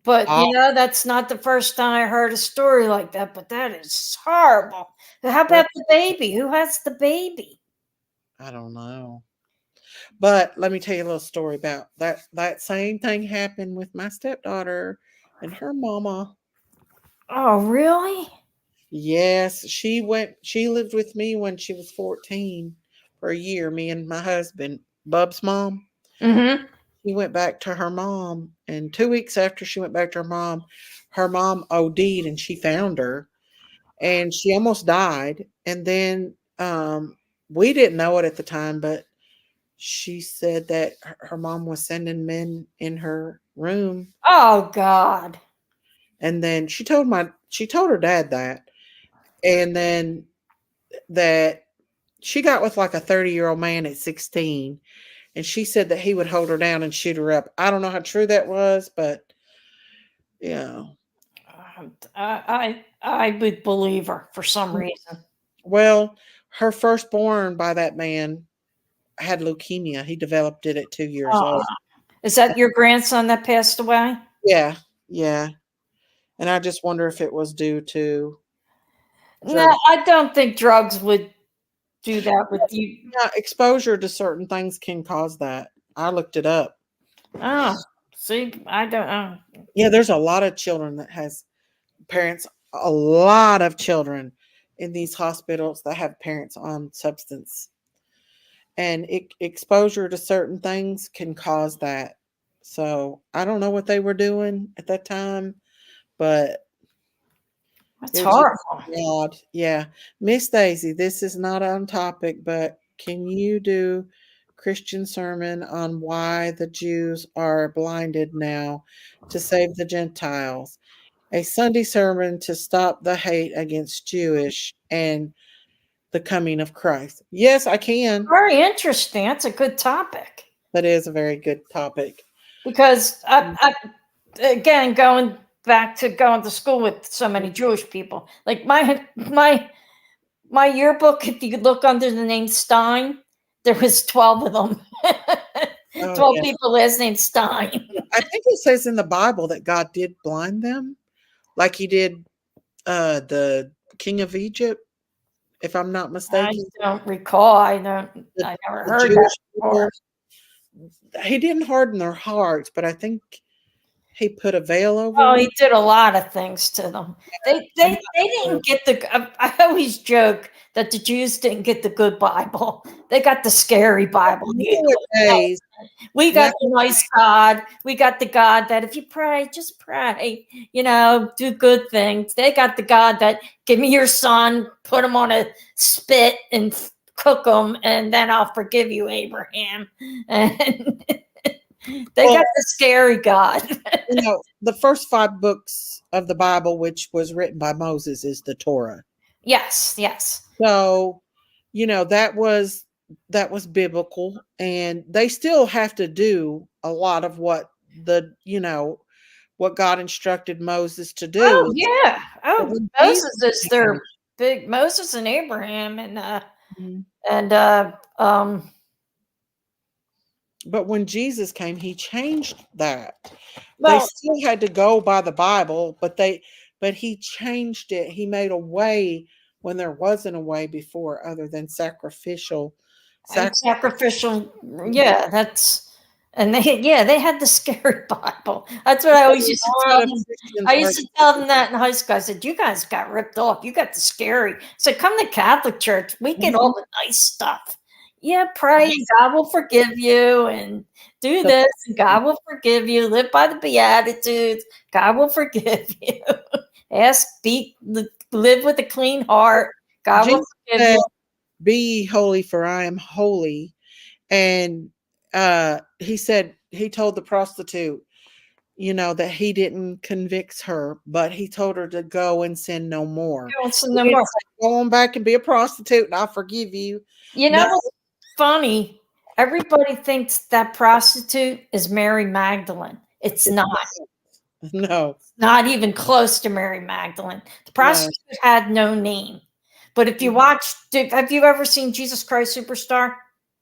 But, that's not the first time I heard a story like that, but that is horrible. How about the baby? Who has the baby? I don't know. But let me tell you a little story about that. That same thing happened with my stepdaughter and her mama. Oh, really? Yes, she lived with me when she was 14 for a year, me and my husband, Bub's mom. She went back to her mom, and 2 weeks after she went back to her mom OD'd, and she found her, and she almost died. And then we didn't know it at the time, but she said that her mom was sending men in her room. Oh, God. And then she told her dad that. And then that she got with like a 30-year-old man at 16. And she said that he would hold her down and shoot her up. I don't know how true that was, but yeah. I would believe her for some reason. Well, her firstborn by that man had leukemia. He developed it at 2 years old. Is that your grandson that passed away? Yeah, yeah. And I just wonder if it was due to No, I don't think drugs would do that with you. Yeah, exposure to certain things can cause that. I looked it up. Oh, see, I don't know. Yeah, there's a lot of children that has parents, a lot of children in these hospitals that have parents on substance. And exposure to certain things can cause that. So I don't know what they were doing at that time, but That's it was just horrible. odd. Yeah. Miss Daisy, this is not on topic, but can you do Christian sermon on why the Jews are blinded now to save the Gentiles? A Sunday sermon to stop the hate against Jewish and the coming of Christ. Yes, I can. Very interesting. That's a good topic. That is a very good topic. Because again, going back to going to school with so many Jewish people, like my yearbook, if you could look under the name Stein, there was 12 of them. 12 people last name Stein. I think it says in the Bible that God did blind them, like he did the king of Egypt, if I'm not mistaken. I don't recall. I never heard Jewish that people. before. He didn't harden their hearts, but I think he put a veil over Oh, them. he did a lot of things to them. They didn't get the. I always joke that the Jews didn't get the good Bible. They got the scary Bible. Nowadays, We got the nice God. We got the God that if you pray, just pray. Do good things. They got the God that give me your son, put him on a spit and cook him, and then I'll forgive you, Abraham. And they got the scary God. The first 5 books of the Bible, which was written by Moses, is the Torah. Yes. So, that was biblical, and they still have to do a lot of what what God instructed Moses to do. Oh yeah. Oh, Moses is their big Moses and Abraham But when Jesus came, he changed that. Well, they still had to go by the Bible, but he changed it. He made a way when there wasn't a way before, other than sacrificial. Sacrificial. Yeah, they had the scary Bible. That's what I always used to tell them. I used to tell them that in high school. I said, "You guys got ripped off. You got the scary." So come to Catholic Church. We get all the nice stuff. Yeah, pray, God will forgive you, and do this, and God will forgive you. Live by the Beatitudes, God will forgive you. Live with a clean heart, God will forgive you. Be ye holy, for I am holy. And he told the prostitute, that he didn't convict her, but he told her to go and sin no more. Go on back and be a prostitute, and I'll forgive you. What's funny? Everybody thinks that prostitute is Mary Magdalene. It's not. No. Not even close to Mary Magdalene. The prostitute had no name. But if you have you ever seen Jesus Christ Superstar?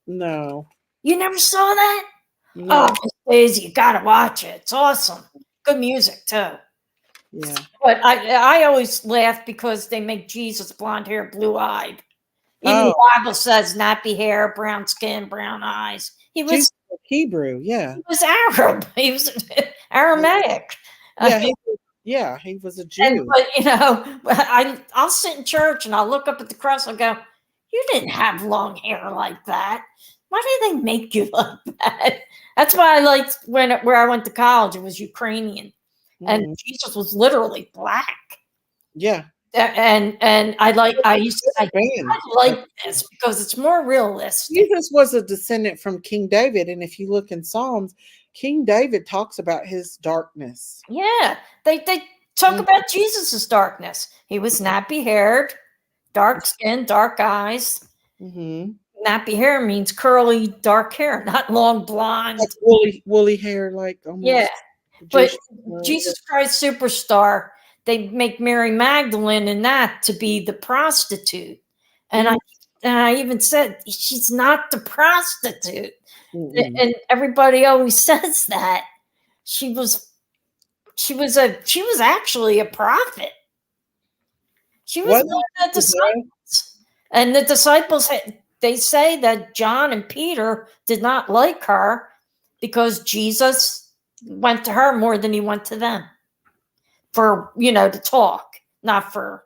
No. You never saw that? No. Oh, Daisy, you gotta watch it. It's awesome. Good music too. Yeah. But I always laugh because they make Jesus blonde hair, blue eyed. Even the Bible says nappy hair, brown skin, brown eyes. He was Hebrew, yeah. He was Arab. He was Aramaic. Yeah, he was a Jew. But I'll sit in church and I'll look up at the cross and go, "You didn't have long hair like that. Why did they make you like that?" That's why I liked where I went to college. It was Ukrainian, and Jesus was literally black. Yeah. And I like this because it's more realistic. Jesus was a descendant from King David, and if you look in Psalms, King David talks about his darkness. Yeah, they talk about Jesus's darkness. He was nappy haired, dark skin, dark eyes. Nappy hair means curly, dark hair, not long blonde. Like woolly hair, like almost. Yeah, but Jesus Christ Superstar, they make Mary Magdalene in that to be the prostitute. And I even said, she's not the prostitute. And everybody always says that. She was actually a prophet. She was one of the disciples. And the disciples, they say that John and Peter did not like her because Jesus went to her more than he went to them. For, to talk, not for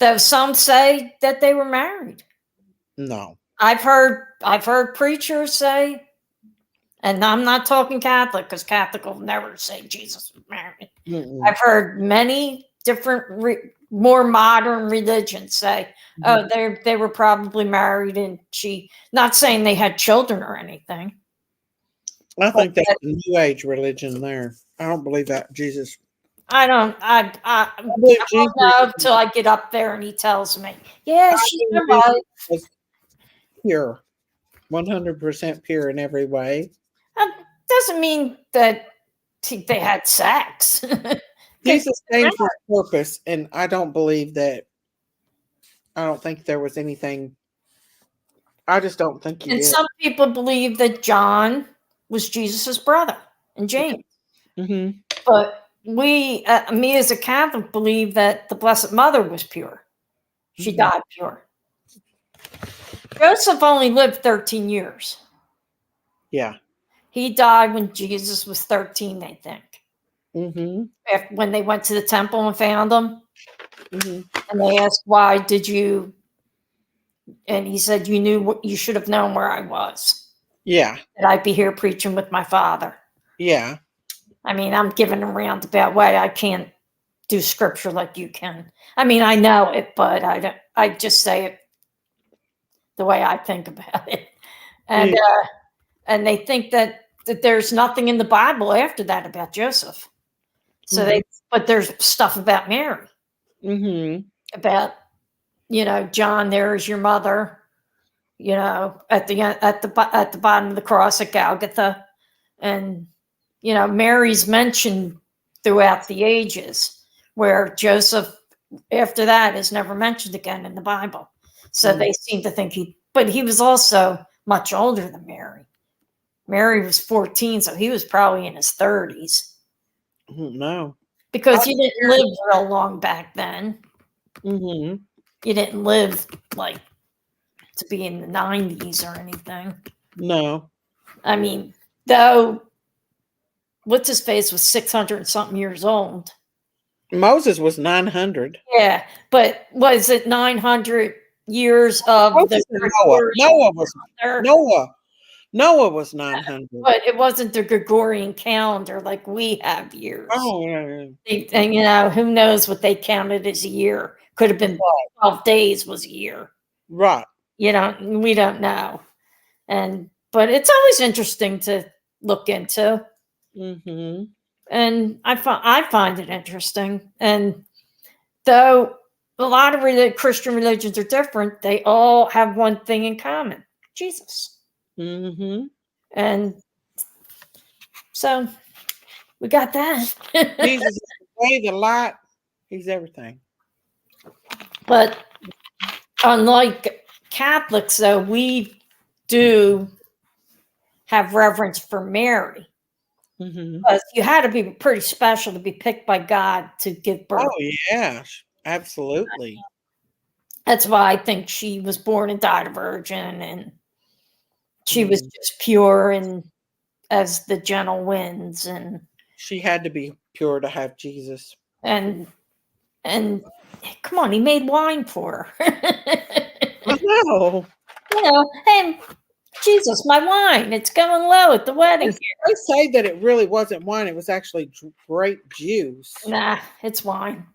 Though some say that they were married. No. I've heard preachers say, and I'm not talking Catholic because Catholic will never say Jesus was married. Mm-mm. I've heard many different, more modern religions say, oh, they were probably married, and not saying they had children or anything. I think that's a New Age religion there. I don't believe that Jesus. I don't know till I get up there and he tells me, yeah, she's right. Was pure, 100% pure in every way. That doesn't mean that they had sex. Jesus came for a purpose, and I don't believe that. I don't think there was anything. I just don't think he And did. some people believe that John was Jesus's brother and James. Mm-hmm. But me as a Catholic, believe that the Blessed Mother was pure. She died pure. Joseph only lived 13 years. Yeah. He died when Jesus was 13, I think. Mm-hmm. When they went to the temple and found him. Mm-hmm. And they asked, why did you? And he said, you should have known where I was. Yeah. That I'd be here preaching with my father. Yeah. I mean, I'm giving a roundabout way. I can't do scripture like you can. I mean, I know it, but I just say it the way I think about it. And and they think that there's nothing in the Bible after that about Joseph. So but there's stuff about Mary. Mm-hmm. About, John, there is your mother, at the bottom of the cross at Golgotha. And, Mary's mentioned throughout the ages, where Joseph, after that, is never mentioned again in the Bible. So they seem to think but he was also much older than Mary. Mary was 14, so he was probably in his 30s. No. Because you didn't live real long back then. Mm-hmm. You didn't live to be in the 90s or anything. No. I mean, though, what's his face was 600 and something years old. Moses was 900. Yeah, but was it 900 years of Noah was 900. But it wasn't the Gregorian calendar like we have years. Oh, yeah. And who knows what they counted as a year? Could have been 12 days was a year. Right. We don't know. But it's always interesting to look into. Mm-hmm. And I find it interesting. And though a lot of Christian religions are different, they all have one thing in common: Jesus. Mm-hmm. And so we got that. Jesus is the way, the light. He's everything. But unlike Catholics, though, we do have reverence for Mary. Because you had to be pretty special to be picked by God to give birth. Oh, yeah, absolutely. That's why I think she was born and died a virgin, and she was just pure and as the gentle winds. And she had to be pure to have Jesus. And come on, he made wine for her. I know. Hey, Jesus, my wine. It's going low at the wedding. They say that it really wasn't wine. It was actually grape juice. Nah, it's wine.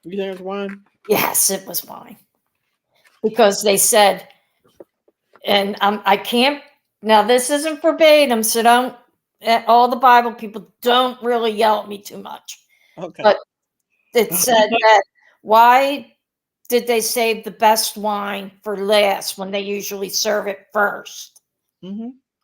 You think it was wine? Yes, it was wine. Because they said, and I can't, now this isn't verbatim, so don't, all the Bible people don't really yell at me too much. Okay. But it said that, why did they save the best wine for last when they usually serve it first?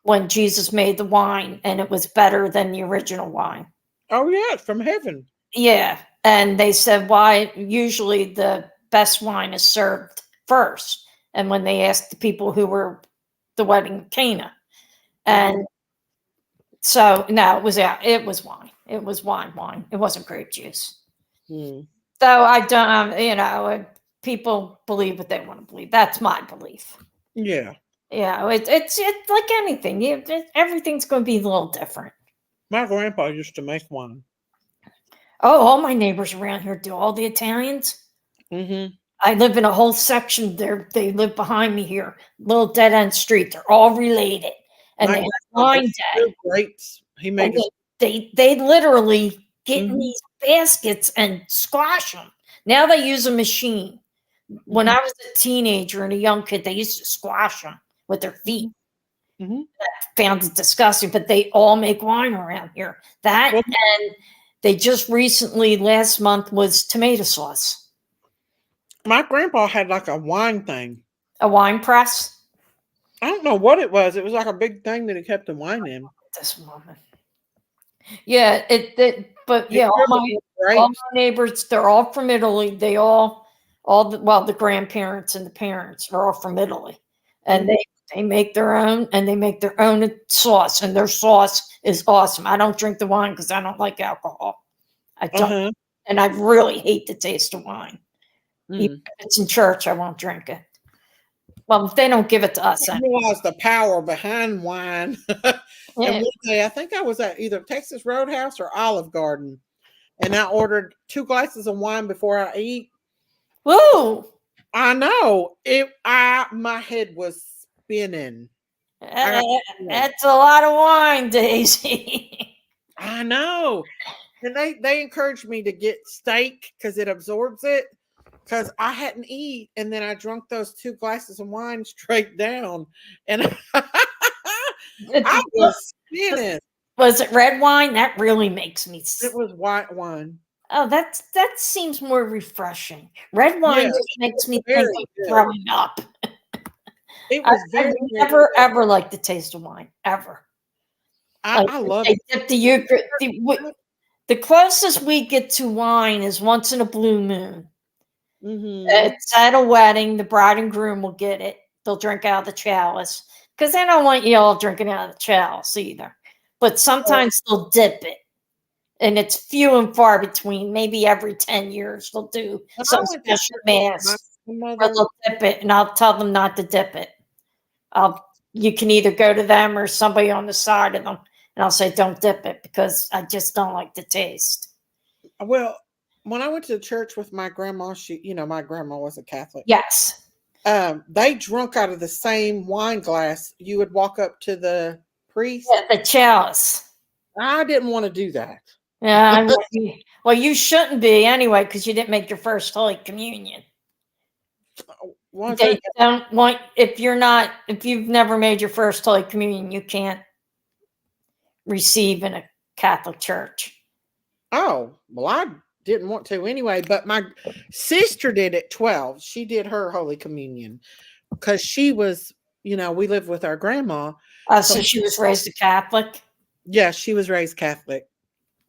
When Jesus made the wine and it was better than the original wine. Oh, yeah, it's from heaven. Yeah. And they said, why usually the best wine is served first. And when they asked the people who were the wedding of Cana. And so, no, it was wine. It was wine. It wasn't grape juice. Though I don't, people believe what they want to believe. That's my belief. Yeah. Yeah, it's like anything. Everything's going to be a little different. My grandpa used to make wine. Oh, all my neighbors around here do. All the Italians. I live in a whole section there. They live behind me here, little dead end street. They're all related, and they have wine day. Grapes. He made And they literally get in Mhm. these baskets and squash them. Now they use a machine. When I was a teenager and a young kid, they used to squash them with their feet. Mhm. Found it disgusting, but they all make wine around here. That Well- and they just recently last month was tomato sauce. My grandpa had like a wine thing. A wine press. I don't know what it was. It was like a big thing that he kept the wine in. This woman. Yeah, but yeah, all my neighbors, they're all from Italy. They all the grandparents and the parents are all from Italy. And they make their own and they make their own sauce, and their sauce is awesome. I don't drink the wine because I don't like alcohol. I don't, and I really hate the taste of wine. Even if it's in church, I won't drink it. Well, if they don't give it to us, I realized the power behind wine. And one day, I think I was at either Texas Roadhouse or Olive Garden, and I ordered 2 glasses of wine before I eat. Woo! I know my head was spinning. That's a lot of wine, Daisy. I know. And they encouraged me to get steak because it absorbs it. Because I hadn't eaten, and then I drank those 2 glasses of wine straight down, and I was spinning. Was it red wine? That really makes me sick. It was white wine. Oh, that seems more refreshing. Red wine just makes me think of throwing up. It was I never ever liked the taste of wine ever. I love it. Dip the closest we get to wine is once in a blue moon. It's at a wedding. The bride and groom will get it. They'll drink out of the chalice because they don't want you all drinking out of the chalice either. But sometimes they'll dip it, and it's few and far between. Maybe every 10 years they'll do some special mass where they'll dip it, and I'll tell them not to dip it. You can either go to them or somebody on the side of them, and I'll say don't dip it because I just don't like the taste. Well, when I went to church with my grandma, my grandma was a Catholic. Yes. They drunk out of the same wine glass. You would walk up to the priest. Yeah, the chalice. I didn't want to do that. Yeah. Well, you shouldn't be anyway because you didn't make your first Holy Communion. They don't want if you've never made your first Holy Communion, you can't receive in a Catholic church. Oh, well, I didn't want to anyway, but my sister did at 12. She did her Holy Communion because she was, we lived with our grandma. So she was raised a Catholic? Yeah, she was raised Catholic.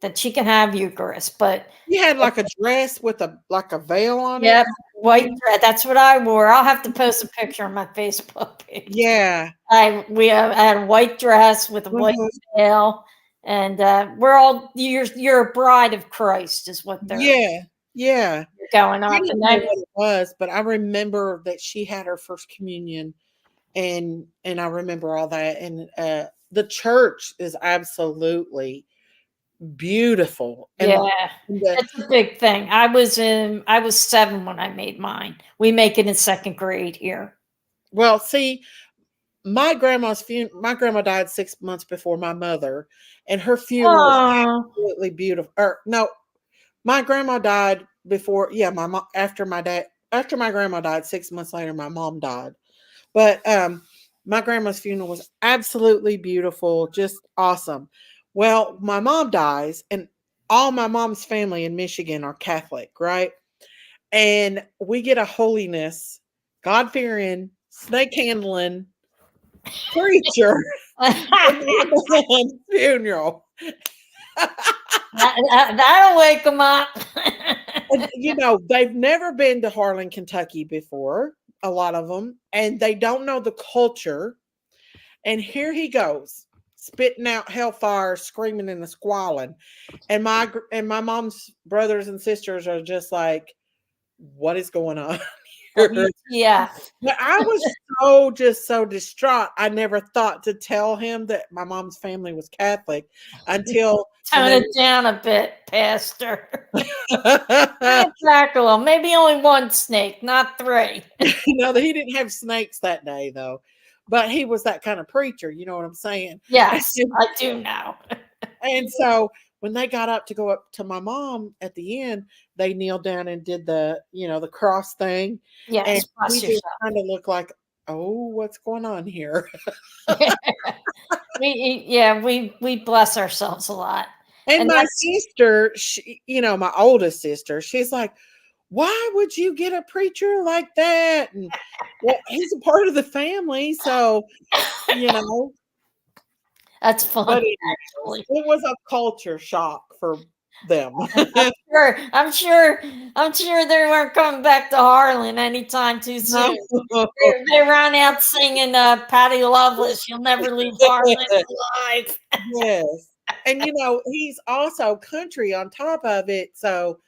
That she can have Eucharist, but she had like a dress with a veil on it. Yeah, white dress. That's what I wore. I'll have to post a picture on my Facebook page. Yeah. I had a white dress with a white veil. And we're all you're a bride of Christ, is what they're going on. I didn't know what it was, but I remember that she had her first communion, and I remember all that. And the church is absolutely beautiful. And it's a big thing. I was 7 when I made mine. We make it in 2nd grade here. Well, see. My grandma died 6 months before my mother, and her funeral was absolutely beautiful. My grandma died before. Yeah, after my grandma died 6 months later, my mom died. But my grandma's funeral was absolutely beautiful, just awesome. Well, my mom dies, and all my mom's family in Michigan are Catholic, right? And we get a holiness, God-fearing, snake handling preacher funeral. That'll wake them up. They've never been to Harlan, Kentucky before, a lot of them, and they don't know the culture. And here he goes, spitting out hellfire, screaming and squalling. And my mom's brothers and sisters are just like, what is going on? WTF. But I was just so distraught. I never thought to tell him that my mom's family was Catholic until Tone it down a bit, Pastor. Tackle him. Maybe only one snake, not 3. No, he didn't have snakes that day though. But he was that kind of preacher, you know what I'm saying? Yes, I do know. And so when they got up to go up to my mom at the end, they kneeled down and did the, the cross thing. Yes, and bless we just kind of looked like, oh, what's going on here? we bless ourselves a lot. And my sister, my oldest sister, she's like, why would you get a preacher like that? And well, he's a part of the family, so that's funny. But it was a culture shock for them. I'm sure they weren't coming back to Harlan anytime too soon. They ran out singing Patty Loveless, "You'll Never Leave Harlan Alive." Yes. And he's also country on top of it, so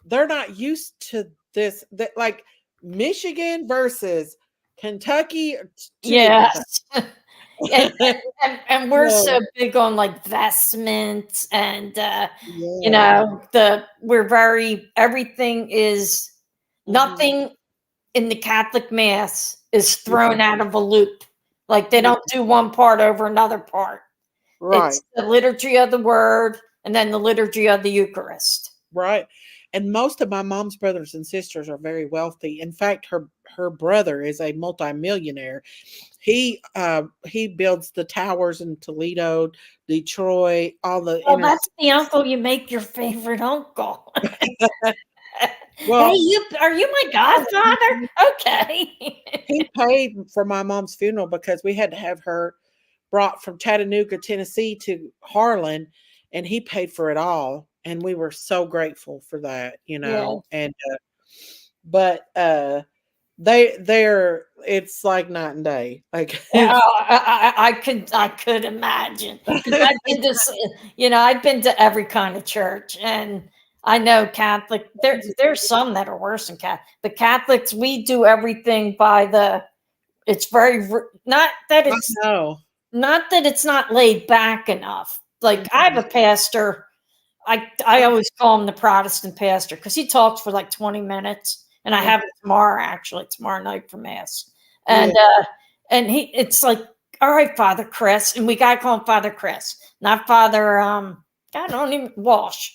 they're not used to this. That like Michigan versus Kentucky. Yes. and we're so big on like vestments and we're very everything is nothing in the Catholic Mass is thrown out of a loop. Like they don't do one part over another part. Right. It's the liturgy of the word and then the liturgy of the Eucharist. Right. And most of my mom's brothers and sisters are very wealthy. In fact, her brother is a multimillionaire. He builds the towers in Toledo, Detroit, all the. Well, that's the uncle you make your favorite uncle. Well, hey, are you my godfather? Okay. He paid for my mom's funeral because we had to have her brought from Chattanooga, Tennessee to Harlan, and he paid for it all. And we were so grateful for that, and but they're it's like night and day. Like I could imagine. I've been to I've been to every kind of church, and I know Catholic. There's some that are worse than Catholic. The Catholics, we do everything by it's very not that it's not laid back enough. Like I have a pastor. I always call him the Protestant pastor because he talks for like 20 minutes, and I have it tomorrow night for Mass. And it's like, all right, Father Chris, and we gotta call him Father Chris, not Father I don't even Walsh.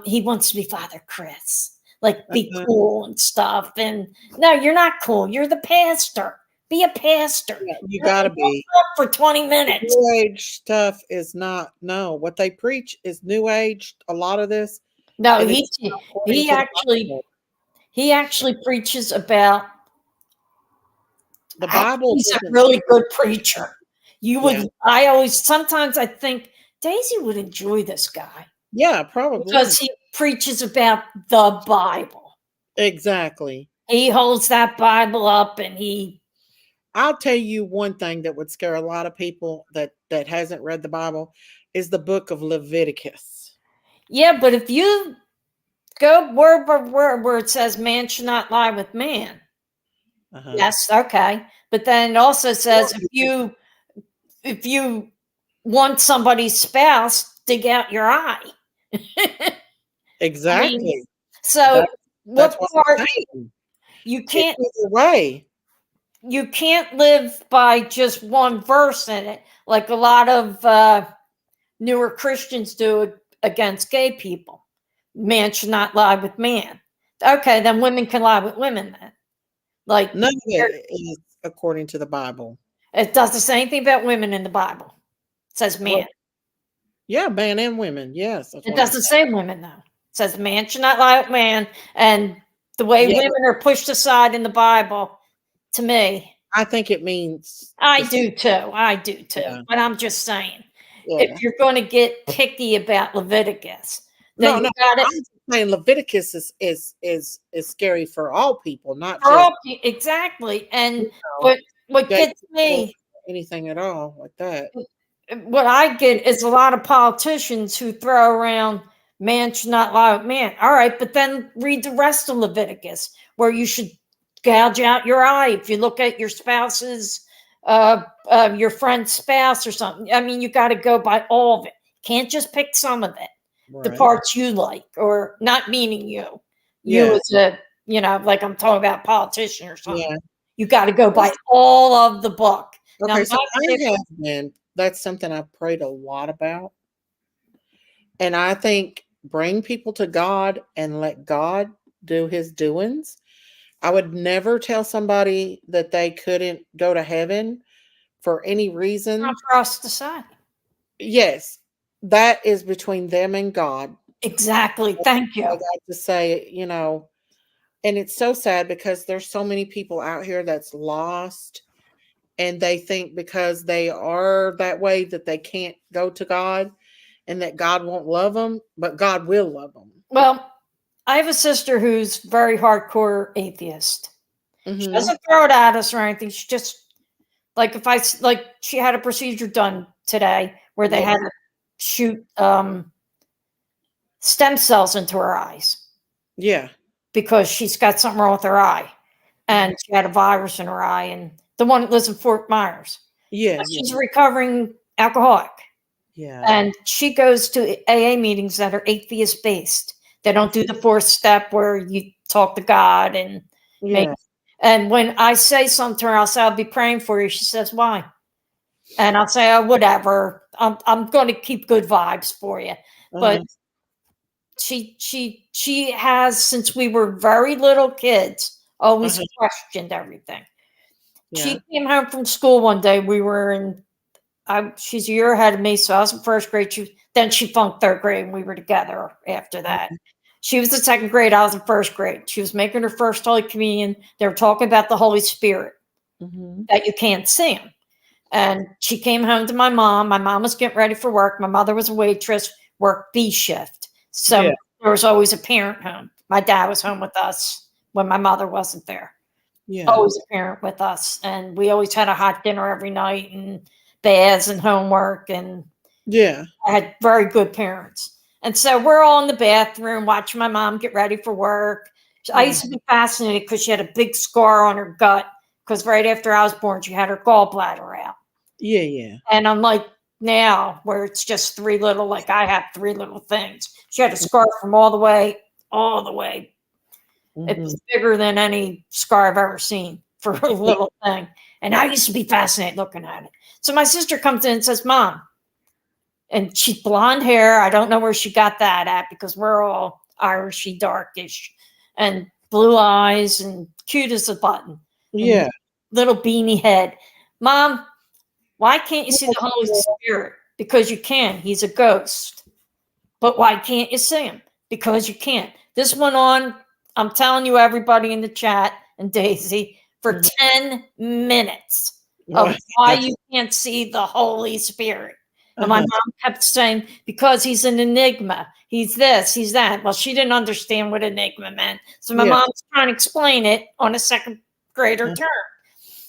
He wants to be Father Chris, like be cool and stuff. And no, you're not cool. You're the pastor. Be a pastor. Yeah, you gotta be for 20 minutes. New Age stuff is not what they preach is New Age. A lot of this. No, he actually preaches about the Bible. He's a really good preacher. Sometimes I think Daisy would enjoy this guy. Yeah, probably because he preaches about the Bible. Exactly. He holds that Bible up, and I'll tell you one thing that would scare a lot of people that hasn't read the Bible is the book of Leviticus. Yeah, but if you go word by word where it says man should not lie with man. Yes, okay. But then it also says if you want somebody's spouse, dig out your eye. Exactly. I mean, so that's what part you can't You can't live by just one verse in it, like a lot of newer Christians do against gay people. Man should not lie with man. Okay, then women can lie with women then. Like none of it is according to the Bible. It doesn't say anything about women in the Bible. It says man. Well, yeah, man and women. Yes. It doesn't say women though. It says man should not lie with man. And the way women are pushed aside in the Bible, to me, I think it means I do too. Yeah. But I'm just saying, if you're going to get picky about Leviticus, then you got it. I'm saying Leviticus is scary for all people, not for just all, exactly. And what gets me, anything at all like that. What I get is a lot of politicians who throw around man should not lie with man. All right, but then read the rest of Leviticus, where you should gouge out your eye if you look at your spouse's, your friend's spouse or something. I mean, you got to go by all of it. Can't just pick some of it, the Right. parts you like, or not meaning you as a, like I'm talking about politician or something. Yeah. You got to go by all of the book. Now, Okay, so my I have been, that's something I've prayed a lot about. And I think bring people to God and let God do his doings. I would never tell somebody that they couldn't go to heaven for any reason. not for us to say. Yes, that is between them and God. Exactly. Thank I you. got to say, and it's so sad because there's so many people out here that's lost, and they think because they are that way that they can't go to God and that God won't love them, but God will love them. Well, I have a sister who's very hardcore atheist. She Mhm. doesn't throw it at us or anything. She just, like, she had a procedure done today where they Yeah. had to shoot stem cells into her eyes Yeah. because she's got something wrong with her eye, and she had a virus in her eye. And the one that lives in Fort Myers, Yeah. but she's Yeah. a recovering alcoholic, Yeah. and she goes to AA meetings that are atheist based. They don't do the fourth step where you talk to God and make. Yeah. And when I say something to her, I'll say, I'll be praying for you. She says, why? And I'll say, oh, whatever. I'm going to keep good vibes for you. But Uh-huh. she has, since we were very little kids, always Uh-huh. questioned everything. Yeah. She came home from school one day. We were in, she's a year ahead of me, so I was in first grade. Then she flunked third grade, and we were together after that. She was in second grade. I was in first grade. She was making her first Holy Communion. They were talking about the Holy Spirit, that you can't see him. And she came home to my mom. My mom was getting ready for work. My mother was a waitress, worked B shift. So Yeah. there was always a parent home. My dad was home with us when my mother wasn't there. Yeah. Always a parent with us. And we always had a hot dinner every night and baths and homework. And Yeah. I had very good parents. And so we're all in the bathroom watching my mom get ready for work. I used to be fascinated because she had a big scar on her gut because right after I was born, she had her gallbladder out. Yeah. Yeah. And I'm like, now where it's just three little, like I have three little things. She had a scar from all the way. It was bigger than any scar I've ever seen for a little thing. And I used to be fascinated looking at it. So my sister comes in and says, Mom, and she's blonde hair. I don't know where she got that at because we're all Irishy, darkish, and blue eyes and cute as a button. Yeah. Little beanie head. Mom, why can't you see the Holy Spirit? Because you can. He's a ghost. But why can't you see him? Because you can't. This went on, I'm telling you, everybody in the chat and Daisy, for 10 minutes of why you can't see the Holy Spirit. And my mom kept saying, because he's an enigma. He's this, he's that. Well, she didn't understand what enigma meant. So my mom's trying to explain it on a second grader term.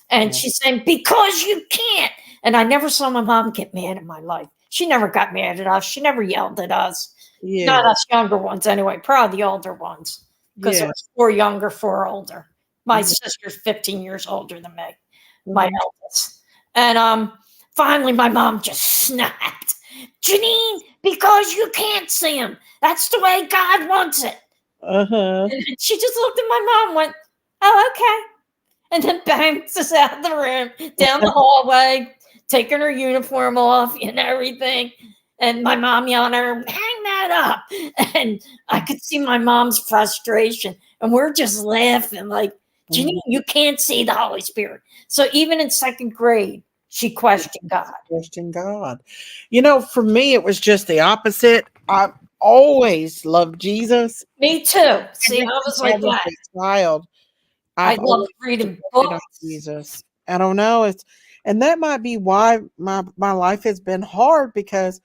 And she's saying, because you can't. And I never saw my mom get mad in my life. She never got mad at us. She never yelled at us. Yeah. Not us younger ones anyway, probably the older ones. Because there was 4 younger, 4 older. My sister's 15 years older than me, my eldest. And finally my mom just snapped. Janine, because you can't see him. That's the way God wants it. And she just looked at my mom and went, oh, okay. And then bangs us out of the room, down the hallway, taking her uniform off and everything. And my mom yelling at her, hang that up. And I could see my mom's frustration. And we're just laughing like, Janine, you can't see the Holy Spirit. So even in second grade, she questioned God. Questioned God. For me, it was just the opposite. I've always loved Jesus. Me too. See, I was like that. As a child, I love reading books. Jesus. I don't know. And that might be why my life has been hard because,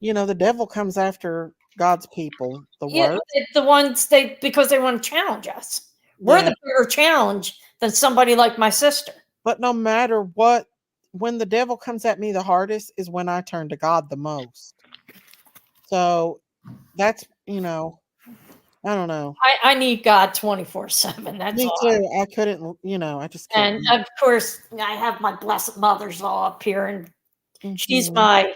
the devil comes after God's people, the word. The ones because they want to challenge us. We're the bigger challenge than somebody like my sister. But no matter what, when the devil comes at me the hardest is when I turn to God the most. So that's, I don't know. I need God 24/7. That's Me all. too. I couldn't, I just And couldn't. of course, I have my blessed mother's all up here, and she's Mhm.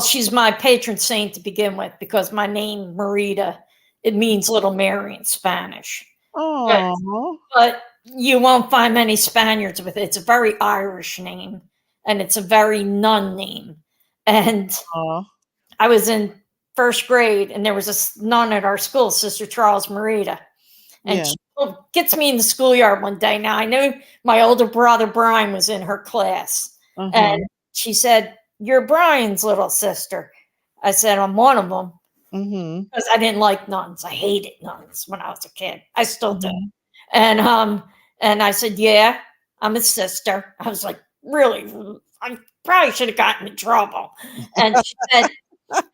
she's my patron saint to begin with, because my name Marita, it means little Mary in Spanish. Oh. But you won't find many Spaniards with it. It's a very Irish name, and it's a very nun name. And I was in first grade, and there was a nun at our school, Sister Charles Marita. And she gets me in the schoolyard one day. Now, I knew my older brother Brian was in her class. And she said, "You're Brian's little sister." I said, "I'm one of them." Because I didn't like nuns. I hated nuns when I was a kid. I still do. And I said, "Yeah, I'm a sister." I was like, really? I probably should have gotten in trouble. And she said,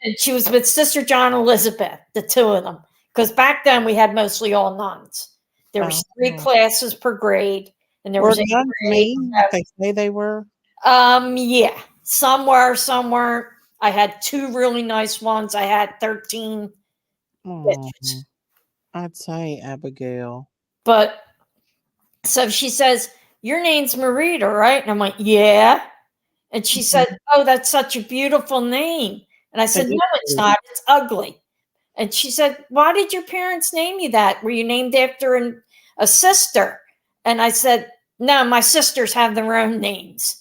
and she was with Sister John Elizabeth, the two of them. Because back then we had mostly all nuns. There was 3 classes per grade, and there Were was nuns mean? They say they were. Yeah, some were, some weren't. I had 2 really nice ones. I had 13 bitches. I'd say Abigail. But so she says, "Your name's Marita, right?" And I'm like, "Yeah." And she said, "Oh, that's such a beautiful name." And I said, "No, it's not. It's ugly." And she said, "Why did your parents name you that? Were you named after a sister?" And I said, "No, my sisters have their own names."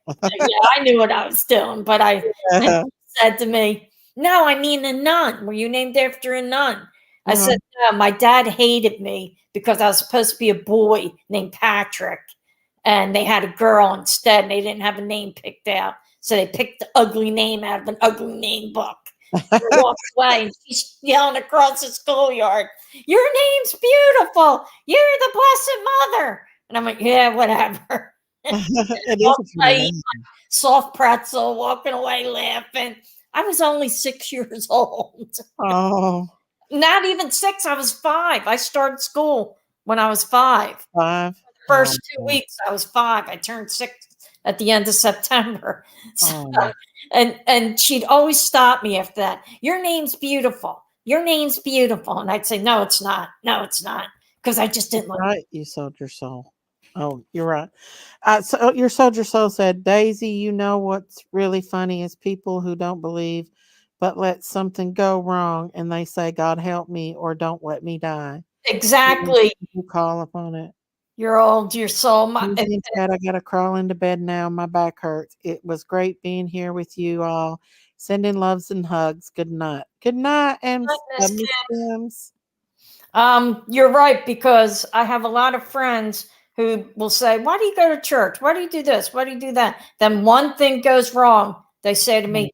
Yeah, I knew what I was doing, but and she said to me, "No, I mean a nun. Were you named after a nun?" I said, "No, my dad hated me because I was supposed to be a boy named Patrick, and they had a girl instead, and they didn't have a name picked out. So they picked the ugly name out of an ugly name book." Walked away, and she's yelling across the schoolyard, "Your name's beautiful. You're the Blessed Mother." And I'm like, "Yeah, whatever." It is a I eat my soft pretzel, walking away laughing. I was only 6 years old. Oh. Not even 6. I was 5. I started school when I was 5. 5. First 2 weeks, I was 5. I turned 6 at the end of September. So, and she'd always stop me after that. "Your name's beautiful. Your name's beautiful." And I'd say, "No, it's not. No, it's not." Because I just didn't like it. Right, you sold your soul. Oh, you're right. So your soldier soul said, "Daisy, you know what's really funny is people who don't believe, but let something go wrong, and they say, 'God help me,' or 'Don't let me die.' Exactly. You call upon it." You're old, your soul. Susan said, "I gotta crawl into bed now. My back hurts. It was great being here with you all. Sending loves and hugs. Good night." Good night, and Miss Miss Kim. Sims. You're right, because I have a lot of friends who will say, "Why do you go to church? Why do you do this? Why do you do that?" Then one thing goes wrong. They say to me,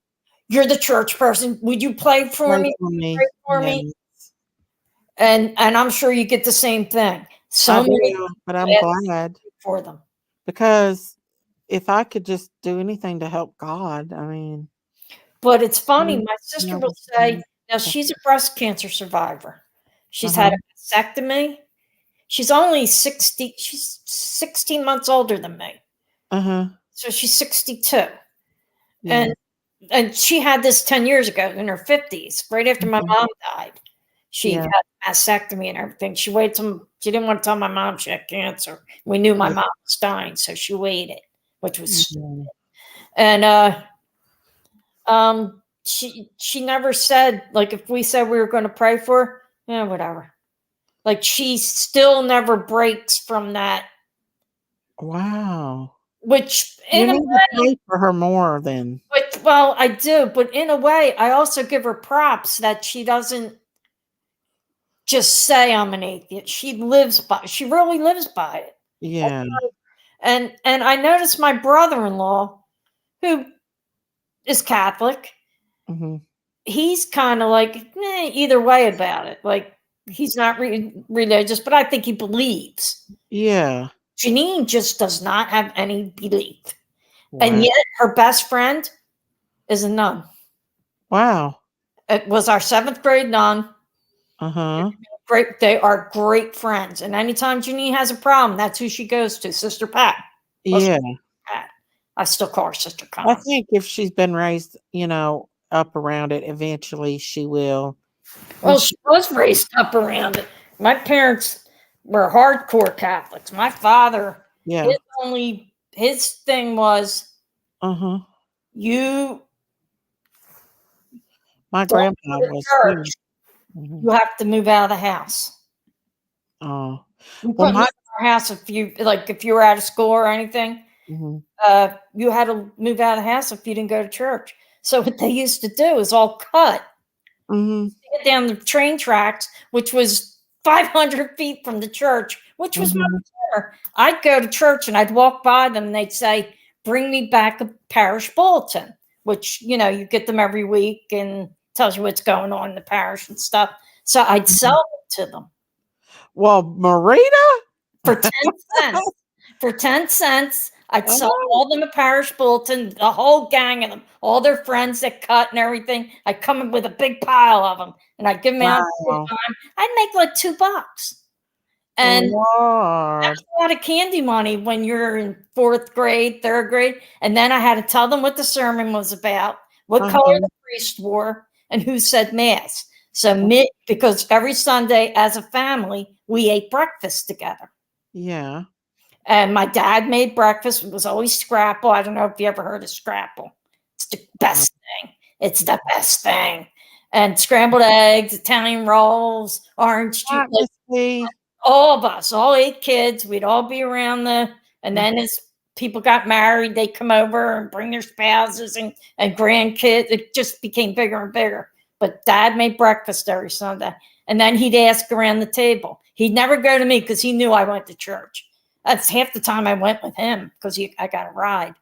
"You're the church person. Would you pray for Pray me? for me. Pray for me?" Yes. And I'm sure you get the same thing. So I many do, but I'm people ask glad for them. because if I could just do anything to help God, I mean, But it's funny. Mm, My sister no, will say, now she's a breast cancer survivor. She's had a mastectomy. She's only 60. She's 16 months older than me. So she's 62. yeah. And she had this 10 years ago in her 50s, right after my mom died. She Yeah. had a mastectomy and everything. She waited till she didn't want to tell my mom she had cancer. We knew my mom was dying, so she waited, which was stupid. And she never said, like, if we said we were going to pray for her, yeah, whatever. Like, she still never breaks from that. Wow. Which You in a need to way, pray for her more then. but, well, I do, but in a way, I also give her props that she doesn't just say I'm an atheist. She really lives by it. Yeah. And I noticed my brother-in-law, who is Catholic, he's kind of like either way about it. Like, he's not religious, but I think he believes. Yeah. Janine just does not have any belief. Wow. And yet her best friend is a nun. Wow. It was our 7th grade nun. Great. They are great friends. And anytime Janine has a problem, that's who she goes to, Sister Pat. Yeah. Pat. I still call her Sister I Con. think if she's been raised, up around it, eventually she will. Well, she was raised up around it. My parents were hardcore Catholics. My father, Yeah. his thing was Uh-huh. you My don't grandpa go to was church. too. Mhm. You have to move out of the house. Oh. You Well, couldn't live in our house if you were out of school or anything. Mhm. You had to move out of the house if you didn't go to church. So what they used to do is all cut. Mhm. Get down the train tracks, which was 500 feet from the church, which was much Mhm. better. I'd go to church and I'd walk by them and they'd say, bring me back a parish bulletin, which, you get them every week and tells you what's going on in the parish and stuff. So I'd sell them to them Well, Marita? for 10 cents. For 10 cents, I'd sell Oh. all them a parish bulletin, the whole gang of them, all their friends that cut and everything. I'd come in with a big pile of them and I'd give them out all Wow. the time. I'd make like $2. And Lord. that's a lot of candy money when you're in 4th grade, 3rd grade. And then I had to tell them what the sermon was about, what color the priest wore, and who said mass. So because every Sunday as a family, we ate breakfast together. Yeah. And my dad made breakfast. It was always scrapple. I don't know if you ever heard of scrapple. It's the best thing. It's the best thing. And scrambled eggs, Italian rolls, orange juice. Like, all of us, all 8 kids, we'd all be around and then as people got married, they'd come over and bring their spouses and grandkids. It just became bigger and bigger. But Dad made breakfast every Sunday. And then he'd ask around the table. He'd never go to me because he knew I went to church. That's half the time I went with him because I got a ride.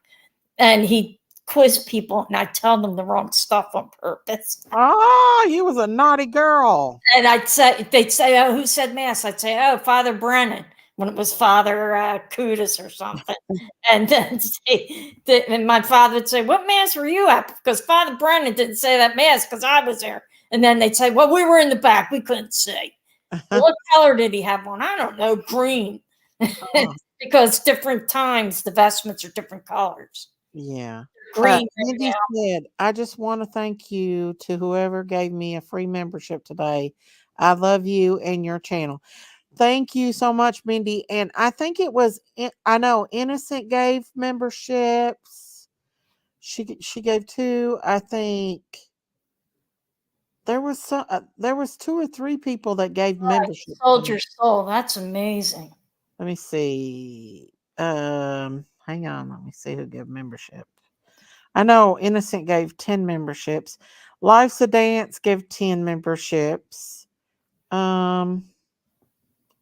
And he'd quiz people and I'd tell them the wrong stuff on purpose. Oh, you was a naughty girl. And they'd say, oh, who said mass? I'd say, oh, Father Brennan, when it was Father Kudus or something. And then and my father would say, what mass were you at? Because Father Brennan didn't say that mass because I was there. And then they'd say, well, we were in the back. We couldn't see. Well, what color did he have on? I don't know, green. Because different times the vestments are different colors. Yeah. Green. Mindy said, I just want to thank you to whoever gave me a free membership today. I love you and your channel. Thank you so much, Mindy. And I think it was, I know Innocent gave memberships. She gave 2. I think there was 2 or 3 people that gave memberships. Sold your soul. That's amazing. Let me see. Hang on. Let me see who gave membership. I know Innocent gave 10 memberships. Life's a Dance gave 10 memberships. Dang,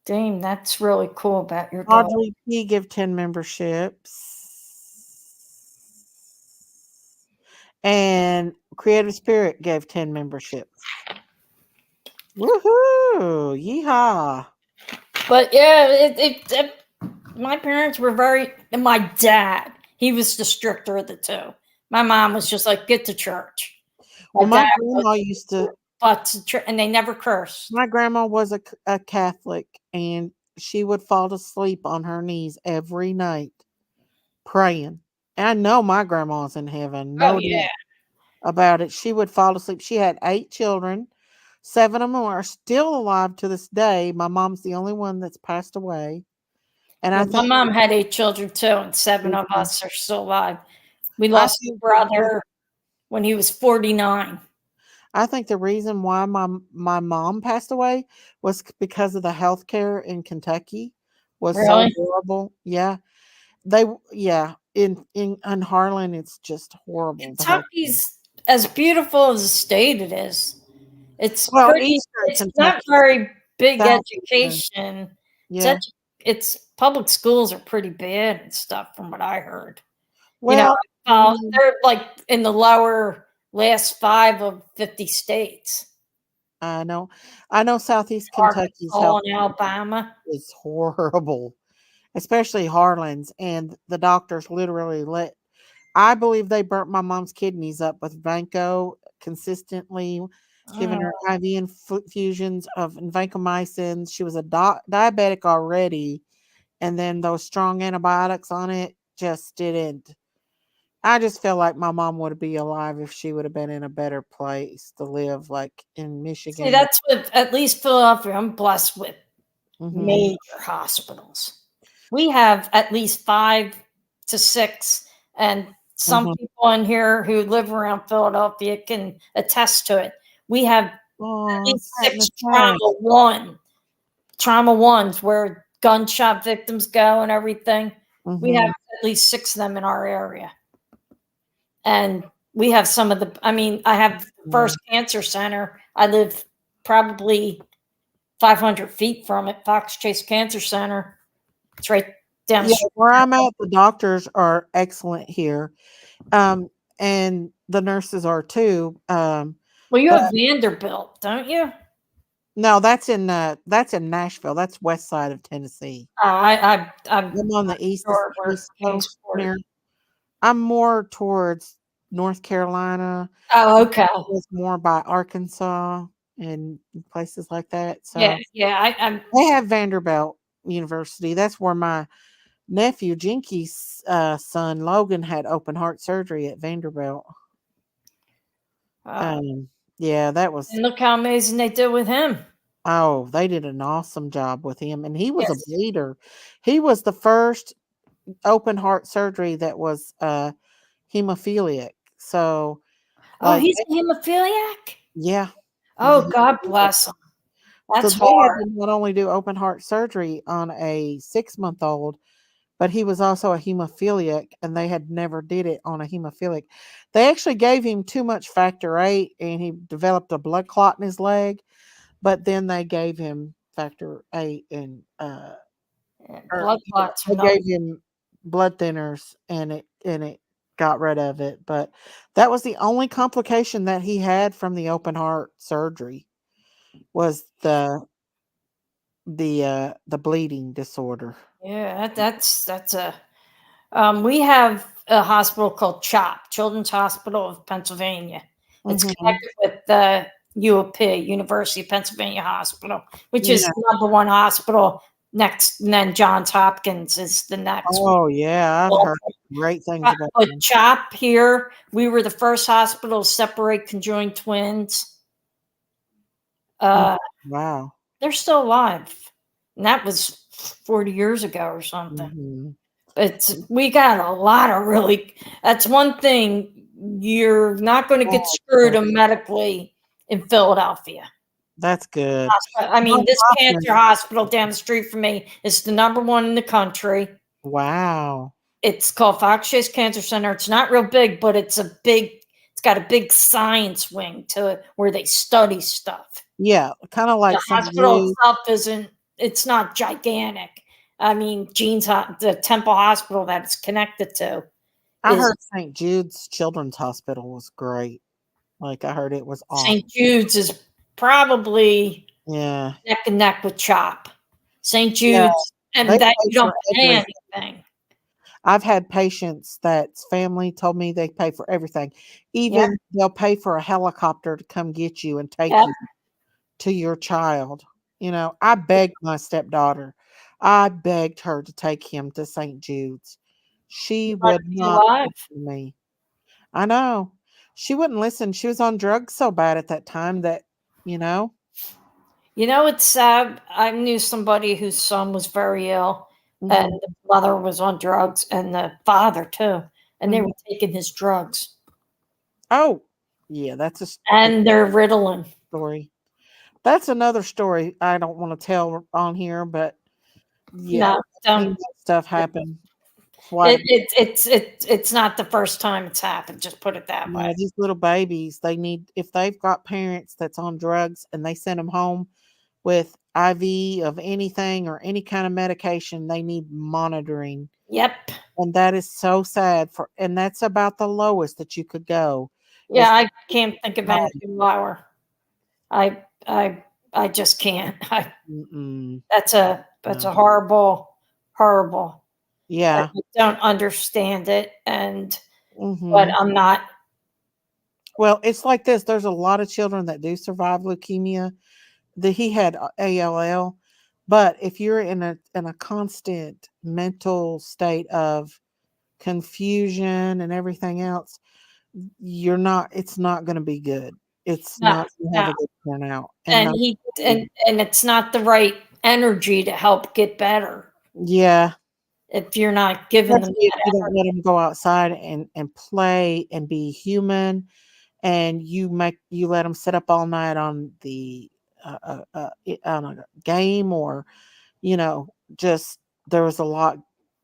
that's really cool about your Audrey P gave 10 memberships. And Creative Spirit gave 10 memberships. Woohoo! Yeehaw! But yeah, my parents were and my dad, he was the stricter of the 2. My mom was just like, get to church. Well, my grandma used to, and they never cursed. My grandma was a Catholic, and she would fall asleep on her knees every night praying. And I know my grandma's in heaven. No doubt about it. She would fall asleep. She had 8 children. 7 of them are still alive to this day. My mom's the only one that's passed away. And I think my mom had 8 children too, and 7 of us are still alive. We lost a brother when he was 49. I think the reason why my mom passed away was because of the health care in Kentucky was so horrible. Yeah. In Harlan, it's just horrible. Kentucky's as beautiful as a state it is. It's it's not very big education. Yeah. It's public schools are pretty bad and stuff from what I heard. Well, they're like in the lower last 5 of 50 states. I know Southeast Kentucky's health in Alabama is horrible, especially Harlan's, and the doctors literally I believe they burnt my mom's kidneys up with Vanco consistently, giving her IV infusions of vancomycin. She was a diabetic already, and then those strong antibiotics on it just didn't I just feel like my mom would be alive if she would have been in a better place to live, like in See, Michigan. that's what at least Philadelphia. I'm blessed with Mhm. major hospitals. We have at least 5 to 6, and some Mhm. people in here who live around Philadelphia can attest to it. We have at Oh, least pat in 6 the side. trauma ones where gunshot victims go and everything. We have Mhm. at least 6 of them in our area. And we have some of the, I mean, I have the first cancer center. I live probably 500 feet from it, Fox Chase Cancer Center. It's right down the Yeah, street. where I'm at, the doctors are excellent here. And the nurses are too. Well, you But have Vanderbilt, don't you? no, that's in Nashville. That's west side of Tennessee. I'm I'm on the east sure where east coast Kingsport. near. I'm more towards North Carolina. Oh, okay. It's more by Arkansas and places like that. So Yeah, yeah. I'm they have Vanderbilt University. That's where my nephew Jinky's son Logan had open heart surgery at Vanderbilt. uh, Yeah, that was. and look how amazing they did with him. Oh, they did an awesome job with him, and he was a Yes. bleeder. He was the first open heart surgery that was hemophiliac. So, Oh, like, he's a hemophiliac? yeah, he's a Oh, God hemophiliac. bless him. So That's they had hard. to not only do open heart surgery on a 6-month-old, but he was also a hemophiliac, and they had never did it on a hemophiliac. They actually gave him too much factor VIII, and he developed a blood clot in his leg. But then they gave him factor VIII and or Blood clots are they not. gave him blood thinners, and it got rid of it. But that was the only complication that he had from the open heart surgery was the bleeding disorder. Yeah, that's a. We have a hospital called CHOP, Children's Hospital of Pennsylvania. It's Mhm. connected with the UOP, University of Pennsylvania Hospital, which is Yeah. the #1 hospital next, and then Johns Hopkins is the next one. Oh, yeah, I've heard great things about But them. CHOP here, we were the first hospital to separate conjoined twins. Uh, Wow. they're still alive, and that was 40 years ago or something. Mhm. We got a lot of really. That's one thing, you're not going to get Oh, screwed good. medically in Philadelphia. That's good. I mean, Johns this Hopkins. cancer hospital down the street from me is the #1 in the country. Wow. It's called Fox Chase Cancer Center. It's not real big, but it's got a big science wing to it where they study stuff. Yeah, kinda like The St. hospital Jude. itself it's not gigantic. I mean, the Temple Hospital that it's connected to I is heard St. Jude's Children's Hospital was great. Like, I heard it was awesome. St. Jude's is probably Yeah. neck and neck with CHOP. St. Yeah, Jude's, they and that pay you don't for pay everything. anything. I've had patients that's family told me they pay for everything. Yep, Even they'll pay for a helicopter to come get you and take yep. you to your child. I begged my stepdaughter. I begged her to take him to St. Jude's. She You might would be not alive. listen to me. I know. She wouldn't listen. She was on drugs so bad at that time that, you know? You know, it's sad. I knew somebody whose son was very ill, and Mhm, the mother was on drugs, and the father too, and they mhm. were taking his drugs, Oh, yeah, that's a and they're Ritalin. story. That's another story I don't wanna tell on here, but yeah, No, I've seen don't. that stuff happen quite a It, bit. it's not the first time it's happened. Just put it that way. Yeah, these little babies, they need if they've got parents that's on drugs and they send them home with IV of anything or any kind of medication, they need monitoring, Yep. and that is so sad and that's about the lowest that you could go Yeah, is I can't think of monitoring. anything lower. I I I just can't. Mm-mm, That's no. a horrible. Yeah, I don't understand it, but mhm. I'm not. Well, it's like this, there's a lot of children that do survive leukemia. He had ALL, but if you're in a constant mental state of confusion and everything else, it's not going to be good. It's No, not going to have no. a good turnout. And not he good. and it's not the right energy to help get better Yeah. if you're not giving them Especially if you that don't let them go outside and play and be human, and you let them sit up all night on the on a game, or just there was a lot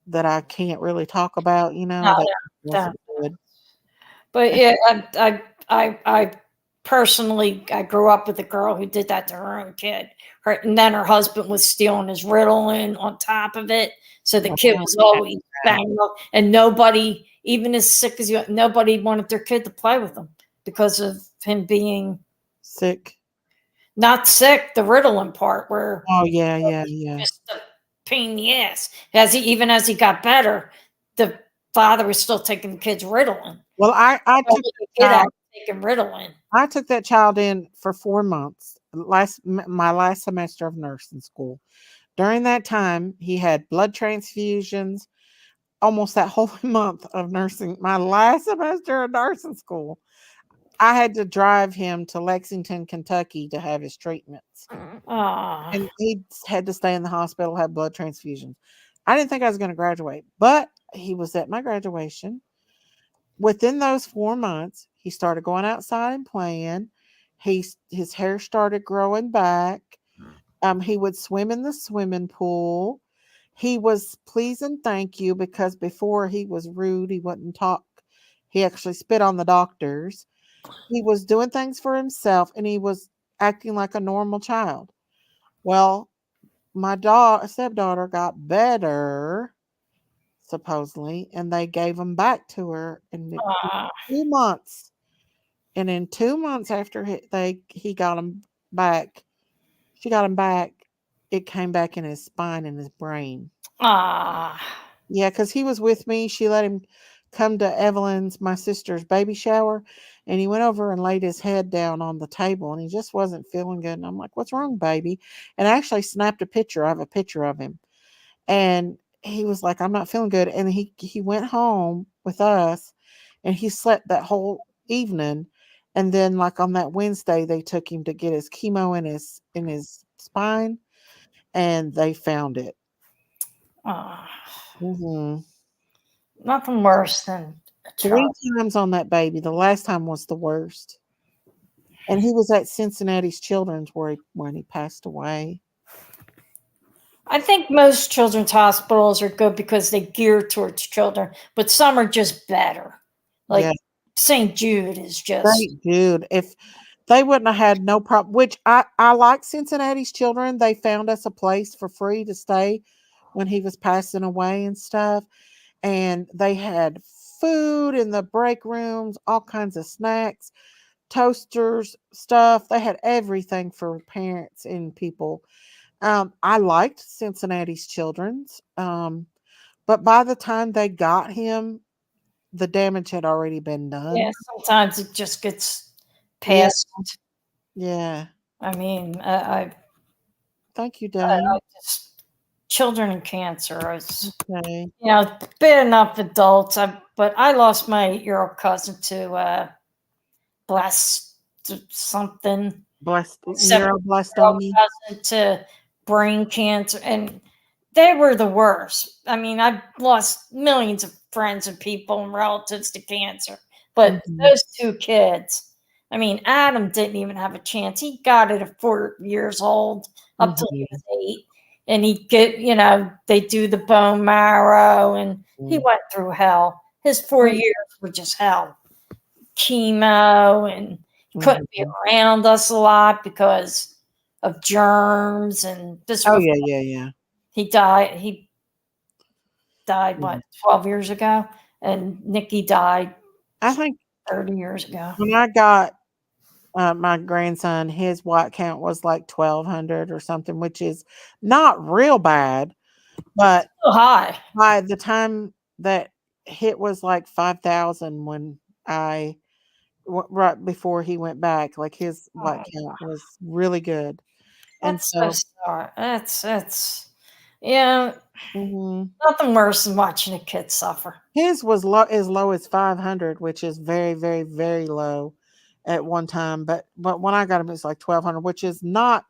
that I can't really talk about, no, that no. wasn't good. But yeah, I personally, I grew up with a girl who did that to her own kid. And then her husband was stealing his Ritalin on top of it, so the kid was always banged up, and nobody, even as sick as you, nobody wanted their kid to play with him because of him being Sick. not sick. The Ritalin part, where Oh yeah, yeah. just a pain in the ass. As he got better, the father was still taking the kid's Ritalin. Well, I took The the kid child. out taking Ritalin. I took that child in for 4 months. My last semester of nursing school. During that time, he had blood transfusions. Almost that whole month of nursing, my last semester of nursing school, I had to drive him to Lexington, Kentucky to have his treatments. Ah, And he had to stay in the hospital, have blood transfusions. I didn't think I was going to graduate, but he was at my graduation. Within those 4 months, he started going outside and playing. His hair started growing back. He would swim in the swimming pool. He was please and thank you, because before he was rude, he wouldn't talk. He actually spit on the doctors. He was doing things for himself, and he was acting like a normal child. Well, my stepdaughter got better, supposedly, and they gave him back to her in ah, 2 months. And in 2 months after he got him back, she got him back, it came back in his spine and his brain. ah, Yeah, because he was with me. She let him come to Evelyn's, my sister's baby shower, and he went over and laid his head down on the table, and he just wasn't feeling good. And I'm like, "What's wrong, baby?" And I actually snapped a picture. I have a picture of him, and he was like, "I'm not feeling good." And he went home with us, and he slept that whole evening. And then, like on that Wednesday, they took him to get his chemo in his spine, and they found it. ah. Hmm. Nothing worse than a 3 child. times on that baby. The last time was the worst. And he was at Cincinnati's Children's when he passed away. I think most children's hospitals are good because they gear towards children, but some are just better. Like Yeah, St. Jude is just, great dude. If they wouldn't have had no problem, which I like Cincinnati's Children. They found us a place for free to stay when he was passing away and stuff. And they had food in the break rooms, all kinds of snacks, toasters, stuff. They had everything for parents and people. I liked Cincinnati's Children's, but by the time they got him, the damage had already been yeah, done. sometimes it just gets Yeah, past. yeah. I mean, Thank you, I Dane. just, children and cancer is, Okay. bit enough adults. But I lost my 8-year-old cousin to blast something. Blessed, Seven neuroblastoma. cousin to brain cancer, and they were the worst. I mean, I've lost millions of friends and people and relatives to cancer, but Mhm, those two kids. I mean, Adam didn't even have a chance. He got it at 4 years old, up till he mhm, was 8, and he get, they do the bone marrow, and he mhm. went through hell. His 4 years were just hell. Chemo, and couldn't be Mhm. around us a lot because of germs. And this Oh, before yeah, yeah, yeah. he died Mhm. what, 12 years ago, and Nikki died I think 30 years ago. when I got my grandson, his white count was like 1,200 or something, which is not real bad. But So high. by the time that hit was like 5,000 when I right before he went back, like his white Oh, count was really good. And that's so so sorry. That's Yeah, Hmm. nothing worse than watching a kid suffer. His was as low as 500, which is very, very, very low at one time. But when I got him, it's like 1200, which is not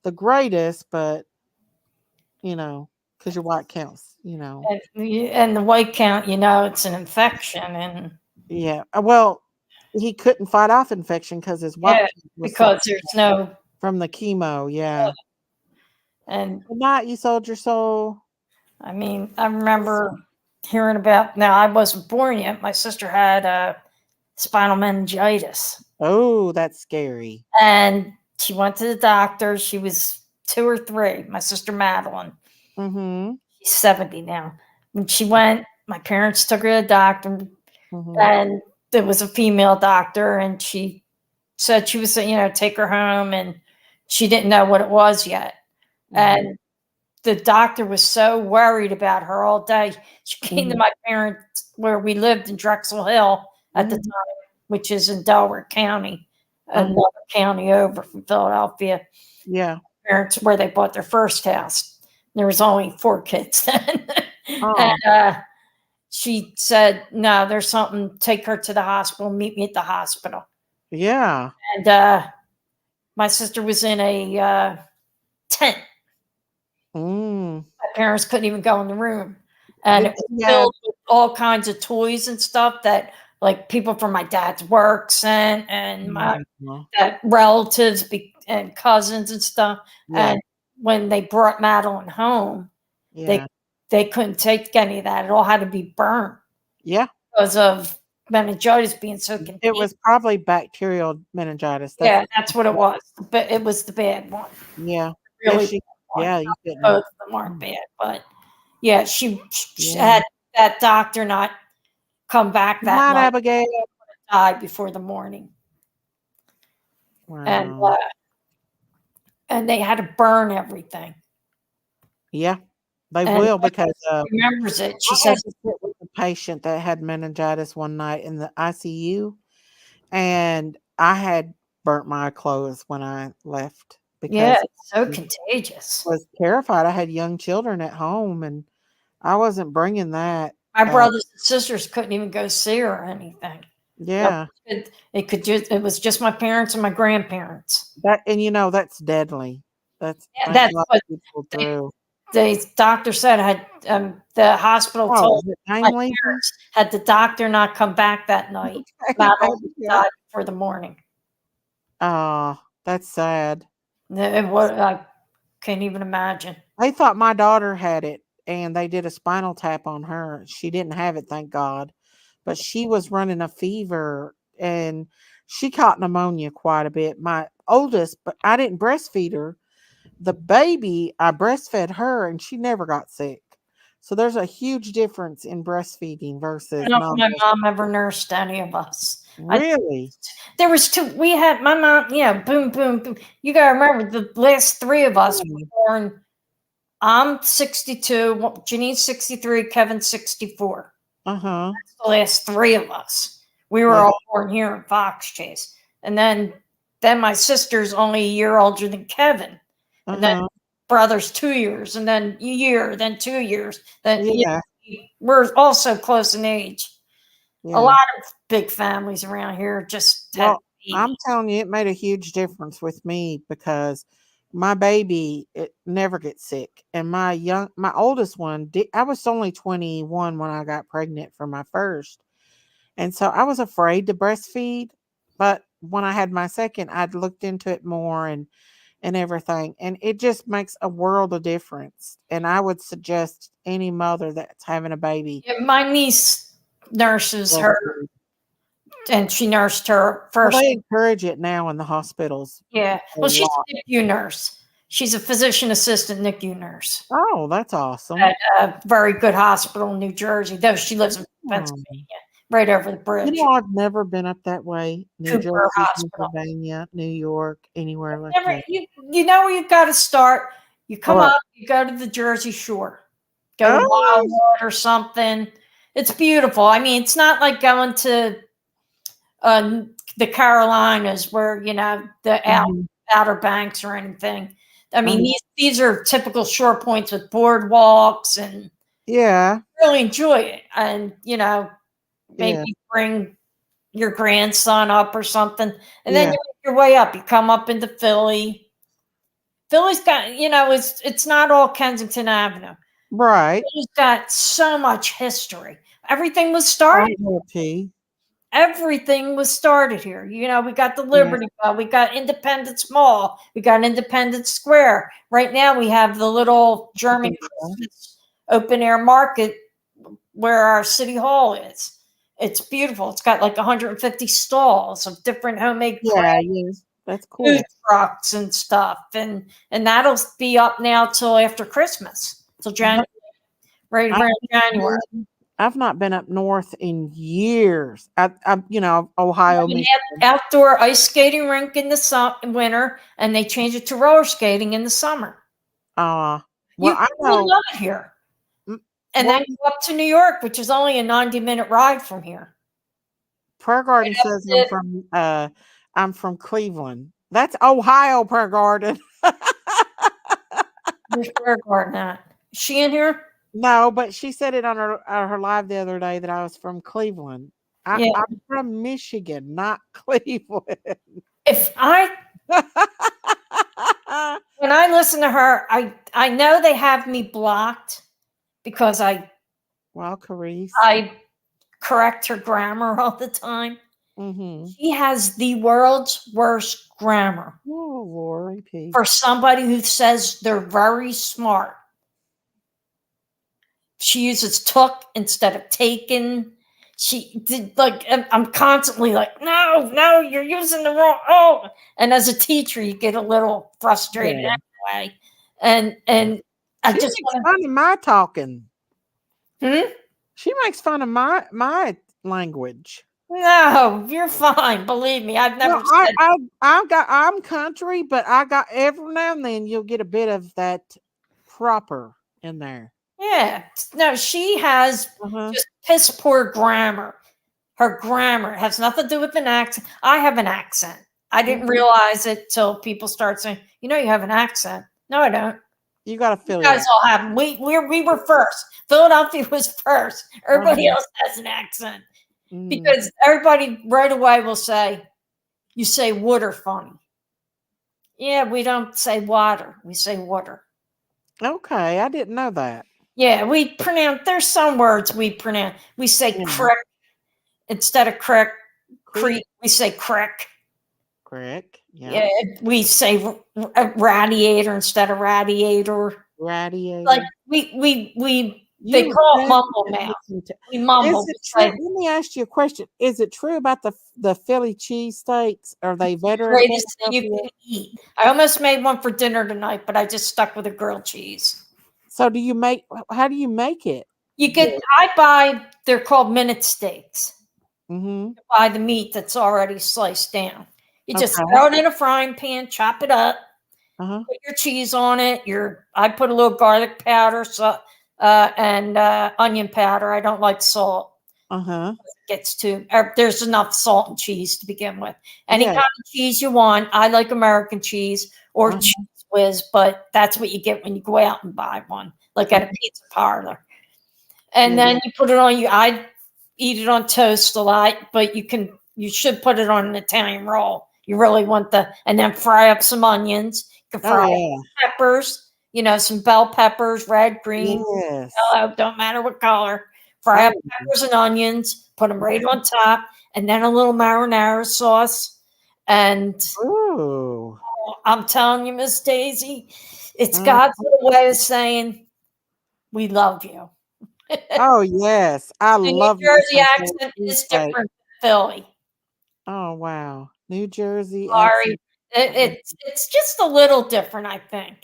the greatest, but because your white counts, And the white count, it's an infection, and Yeah. Well, he couldn't fight off infection because his white yeah, count was so because there's no, from the chemo. Yeah. and Good night, you soldier soul. I mean, I remember hearing about. Now, I wasn't born yet. My sister had spinal meningitis, Oh, that's scary. and she went to the doctor. She was 2 or 3. My sister Madeline. Mm-hmm. She's 70 now. When she went, my parents took her to the doctor, Mm-hmm. and there was a female doctor, and she said she was, take her home, and she didn't know what it was yet. Mm-hmm. And the doctor was so worried about her all day. She came to my parents where we lived in Drexel Hill at the time, which is in Delaware County, another county over from Philadelphia. Yeah. Parents where they bought their first house. There was only 4 kids then. Oh. And she said, no, there's something, take her to the hospital, meet me at the hospital. Yeah. And my sister was in a tent. Mm. My parents couldn't even go in the room. And it was Yeah. filled with all kinds of toys and stuff that like people from my dad's work sent, and my that relatives and cousins and stuff. Yeah. And when they brought Madeline home, Yeah. they couldn't take any of that. It all had to be burned Yeah. because of meningitis being so contagious. It was probably bacterial meningitis. That's what it was. But it was the bad one. Yeah. Really Yeah, you couldn't. both of them aren't bad, but yeah, she had that doctor not come back that Night, night. Abigail. Died before the morning. Wow. And they had to burn everything. Yeah, they will because remembers it. She I says had to sit with a patient that had meningitis one night in the ICU, and I had burnt my clothes when I left because it's so contagious. I was terrified. I had young children at home, and I wasn't bringing that. My brothers and sisters couldn't even go see her or anything. Yeah, it was just my parents and my grandparents. That's deadly. That's what people through. The doctor said the hospital told my parents had the doctor not come back that night. Died for the morning. Oh, that's sad. I can't even imagine. They thought my daughter had it, and they did a spinal tap on her. She didn't have it, thank God. But she was running a fever, and she caught pneumonia quite a bit. My oldest, but I didn't breastfeed her. The baby, I breastfed her, and she never got sick. So there's a huge difference in breastfeeding versus. I don't know if my mom ever nursed any of us. Really? There was 2. We had my mom. Yeah, boom, boom, boom. You gotta remember the last 3 of us were born. I'm 62. Janine's 63. Kevin's 64. That's the last 3 of us. We were all born here in Fox Chase, and then my sister's only a year older than Kevin, and then brother's 2 years, and then a year, then 2 years. Then we're also close in age. A lot of big families around here just. I'm telling you, it made a huge difference with me because my baby it never gets sick, and my oldest one I was only 21 when I got pregnant for my first, and so I was afraid to breastfeed. But when I had my second, I'd looked into it more and everything, and it just makes a world of difference. And I would suggest any mother that's having a baby. My niece nurses her, and she nursed her first. Well, they encourage it now in the hospitals. Yeah. Well, she's a NICU nurse. She's a physician assistant NICU nurse. Oh, that's awesome. At a very good hospital in New Jersey, though she lives in Pennsylvania, right over the bridge. I've never been up that way. New Jersey, Pennsylvania, New York, anywhere like that. You know where you've got to start? You come up, you go to the Jersey Shore. Go to Wildwood or something. It's beautiful. I mean, it's not like going to the Carolinas where, the Outer Banks or anything. I mean, these are typical shore points with boardwalks, and Yeah. really enjoy it. And maybe bring your grandson up or something, and then you make your way up. You come up into Philly. Philly's got, it's not all Kensington Avenue. Right. Philly's got so much history. Everything was started. Everything was started here. We got the Liberty Bell, we got Independence Mall, we got Independence Square. Right now we have the little German Christmas open air market where our city hall is. It's beautiful. It's got like 150 stalls of different homemade crafts, that's cool. food trucks and stuff, and that'll be up now till after Christmas, till January, right around January. I've not been up north in years. Ohio, Michigan. Outdoor ice skating rink in the winter, and they change it to roller skating in the summer. Well, I love it here. And then you go up to New York, which is only a 90-minute ride from here. Prayer Garden says I'm from Cleveland. That's Ohio, Prayer Garden. Where's Prayer Garden at? Is she in here? No, but she said it on her live the other day that I was from Cleveland. I'm from Michigan, not Cleveland. When I listen to her, I know they have me blocked because I correct her grammar all the time. Mm-hmm. She has the world's worst grammar. Oh, Lord. For somebody who says they're very smart. She uses took instead of taken. She did I'm constantly like, no, you're using the wrong. Oh, and as a teacher, you get a little frustrated anyway. And I she just makes fun of my talking. Hmm? She makes fun of my language. No, you're fine. Believe me, I've never. I'm country, but I got every now and then you'll get a bit of that proper in there. Yeah, no, she has just piss poor grammar. Her grammar has nothing to do with an accent. I have an accent. I didn't realize it till people start saying, you have an accent. No, I don't. You got to feel it. You guys all have. We were first. Philadelphia was first. Everybody else has an accent because everybody right away will say, "You say water funny." Yeah, we don't say water. We say water. Okay, I didn't know that. Yeah, we pronounce. There's some words we pronounce. We say crick instead of crick. Creek. We say crick. Crick. Yeah. We say radiator instead of radiator. Radiator. Like they call it mumble mouth. We mumble. Let me ask you a question. Is it true about the Philly cheese steaks? Are they better? Greatest thing you can eat. I almost made one for dinner tonight, but I just stuck with a grilled cheese. So how do you make it? They're called minute steaks. You buy the meat that's already sliced down. You just throw it in a frying pan, chop it up, put your cheese on it. I put a little garlic powder, and onion powder. I don't like salt. It gets there's enough salt and cheese to begin with. Any kind of cheese you want. I like American cheese or cheese whiz, but that's what you get when you go out and buy one, like at a pizza parlor. And then you put it on. I eat it on toast a lot, but you should put it on an Italian roll. You really want and then fry up some onions. You can fry up peppers, some bell peppers, red, green, yellow, don't matter what color. Fry up peppers and onions, put them right on top, and then a little marinara sauce. And I'm telling you, Miss Daisy, it's God's little way of saying, we love you. Oh, yes. I love New Jersey accent is different than Philly. Oh, wow. New Jersey. Sorry. It's just a little different, I think.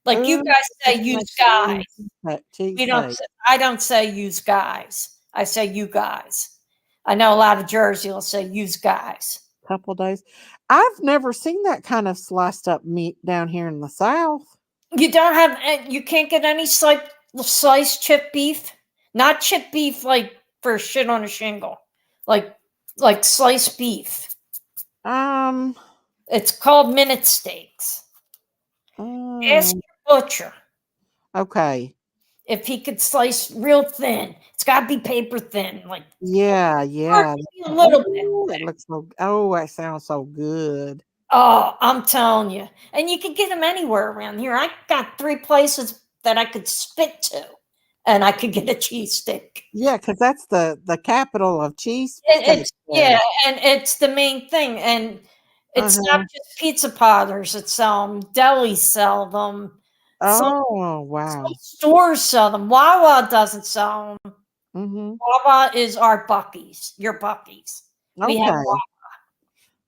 Like you guys say use guys. I don't say use guys. I say you guys. I know a lot of Jersey will say use guys. Couple days. I've never seen that kind of sliced up meat down here in the South. You can't get any sliced chip beef. Not chip beef like for shit on a shingle. Like sliced beef. It's called minute steaks. Mm, Ask your butcher okay. if he could slice real thin. It's got to be paper thin, like Yeah, or yeah. maybe a little bit. Oh, that looks so. Oh, that sounds so good. Oh, I'm telling you. And you can get them anywhere around here. I got 3 places that I could spit to, and I could get a cheesesteak. Yeah, because that's the capital of cheese steak It's yeah, there. and it's the main thing. And it's not Uh-huh. just pizza potters that sell them. Delis sell them. Some, Oh, some wow. stores sell them. Wawa doesn't sell them. Mm-hmm. Wawa is our Bucky's, your Bucky's. We have Okay.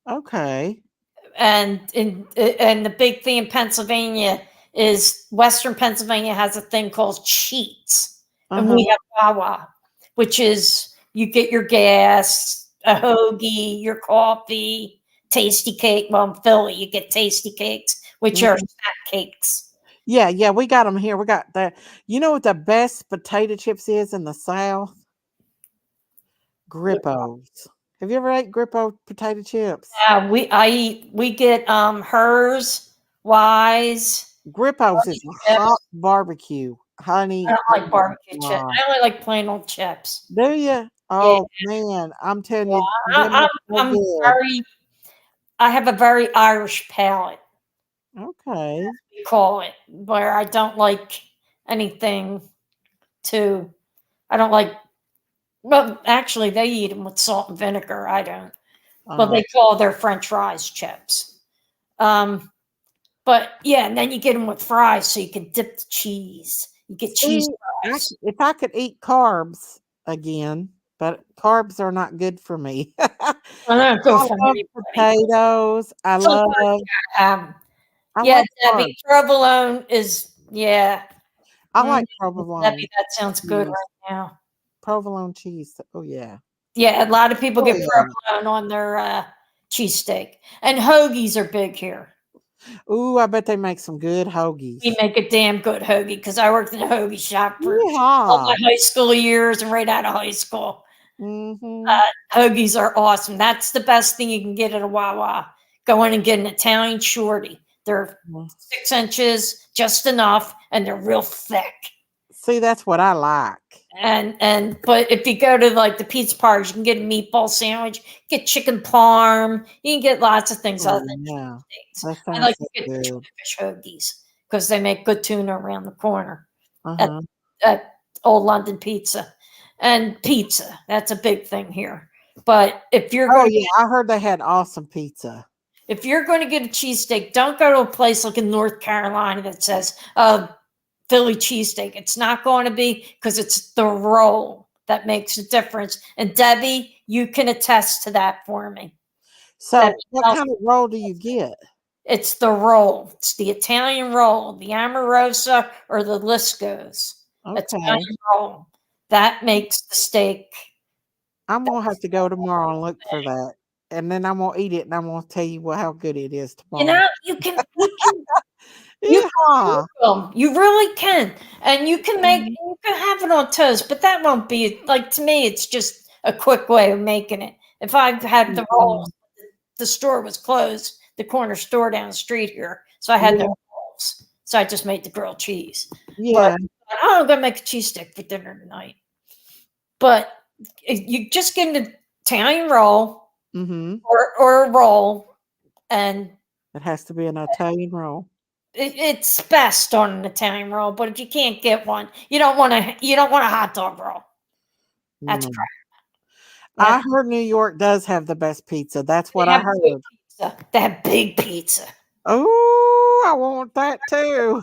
Okay. and the big thing in Pennsylvania is Western Pennsylvania has a thing called cheats, and Uh-huh. we have Wawa, which is you get your gas, a hoagie, your coffee, tasty cake. Well, in Philly, you get tasty cakes, which are Mhm. snack cakes. Yeah, yeah, we got them here. We got the, you know what the best potato chips is in the South? Grippos. Have you ever ate Grippo potato chips? We get hers, Wise. Grippos is a hot Chips. barbecue. I Honey. don't like Oh barbecue my chips. God. I only like plain old chips. Do you? Yeah, Oh man, I'm telling yeah. you, them I, are I'm so I'm good. very. I have a very Irish palate. Okay. We call it where I don't like anything too. I don't like. Well, actually, they eat them with salt and vinegar. I don't. Well, Uh, they call their French fries chips. Um, but yeah, and then you get them with fries, so you can dip the cheese. You get cheese see, fries. if I could eat carbs again, but carbs are not good for me. I don't go I for love anybody. potatoes. Sometimes, I yeah, love Debbie, carbs. provolone is yeah. I Mm, like provolone. Debbie, that sounds good Cheese. right now. Provolone cheese. Oh yeah. Yeah, a lot of people Oh get yeah. provolone on their cheesesteak, and hoagies are big here. Ooh, I bet they make some good We hoagies. make a damn good hoagie because I worked in a hoagie shop for all Yeehaw. my high school years and right out of high school. Mm-hmm. Hoagies are awesome. That's the best thing you can get at a Wawa. Go in and get an Italian shorty. They're 6 inches, just enough, and they're real thick. See, that's what I like. And but if you go to like the pizza parties, you can get a meatball sandwich, get chicken parm, you can get lots of things Oh other than yeah. steaks. That I sounds like so to get the tuna good. fish hoagies because they make good tuna around the corner at, Uh-huh. at Old London Pizza. And pizza, that's a big thing here. But Oh yeah, I heard they had awesome pizza. if you're going to get a cheesesteak, don't go to a place like in North Carolina that says Philly cheesesteak. It's not going to be because it's the roll that makes a difference. And Debbie, you can attest to that for me. So what kind of roll do you get? It's the roll. It's the Italian roll, the Amorosa or the Lisco's. Okay. Italian roll. That makes the steak. I'm gonna have to go tomorrow and look for that. And then I'm gonna eat it and I'm gonna tell you how good it is You tomorrow. know, you Yeah. you really can. And you can Mm-hmm. you can have it on toast, but that won't be like to me, it's just a quick way of making it. If I had the rolls, the store was closed, the corner store down the street here. So I had no rolls. So I just made the grilled cheese. Yeah. But I'm gonna make a cheese stick for dinner tonight. But you just get an Italian roll Mm-hmm. or a roll, and It has to be an Italian roll. it's best on an Italian roll. But if you can't get one, you don't want a hot dog roll. That's No. crap. I heard New York does have the best pizza. That's what They I have good heard. pizza. They have big pizza. Oh, I want that too.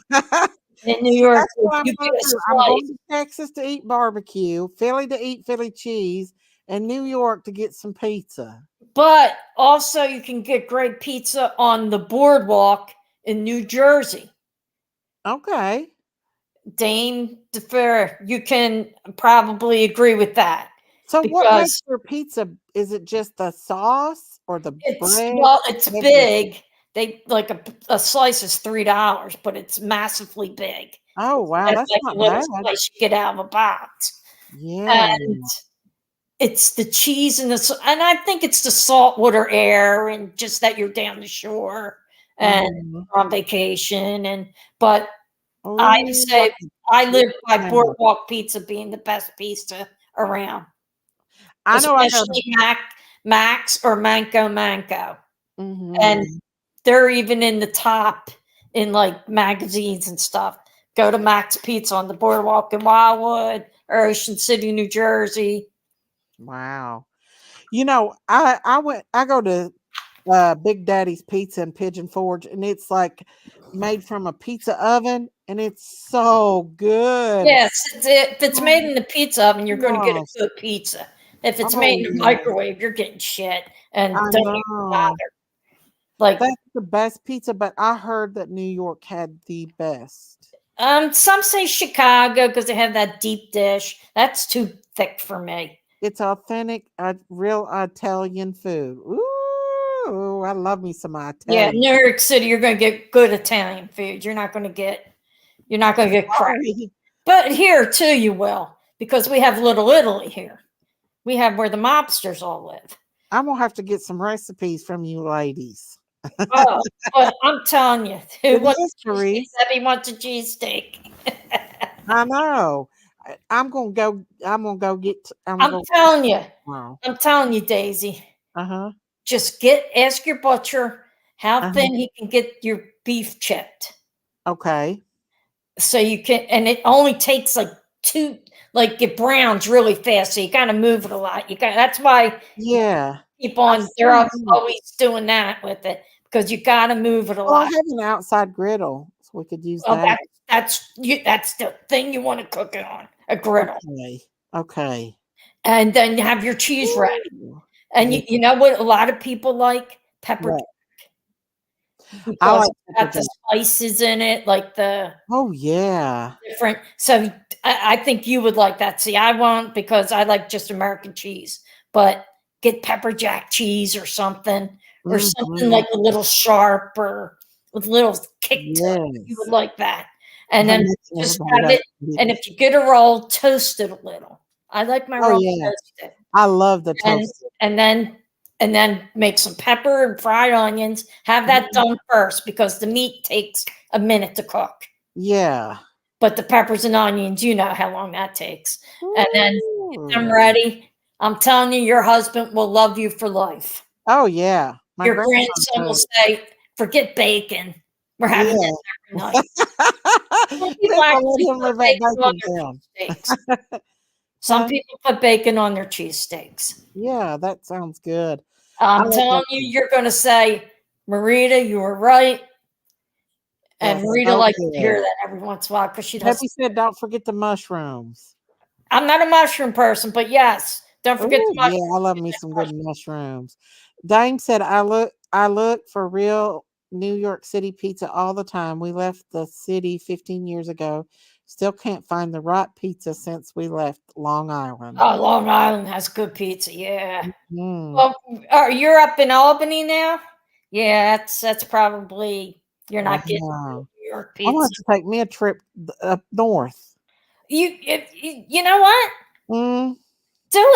In New See, York, that's what I'm you gonna get a do. I'm going slice. to Texas to eat barbecue, Philly to eat Philly cheese, and New York to get some pizza. But also, you can get great pizza on the boardwalk in New Jersey. Okay. Dame DeFer, you can probably agree with that. So what makes Because your pizza? Is it just the sauce or the bread? it's What is it? big. They like a slice is $3, but it's massively big. Oh wow, It's that's like not a little bad. slice you get out of a box. Yeah. And it's the cheese and and I think it's the saltwater air and just that you're down the shore and on vacation. But I'd Ooh, say like I live by a- Boardwalk Pizza being the best pizza around, I know I go to. especially Max or Manco. And Mhm. they're even in the top in like magazines and stuff. Go to Max Pizza on the Boardwalk in Wildwood or Ocean City, New Jersey. Wow. You know, I go to Big Daddy's Pizza in Pigeon Forge, and it's like made from a pizza oven, and it's so good. Yes, if it's Oh made in the pizza oven, you're going to get a gosh. good pizza. If it's Oh made in the yeah. microwave, you're getting shit. And I don't even bother. know. Like, That's the best pizza, but I heard that New York had the best. some say Chicago because they have that deep dish. That's too thick for me. It's authentic, real Italian food. Ooh, I love me some Yeah, Italian. New York City, you're going to get good Italian food. You're not going to get crap. Sorry. But here too, you will, because we have Little Italy here. We have where the mobsters all live. I'm gonna have to get some recipes from you ladies. Oh, but I'm telling you, who The wants a cheesesteak? mysteries. Debbie wants a cheesesteak. I know. I'm gonna go. I'm telling you, tomorrow. I'm telling you, Daisy. Uh-huh. Just ask your butcher how Uh-huh. thin he can get your beef chipped. Okay. So you can, and it only takes like it browns really fast. So you got to move it a lot. That's why Yeah. keep on, I've they're seen them. always doing that with it because you got to move it a Well, I lot. have an outside griddle, so we could use Well, that. that's the thing you want to cook it on, a griddle. Okay. Okay. And then you have your cheese ready. Ooh. And Yeah. you know what a lot of people like? Pepper What? jack. I Because like it's pepper got the jack. spices in it, like the Oh yeah. different. So I think you would like that. See, I won't because I like just American cheese, but get pepper jack cheese or something Mhm. like a little sharp or with a little kick to it. You would Yes. like that. And That then makes just everybody have like it. And it. if you get a roll, toast it a little. I like my Oh roll yeah. toasted. I love the And toasted. and then and then make some pepper and fried onions. Have that Mhm. done first because the meat takes a minute to cook. Yeah. But the peppers and onions, you know how long that takes. And then get them Ooh. ready. I'm telling you, your husband will love you for life. Oh yeah. My Your grandson grandson will does. say, forget bacon. We're having Yeah. this every night. Some people People let actually him put live that bacon on bacon down. their cheesesteaks. Some Huh? people put bacon on their cheesesteaks. Yeah, that sounds good. I I'm like telling you, bacon. you're going to say, Marita, you were right. And That's Marita so likes to good. hear that every once in a while because she does. Debbie said, "Don't forget the mushrooms." I'm not a mushroom person, but yes, don't forget Oh the yeah, mushroom. I love me some good mushrooms. Dame said, "I look for real New York City pizza all the time. We left the city 15 years ago. Still can't find the right pizza since we left Long Island." Oh, Long Island has good pizza. Yeah. Mm, Well, you're up in Albany now. Yeah, that's probably you're not getting wow. New York I'm gonna pizza. have to take me a trip up north. You know what? Mm, Do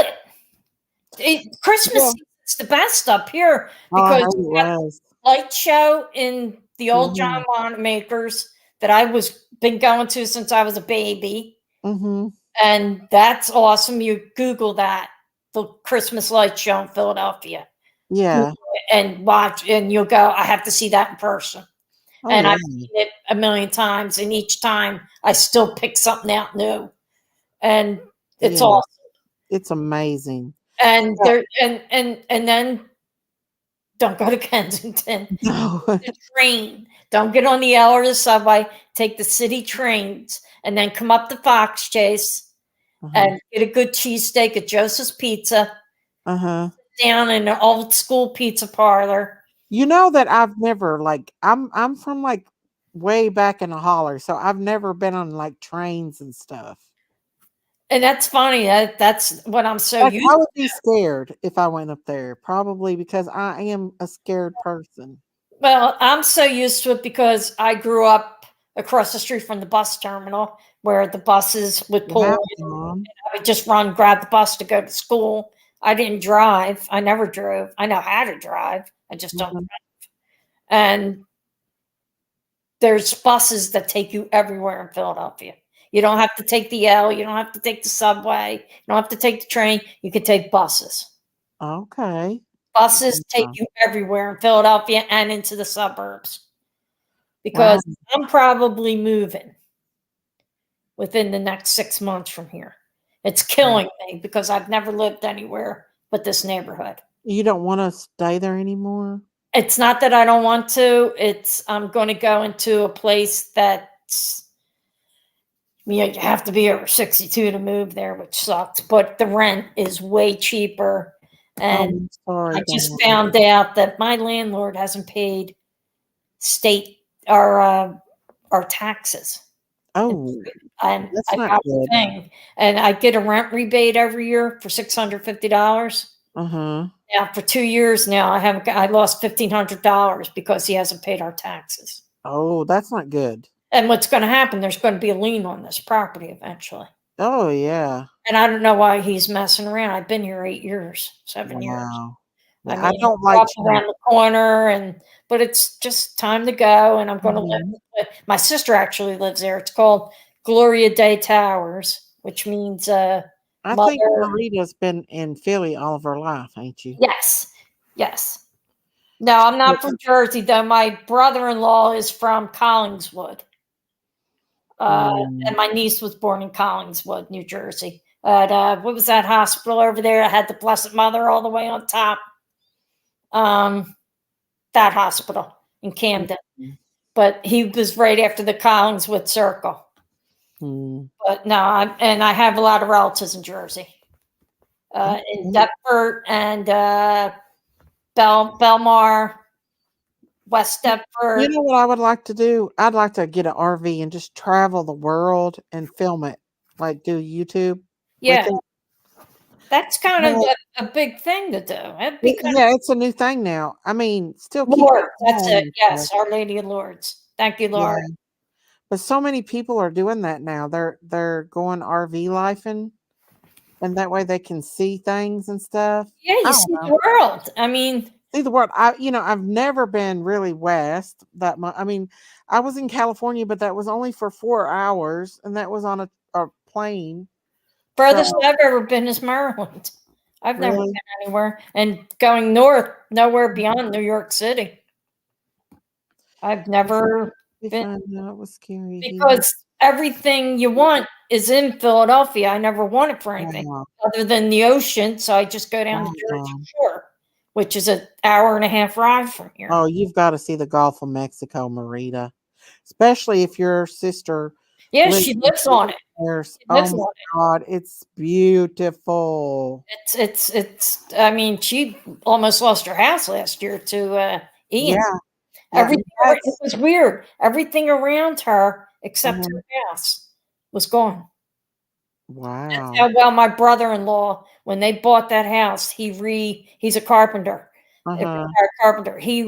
it. Christmas yeah. season's the best up here Oh, I because heard it we have was. a light show in the old Mm-hmm. John Wanamaker's that I was been going to since I was a baby. Mm-hmm. And that's awesome. You Google that, the Christmas light show in Philadelphia, Yeah. and watch, and you'll go, I have to see that in person. Oh And yeah. I've seen it a million times, and each time I still pick something out new. And it's Yeah. awesome. It's amazing. And Yeah. there and then don't go to Kensington. No. The train. Don't get on the L or the subway. Take the city trains and then come up to Fox Chase Uh-huh. and get a good cheesesteak at Joseph's Pizza Uh-huh. down in an old school pizza parlor. You know that I've never I'm from like way back in the holler, so I've never been on like trains and stuff. And that's funny. That's what I'm so Like used I to. would be scared if I went up there, probably because I am a scared person. Well, I'm so used to it because I grew up across the street from the bus terminal where the buses would pull Wow, in. Mom. I would just run, grab the bus to go to school. I didn't drive. I never drove. I know how to drive. I just don't. Mhm. And there's buses that take you everywhere in Philadelphia. You don't have to take the L. You don't have to take the subway. You don't have to take the train. You can take buses. Okay. Buses take you everywhere in Philadelphia and into the suburbs. Because I'm probably moving within the next 6 months from here. It's killing me because I've never lived anywhere but this neighborhood. You don't want to stay there anymore? It's not that I don't want to. It's I'm going to go into a place that's, you have to be over 62 to move there, which sucks. But the rent is way cheaper. And I just found out that my landlord hasn't paid state our taxes. Oh, I that's not got good. the thing, and I get a rent rebate every year for $650. Now for 2 years now, I lost $1,500 because he hasn't paid our taxes. Oh, that's not good. And what's going to happen? There's going to be a lien on this property eventually. Oh yeah. And I don't know why he's messing around. I've been here 8 years, 7 years. Wow. I Yeah, mean, I don't like around the corner, but it's just time to go. And I'm going to live. My sister actually lives there. It's called Gloria Day Towers, which means I mother. think Marita's been in Philly all of her life, ain't you? Yes. No, I'm not from Jersey though. My brother-in-law is from Collingswood, and my niece was born in Collingswood, New Jersey. What was that hospital over there? I had the Blessed Mother all the way on top. That hospital in Camden, but he was right after the Collingswood Circle. But no, I have a lot of relatives in Jersey, in Deptford and Belmar, West Deptford. You know what I would like to do? I'd like to get an RV and just travel the world and film it, like do YouTube. Yeah, that's kind of a big thing to do. It's a new thing now. I mean, still keep Lord, that's it. Yes, Our Lady of Lourdes. Thank you, Lord. Yeah. But so many people are doing that now. They're going RV lifing, and that way they can see things and stuff. Yeah, you see the world. I mean, see the world. I've never been really west that much. I mean, I was in California, but that was only for 4 hours, and that was on a plane. Furthest I've ever been is Maryland. I've never been anywhere. And going north, nowhere beyond New York City. I've never been. That was scary. Because everything you want is in Philadelphia. I never wanted for anything other than the ocean. So I just go down to Jersey Shore, which is an hour and a half ride from here. Oh, you've got to see the Gulf of Mexico, Marita. Especially if your sister. Yeah, she lives on it. Oh my God, it's beautiful. It's. I mean, she almost lost her house last year to Ian. Yeah. Everything. It was weird. Everything around her except her house was gone. Wow. That's how well my brother-in-law, when they bought that house, he's a carpenter. A retired carpenter. He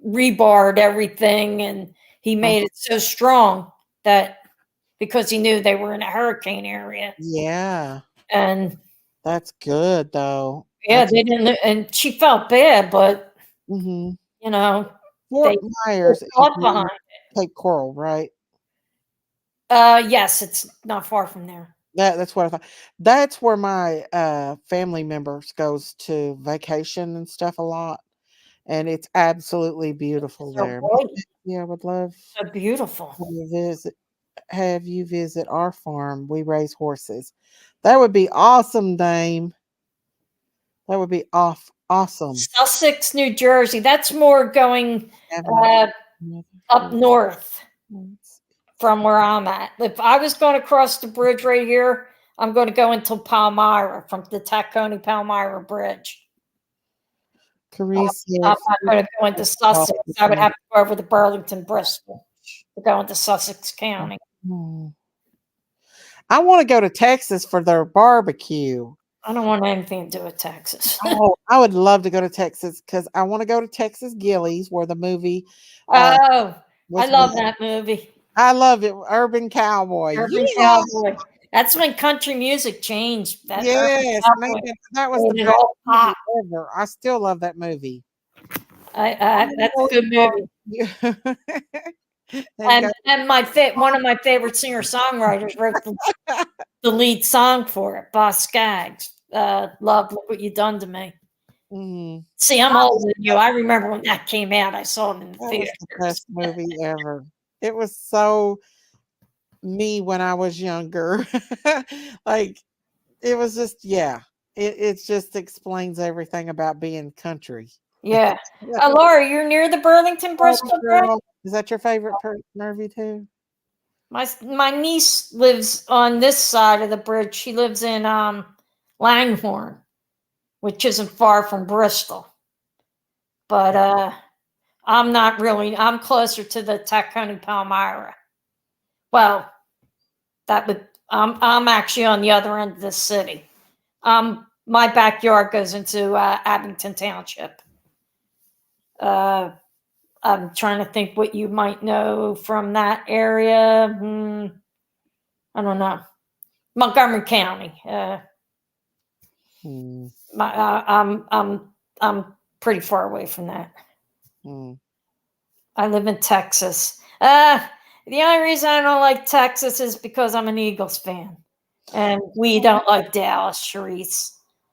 rebarred everything, and he made it so strong that because he knew they were in a hurricane area. Yeah. And that's good though. Yeah, they didn't, and she felt bad, but you know, Fort Myers behind it. Cape Coral, right? Yes, it's not far from there. That's what I thought. That's where my family members goes to vacation and stuff a lot, and it's absolutely beautiful there. Yeah, I would love so beautiful. Have you visit our farm. We raise horses. That would be awesome, Dame. That would be awesome. Sussex, New Jersey. That's more going up north from where I'm at. If I was going to cross the bridge right here, I'm going to go into Palmyra from the Tacony Palmyra Bridge. I'm not going to go into Sussex. I would have to go over the Burlington, Bristol to go into Sussex County. I want to go to Texas for their barbecue. I don't want anything to do with Texas. Oh, I would love to go to Texas because I want to go to Texas Gillies, where the movie. I love that movie. I love it. Urban Cowboy. Urban Cowboy. That's when country music changed. Yes, man, that was the best movie ever. I still love that movie. That's a good movie. And one of my favorite singer songwriters wrote the lead song for it, Boss Skaggs. Love, Look What You Done to Me. See, I'm older than you. I remember when that came out. I saw it in the theater. Was the best movie ever. It was so me when I was younger. Like, it was just, yeah. It just explains everything about being country. Yeah. Laura, you're near the Burlington Bristol Bridge? Is that your favorite movie too? My niece lives on this side of the bridge. She lives in Langhorne, which isn't far from Bristol. But I'm not really. I'm closer to the Tacony Palmyra. Well, I'm actually on the other end of the city. My backyard goes into Abington Township. I'm trying to think what you might know from that area. I don't know. Montgomery County. I'm pretty far away from that. I live in Texas. The only reason I don't like Texas is because I'm an Eagles fan, and we don't like Dallas, Sharice.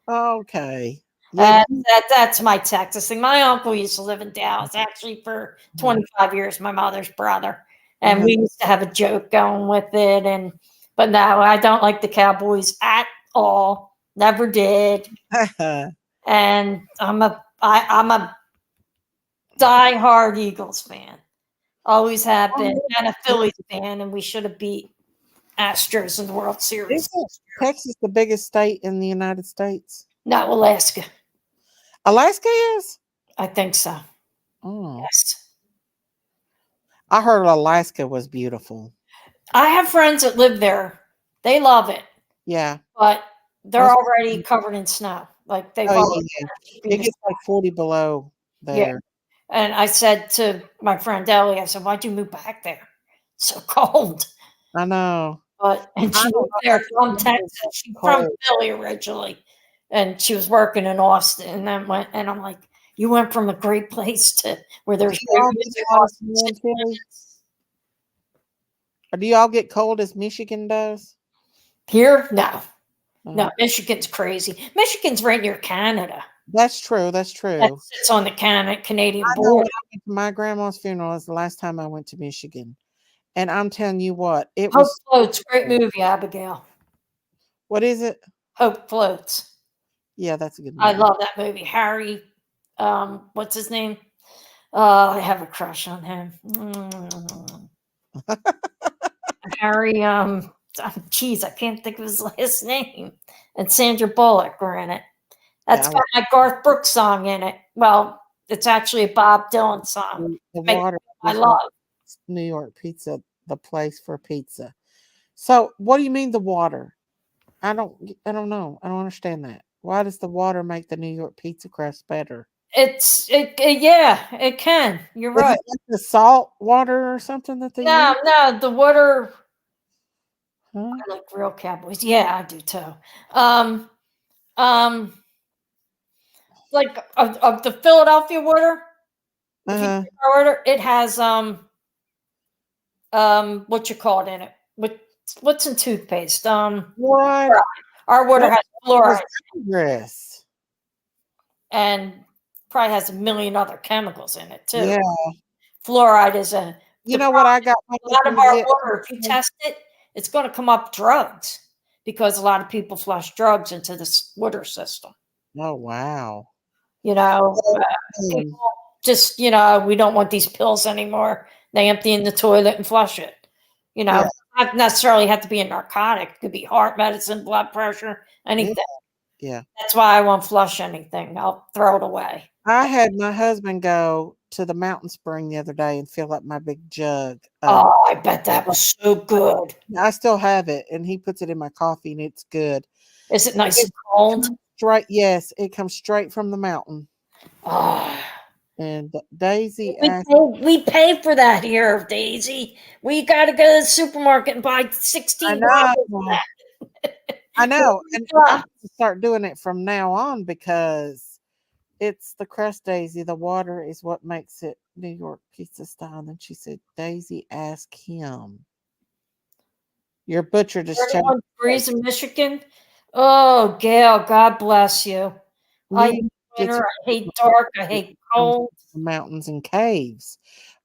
Okay. Yeah. That's my Texas thing. My uncle used to live in Dallas, actually, for 25 years, my mother's brother. And we used to have a joke going with it. But no, I don't like the Cowboys at all. Never did. And I'm a diehard Eagles fan. Always have been. And a Phillies fan, and we should have beat Astros in the World Series. Isn't Texas the biggest state in the United States? No, Alaska. Alaska is? I think so. Oh. Yes. I heard Alaska was beautiful. I have friends that live there. They love it. Yeah. But they're already covered in snow. Like they've already It gets like 40 below there. Yeah. And I said to my friend Ellie, I said, why'd you move back there? It's so cold. I know. And she was there from Texas. She's from Philly originally. And she was working in Austin, and then and I'm like, you went from a great place to where there's Do you all get cold as Michigan does? Here? No. No, Michigan's crazy. Michigan's right near Canada. That's true. That's true. That sits on the Canadian border. My grandma's funeral is the last time I went to Michigan. And I'm telling you what, it Hope was Floats, great movie, Abigail. What is it? Hope Floats. Yeah, that's a good movie. I love that movie. Harry, what's his name? I have a crush on him. Harry, geez, I can't think of his last name. And Sandra Bullock were in it. That's got my Garth Brooks song in it. Well, it's actually a Bob Dylan song. The water. I love New York pizza, the place for pizza. So, what do you mean the water? I don't know. I don't understand that. Why does the water make the New York pizza crust better? Yeah, it can. You're right. Is it like the salt water or something that they use? No, the water. I like real Cowboys. Yeah, I do too. Like of the Philadelphia water. It has what you call it in it. What's in toothpaste? What? Our water has fluoride. Yes. And probably has a million other chemicals in it too. Yeah. Fluoride is You know what I got? A lot of our water, if you test it, it's going to come up drugs because a lot of people flush drugs into this water system. Oh, wow. People just, we don't want these pills anymore. They empty in the toilet and flush it. Not necessarily have to be a narcotic. It could be heart medicine, blood pressure, anything. Yeah. That's why I won't flush anything. I'll throw it away. I had my husband go to the mountain spring the other day and fill up my big jug. I bet that was so good. I still have it, and he puts it in my coffee, and it's good. Is it nice and cold? Yes, it comes straight from the mountain. And Daisy, we pay for that here, Daisy. We got to go to the supermarket and buy 16 bottles of that. I know, and I'm going to start doing it from now on because it's the crust daisy. The water is what makes it New York pizza style. And then she said, Daisy, ask him. Your butcher just changed. 31 degrees in Michigan. Oh, Gail, God bless you. I hate winter. I hate dark. I hate cold. Mountains and caves.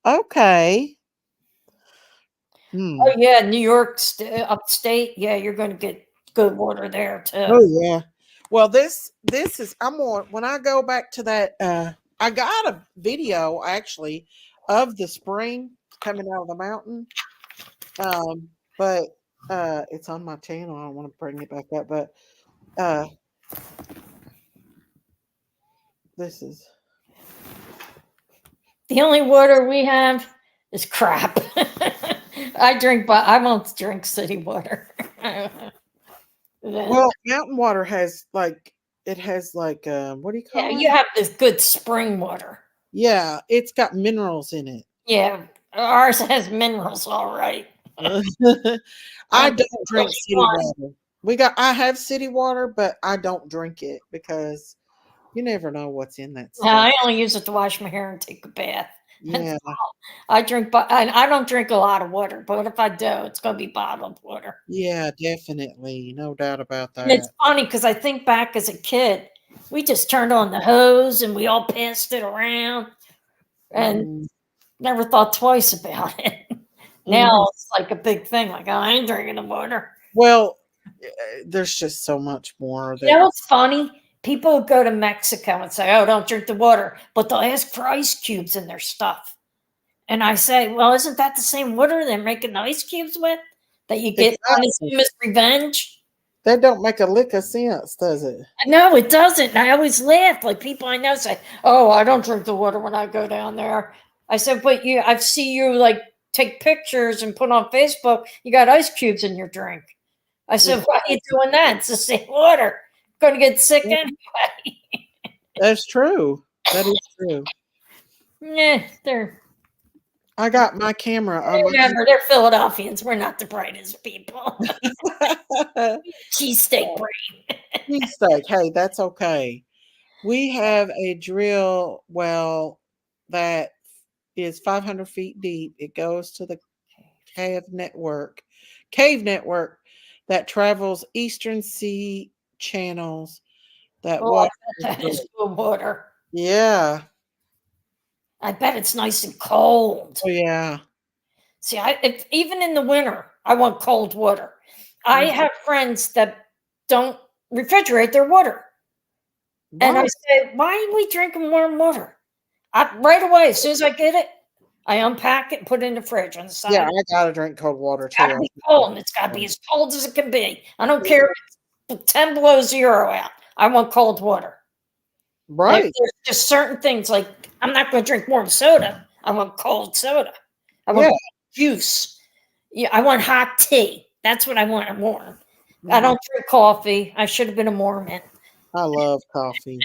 Okay. Oh yeah, New York, upstate. Yeah, you're going to get good water there too. Oh yeah. Well, this is I'm on when I go back to that. I got a video actually of the spring coming out of the mountain. But it's on my channel. I don't want to bring it back up, but this is the only water we have is crap. I drink, but I won't drink city water. Well, mountain water has like what do you call it? You have this good spring water. Yeah, it's got minerals in it. Yeah, ours has minerals, all right. I don't drink city water. I have city water, but I don't drink it because you never know what's in that stuff. I only use it to wash my hair and take a bath. Yeah. I drink, but I don't drink a lot of water. But if I do, it's going to be bottled water. Yeah, definitely, no doubt about that. And it's funny because I think back as a kid, we just turned on the hose and we all passed it around, and never thought twice about it. Now it's like a big thing. Like, oh, I ain't drinking the water. Well, there's just so much more. You know what's funny? People go to Mexico and say, oh, don't drink the water. But they'll ask for ice cubes in their stuff. And I say, well, isn't that the same water they're making the ice cubes with? That you get on his famous revenge? That don't make a lick of sense, does it? No, it doesn't. I always laugh. Like people I know say, oh, I don't drink the water when I go down there. I said, but I see you like take pictures and put on Facebook. You got ice cubes in your drink. I said, why are you doing that? It's the same water. Going to get sick anyway. That's true. That is true. Yeah, I got my camera. Remember, they're Philadelphians. We're not the brightest people. Cheesesteak brain. Cheesesteak. Hey, that's okay. We have a drill well that is 500 feet deep. It goes to the cave network that travels eastern sea channels that water. That is good water. Yeah. I bet it's nice and cold. Oh yeah. See, even in the winter, I want cold water. I have friends that don't refrigerate their water. Wow. And I say, why are we drinking warm water? Right away, as soon as I get it, I unpack it and put it in the fridge on the side. Yeah, I gotta drink cold water too. It's gotta be cold, and it's gotta be as cold as it can be. I don't care if it's 10 below zero out. I want cold water. Right. Like, there's just certain things like I'm not going to drink warm soda. I want cold soda. I want juice. Yeah, I want hot tea. That's what I want. I'm warm. I don't drink coffee. I should have been a Mormon. I love coffee.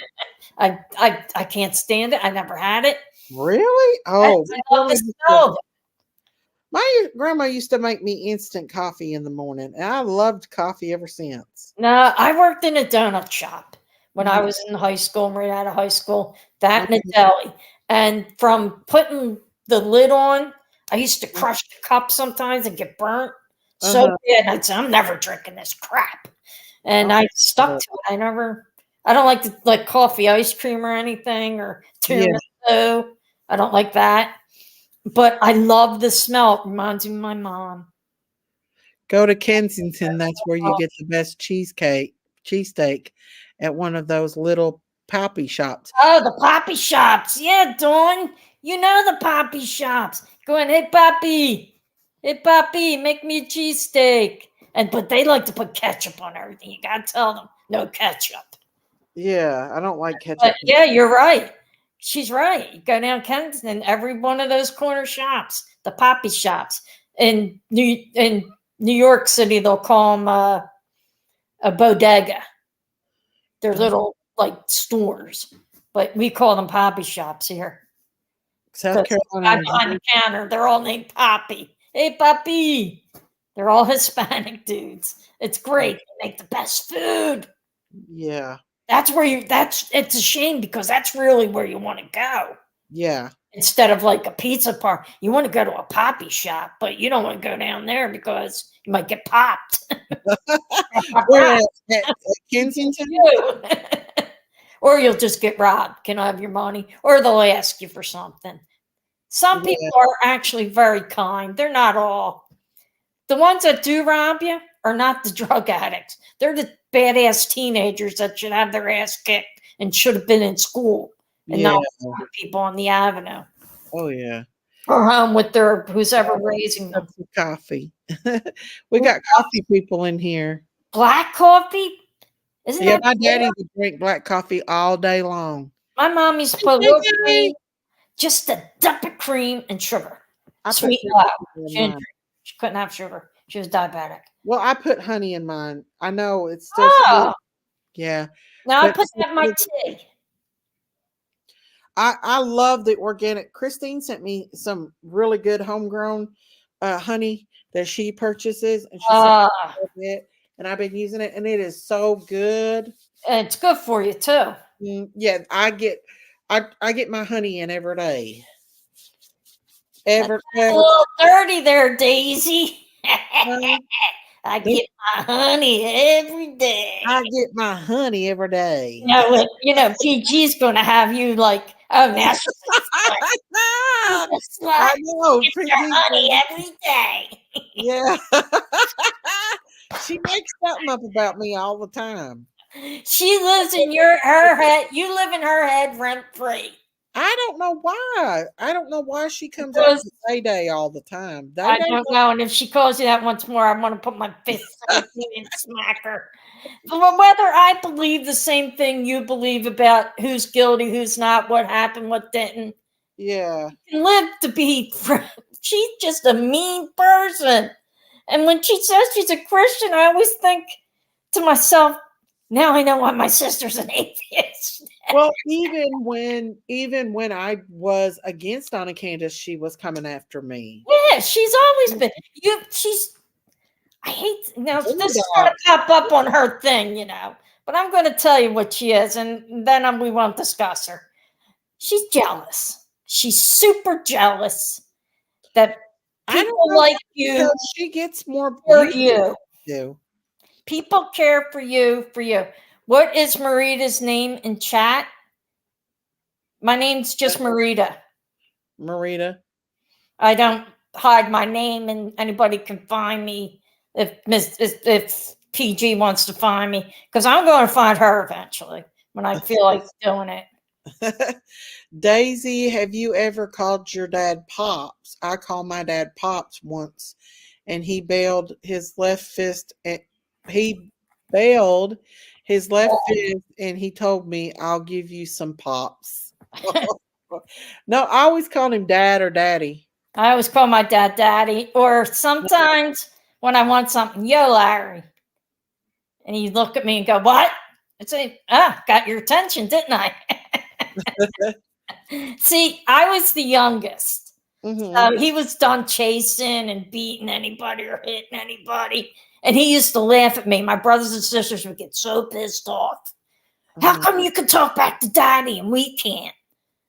I can't stand it. I never had it. Really? Oh, I love the smell. My grandma used to make me instant coffee in the morning, and I loved coffee ever since. No, I worked in a donut shop when I was in high school and right out of high school. That in a deli. And from putting the lid on, I used to crush the cup sometimes and get burnt so bad. I'd say, I'm never drinking this crap. And I stuck to it. I don't like coffee ice cream or anything or tiramisu. I don't like that. But I love the smell. It reminds me of my mom. Go to Kensington. That's where you get the best cheesesteak at one of those little poppy shops. Oh, the poppy shops. Yeah, Dawn. You know the poppy shops. Going, hey, Poppy. Hey, Poppy, make me a cheesesteak. But they like to put ketchup on everything. You got to tell them, no ketchup. Yeah, I don't like ketchup. But yeah, you're right. She's right. You go down Kensington, every one of those corner shops, the poppy shops. In New York City, they'll call them a bodega. They're little like stores, but we call them poppy shops here. South Carolina. On the counter, they're all named Poppy. Hey, Poppy. They're all Hispanic dudes. It's great. They make the best food. Yeah. it's a shame because that's really where you want to go. Yeah. Instead of like a pizza park, you want to go to a poppy shop, but you don't want to go down there because you might get popped. Where at Kensington? Or you'll just get robbed. Can I have your money? Or they'll ask you for something. Some people are actually very kind. They're not all. The ones that do rob you are not the drug addicts. They're the badass teenagers that should have their ass kicked and should have been in school and not people on the avenue. Oh, yeah. Or home with their who's ever raising them. Coffee. We got coffee people in here. Black coffee? Isn't that my daddy would drink black coffee all day long. My mom used to put a little cream, just a dump of cream and sugar. Sweet low. She couldn't have sugar. She was diabetic. Well, I put honey in mine. I know it's still sweet. Yeah. Now I put that in my tea. I love the organic. Christine sent me some really good homegrown honey that she purchases, and she sent me a bit, and I've been using it, and it is so good. And it's good for you too. Yeah, I get my honey in every day. A little dirty there, Daisy. I get my honey every day. I get my honey every day. PG's going to have you like, oh, now I know. Get your honey every day. Yeah. She makes something up about me all the time. She lives in her head. You live in her head rent free. I don't know why. I don't know why she comes out to Day all the time. I don't know. And if she calls you that once more, I'm going to put my fist and smack her. But whether I believe the same thing you believe about who's guilty, who's not, what happened, what didn't. Yeah. Live to be. She's just a mean person. And when she says she's a Christian, I always think to myself, now I know why my sister's an atheist. Well, even when I was against Donna Candace, she was coming after me. Yeah, she's always been. I hate now. This is going to pop up on her thing, But I'm going to tell you what she is, and then we won't discuss her. She's jealous. She's super jealous that people like you. She gets more for you. People care for you. What is Marita's name in chat? My name's just Marita. Marita. I don't hide my name, and anybody can find me if PG wants to find me, because I'm going to find her eventually when I feel like doing it. Daisy, have you ever called your dad Pops? I called my dad Pops once, and he bailed his left fist. He bailed his left fist, and he told me, "I'll give you some pops." No, I always called him Dad or Daddy. I always call my dad Daddy, or sometimes when I want something, yo, Larry. And he'd look at me and go, what? I'd say, got your attention, didn't I? See, I was the youngest. He was done chasing and beating anybody or hitting anybody. And he used to laugh at me. My brothers and sisters would get so pissed off. How come you can talk back to Daddy and we can't?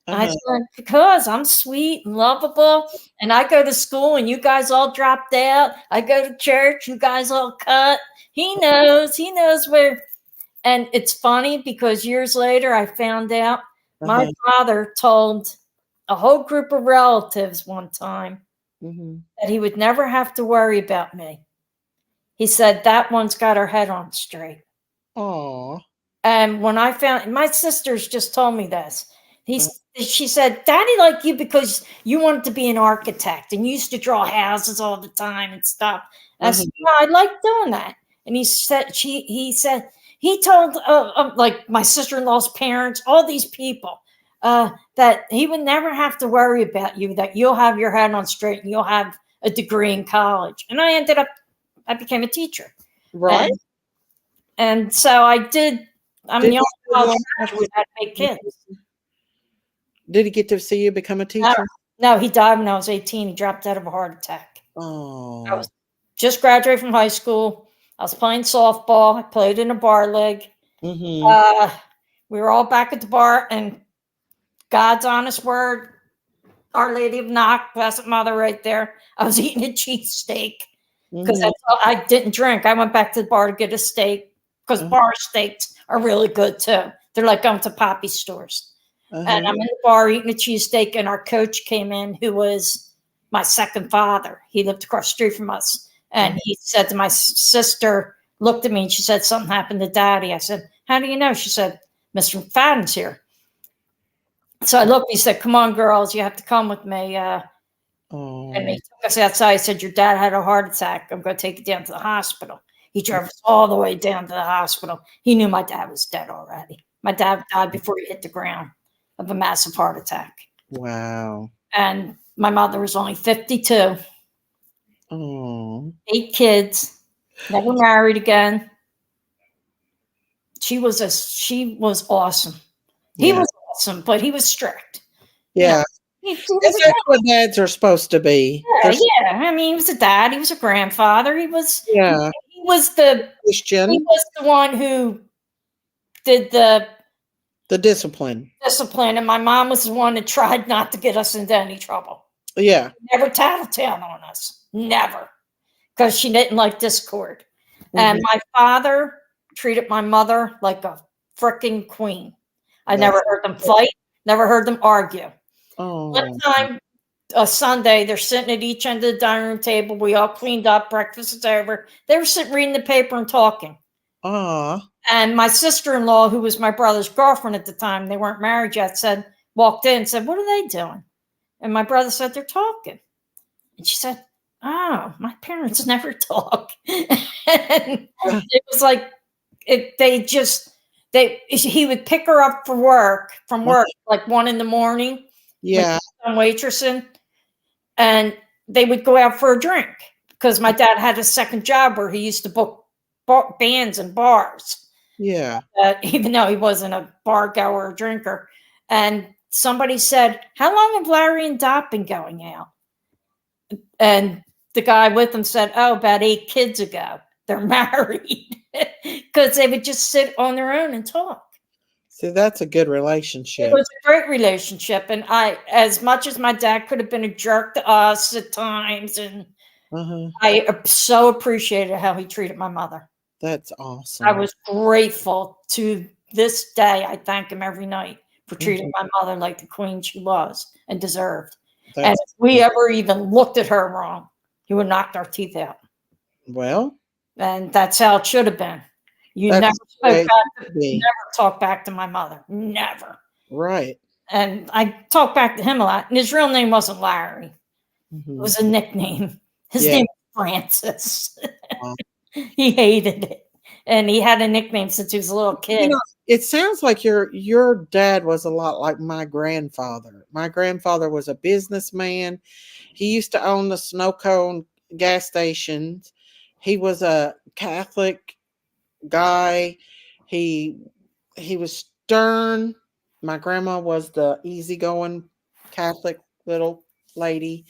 I said, because I'm sweet and lovable, and I go to school and you guys all dropped out. I go to church, you guys all cut. He knows where. And it's funny because years later I found out my father told a whole group of relatives one time that he would never have to worry about me. He said, that one's got her head on straight. Oh. And when I found, my sisters just told me this. She said, Daddy liked you because you wanted to be an architect and you used to draw houses all the time and stuff. And I said, no, I like doing that. And he said, he told like my sister-in-law's parents, all these people, that he would never have to worry about you, that you'll have your head on straight and you'll have a degree in college. And I became a teacher. Right. And so I did. I'm the only college graduate that made kids. Did he get to see you become a teacher? No, he died when I was 18. He dropped out of a heart attack. Oh. I was just graduated from high school. I was playing softball. I played in a bar league. We were all back at the bar, and God's honest word, Our Lady of Knock, Blessed Mother, right there. I was eating a cheesesteak because I didn't drink. I went back to the bar to get a steak because bar steaks are really good too. They're like going to Poppy stores. And I'm in the bar eating a cheesesteak, and our coach came in, who was my second father. He lived across the street from us. And he said to my sister, looked at me, and she said, something happened to Daddy. I said, how do you know? She said, Mr. McFadden's here. So I looked, he said, come on, girls, you have to come with me. And he took us outside. He said, your dad had a heart attack. I'm going to take you down to the hospital. He drove us all the way down to the hospital. He knew my dad was dead already. My dad died before he hit the ground of a massive heart attack. Wow. And my mother was only 52. Oh. 8 kids, never married again. She was awesome. He was awesome, but he was strict. Yeah. That's what dads are supposed to be. Yeah. I mean, he was a dad. He was a grandfather. He was the Christian. He was the one who did the discipline. And my mom was the one that tried not to get us into any trouble. Yeah. Never tattletale on us. Never. Because she didn't like discord. And my father treated my mother like a freaking queen. I never heard them fight, never heard them argue. One time, a Sunday, they're sitting at each end of the dining room table. We all cleaned up, breakfast is over. They were sitting reading the paper and talking. And my sister-in-law, who was my brother's girlfriend at the time, they weren't married yet, walked in and said, what are they doing? And my brother said, they're talking. And she said, oh, my parents never talk. And it was like, he would pick her up from work like 1 a.m. Yeah. Waitressing, and they would go out for a drink because my dad had a second job where he used to book bands and bars. Yeah. Even though he wasn't a bar goer or drinker. And somebody said, how long have Larry and Dot been going out? And the guy with them said, oh, about 8 kids ago. They're married because they would just sit on their own and talk. See, that's a good relationship. It was a great relationship. And as much as my dad could have been a jerk to us at times, and I so appreciated how he treated my mother. That's awesome. I was grateful to this day. I thank him every night for treating my mother like the queen she was and deserved. And if we ever even looked at her wrong, he would knock our teeth out. Well. And that's how it should have been. You never talk back to my mother. Never. Right. And I talk back to him a lot. And his real name wasn't Larry. It was a nickname. His name was Francis. He hated it. And he had a nickname since he was a little kid. It sounds like your dad was a lot like my grandfather. My grandfather was a businessman. He used to own the snow cone gas stations. He was a Catholic guy. He was stern. My grandma was the easygoing Catholic little lady,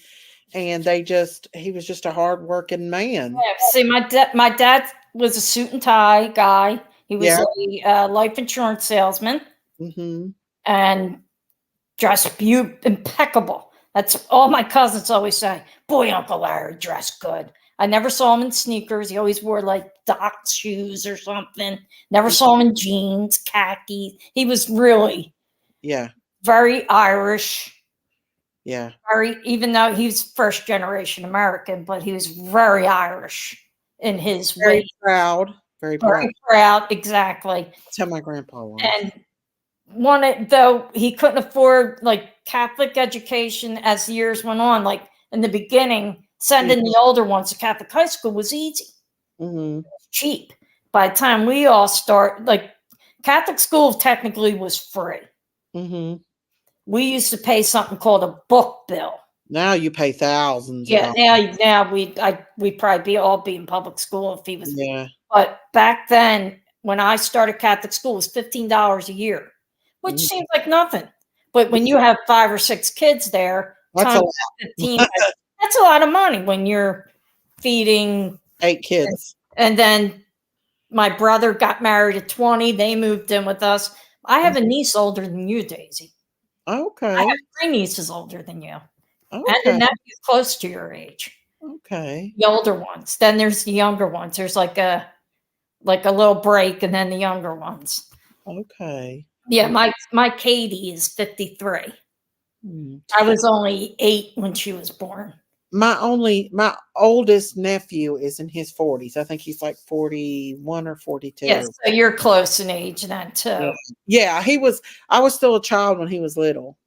and he was just a hardworking man. Yeah, see, my dad was a suit and tie guy. He was a life insurance salesman, and dressed impeccable. That's all my cousins always say. Boy, Uncle Larry dressed good. I never saw him in sneakers. He always wore like Doc shoes or something. Never saw him in jeans, khaki. He was really very Irish. Yeah. Even though he was first generation American, but he was very Irish in his way. Proud. Very proud. Exactly. That's how my grandpa was. And though he couldn't afford like Catholic education as the years went on, like in the beginning, sending the older ones to Catholic high school was easy. Cheap. By the time we all start, like Catholic school technically was free. We used to pay something called a book bill. Now you pay thousands. Yeah, now we'd probably all be in public school if he was. Yeah. But back then, when I started Catholic school, it was $15 a year, which seems like nothing. But when you have 5 or 6 kids there, that's a lot. 15, that's a lot of money when you're feeding 8 kids. And then my brother got married at 20. They moved in with us. I have a niece older than you, Daisy. I Okay. have 3 nieces older than you, and a Okay. nephew close to your age. Okay. The older ones. Then there's the younger ones. There's like a little break, and then the younger ones. Okay. Yeah, my Katie is 53. Hmm. I was only 8 when she was born. My oldest nephew is in his 40s. I think he's like 41 or 42. Yes, so you're close in age then too. Yeah, I was still a child when he was little.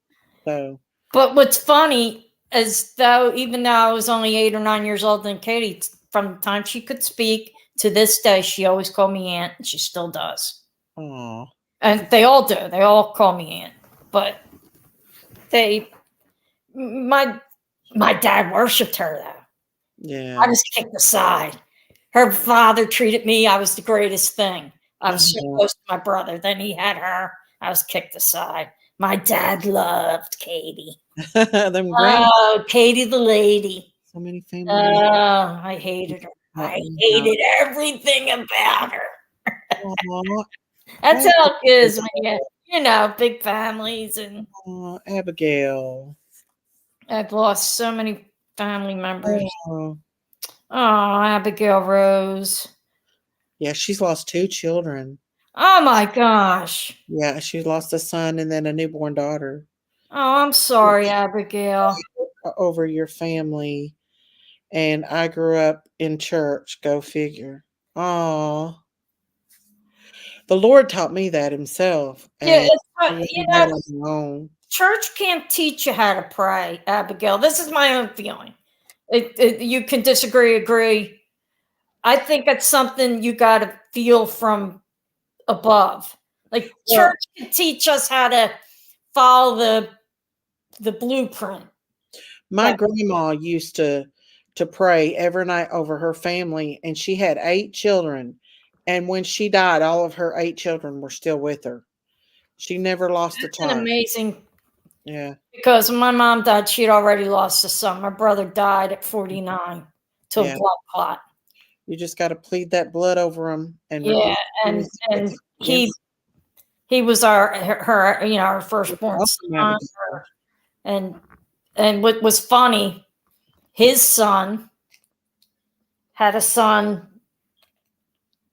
So But what's funny is even though I was only 8 or 9 years older than Katie, from the time she could speak to this day, she always called me aunt, and she still does. aw. And they all do. They all call me aunt. But my dad worshipped her though. Yeah. I was kicked aside. Her father treated me. I was the greatest thing. I was so close to my brother. Then he had her. I was kicked aside. My dad loved Katie. Them grand Oh, Katie the lady. so many family Oh, I hated her. I hated everything about her. Aw, That's how it is when big families, and aw, Abigail. I've lost so many family members. Oh. Oh, Abigail Rose. Yeah, she's lost 2 children. Oh my gosh. Yeah, she lost a son and then a newborn daughter. Oh, I'm sorry, Abigail. Over your family. And I grew up in church. Go figure. Oh, the Lord taught me that Himself. Yeah, And on my own. church can't teach you how to pray, Abigail. This is my own feeling. You can disagree, agree. I think it's something you got to feel from above. Like church can teach us how to follow the blueprint. My grandma used to pray every night over her family, and she had 8 children. And when she died, all of her 8 children were still with her. She never lost a That's an child. amazing. Yeah. Because when my mom died, she'd already lost a son. My brother died at 49 to a blood clot. You just got to plead that blood over them. And and he was our firstborn son. And what was funny, his son had a son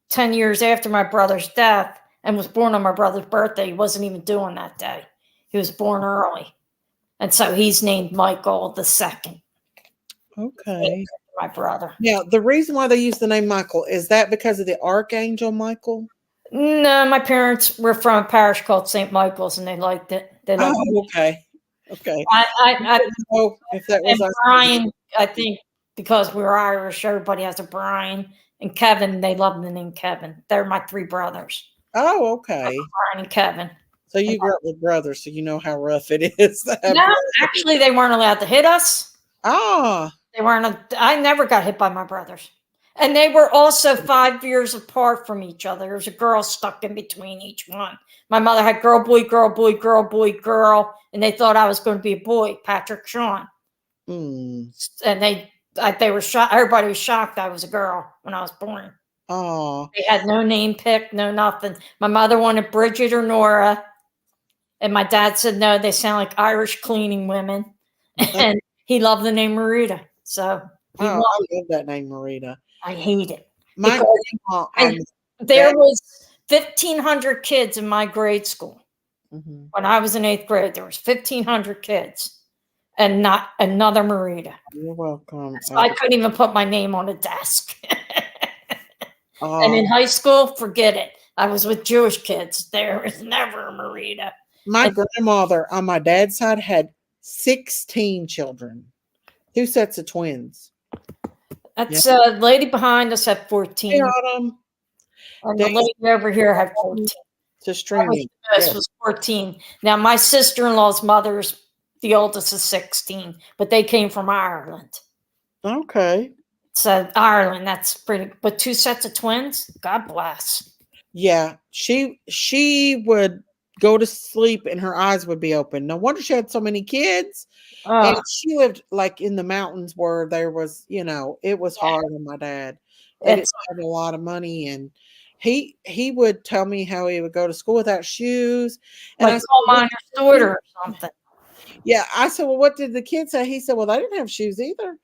10 years after my brother's death and was born on my brother's birthday. He wasn't even doing that day. He was born early. And so he's named Michael II. Okay. My brother. Now, the reason why they use the name Michael, is that because of the Archangel Michael? No, my parents were from a parish called St. Michael's, and they liked it. They liked it. Okay. Okay. I know if that was Brian, I think because we're Irish, everybody has a Brian. And Kevin, they love the name Kevin. They're my 3 brothers. Oh, okay. Brian and Kevin. So you grew up with brothers, so you know how rough it is. No, actually, they weren't allowed to hit us. Ah. I never got hit by my brothers. And they were also 5 years apart from each other. There was a girl stuck in between each one. My mother had girl, boy, girl, boy, girl, boy, girl. And they thought I was going to be a boy, Patrick Sean. And they were shocked. Everybody was shocked I was a girl when I was born. Oh. They had no name picked, no nothing. My mother wanted Bridget or Nora. And my dad said, no, they sound like Irish cleaning women. And he loved the name Marita. So I love that name, Marita. I hate it. My grandma, there was 1,500 kids in my grade school. Mm-hmm. When I was in 8th grade, there was 1,500 kids and not another Marita. You're welcome. So I couldn't even put my name on a desk. And in high school, forget it. I was with Jewish kids. There was never a Marita. My grandmother on my dad's side had 16 children, 2 sets of twins. That's a lady behind us had 14. Hey, Autumn. And the lady over here had 14. To streaming. This was 14. Now, my sister-in-law's mother's, the oldest is 16, but they came from Ireland. Okay. So Ireland, that's pretty, but 2 sets of twins, God bless. Yeah, she would go to sleep and her eyes would be open. No wonder she had so many kids. And she lived like in the mountains where there was, it was hard on my dad. They didn't have a lot of money and he would tell me how he would go to school without shoes. And I Like said, coal "Well, miner's daughter or something. yeah." I said, "Well, what did the kids say?" He said, "Well, they didn't have shoes either."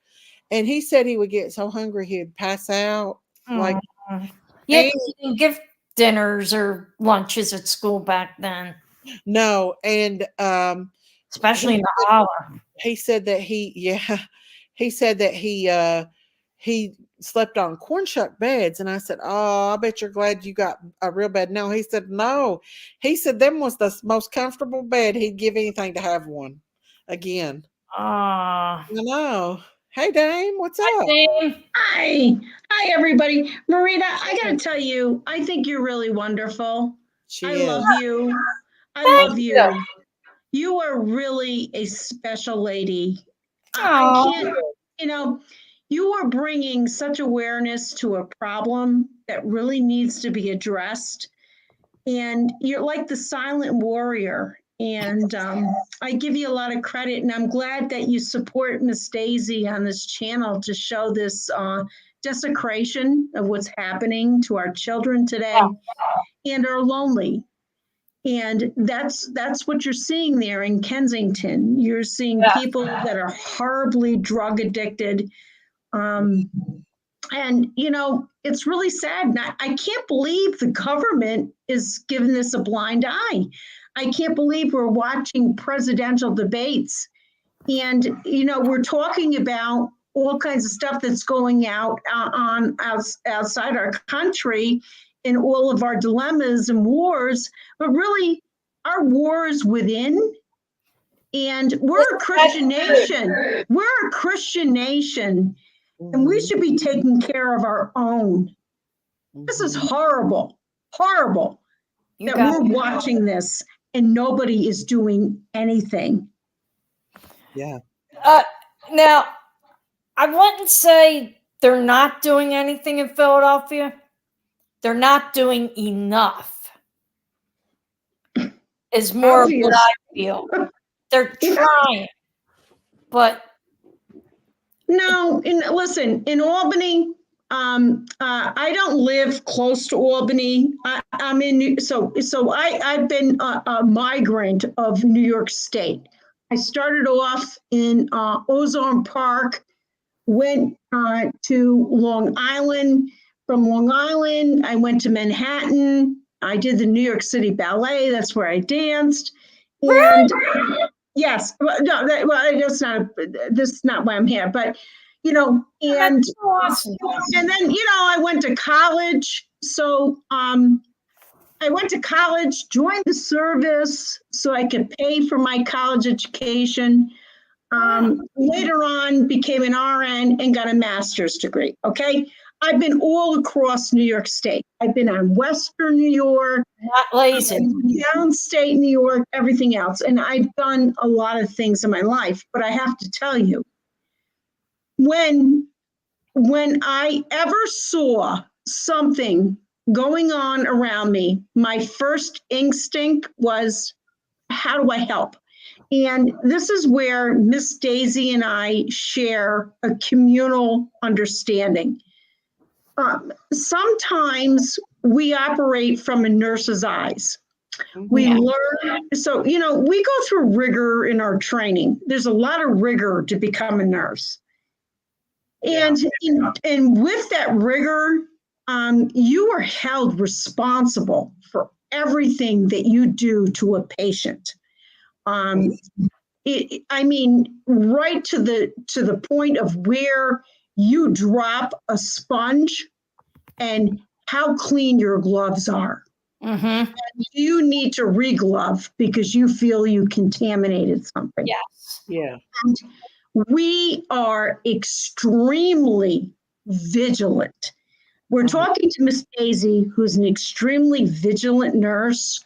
And he said he would get so hungry he'd pass out. Like, Yeah, and 'cause you didn't give dinners or lunches at school back then, no, and especially in the said- holler. he said that he said that he slept on corn shuck beds. And I said, "Oh, I bet you're glad you got a real bed." No, he said, "No." He said them was the most comfortable bed. He'd give anything to have one again. Ah, I know. Hey, Dame, what's up? Dame. Hi. Hi, everybody. Marita, I got to tell you, I think you're really wonderful. She I is. love you. I love you. You are really a special lady. I can't, you know, you are bringing such awareness to a problem that really needs to be addressed. And you're like the silent warrior. And I give you a lot of credit. And I'm glad that you support Miss Daisy on this channel to show this desecration of what's happening to our children today and are lonely. And that's what you're seeing there in Kensington. You're seeing people that are horribly drug addicted. And, you know, it's really sad. And I can't believe the government is giving this a blind eye. I can't believe we're watching presidential debates. And, you know, we're talking about all kinds of stuff that's going outside our country and all of our dilemmas and wars. But really, our war is within. And we're a Christian nation. We're a Christian nation. And we should be taking care of our own. This is horrible, horrible that we're watching this and nobody is doing anything. Yeah. Now, I wouldn't say they're not doing anything in Philadelphia. They're not doing enough. Is more of what I feel. They're trying, but no. Listen, in Albany, I don't live close to Albany. I'm in I've been a migrant of New York State. I started off in Ozone Park, went to Long Island. From Long Island, I went to Manhattan. I did the New York City Ballet. That's where I danced. And yes, no, that's not why I'm here. But you know, and then you know, I went to college. So I went to college, joined the service so I could pay for my college education. Later on, became an RN and got a master's degree. Okay. I've been all across New York State. I've been on Western New York, not lazy, downstate New York, everything else. And I've done a lot of things in my life, but I have to tell you, when I ever saw something going on around me, my first instinct was, how do I help? And this is where Miss Daisy and I share a communal understanding. Sometimes we operate from a nurse's eyes. We learn, so, you know, we go through rigor in our training. There's a lot of rigor to become a nurse. And with that rigor, you are held responsible for everything that you do to a patient. I mean, right to the point of where you drop a sponge and how clean your gloves are. And you need to re-glove because you feel you contaminated something. Yes. Yeah. And we are extremely vigilant. We're talking to Miss Daisy, who's an extremely vigilant nurse.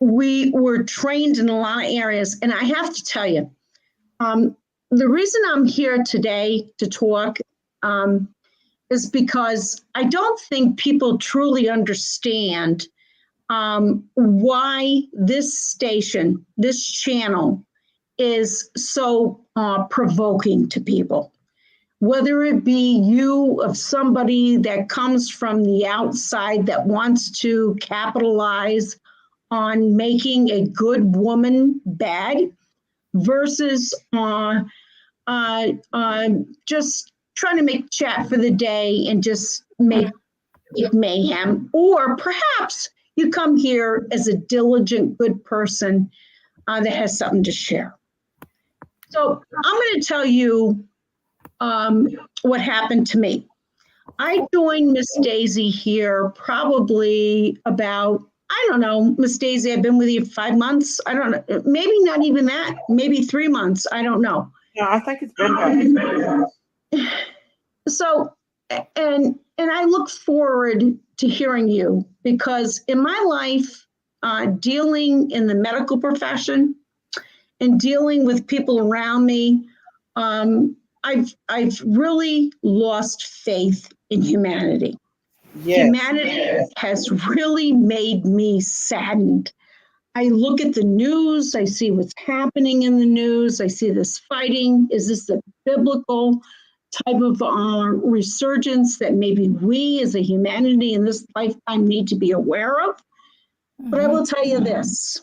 We were trained in a lot of areas. And I have to tell you, the reason I'm here today to talk is because I don't think people truly understand why this station, this channel, is so provoking to people. whether it be you of somebody that comes from the outside that wants to capitalize on making a good woman bad versus just trying to make chat for the day and just make mayhem. Or perhaps you come here as a diligent, good person that has something to share. So I'm going to tell you what happened to me. I joined Miss Daisy here probably about, I don't know, Miss Daisy, I've been with you 5 months. I don't know, maybe not even that, maybe 3 months. I don't know. Yeah, I think it's been about. So, and I look forward to hearing you, because in my life, dealing in the medical profession and dealing with people around me, I've really lost faith in humanity. Yes. Humanity has really made me saddened. I look at the news, I see what's happening in the news, I see this fighting. Is this a biblical type of resurgence that maybe we as a humanity in this lifetime need to be aware of? But I will tell you this.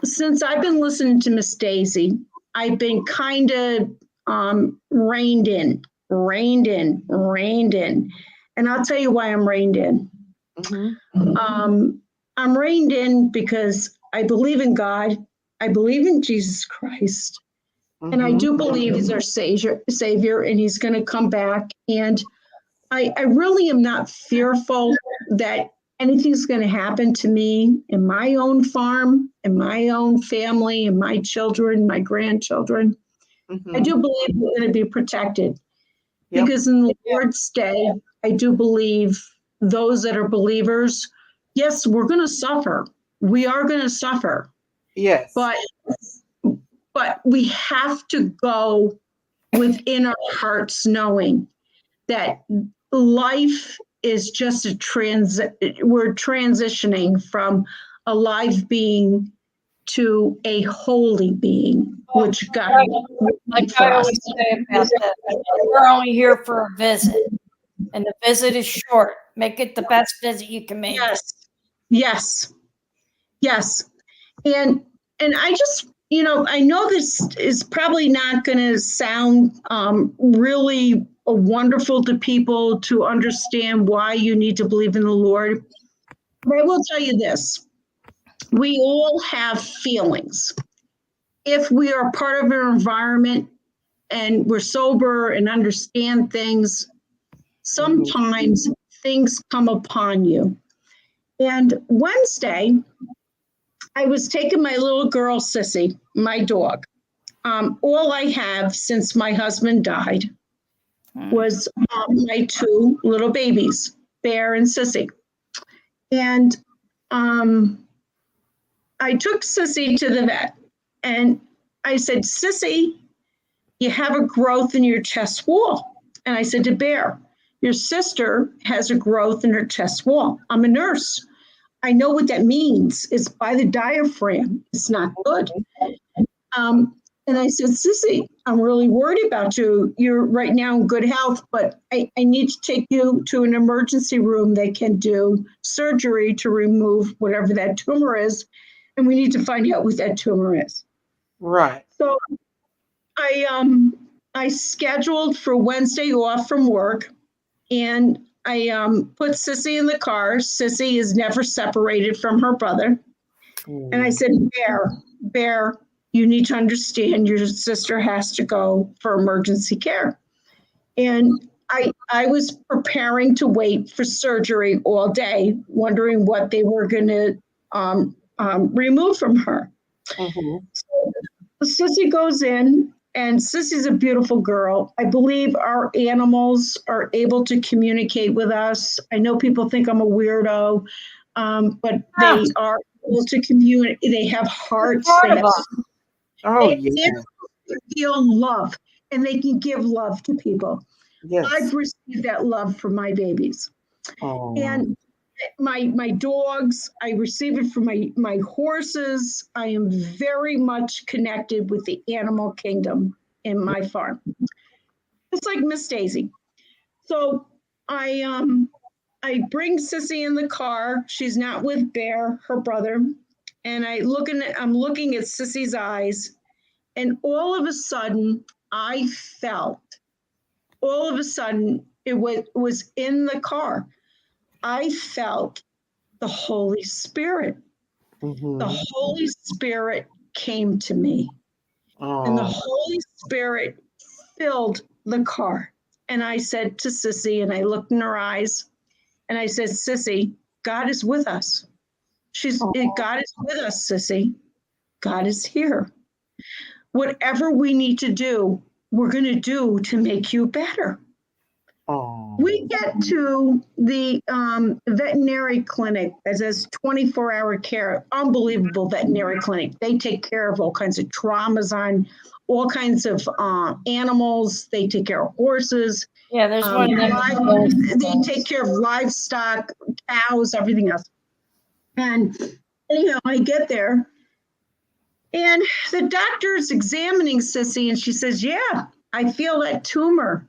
Since I've been listening to Miss Daisy, I've been kind of reined in. And I'll tell you why I'm reined in. I'm reined in because I believe in God. I believe in Jesus Christ. And I do believe he's our savior, and he's going to come back. And I really am not fearful that anything's going to happen to me in my own farm, in my own family, in my children, my grandchildren. I do believe we're going to be protected. Yep. Because in the Lord's day, I do believe those that are believers, yes, we're going to suffer. We are going to suffer. Yes. But we have to go within our hearts knowing that life is just we're transitioning from a live being to a holy being, which God like I always say about that, we're only here for a visit, and the visit is short. Make it the best visit you can make. Yes. And I just, I know this is probably not going to sound really wonderful to people to understand why you need to believe in the Lord. But I will tell you this. We all have feelings. If we are part of an environment and we're sober and understand things, sometimes things come upon you. And Wednesday, I was taking my little girl, Sissy, my dog. All I have since my husband died was my 2 little babies, Bear and Sissy. And I took Sissy to the vet, and I said, Sissy, you have a growth in your chest wall. And I said to Bear, your sister has a growth in her chest wall. I'm a nurse. I know what that means. It's by the diaphragm. It's not good. And I said, Sissy, I'm really worried about you. You're right now in good health, but I need to take you to an emergency room that can do surgery to remove whatever that tumor is. And we need to find out what that tumor is. Right. So I scheduled for Wednesday off from work, and I put Sissy in the car. Sissy is never separated from her brother. And I said, Bear, you need to understand your sister has to go for emergency care. And I was preparing to wait for surgery all day, wondering what they were going to remove from her. So Sissy goes in, and Sissy's a beautiful girl. I believe our animals are able to communicate with us. I know people think I'm a weirdo, but they are able to communicate. They have hearts. They feel love, and they can give love to people. Yes. I've received that love from my babies. And my dogs, I receive it from my horses. I am very much connected with the animal kingdom. in my farm. It's like Miss Daisy. So I bring Sissy in the car. She's not with Bear, her brother, and I'm looking at Sissy's eyes, and all of a sudden I felt. All of a sudden it was in the car. I felt the Holy Spirit. The Holy Spirit came to me, and the Holy Spirit filled the car. And I said to Sissy, and I looked in her eyes, and I said, Sissy, God is with us. God is with us, Sissy. God is here. Whatever we need to do, we're going to do to make you better. We get to the veterinary clinic that says 24-hour care, unbelievable veterinary clinic. They take care of all kinds of traumas on all kinds of animals. They take care of horses. Yeah, there's one. They take care of livestock, cows, everything else. And anyhow, I get there, and the doctor's examining Sissy, and she says, yeah, I feel that tumor.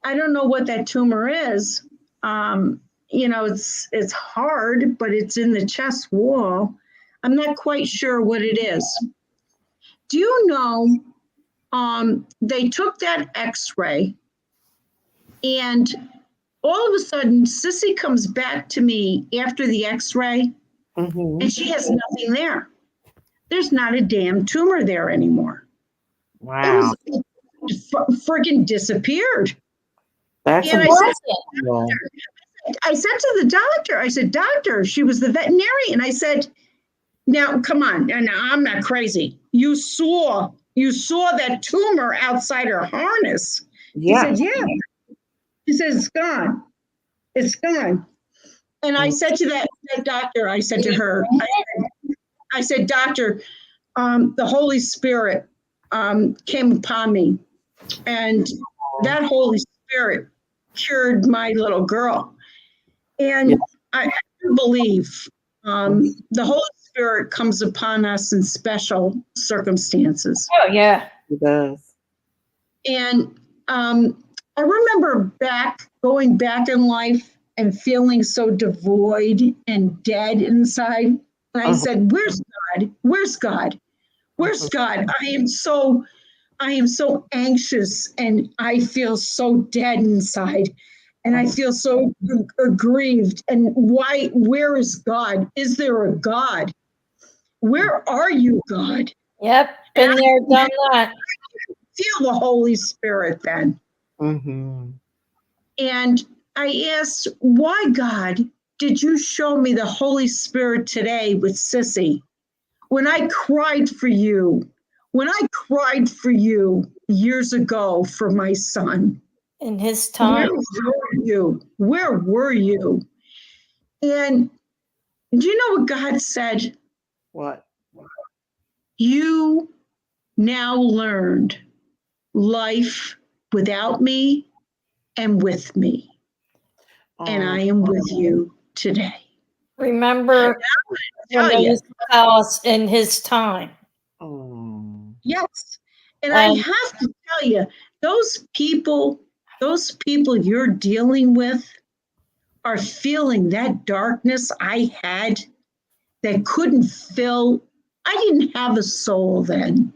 I don't know what that tumor is. It's hard, but it's in the chest wall. I'm not quite sure what it is. Do you know, they took that x-ray, and all of a sudden, Sissy comes back to me after the x-ray, and she has nothing there. There's not a damn tumor there anymore. Wow. It freaking disappeared. That's And impossible. I said to the doctor, I said, doctor, she was the veterinarian. I said, now, come on. And I'm not crazy. You saw that tumor outside her harness. Yeah. He said, yeah. He said, it's gone. It's gone. And I said to that doctor, I said to her, I said, doctor, the Holy Spirit came upon me. And that Holy Spirit cured my little girl. And I believe the Holy Spirit comes upon us in special circumstances. Oh, yeah. It does. And I remember going back in life and feeling so devoid and dead inside. And I said, where's God? Where's God? Where's God? I am so anxious, and I feel so dead inside, and I feel so aggrieved. And where is God? Is there a God? Where are you, God? Yep, been there, done that. Feel the Holy Spirit then. And I asked, why, God, did you show me the Holy Spirit today with Sissy? When I cried for you years ago for my son. In his time. Where were you? And do you know what God said? What? You now learned life without me and with me. And I am with you today. Remember when they used to tell us in his time. Yes. And I have to tell you, those people you're dealing with are feeling that darkness I had that couldn't fill. I didn't have a soul then.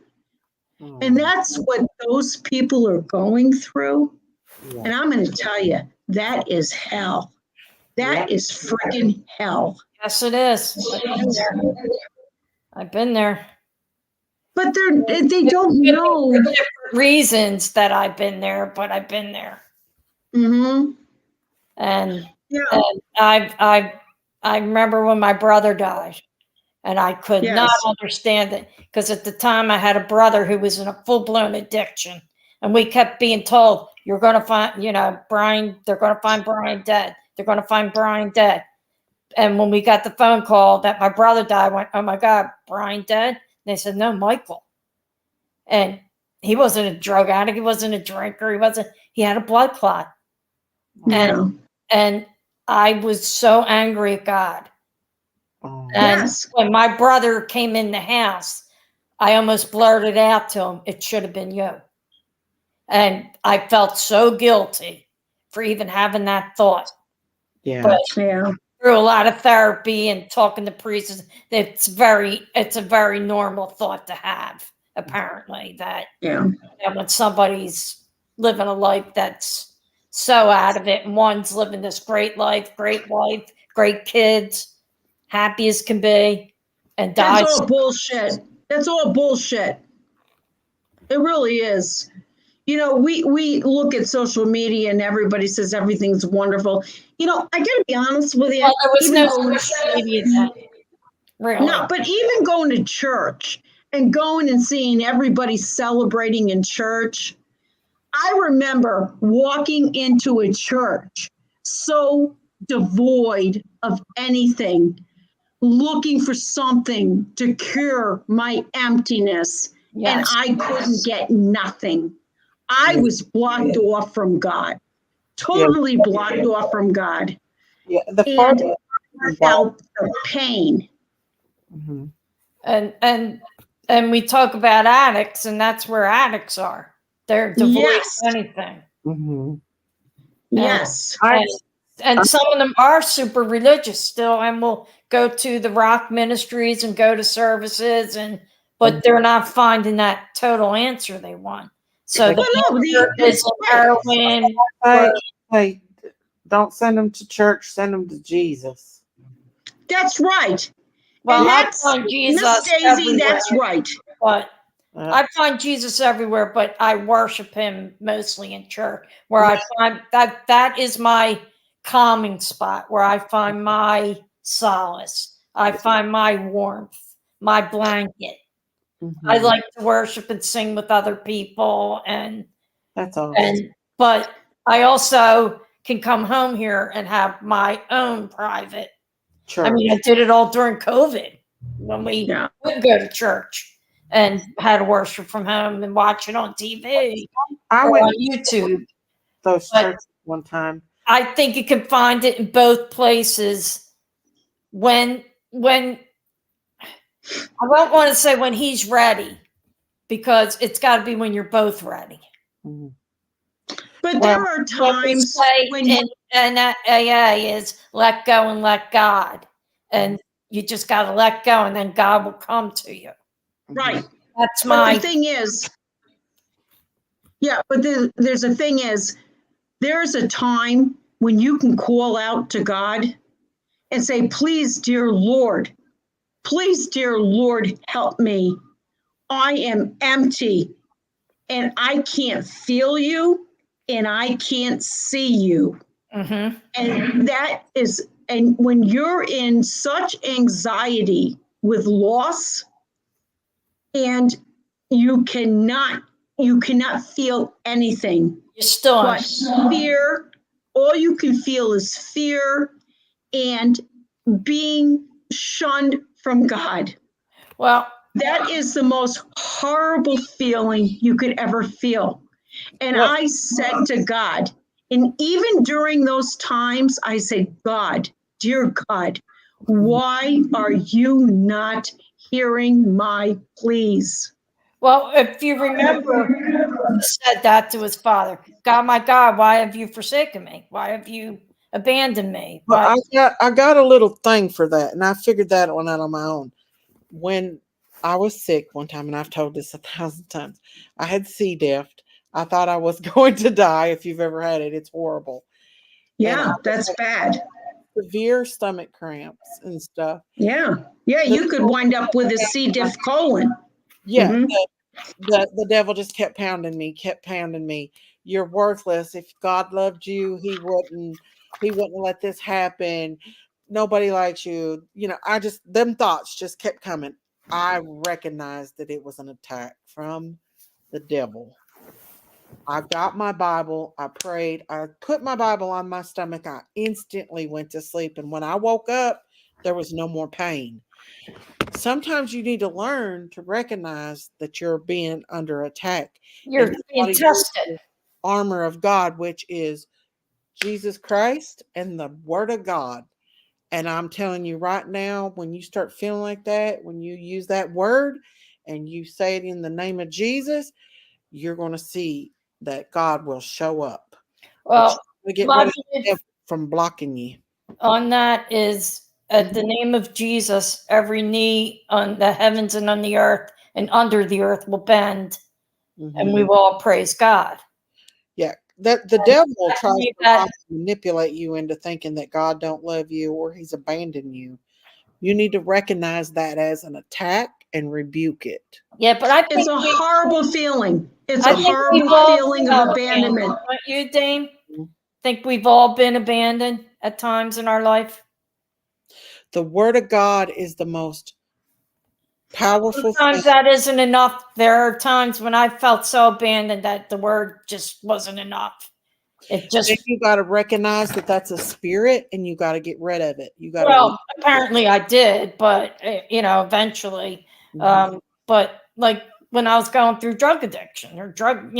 And that's what those people are going through. And I'm going to tell you, that is hell. That is freaking hell. Yes, it is. I've been there. But they don't know. For different reasons that I've been there, but I've been there. And I remember when my brother died, and I could not understand it, because at the time I had a brother who was in a full-blown addiction, and we kept being told, you're going to find, Brian, they're going to find Brian dead. They're going to find Brian dead. And when we got the phone call that my brother died, I went, oh my God, Brian dead? And they said, no, Michael. And he wasn't a drug addict. He wasn't a drinker. He had a blood clot. And I was so angry at God. And when my brother came in the house, I almost blurted out to him, it should have been you. And I felt so guilty for even having that thought. Yeah. But Yeah. through a lot of therapy and talking to priests, it's a very normal thought to have, apparently, that when somebody's living a life that's so out of it, and one's living this great life, great wife, great kids, happy as can be, and dies. That's all bullshit. That's all bullshit. It really is. You know, we look at social media and everybody says everything's wonderful. You know, I got to be honest with you. Well, there was even no going social media then, really. No, but even going to church and going and seeing everybody celebrating in church, I remember walking into a church so devoid of anything, looking for something to cure my emptiness, and Yes. I couldn't get nothing. I was blocked off from God, totally blocked off from God. Yeah. The And farther I felt the pain. Mhm. And we talk about addicts, and that's where addicts are. They're devoid Yes. of anything. Mhm. Yes. And some of them are super religious still, and will go to the rock ministries and go to services, but they're not finding that total answer they want. So the answer is heroin. Hey, don't send them to church. Send them to Jesus. That's right. Well, And I that's find Jesus Miss Daisy. everywhere, That's right. but I find Jesus everywhere, but I worship him mostly in church, where I find that is my calming spot, where I find my solace. I find my warmth, my blanket. I like to worship and sing with other people, and That's awesome. but I also can come home here and have my own private. Church. I mean, I did it all during COVID when we wouldn't go to church and had to worship from home and watch it on TV I or went on YouTube. those But churches one time. I think you can find it in both places when I don't want to say when he's ready, because it's got to be when you're both ready. Mhm. But there are times when and that AA is let go and let God, and you just got to let go, and then God will come to you. Right. That's But the thing is, but there's a thing is, there's a time when you can call out to God and say, please, dear Lord, help me. I am empty and I can't feel you and I can't see you. Mm-hmm. And that is, and when you're in such anxiety with loss and you cannot feel anything. You're still but fear. All you can feel is fear and being shunned from God. Well, that is the most horrible feeling you could ever feel. And I said to God, and even during those times, I said, God, dear God, why are you not hearing my pleas? Well, if you remember, he said that to his father. God, my God, why have you forsaken me? Why have you abandoned me? Well, I got a little thing for that, and I figured that one out on my own. When I was sick one time, and I've told this 1,000 times, I had C. diff. I thought I was going to die. If you've ever had it, it's horrible. Yeah, that's bad. Severe stomach cramps and stuff. Yeah, you could wind up with a C. diff colon. Yeah, the devil just kept pounding me. You're worthless. If God loved you, he wouldn't let this happen. Nobody likes you. You know, them thoughts just kept coming. I recognized that it was an attack from the devil. I got my Bible. I prayed. I put my Bible on my stomach. I instantly went to sleep. And when I woke up, there was no more pain. Sometimes you need to learn to recognize that you're being under attack. You're being tested. Armor of God, which is Jesus Christ and the Word of God. And I'm telling you right now, when you start feeling like that, when you use that word and you say it in the name of Jesus, you're going to see that God will show up. Well, We get my rid of the belief devil from blocking you. on that is at the name of Jesus, every knee on the heavens and on the earth and under the earth will bend, and we will all praise God. Yeah, that the devil tries me to that- manipulate you into thinking that God don't love you or he's abandoned you. You need to recognize that as an attack and rebuke it. Yeah, but I think It's a horrible feeling. It's I a think horrible we've all feeling been of abandonment. Aren't you, Dame? Think we've all been abandoned at times in our life? The word of God is the most powerful Sometimes thing. that isn't enough. There are times when I felt so abandoned that the word just wasn't enough. It just Then you got to recognize that that's a spirit, and you got to get rid of it. You got well, apparently I did, but eventually. But like when I was going through drug addiction or drug,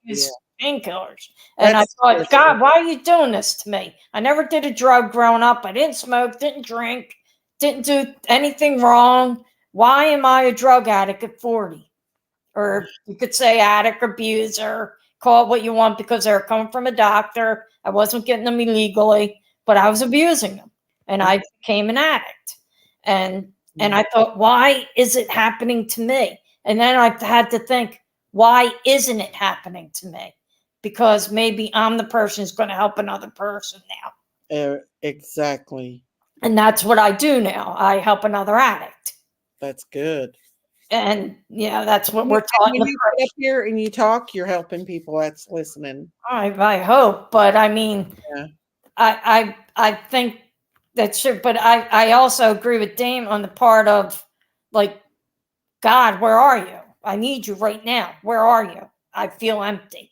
use painkillers, and I thought, God, why are you doing this to me? I never did a drug growing up. I didn't smoke, didn't drink, didn't do anything wrong. Why am I a drug addict at 40? Or you could say addict, abuser, call it what you want, because they were coming from a doctor. I wasn't getting them illegally, but I was abusing them, and I became an addict. And I thought, why is it happening to me? And then I had to think, why isn't it happening to me? Because maybe I'm the person who's going to help another person now. Exactly. And that's what I do now. I help another addict. That's good. And that's what we're taught. When you get up here and you talk, you're helping people that's listening. I hope, but I mean, I think that's true. But I also agree with Dame on the part of like, God, where are you? I need you right now. Where are you? I feel empty.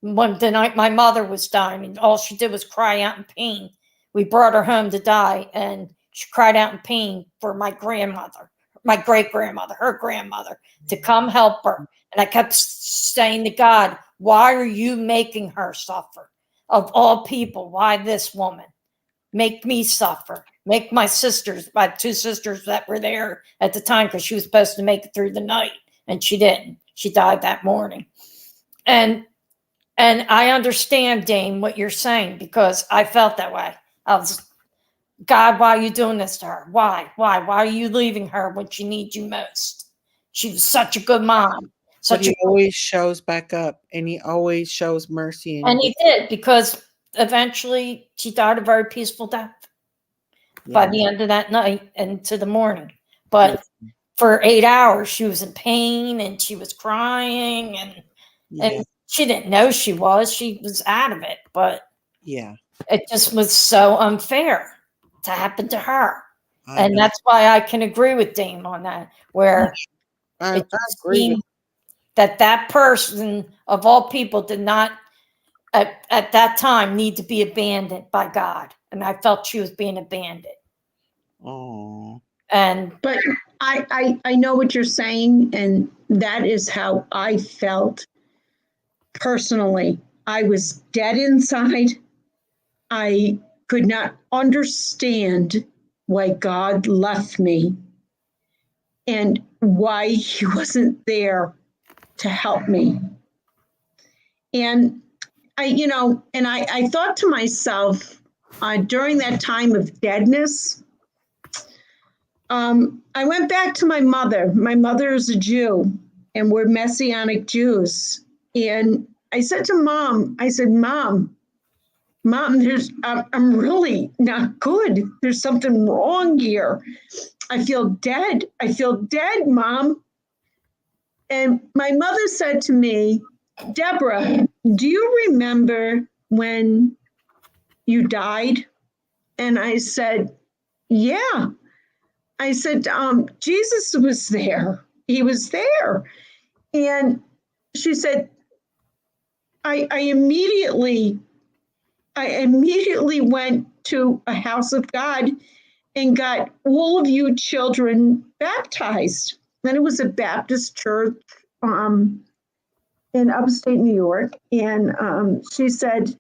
When the night my mother was dying, and all she did was cry out in pain. We brought her home to die, and she cried out in pain for my grandmother, my great grandmother, her grandmother, to come help her. And I kept saying to God, why are you making her suffer? Of all people, why this woman? Make me suffer. Make my sisters, my two sisters that were there at the time, because she was supposed to make it through the night, and she didn't. She died that morning. And I understand, Dame, what you're saying, because I felt that way. I was, God, why are you doing this to her? Why? Why are you leaving her when she needs you most? She was such a good mom. But he always shows back up, and he always shows mercy. And he did, because eventually she died a very peaceful death by the end of that night and to the morning. But for 8 hours, she was in pain and she was crying, and she didn't know she was out of it. But it just was so unfair to happen to her. And that's why I can agree with Dame on that, where I agree with that person of all people did not at that time need to be abandoned by God. And I felt she was being abandoned. Oh. But I know what you're saying, and that is how I felt personally. I was dead inside. I could not understand why God left me and why he wasn't there to help me. And I thought to myself during that time of deadness, I went back to my mother. My mother is a Jew, and we're Messianic Jews. And I said to Mom, Mom, I'm really not good. There's something wrong here. I feel dead. Mom. And my mother said to me, Deborah, do you remember when you died? And I said, yeah. I said, Jesus was there. He was there. And she said, I immediately went to a house of God and got all of you children baptized. And it was a Baptist church in upstate New York. And she said,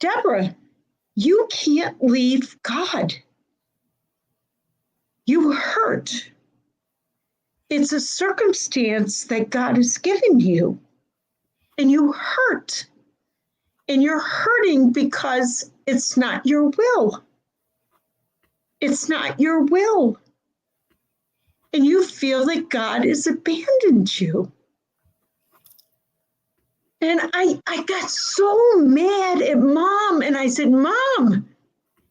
Deborah, you can't leave God. You hurt. It's a circumstance that God has given you. and you hurt. And you're hurting because it's not your will. It's not your will. And you feel that God has abandoned you. And I got so mad at Mom. And I said, Mom,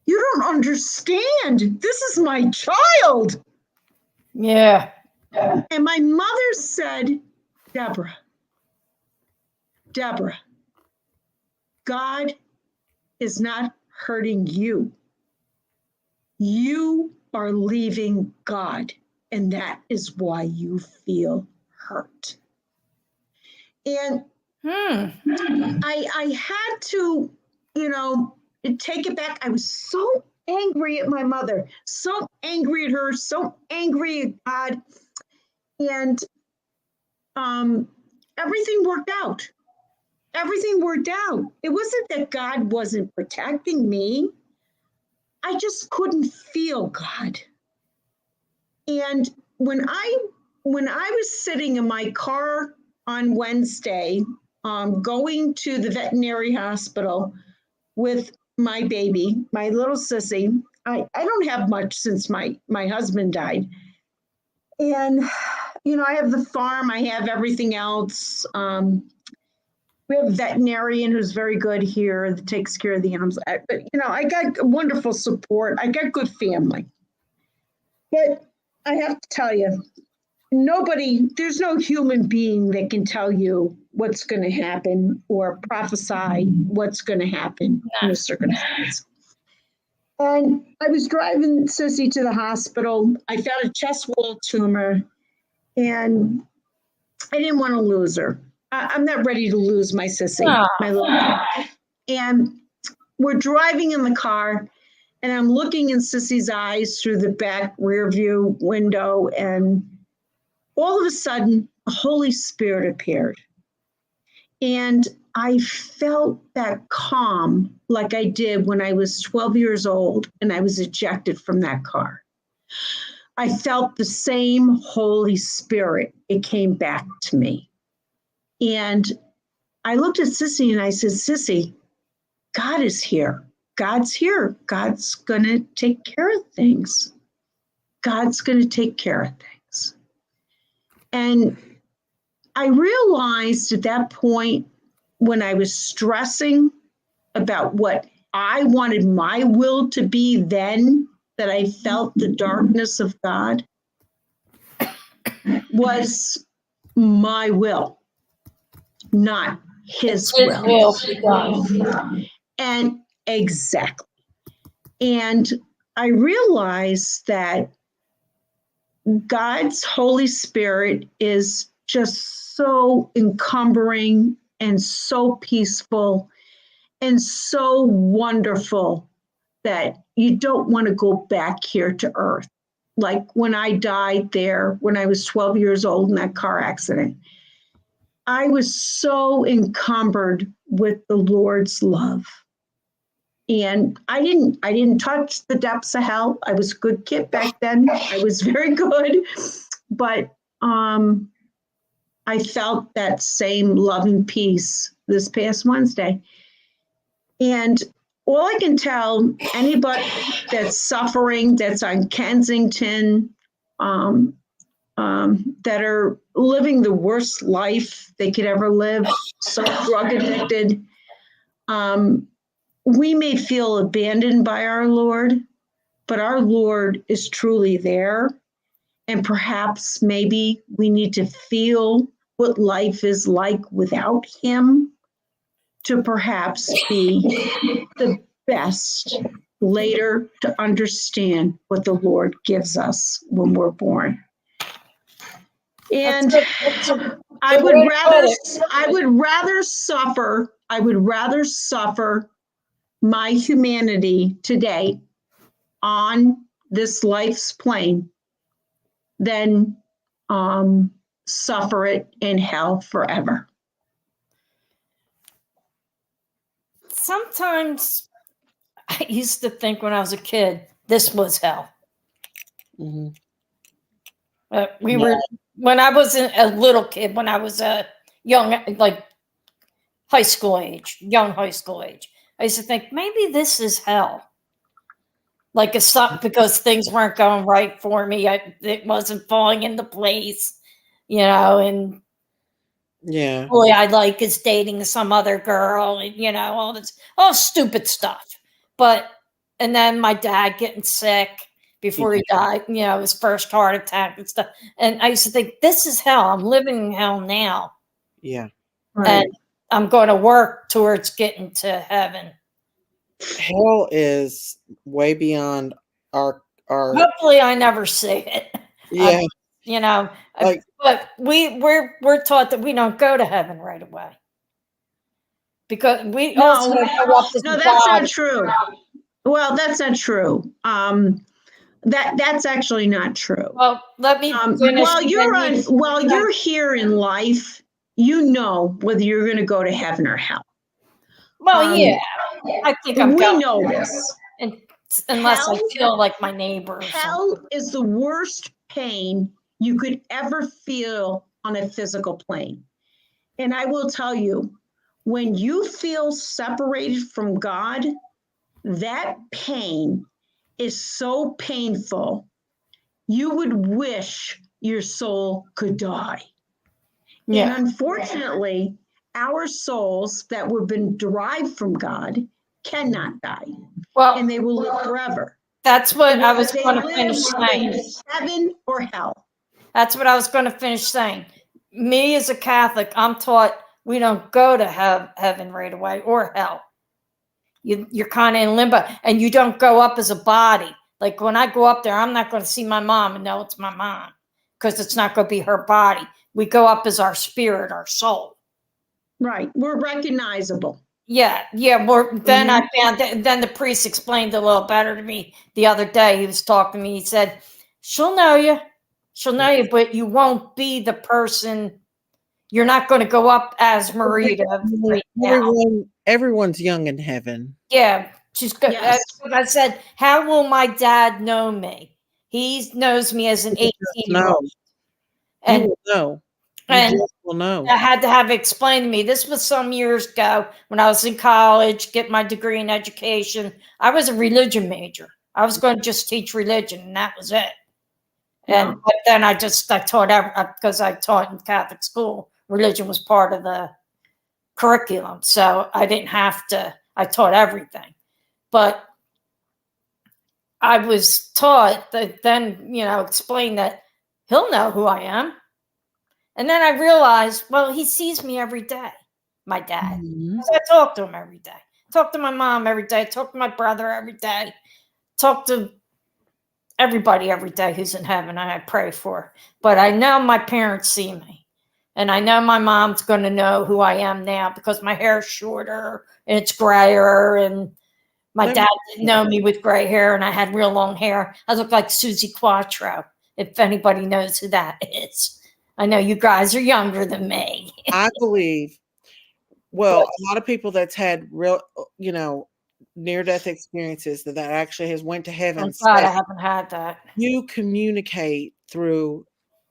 you don't understand. This is my child. Yeah. And my mother said, Deborah, God is not hurting you. You are leaving God, and that is why you feel hurt. And I had to, take it back. I was so angry at my mother, so angry at her, so angry at God. And everything worked out. Everything worked out. It wasn't that God wasn't protecting me. I just couldn't feel God. And when I was sitting in my car on Wednesday, going to the veterinary hospital with my baby, my little sissy, I don't have much since my husband died. And, I have the farm, I have everything else. We have a veterinarian who's very good here that takes care of the animals. But, I got wonderful support. I got good family. But I have to tell you, there's no human being that can tell you what's going to happen or prophesy what's going to happen in a circumstance. And I was driving Sissy to the hospital. I found a chest wall tumor, and I didn't want to lose her. I'm not ready to lose my Sissy, my little girl. And we're driving in the car, and I'm looking in Sissy's eyes through the back rear view window, and all of a sudden, the Holy Spirit appeared. And I felt that calm like I did when I was 12 years old and I was ejected from that car. I felt the same Holy Spirit. It came back to me. And I looked at Sissy and I said, Sissy, God is here. God's here. God's going to take care of things. God's going to take care of things. And I realized at that point, when I was stressing about what I wanted my will to be then, that I felt the darkness of God was my will, not his will. And exactly. And I realized that God's Holy Spirit is just so encumbering and so peaceful and so wonderful that you don't want to go back here to earth. Like when I died there, when I was 12 years old in that car accident, I was so encumbered with the Lord's love. And I didn't touch the depths of hell. I was a good kid back then. I was very good, but I felt that same love and peace this past Wednesday. And all I can tell anybody that's suffering, that's on Kensington, that are living the worst life they could ever live, so drug addicted, we may feel abandoned by our Lord, but our Lord is truly there. And perhaps maybe we need to feel what life is like without him to perhaps be the best later to understand what the Lord gives us when we're born. And I would rather suffer my humanity today on this life's plane than suffer it in hell forever. Sometimes I used to think when I was a kid, this was hell. Mm-hmm. When I was a little kid, when I was a young, like high school age, young high school age. I used to think maybe this is hell. Like it's not because things weren't going right for me. It wasn't falling into place, and Yeah. boy I like is dating some other girl, and all stupid stuff. And then my dad getting sick before he died, his first heart attack and stuff. And I used to think, this is hell. I'm living in hell now. Yeah. Right. And I'm going to work towards getting to heaven. Hell is way beyond our Hopefully I never see it. yeah. Like- but we're taught that we don't go to heaven right away. Because we also don't go up as No, a that's body. not true. Well, that's not true. That's actually not true. Well, let me finish. While you're here in life, you know whether you're going to go to heaven or hell. Well, yeah, I think I'm we going. know this. Unless Hell- I feel like my neighbor. Hell is the worst pain you could ever feel on a physical plane. And I will tell you, when you feel separated from God, that pain is so painful, you would wish your soul could die. Yeah. And unfortunately, our souls that have been derived from God cannot die. Well, and they will live forever. That's what I was They going to live finish saying. in heaven or hell. That's what I was going to finish saying. Me as a Catholic, I'm taught we don't go to heaven right away or hell. You're kind of in limbo, and you don't go up as a body. Like when I go up there, I'm not going to see my mom and know it's my mom because it's not going to be her body. We go up as our spirit, our soul. Right. We're recognizable. Yeah. Then I found that, then the priest explained a little better to me the other day. He was talking to me. He said, she'll know you, but you won't be the person. You're not going to go up as Marita right now. Everyone's young in heaven. Yeah. She's good. Yes. I said, how will my dad know me? He knows me as an 18-year-old. And you will know. You will know. I had to have it explained to me. This was some years ago when I was in college, get my degree in education. I was a religion major. I was going to just teach religion, and that was it. And but then I taught because I taught in Catholic school. Religion was part of the curriculum, so I didn't have to. I taught everything, but I was taught that then explain that he'll know who I am. And then I realized, well, he sees me every day, my dad. So I talk to him every day. Talk to my mom every day. Talk to my brother every day. Talk to everybody every day who's in heaven, and I pray for. But I know my parents see me. And I know my mom's going to know who I am now because my hair's shorter and it's grayer. And my dad didn't know me with gray hair, and I had real long hair. I look like Susie Quattro, if anybody knows who that is. I know you guys are younger than me. I believe, well, a lot of people that's had real, near-death experiences that actually has went to heaven. I haven't had that. You communicate through,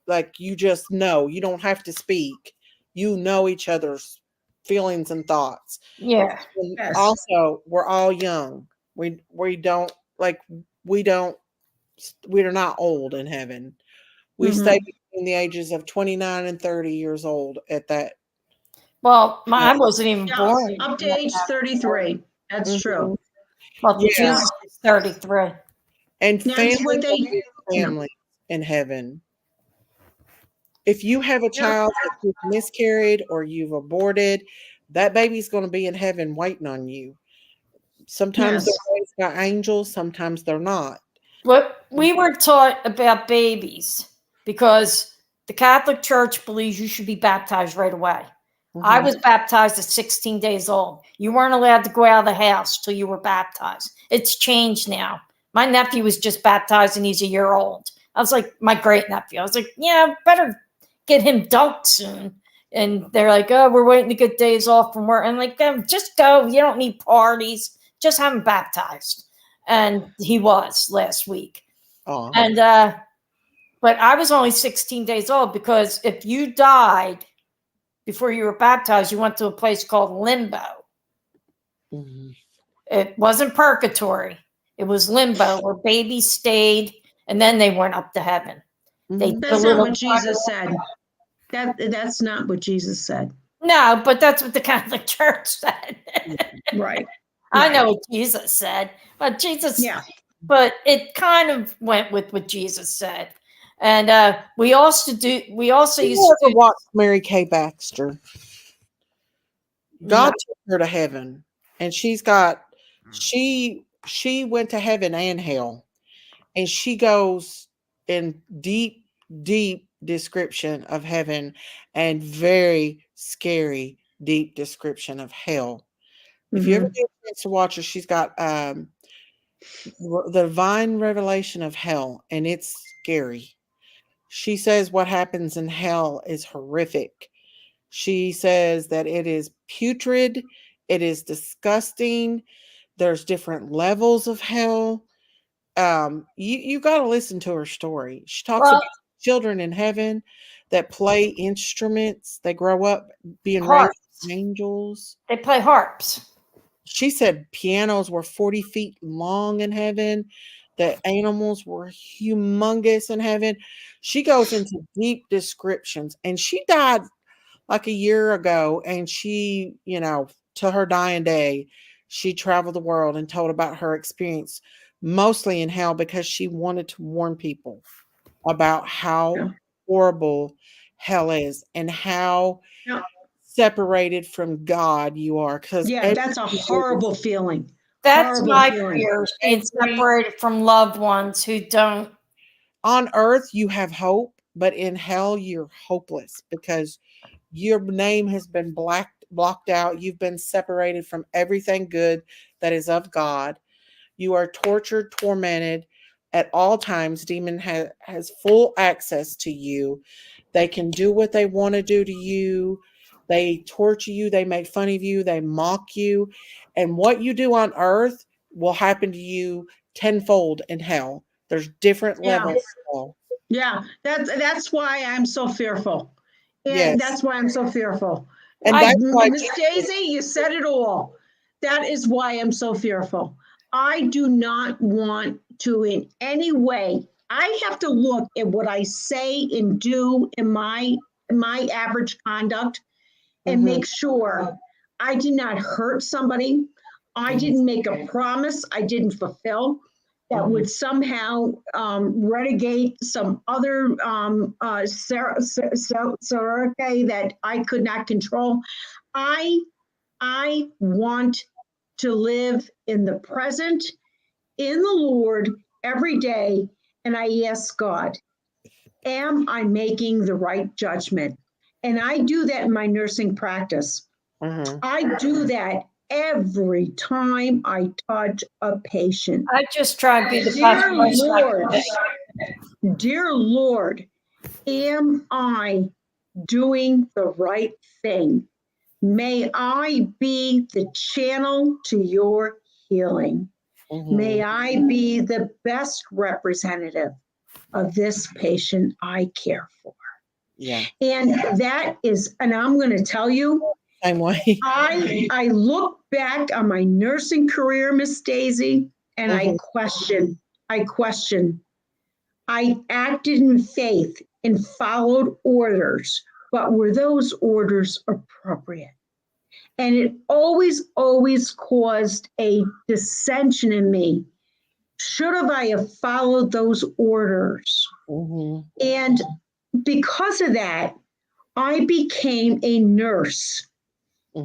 like, you just know. You don't have to speak. You know each other's feelings and thoughts. Yeah. Yes. Also, we're all young. We are not old in heaven. We stay between the ages of 29 and 30 years old at that. Well, I wasn't even born. Up to age 33. That's true. Well, Jesus is 33. And family in heaven. If you have a child that's miscarried or you've aborted, that baby's going to be in heaven waiting on you. Sometimes they're raised by angels, sometimes they're not. What we were taught about babies, because the Catholic Church believes you should be baptized right away. I was baptized at 16 days old. You weren't allowed to go out of the house till you were baptized. It's changed now. My nephew was just baptized and he's a year old. I was like, my great nephew. I was like, yeah, better get him dunked soon. And they're like, oh, we're waiting to get days off from work. I'm like, just go. You don't need parties. Just have him baptized. And he was last week. Oh. And but I was only 16 days old, because if you died before you were baptized, you went to a place called limbo. Mhm. It wasn't purgatory. It was limbo where babies stayed and then they went up to heaven. They Mhm. did a That's not little- what Jesus said. That's not what Jesus said. No, but that's what the Catholic Church said. Right. I know what Jesus said, but Yeah. but it kind of went with what Jesus said. And we also used You to ever watched Mary Kay Baxter? God took her to heaven, and she went to heaven and hell, and she goes in deep description of heaven and very scary deep description of hell. If you ever get a chance to watch her, she's got the divine revelation of hell, and it's scary. She says what happens in hell is horrific. She says that it is putrid, it is disgusting. There's different levels of hell. You got to listen to her story. She talks about children in heaven that play instruments. They grow up being raised as angels. They play harps. She said pianos were 40 feet long in heaven. The animals were humongous in heaven. She goes into deep descriptions, and she died like a year ago, and she, to her dying day, she traveled the world and told about her experience, mostly in hell, because she wanted to warn people about how horrible hell is and how separated from God you are. Because that's a horrible feeling. That's Horrible my feeling. fear, being separated from loved ones who don't. On earth, you have hope, but in hell, you're hopeless because your name has been blocked out. You've been separated from everything good that is of God. You are tortured, tormented at all times. Demon has full access to you. They can do what they want to do to you. They torture you. They make fun of you. They mock you. And what you do on earth will happen to you tenfold in hell. There's different levels of hell. Yeah, that's why I'm so fearful. And Yes. that's why I'm so fearful. And that's why Miss Daisy, you said it all. That is why I'm so fearful. I do not want to in any way. I have to look at what I say and do in my average conduct and make sure I did not hurt somebody. I didn't make a promise I didn't fulfill that would somehow relegate some other that I could not control. I want to live in the present, in the Lord every day, and I ask God, am I making the right judgment? And I do that in my nursing practice. I do that every time I touch a patient. I just try and be the Dear best Lord, person. dear Lord, am I doing the right thing? May I be the channel to your healing. May I be the best representative of this patient I care for. Yeah. And that is, and I'm going to tell you, same way. I look back on my nursing career, Miss Daisy, and I question. I acted in faith and followed orders, but were those orders appropriate? And it always caused a dissension in me. Should I have followed those orders? And because of that, I became a nurse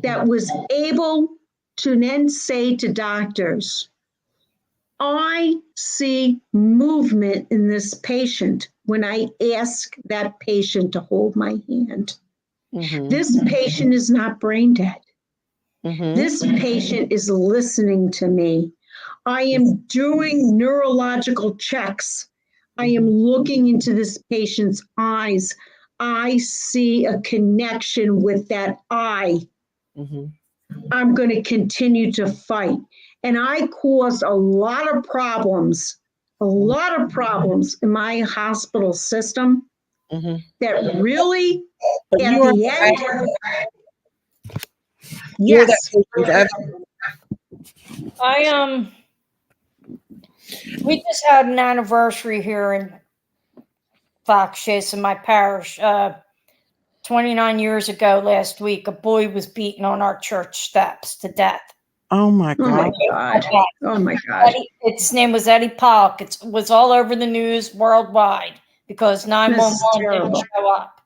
that was able to then say to doctors, I see movement in this patient when I ask that patient to hold my hand. This patient is not brain dead. This patient is listening to me. I am doing neurological checks. I am looking into this patient's eyes. I see a connection with that eye. I'm going to continue to fight. And I caused a lot of problems in my hospital system that really, But at you are the end, you're that yes. person. We just had an anniversary here in Fox Chase in my parish. 29 years ago last week, a boy was beaten on our church steps to death. Oh my Oh my God. God. Oh my God. His name was Eddie Pollock. It was all over the news worldwide because 911 didn't show up.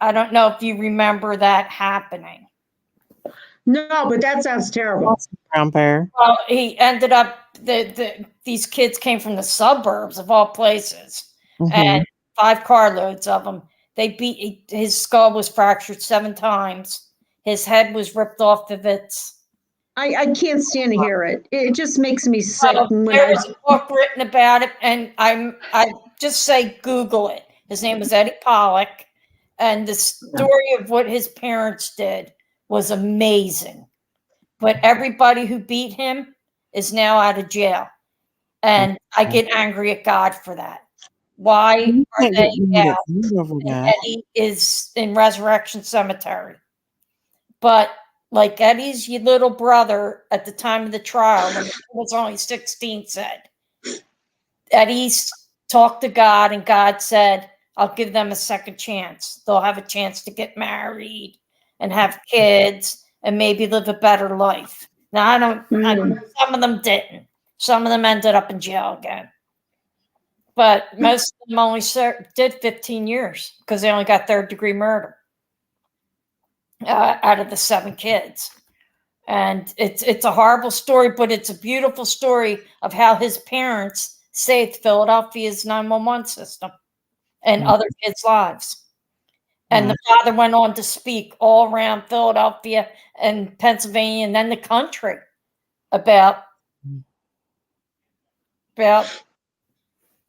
I don't know if you remember that happening. No, but that sounds terrible. Brown bear. Well, he ended up, these kids came from the suburbs of all places, and 5 carloads of them. They his skull was fractured 7 times. His head was ripped off of its. I can't stand to hear it. It just makes me sick. There was a book written about it, and I just say Google it. His name was Eddie Pollock, and the story of what his parents did was amazing. But everybody who beat him is now out of jail, and I get angry at God for that. Why are they out? And Eddie is in Resurrection Cemetery, but like Eddie's little brother at the time of the trial, when he was only 16, said, Eddie talked to God, and God said, I'll give them a second chance. They'll have a chance to get married and have kids and maybe live a better life. Now, some of them didn't. Some of them ended up in jail again. But most of them only did 15 years because they only got 3rd-degree murder out of the 7 kids. And it's a horrible story, but it's a beautiful story of how his parents saved Philadelphia's 911 system and other kids' lives. And the father went on to speak all around Philadelphia and Pennsylvania and then the country about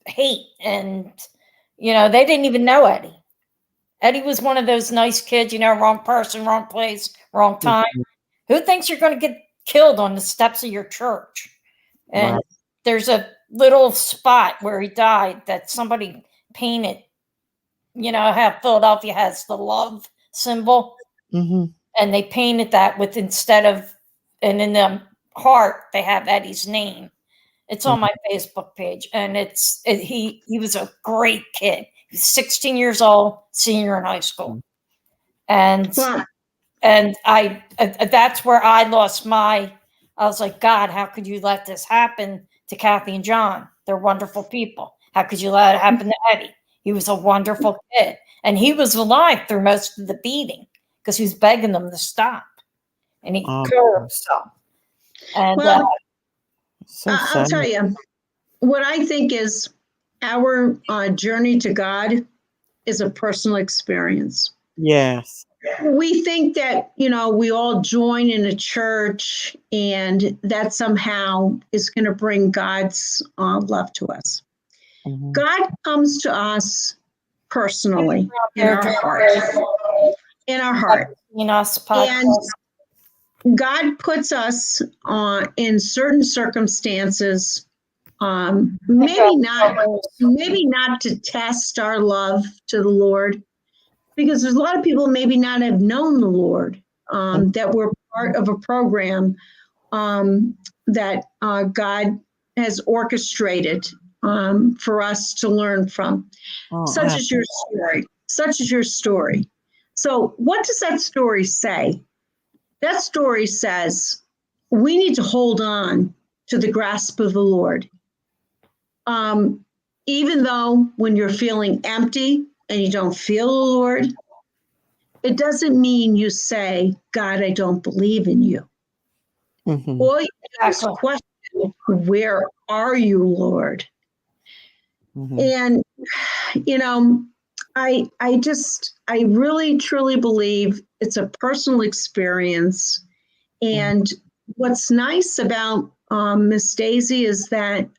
hate. And, they didn't even know Eddie. Eddie was one of those nice kids, wrong person, wrong place, wrong time. Who thinks you're going to get killed on the steps of your church? And there's a little spot where he died that somebody painted, how Philadelphia has the love symbol. And they painted that with and in the heart, they have Eddie's name. It's on my Facebook page. And he was a great kid. He was 16 years old, senior in high school. And that's where I lost I was like, God, how could you let this happen to Kathy and John? They're wonderful people. How could you let it happen to Eddie? He was a wonderful kid. And he was alive through most of the beating because he was begging them to stop. And he killed himself. And I'll tell you, what I think is our journey to God is a personal experience. Yes. We think that, we all join in a church and that somehow is going to bring God's love to us. God comes to us personally in our heart. In our heart. And God puts us in certain circumstances, maybe not to test our love to the Lord, because there's a lot of people maybe not have known the Lord, that were part of a program that God has orchestrated for us to learn from. Such as your story. So what does that story say? That story says we need to hold on to the grasp of the Lord. Even though when you're feeling empty and you don't feel the Lord, it doesn't mean you say, God, I don't believe in you. All you do is question, where are you, Lord? And, I really, truly believe it's a personal experience. And what's nice about Miss Daisy is that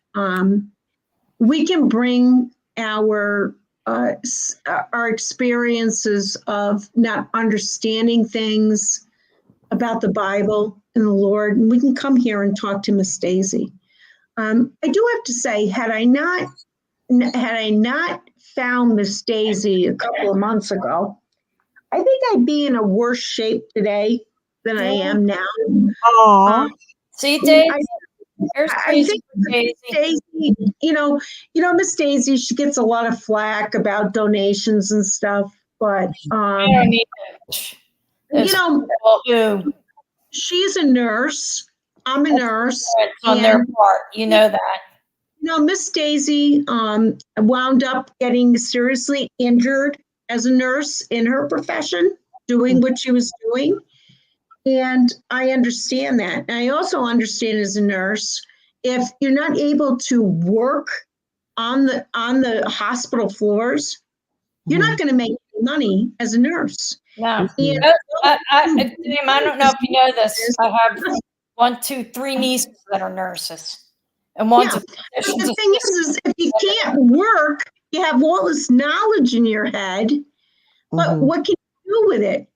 we can bring our experiences of not understanding things about the Bible and the Lord, and we can come here and talk to Miss Daisy. I do have to say, had I not had I not found Miss Daisy a couple of months ago, I think I'd be in a worse shape today than I am now. Aw. See, Daisy? Here's I crazy think Daisy. Daisy, Miss Daisy, she gets a lot of flack about donations and stuff, but I don't need you know, who she's a nurse. I'm a nurse. on their and, part. You know that. Miss Daisy wound up getting seriously injured as a nurse in her profession, doing what she was doing. And I understand that. And I also understand as a nurse, if you're not able to work on the hospital floors, you're not going to make money as a nurse. No. And Tim, I don't know if you know this. I have 1, 2, 3 nieces that are nurses. And one's a physician's the thing is if you can't work, you have all this knowledge in your head, but what can you do with it?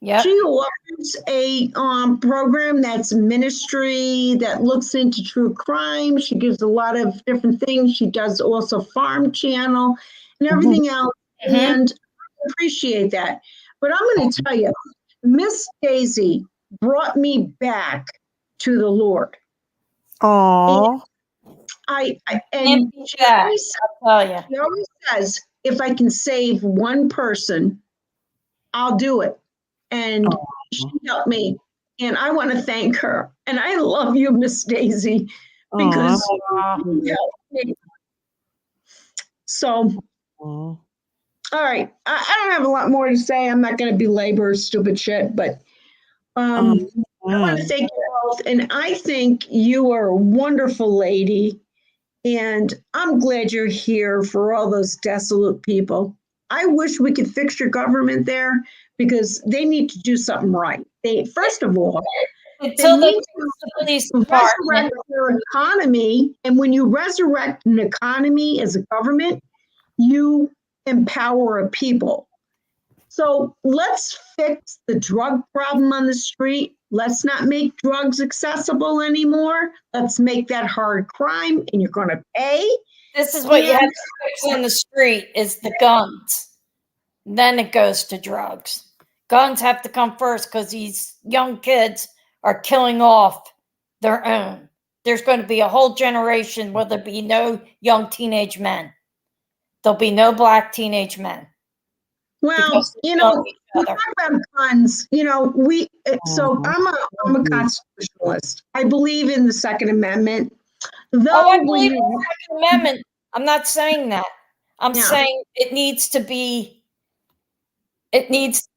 Yeah. She offers a program that's ministry that looks into true crime. She gives a lot of different things. She does also Farm Channel and everything else. And I appreciate that. But I'm going to tell you, Miss Daisy brought me back to the Lord. Aw. And she always says, if I can save one person, I'll do it. And she helped me. And I want to thank her. And I love you, Miss Daisy, because you helped me. So, all right. I don't have a lot more to say. I'm not going to belabor stupid shit, but I want to thank you both. And I think you are a wonderful lady. And I'm glad you're here for all those desolate people. I wish we could fix your government there because they need to do something right. First of all, they need to resurrect their economy. And when you resurrect an economy as a government, you empower a people. So let's fix the drug problem on the street. Let's not make drugs accessible anymore. Let's make that hard crime, and you're going to pay. This is what you have to fix on the street is the guns. Then it goes to drugs. Guns have to come first because these young kids are killing off their own. There's going to be a whole generation where there'll be no young teenage men. There'll be no black teenage men. Well, we talk about guns. So I'm a constitutionalist. I believe in the Second Amendment. I believe in the Second Amendment. I'm not saying that. I'm saying it needs to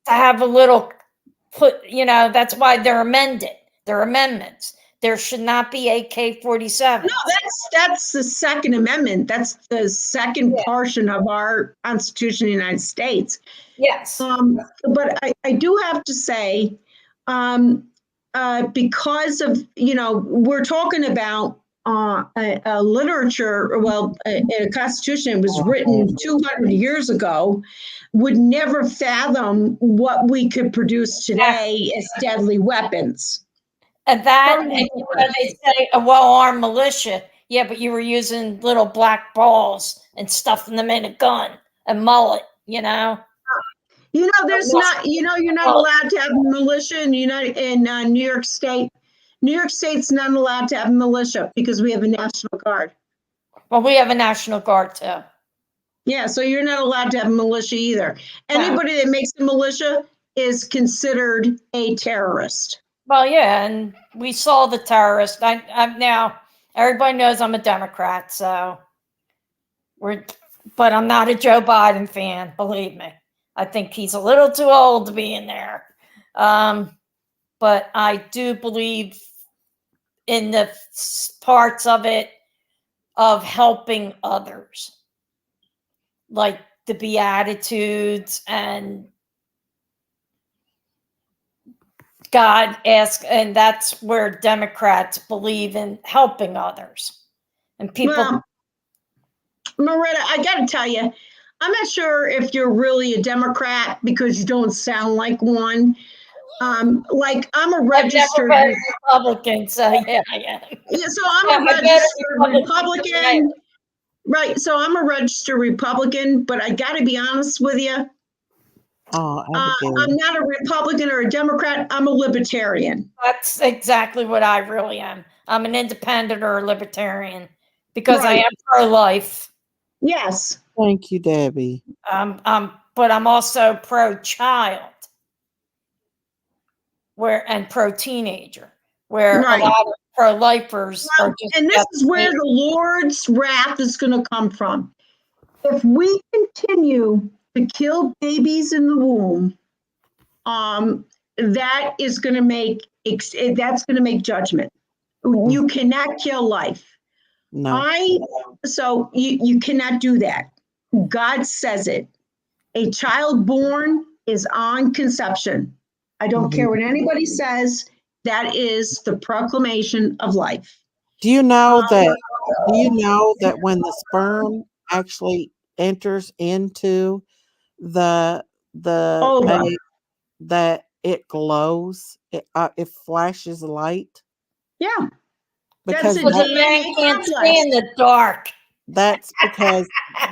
have a little that's why they're amended. They're amendments. There should not be AK-47. No, that's the Second Amendment. That's the second portion of our Constitution of the United States. Yes. But I do have to say, because of, we're talking about a literature, a Constitution was written 200 years ago, would never fathom what we could produce today as deadly weapons. And they say a well-armed militia. Yeah, but you were using little black balls and stuffing them in a gun, a mullet, there's not, you're not allowed to have a militia in New York State. New York State's not allowed to have a militia because we have a National Guard. Well, we have a National Guard too. Yeah, so you're not allowed to have a militia either. Anybody that makes a militia is considered a terrorist. Well, yeah, and we saw the terrorist. Now everybody knows I'm a Democrat, but I'm not a Joe Biden fan. Believe me, I think he's a little too old to be in there. But I do believe in the parts of it of helping others, like the Beatitudes and God asks, and that's where Democrats believe in helping others. And people. Well, Marita, I got to tell you, I'm not sure if you're really a Democrat because you don't sound like one. Like I'm a registered Republican, so yeah, I am. Yeah, so I'm a registered Republican. Right. So I'm a registered Republican, but I got to be honest with you. Oh, Abigail. I'm not a Republican or a Democrat. I'm a libertarian. That's exactly what I really am. I'm an independent or a libertarian because I Right. am pro-life. Yes. Thank you, Debbie. But I'm also pro-child, and pro-teenager, where Right. a lot of pro-lifers are just. And this is where the Lord's wrath is going to come from. If we continue to kill babies in the womb, that is going to make judgment. You cannot kill life. No. So you cannot do that. God says it. A child born is on conception. I don't care what anybody says. That is the proclamation of life. Do you know that when the sperm actually enters into the egg, that it glows, it flashes light? Yeah. Because the man can't see in the dark. That's because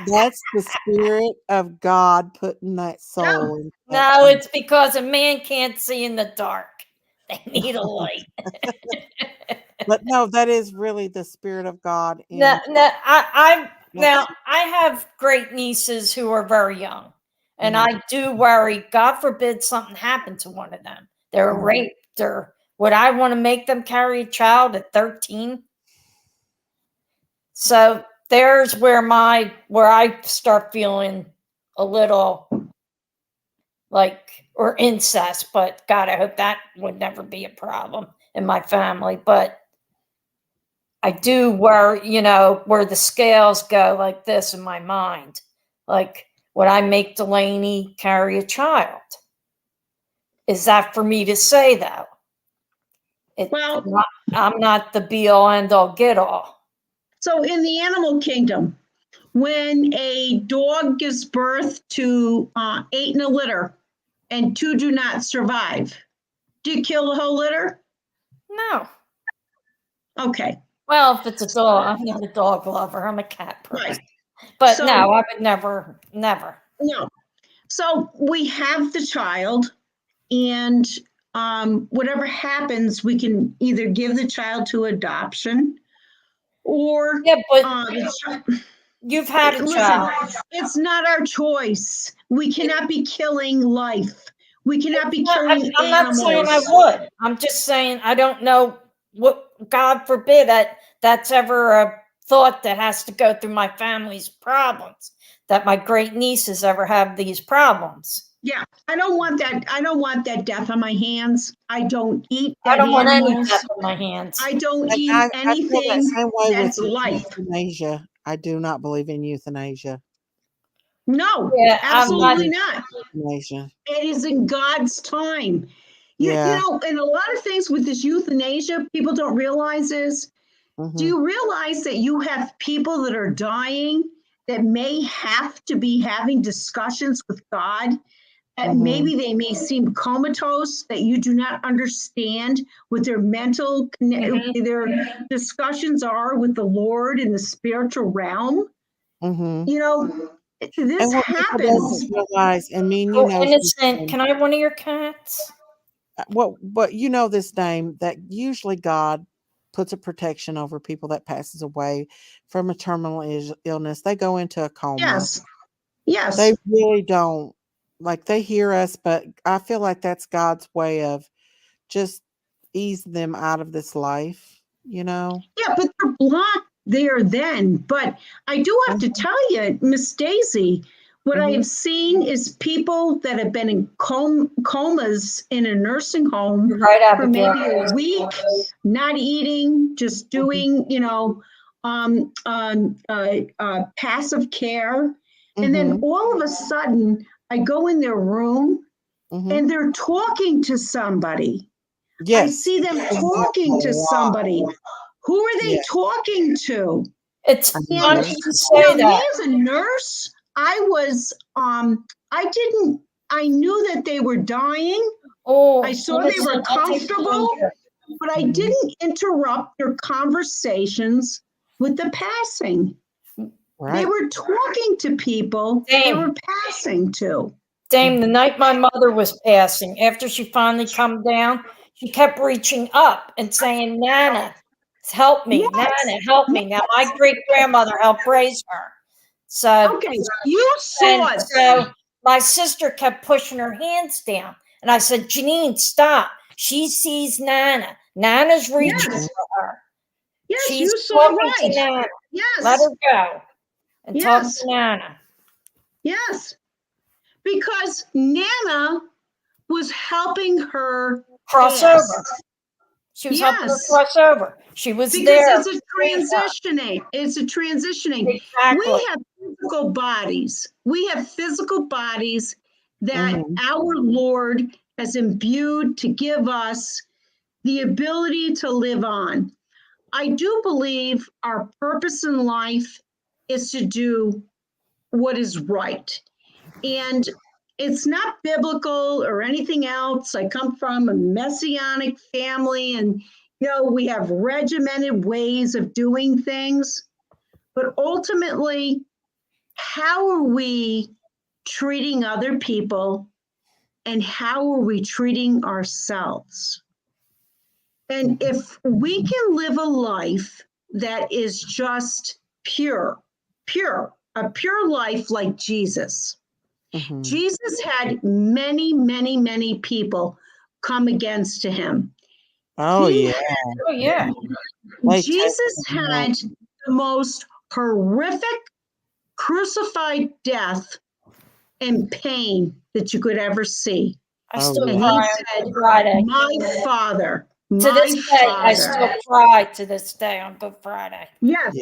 that's the spirit of God putting that soul in. No, it's because a man can't see in the dark. They need a light. But no, that is really the spirit of God. I have great nieces who are very young, and I do worry. God forbid something happened to one of them. They're raped, or would I want to make them carry a child at 13? So there's where I start feeling a little like, or incest, but God, I hope that would never be a problem in my family. But I do worry, where the scales go like this in my mind. Like, would I make Delaney carry a child? Is that for me to say, though? I'm not the be all, end all, get all. So in the animal kingdom, when a dog gives birth to 8 in a litter and 2 do not survive, do you kill the whole litter? No. Okay. Well, if it's a dog, I'm not a dog lover. I'm a cat person. Right. But no, I would never. No. So we have the child, and whatever happens, we can either give the child to adoption, or you've had a child. It's not our choice. We cannot be killing life. We cannot be killing I'm animals. not saying I would. I'm just saying I don't know what, God forbid, that's ever a thought that has to go through my family's problems, that my great nieces ever have these problems. Yeah, I don't want that. I don't want that death on my hands. I don't eat I don't want any death on my hands. I don't eat anything that's life. Euthanasia. I do not believe in euthanasia. No, absolutely not. Euthanasia. It is in God's time. You know, and a lot of things with this euthanasia, people don't realize is, do you realize that you have people that are dying that may have to be having discussions with God? Maybe they may seem comatose, that you do not understand what their mental, their discussions are with the Lord in the spiritual realm. This happens. Realize, innocent. Can I have one of your cats? Well, but this name that usually God puts a protection over people that passes away from a terminal illness. They go into a coma. Yes. They really don't. Like, they hear us, but I feel like that's God's way of just easing them out of this life, Yeah, but they're blocked there then. But I do have to tell you, Miss Daisy, what I have seen is people that have been in comas in a nursing home for maybe a week, not eating, just doing, passive care. And then all of a sudden, I go in their room and they're talking to somebody. Yes. I see them talking to somebody. Who are they talking to? It's funny to say that. Me as a nurse, I knew that they were dying. I saw they were comfortable, but I didn't interrupt their conversations with the passing. They were talking to people they Dame. were passing to. Dame, the night my mother was passing, after she finally come down, she kept reaching up and saying, Nana, help me. Yes. Nana, help me. Now, my great-grandmother helped raise her. So, Okay, you saw and it. so my sister kept pushing her hands down. And I said, Janine, stop. She sees Nana. Nana's reaching Yes. for her. Yes, She's you saw talking to right. Nana. Yes. Let her go and talk Yes. to Nana. Yes. Because Nana was helping her Cross pass. over. She was helping her Yes. cross over. She was Because there. it's a transitioning. It's a transitioning. Exactly. We have physical bodies. We have physical bodies that our Lord has imbued to give us the ability to live on. I do believe our purpose in life is to do what is right. And it's not biblical or anything else. I come from a messianic family, and we have regimented ways of doing things. But ultimately, how are we treating other people, and how are we treating ourselves? And if we can live a life that is just pure, a pure life like Jesus. Jesus had many, many, many people come against him. Oh, yeah. Oh, yeah. Jesus had the most horrific crucified death and pain that you could ever see. I still And cry he said, on Friday. my Father, To my this day, I Father. still cry to this day on Good Friday. Yes.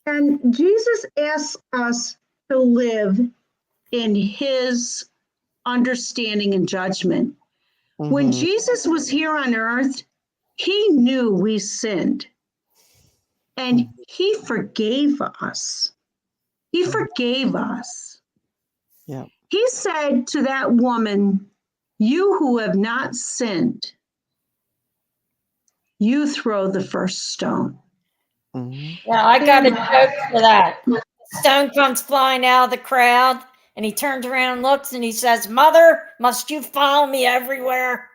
And Jesus asks us to live in his understanding and judgment. When Jesus was here on earth, he knew we sinned and he forgave us. He forgave us. Yeah. He said to that woman, you who have not sinned, you throw the first stone. Yeah, I got a joke for that. The stone comes flying out of the crowd, and he turns around and looks, and he says, Mother, must you follow me everywhere?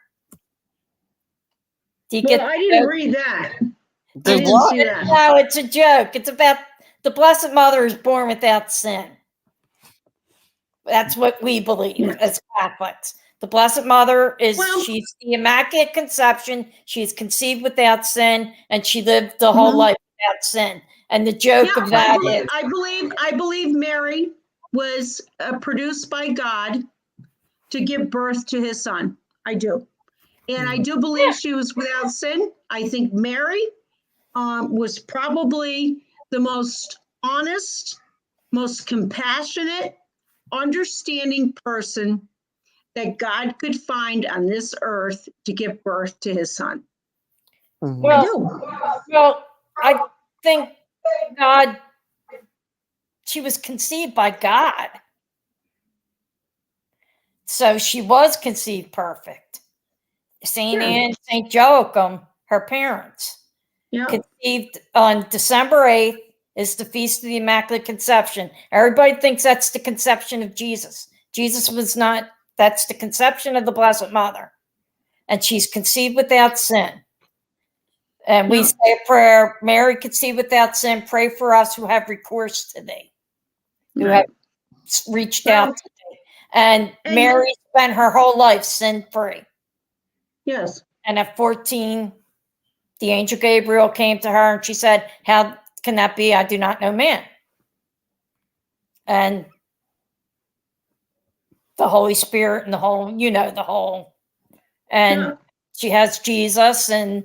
Do you get I the didn't joke? read that. The I didn't what? see that. No, it's a joke. It's about the Blessed Mother is born without sin. That's what we believe as Catholics. The Blessed Mother she's the Immaculate Conception. She's conceived without sin, and she lived the whole life without sin. And the joke of that is, I believe Mary was produced by God to give birth to his son. I do. And I do believe she was without sin. I think Mary was probably the most honest, most compassionate, understanding person that God could find on this earth to give birth to his son. I do. Well, I think she was conceived by God. So she was conceived perfect. St. Anne, St. Joachim, her parents, conceived on December 8th, is the Feast of the Immaculate Conception. Everybody thinks that's the conception of Jesus. Jesus was not. That's the conception of the Blessed Mother. And she's conceived without sin. And we say a prayer, Mary conceived without sin, pray for us who have recourse to thee, who have reached out to thee. And Mary spent her whole life sin-free. Yes. And at 14, the angel Gabriel came to her and she said, how can that be? I do not know man. And the Holy Spirit and the whole, and she has Jesus, and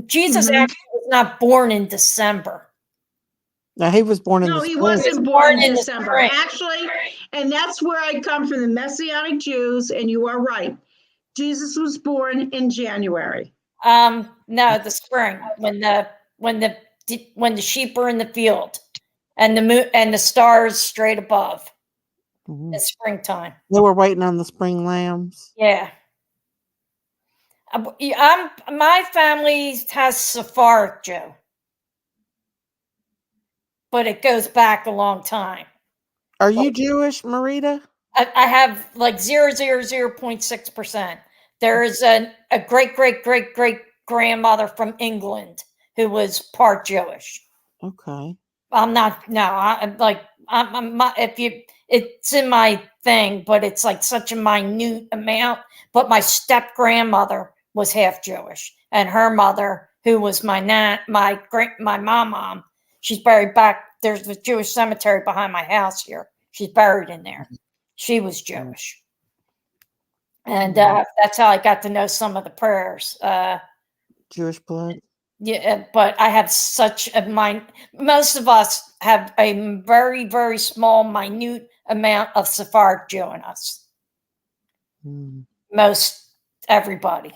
Jesus actually was not born in December. No, he was born in No, the he spring. wasn't born in the December. spring. Actually, and that's where I come from, the Messianic Jews, and you are right. Jesus was born in January. No, the spring, when the sheep are in the field and the moon and the stars straight above. It's springtime. They were waiting on the spring lambs. Yeah. My family has Sephardic Jew. but it goes back a long time. Are you Jewish, Marita? I have like 0.6%. There is a great grandmother from England who was part Jewish. Okay. I'm not. No, it's in my thing, but it's like such a minute amount. But my step grandmother was half Jewish, and her mother, who was my mom, she's buried back. There's the Jewish cemetery behind my house here. She's buried in there. She was Jewish, and that's how I got to know some of the prayers. Jewish blood. Yeah, but I have such a most of us have a very, very small, minute amount of Sephardic Jew in us. Most everybody.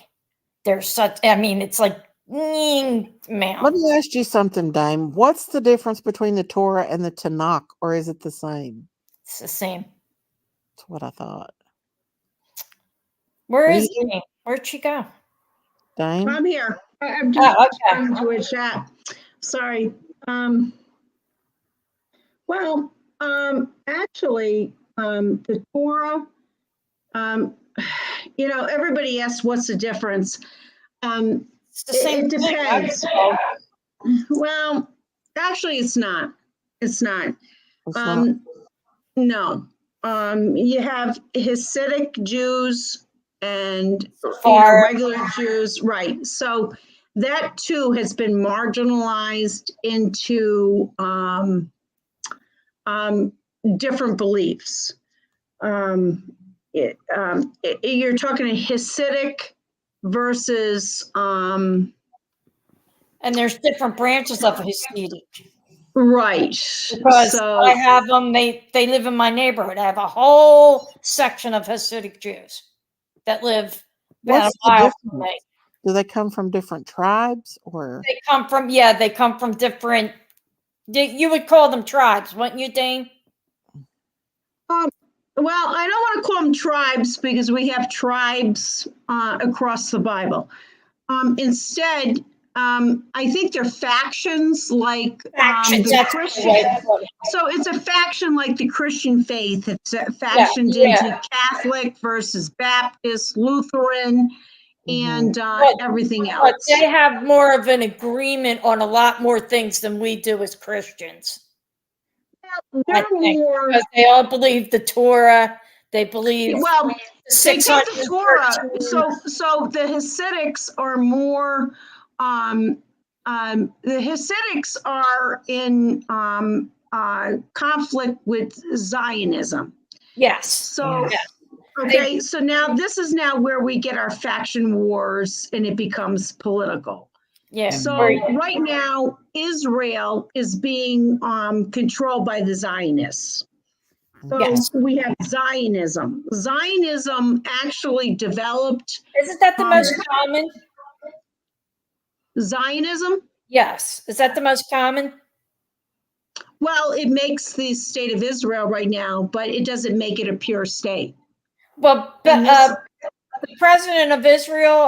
There's such, it's like amount. Let me ask you something, Dame. What's the difference between the Torah and the Tanakh, or is it the same? It's the same. That's what I thought. Where is she? Where'd she go? Dame? I'm here. I'm just trying to a chat. Sorry. Actually, the Torah, everybody asks what's the difference. It's the same. It depends. Well, actually, it's not. It's not. No. You have Hasidic Jews and regular Jews, right? So that too has been marginalized into different beliefs. You're talking a Hasidic versus and there's different branches of Hasidic. Right. Because I have them, they live in my neighborhood. I have a whole section of Hasidic Jews that live about a mile from me. Do they come from different tribes, or they come from different, you would call them tribes, wouldn't you, Dane? Well, I don't want to call them tribes because we have tribes across the Bible. Instead, I think they're factions like the Christian. So it's a faction like the Christian faith. It's factioned into Catholic versus Baptist, Lutheran, and everything else. But they have more of an agreement on a lot more things than we do as Christians. They're more, because they all believe the Torah. They believe they take the Torah. So the Hasidics are more. The Hasidics are in conflict with Zionism. Yes. So okay. So now this is where we get our faction wars, and it becomes political. Yeah. So right now, Israel is being controlled by the Zionists. So we have Zionism. Zionism actually developed. Isn't that the most common? Zionism? Yes. Is that the most common? Well, it makes the state of Israel right now, but it doesn't make it a pure state. Well, the president of Israel,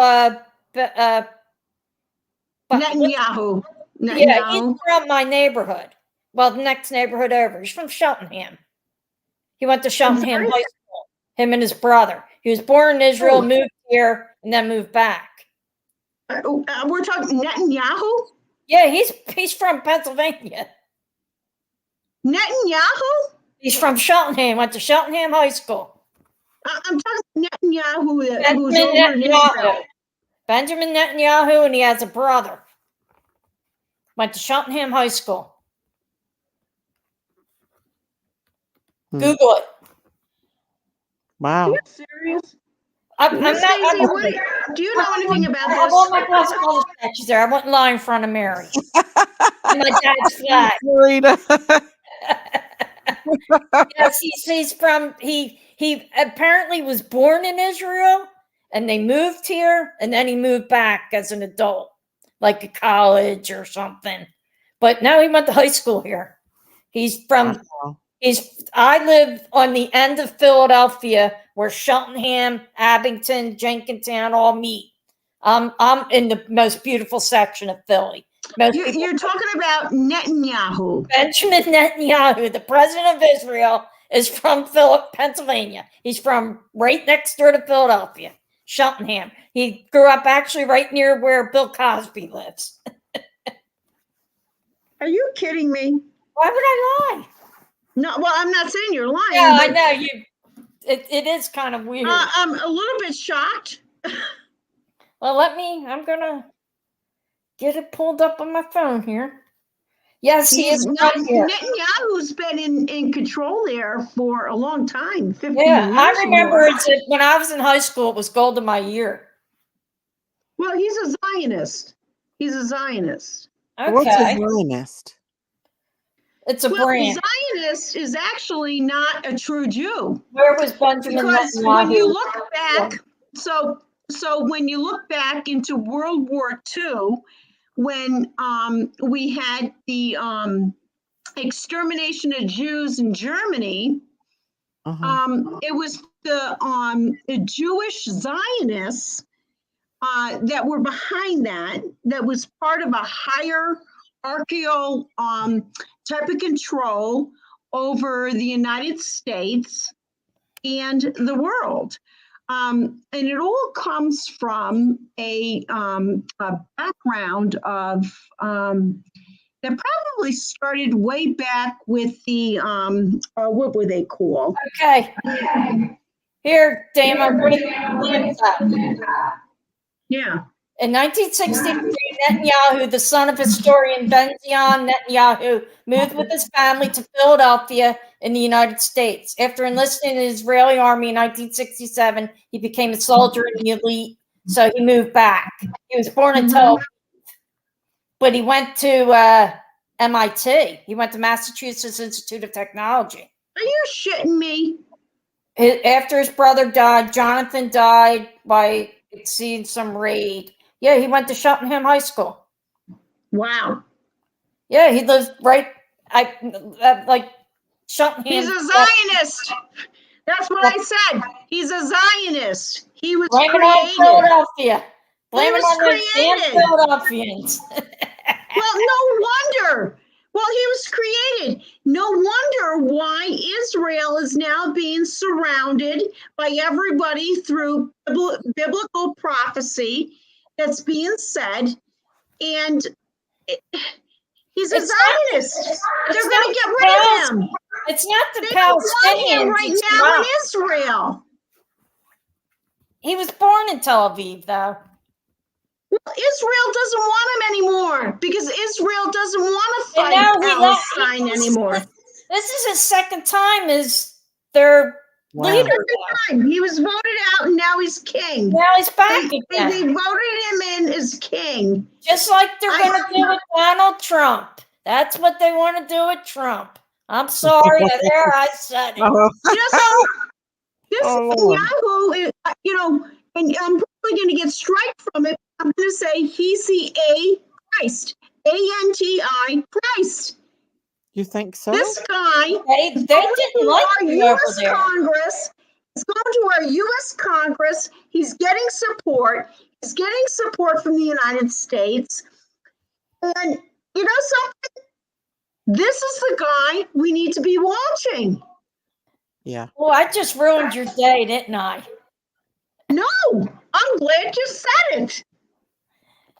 Netanyahu. Yeah, he's from my neighborhood. Well, the next neighborhood over.'s from Cheltenham. He went to Cheltenham High School. Him and his brother. He was born in Israel, moved here, and then moved back. We're talking Netanyahu? Yeah, he's from Pennsylvania. Netanyahu? He's from Cheltenham. Went to Cheltenham High School. I'm talking Netanyahu, who's over in Israel. Benjamin Netanyahu, and he has a brother. Went to Cheltenham High School. Google it. Wow. Are you serious? I'm not. Do you know anything about this? I want my college statues there. I wouldn't lie in front of Mary. And my dad's flag. Yes, he's from. He apparently was born in Israel, and they moved here, and then he moved back as an adult, like a college or something. But now he went to high school here. He's from. I live on the end of Philadelphia where Cheltenham, Abington, Jenkintown all meet. I'm in the most beautiful section of Philly. Most people, You're talking about Netanyahu. Benjamin Netanyahu, the president of Israel, is from Pennsylvania. He's from right next door to Philadelphia, Cheltenham. He grew up actually right near where Bill Cosby lives. Are you kidding me? Why would I lie? No, well, I'm not saying you're lying. Yeah, I but, know you. It is kind of weird. I'm a little bit shocked. Well, I'm gonna get it pulled up on my phone here. Yes, he is right here. Netanyahu's been in control there for a long time, 50 Yeah, years. I remember more. when I was in high school, it was gold of my year. Well, he's a Zionist. He's a Zionist. What's a Okay, Zionist? it's a Well, brand. Zionist is actually not a true Jew. Where was Benjamin Because when you Netanyahu? look back, so when you look back into World War II, when we had the extermination of Jews in Germany, it was the Jewish Zionists that were behind that. That was part of a hierarchical type of control over the United States and the world. And it all comes from a background of that probably started way back with the what were they called? Okay, here, Dame, I'm putting it up. Yeah. In 1963, Netanyahu, the son of historian Benzion Netanyahu, moved with his family to Philadelphia in the United States. After enlisting in the Israeli army in 1967, he became a soldier in the elite, so he moved back. He was born in Tel Aviv, but he went to MIT. He went to Massachusetts Institute of Technology. Are you shitting me? After his brother died, Jonathan died by seeing some raid. Yeah, he went to Cheltenham High School. Wow. Yeah, he lives right. Like Cheltenham. He's a Zionist. That's what I said. He's a Zionist. He was Blame it on created. Philadelphia. Blame He it was on those damn created. Philadelphians. Well, no wonder. Well, he was created. No wonder why Israel is now being surrounded by everybody through biblical prophecy that's being said. And he's a Zionist. They're going to get rid of him. It's not the They don't want him Palestinians. right it's now in not. Israel. He was born in Tel Aviv, though. Well, Israel doesn't want him anymore because Israel doesn't want to And fight now Palestine anymore. This is his second time as their leader. He was voted out and now he's king. Now he's back They again. voted him in as king. Just like they're going to do with Donald Trump. That's what they want to do with Trump. I'm sorry. There, I said it. You know, so this Yahoo, you know, and I'm probably going to get strike from it. I'm going to say he's the Christ, ANTI Christ. You think so? This guy, They didn't like our you over U.S. there. Congress. He's going to our U.S. Congress. He's getting support. He's getting support from the United States. And you know something? This is the guy we need to be watching. Yeah. Well, I just ruined your day, didn't I? No, I'm glad you said it.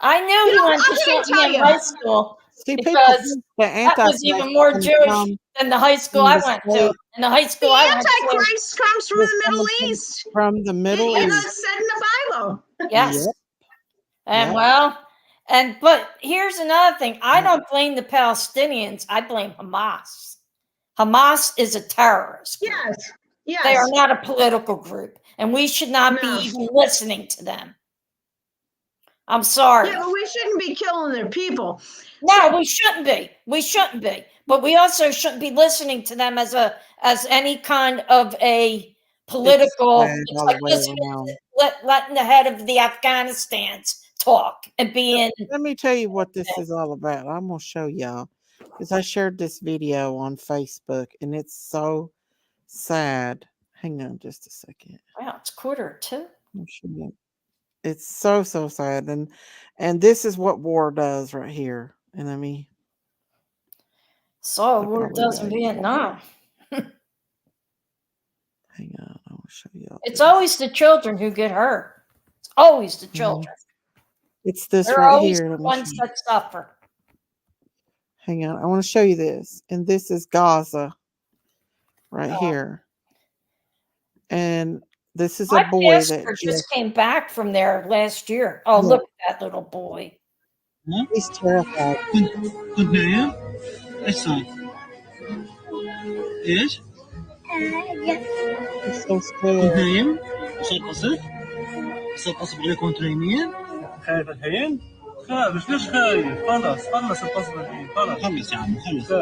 I knew You you know, went I'm to gonna tell Cheltenham you. High School See, people because think the that was even more Jewish than the high school I went to. And the high The school I went to. Antichrist comes from the Middle East. From the Middle You know, East. it's said in the Bible. Yes. Yep. And Yep. well, but here's another thing. I don't blame the Palestinians. I blame Hamas. Hamas is a terrorist group. Yes. Yes. They are not a political group, and we should not No. be even listening to them. I'm sorry. Yeah, but we shouldn't be killing their people. No, we shouldn't be. We shouldn't be. But we also shouldn't be listening to them as any kind of a political. It's It's all like the way listening around. letting the head of the Afghanistans talk and being. Let me tell you what this is all about. I'm going to show y'all because I shared this video on Facebook and it's so sad. Hang on just a second. Wow, it's 1:45. I'll show you. It's so sad. And this is what war does right here. And let me. So I war probably does in got it. Vietnam. Hang on, I want to show you. It's always the children who get hurt. It's always the children. It's this They're right always here. the Let me ones show you. that suffer. Hang on, I want to show you this. And this is Gaza right here. And this is a My boy pastor that just came back from there last year. Oh, Yeah. look at that little boy. He's terrified. كنت نايم؟ ايش صار؟ ايش؟ He's so كنت scared. نايم؟ صار قصف؟ صار قصف عليكم وانتم نايمين؟ خايف الحين؟ خايف ليش خايف؟ خلص القصف الحين خلص يا عم خلص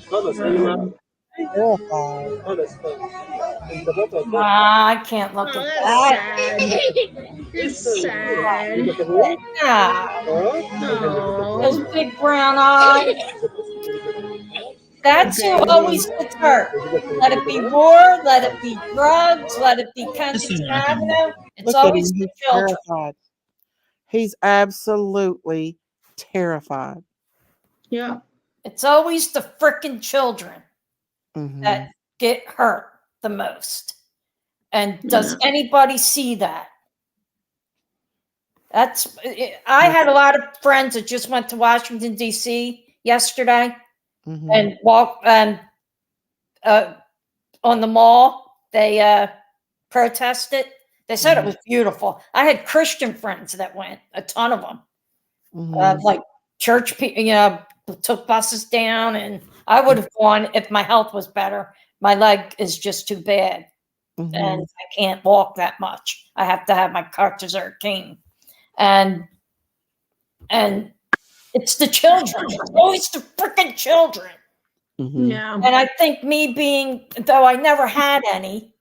خلص ايوه Terrified. خلص انت بطل I can't look Oh, at that's that. sad. It's sad. Nah, Oh. those big brown eyes. That's who always gets hurt. Let it be war, let it be drugs, let it be Kensington Avenue. It's Look at him. always the He's children. terrified. He's absolutely terrified. Yeah. It's always the frickin' children Mhm. that get hurt the most. And does anybody see that? I had a lot of friends that just went to Washington, D.C. yesterday Mhm. and walked on the mall. They protested. They said it was beautiful. I had Christian friends that went, a ton of them. Mhm. Like church people, took buses down, and I would have gone if my health was better. My leg is just too bad, Mhm. and I can't walk that much. I have to have my cartazar cane, and it's the children. It's always the freaking children. Mhm. Yeah. And I think me being, though I never had any,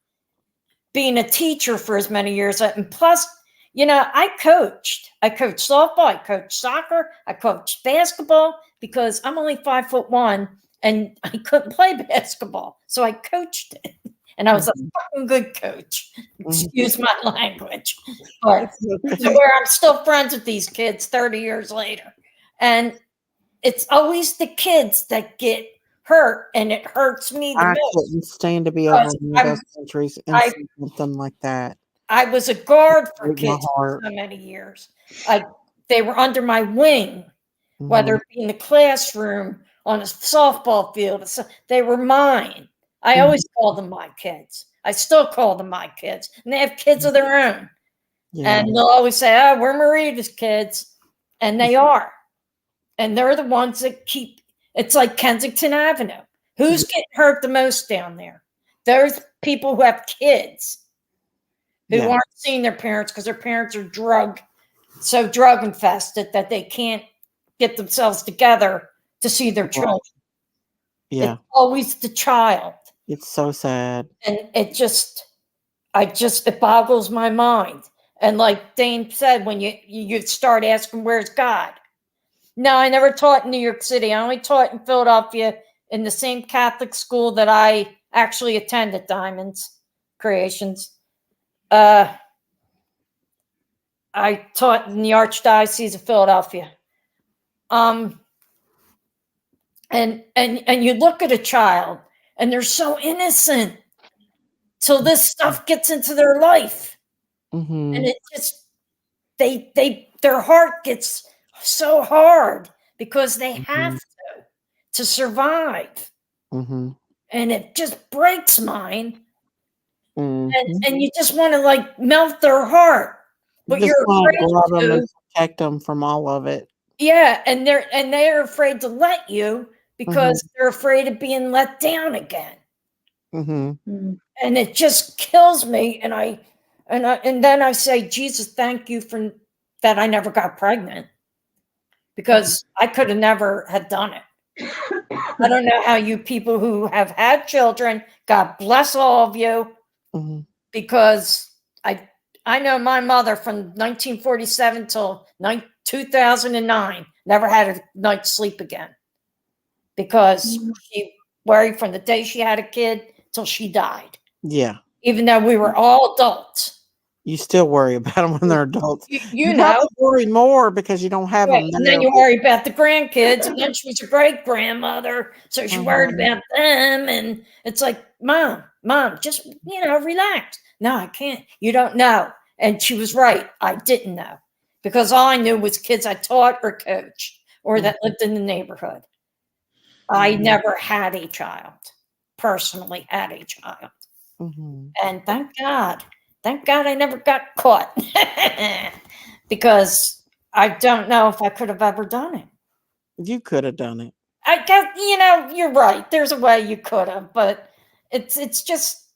being a teacher for as many years, and plus, I coached. I coached softball, I coached soccer, I coached basketball because I'm only 5'1" and I couldn't play basketball. So I coached it. And I was a fucking good coach. Excuse my language. But to where I'm still friends with these kids 30 years later. And it's always the kids that get hurt, and it hurts me the I most. couldn't stand to be over Because in one of those countries and I- see something like that. I was a guard for Break my kids for heart. so many years. They were under my wing, whether Mhm. it be in the classroom, on a softball field. They were mine. I Mhm. always called them my kids. I still call them my kids. And they have kids of their own. Yeah. And they'll always say, oh, we're Marita's kids. And they are. And they're the ones that keep, it's like Kensington Avenue. Who's getting hurt the most down there? There's people who have kids who Yeah. aren't seeing their parents because their parents are drug infested that they can't get themselves together to see their children. Yeah. It's always the child. It's so sad. And it boggles my mind. And like Dane said, when you start asking, where's God? No, I never taught in New York City. I only taught in Philadelphia in the same Catholic school that I actually attended, Diamonds Creations. I taught in the Archdiocese of Philadelphia. And you look at a child and they're so innocent till this stuff gets into their life. Mhm. And it just their heart gets so hard because they have to survive. Mhm. And it just breaks mine. Mhm. And you just want to like melt their heart. But Just you're wanna afraid love 'em to. and protect them from all of it. Yeah, and they're afraid to let you because they're afraid of being let down again. Mhm. And it just kills me. And then I say, Jesus, thank you for that I never got pregnant. Because I could have never had done it. I don't know how you people who have had children, God bless all of you, Mhm. because I know my mother from 1947 till 2009 never had a night's sleep again because she worried from the day she had a kid till she died. Yeah. Even though we were all adults, You still worry about them when they're adults. You probably know. worry more because you don't have Yeah, them. and then you worry about the grandkids, and then she was a great grandmother, so she worried about them. And it's like, mom, just relax. No, I can't. You don't know. And she was right. I didn't know because all I knew was kids I taught or coached or that lived in the neighborhood. I never had a child, personally had a child, and thank God I never got caught because I don't know if I could have ever done it. You could have done it. I guess, you're right. There's a way you could have, but it's just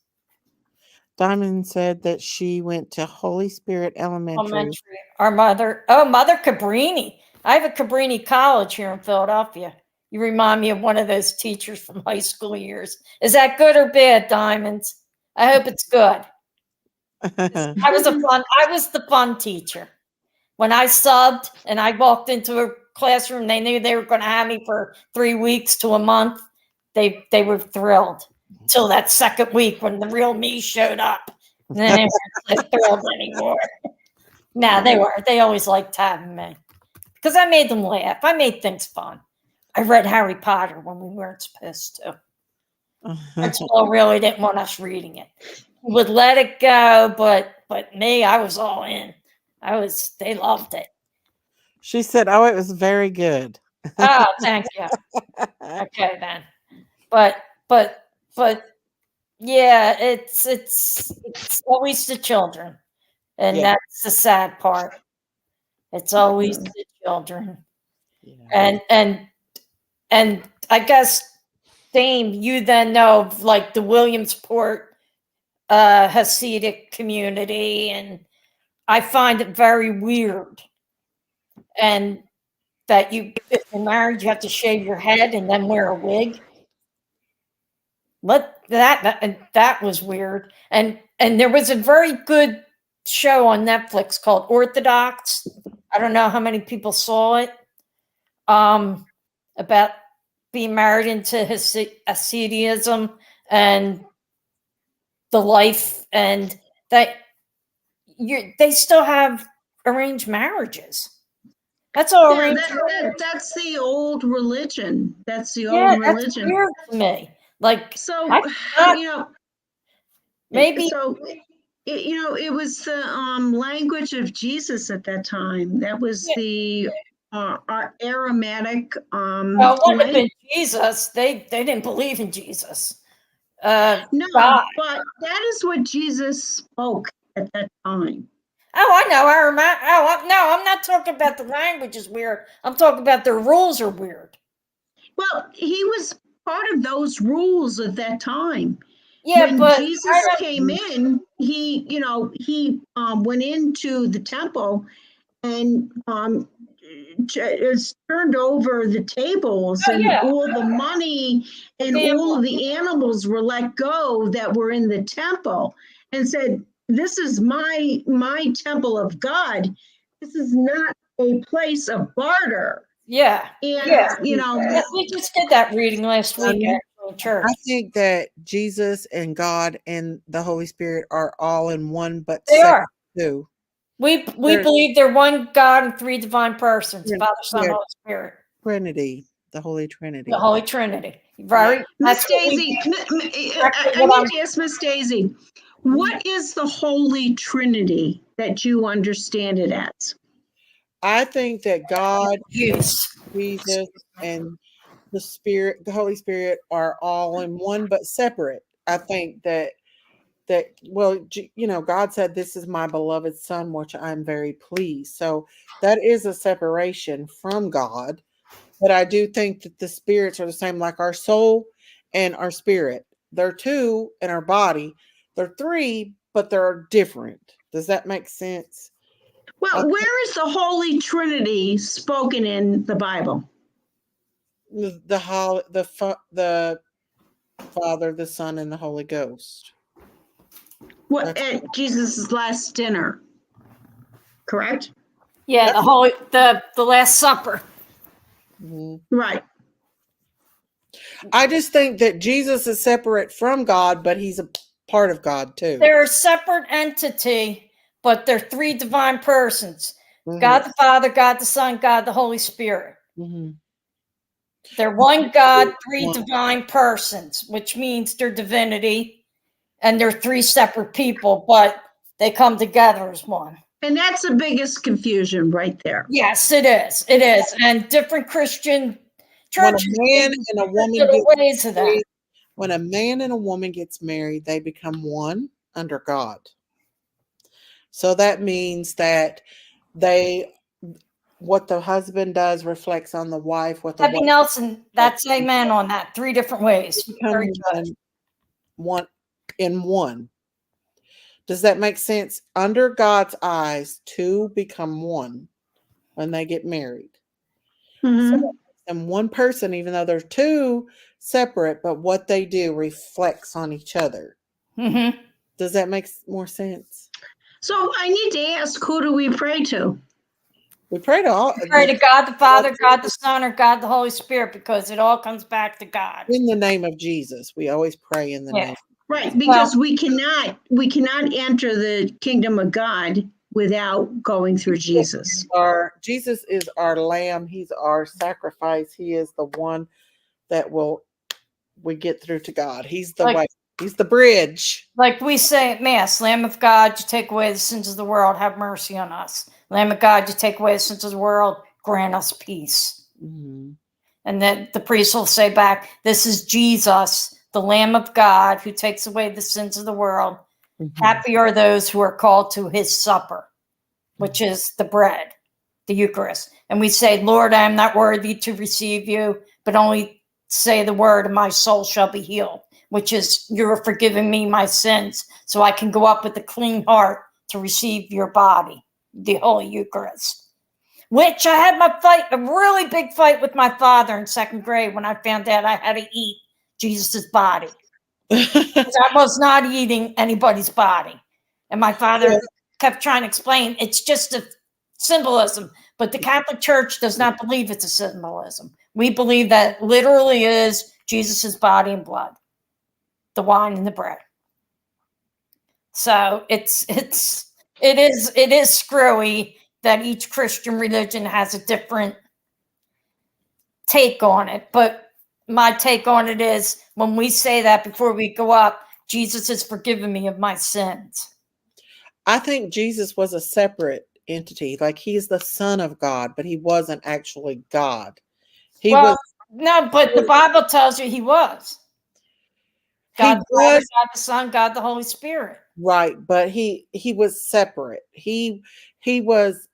Diamond said that she went to Holy Spirit Elementary. Our Mother Cabrini. I have a Cabrini College here in Philadelphia. You remind me of one of those teachers from high school years. Is that good or bad, Diamonds? I hope it's good. I was the fun teacher. When I subbed and I walked into a classroom, they knew they were going to have me for 3 weeks to a month. They were thrilled till that second week when the real me showed up. And then they weren't thrilled anymore. No, they were. They always liked having me because I made them laugh. I made things fun. I read Harry Potter when we weren't supposed to. Principal really didn't want us reading it. He would let it go, but me, I was all in. They loved it. She said, "Oh, it was very good." Oh, thank you. Okay, then. But yeah, it's always the children, and that's the sad part. It's always the children, and I guess, Dame, you then know of like the Williamsport Hasidic community, and I find it very weird. And that if you're married, you have to shave your head and then wear a wig. That was weird. And there was a very good show on Netflix called Orthodox. I don't know how many people saw it. About being married into Hasidism and the life, and that they still have arranged marriages. That's all arranged. That's the old religion. That's the old religion. That's weird to me. Like, so, maybe. So, it was the language of Jesus at that time. That was the Aramaic. Well, it wouldn't have been Jesus. They didn't believe in Jesus. No, God. but that is what Jesus spoke at that time. Oh, I know. No, I'm not talking about the language is weird. I'm talking about their rules are weird. Well, he was part of those rules at that time. Yeah, when but Jesus came in, he went into the temple and turned over the tables all the money and all of the animals were let go that were in the temple, and said, "This is my temple of God. This is not a place of barter." Yeah. And we just did that reading last week in church. I think that Jesus and God and the Holy Spirit are all in one, but they are too. We believe they're one God and three divine persons: Father, Son, Holy Spirit. Trinity, the Holy Trinity. The Holy Trinity. Right. Miss Daisy, I need to ask Miss Daisy, what is the Holy Trinity that you understand it as? I think that God, Jesus, and the Spirit, the Holy Spirit, are all in one but separate. I think that God said, "This is my beloved Son, which I'm very pleased." So that is a separation from God. But I do think that the spirits are the same, like our soul and our spirit. They're two in our body. They're three, but they're different. Does that make sense? Well, where is the Holy Trinity spoken in the Bible? The Father, the Son, and the Holy Ghost. What at Jesus' last dinner? Correct? Yeah, the Last Supper. Right. I just think that Jesus is separate from God, but he's a part of God too. They're a separate entity, but they're three divine persons. God the Father, God the Son, God the Holy Spirit. They're one God, three divine persons, which means they're divinity, and they're three separate people, but they come together as one. And that's the biggest confusion right there. Yes, it is. It is. And different Christian churches ways of that. When a man and a woman gets married, they become one under God. So that means that what the husband does reflects on the wife. What the Debbie Nelson, that's amen on that. 3 different ways. Very good. One in one. Does that make sense? Under God's eyes, two become one when they get married. So, and one person, even though they're two separate, but what they do reflects on each other. Does that make more sense? So I need to ask, who do we pray to? We pray to all. We pray to God the Father, God the Son, or God the Holy Spirit, because it all comes back to God. In the name of Jesus. We always pray in the name. Right, because we cannot enter the kingdom of God without going through Jesus. Jesus is our lamb. He's our sacrifice. He is the one that we get through to God. He's the way. He's the bridge. Like we say at Mass, Lamb of God, you take away the sins of the world, have mercy on us. Lamb of God, you take away the sins of the world, grant us peace. And then the priest will say back, this is Jesus, the Lamb of God, who takes away the sins of the world. Happy are those who are called to his supper, which is the bread, the Eucharist. And we say, Lord, I am not worthy to receive you, but only say the word and my soul shall be healed, which is you're forgiving me my sins so I can go up with a clean heart to receive your body, the Holy Eucharist. Which I had a really big fight with my father in 2nd grade when I found out I had to eat Jesus's body. I was not eating anybody's body. And my father kept trying to explain it's just a symbolism, but the Catholic Church does not believe it's a symbolism. We believe that literally is Jesus's body and blood, the wine and the bread. So it is screwy that each Christian religion has a different take on it. But my take on it is when we say that before we go up, Jesus has forgiven me of my sins. I think Jesus was a separate entity. Like he's the Son of God, but he wasn't actually God. No, but the Bible tells you he was. God the Father, God the Son, God the Holy Spirit. Right, but he was separate. He was.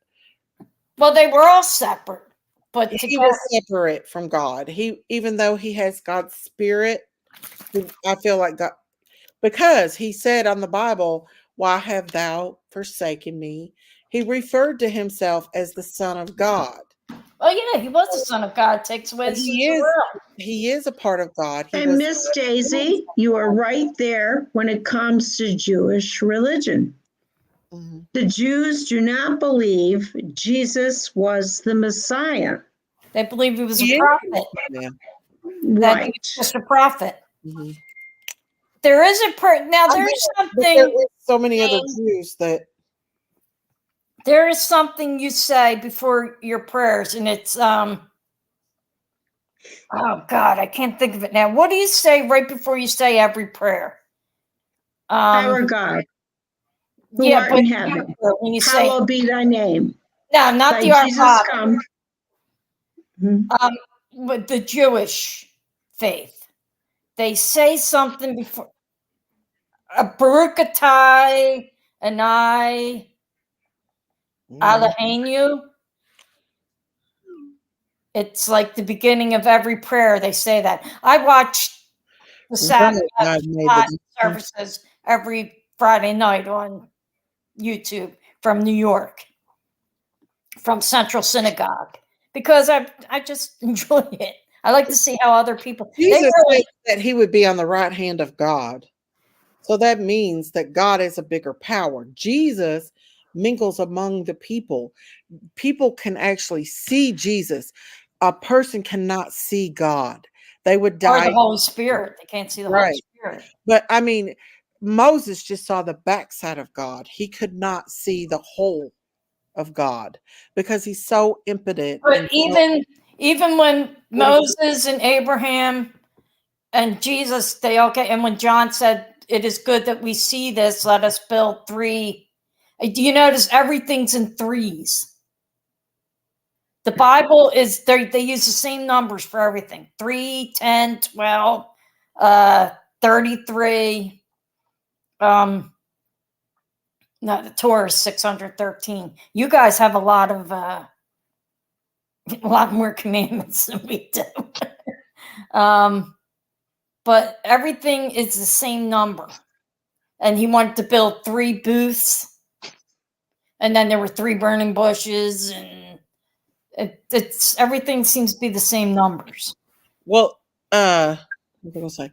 Well, they were all separate, but he was separate from God. Even though he has God's Spirit, I feel like God, because he said on the Bible, "Why have thou forsaken me?" He referred to himself as the Son of God. Oh yeah, he was the Son of God. Takes away the sins of the world. He is a part of God. And Miss Daisy, you are right there when it comes to Jewish religion. The Jews do not believe Jesus was the Messiah. They believe he was a prophet. Right. He was just a prophet. There is there's something. There is so many other Jews that. There is something you say before your prayers, and it's oh God, I can't think of it now. What do you say right before you say every prayer? Our God, who art in heaven, when you hallowed be thy name. No, not thy the Our Jesus Father. Come. With the Jewish faith, they say something before Baruch atah Adonai Eloheinu. It's like the beginning of every prayer. They say that. I watch the Sabbath services every Friday night on YouTube from New York, from Central Synagogue, because I just enjoy it. I like to see how other people. Jesus said that he would be on the right hand of God. So that means that God is a bigger power. Jesus mingles among the people. People can actually see Jesus. A person cannot see God. They would die. Or the Holy Spirit. They can't see the Holy Spirit. But I mean, Moses just saw the backside of God. He could not see the whole of God because he's so impotent. But even when Moses and Abraham and Jesus, they okay, and when John said, "It is good that we see this, let us build 3." Do you notice everything's in 3s? The Bible is they use the same numbers for everything: 3, 10, 12, 33. No, the Torah is 613. You guys have a lot more commandments than we do. But everything is the same number. And he wanted to build 3 booths. And then there were 3 burning bushes, and it's everything seems to be the same numbers. Well, what was I gonna say?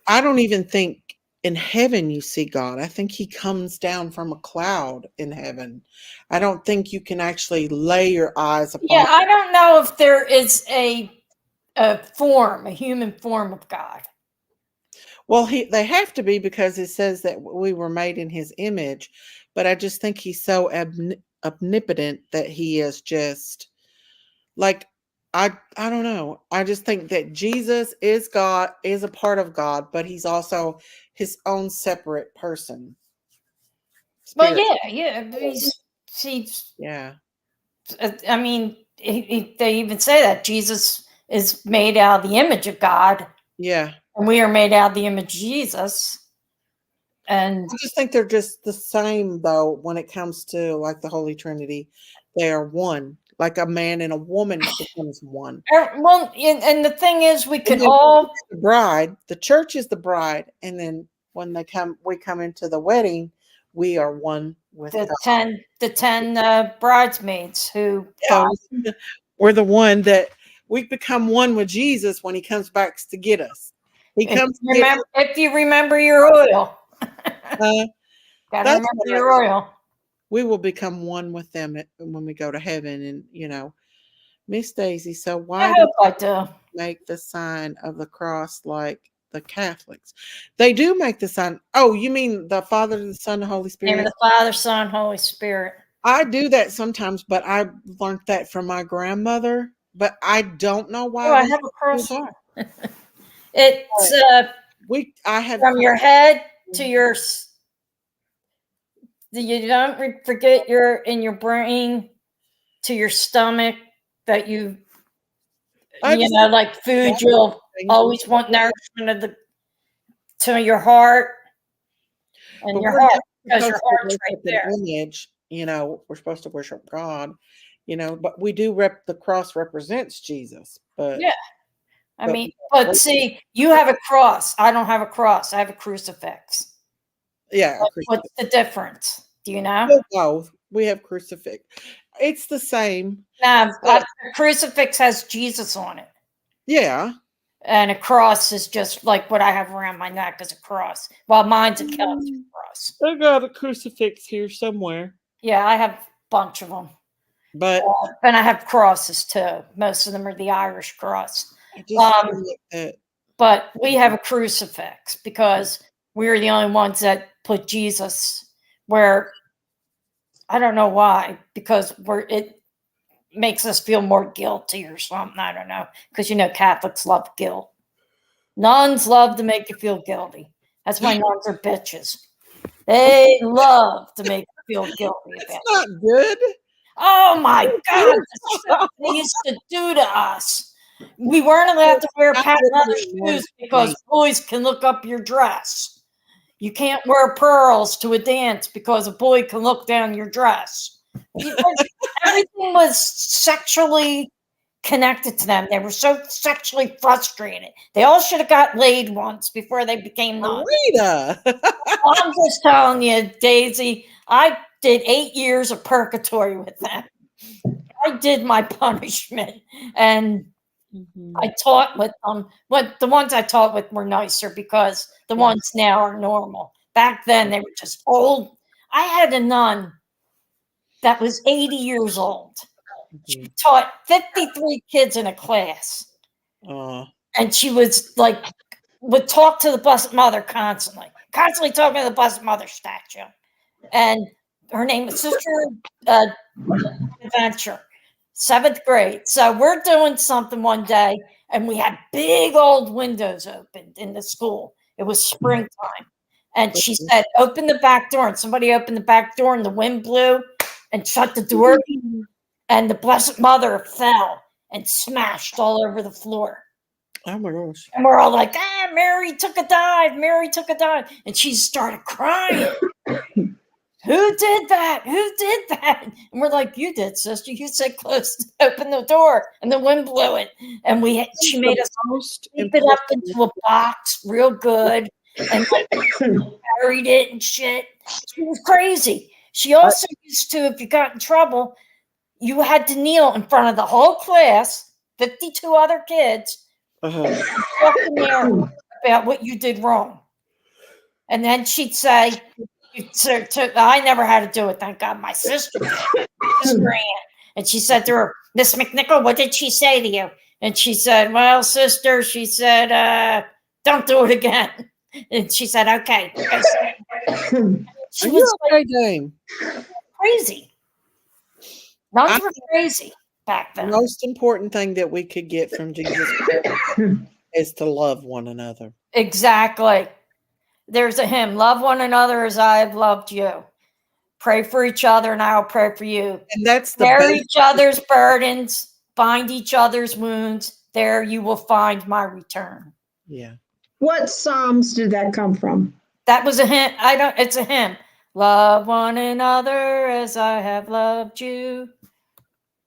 I don't even think in heaven you see God. I think he comes down from a cloud in heaven. I don't think you can actually lay your eyes upon. Yeah, I don't know if there is a human form of God. Well, they have to be, because it says that we were made in his image. But I just think he's so omnipotent that he is just like, I don't know. I just think that Jesus is God, is a part of God, but he's also his own separate person. Well, Spirit. yeah. Yeah. I mean, they even say that Jesus is made out of the image of God. Yeah. And we are made out of the image of Jesus. And I just think they're just the same, though, when it comes to like the Holy Trinity. They are one. Like a man and a woman becomes one. Well, and the thing is, we could the all bride. The church is the bride, and then when we come into the wedding, we are one with the God. 10 bridesmaids who we're the one that we become one with Jesus when he comes back to get us. He comes. If you remember your oil, gotta remember your oil. We will become one with them when we go to heaven. And Miss Daisy, so why do you make the sign of the cross like the Catholics? They do make the sign. Oh, you mean the Father, the Son, the Holy Spirit? Name of the Father, Son, Holy Spirit. I do that sometimes, but I learned that from my grandmother. But I don't know why. Oh, I have a cross on. It's I have from your head to your. You don't forget in your brain to your stomach that like food, you'll always want nourishment to your heart and your heart, because your heart's right there. Image, we're supposed to worship God, but we do the cross represents Jesus. But yeah, but see, you have a cross. I don't have a cross. I have a crucifix. Yeah. What's the difference? Do you know? Both. We have crucifix. It's the same. Now, a crucifix has Jesus on it. Yeah. And a cross is just like what I have around my neck is a cross. While mine's a Celtic cross. I got a crucifix here somewhere. Yeah, I have a bunch of them. But and I have crosses too. Most of them are the Irish cross. But we have a crucifix because we're the only ones that put Jesus where, I don't know why, because it makes us feel more guilty or something. I don't know. Because Catholics love guilt. Nuns love to make you feel guilty. That's why nuns are bitches. They love to make you feel guilty. It's not good. Oh my God. The stuff they used to do to us. We weren't allowed to wear patent leather shoes because boys can look up your dress. You can't wear pearls to a dance because a boy can look down your dress. Everything was sexually connected to them. They were so sexually frustrated. They all should have got laid once before they became nuns. I'm just telling you, Daisy, I did 8 years of purgatory with them. I did my punishment, and I taught with them. But the ones I taught with were nicer because the ones now are normal. Back then, they were just old. I had a nun that was 80 years old. She taught 53 kids in a class. And she was would talk to the Blessed Mother constantly. constantly talking to the Blessed Mother statue. And her name is Sister Adventure, 7th grade. So we're doing something one day, and we had big old windows opened in the school. It was springtime. And she said, open the back door. And somebody opened the back door, and the wind blew and shut the door. And the Blessed Mother fell and smashed all over the floor. Oh my gosh. And we're all like, Mary took a dive. Mary took a dive. And she started crying. Who did that? Who did that? And we're like, you did, sister. You said close to open the door, and the wind blew it. And she made us keep it up into a box real good and like buried it and shit. She was crazy. She also used to, if you got in trouble, you had to kneel in front of the whole class, 52 other kids, and talk in there about what you did wrong. And then she'd say, I never had to do it, thank God. My sister did. Sister Ann. And she said to her, Miss McNichol, what did she say to you? And she said, well, sister, she said, don't do it again. And she said, okay. She was okay, Dame? Crazy. Nuns were crazy back then. The most important thing that we could get from Jesus is to love one another. Exactly. There's a hymn, love one another as I have loved you. Pray for each other and I'll pray for you. And that's the bear each other's burdens, bind each other's wounds. There you will find my return. Yeah. What Psalms did that come from? That was a hymn. It's a hymn. Love one another as I have loved you.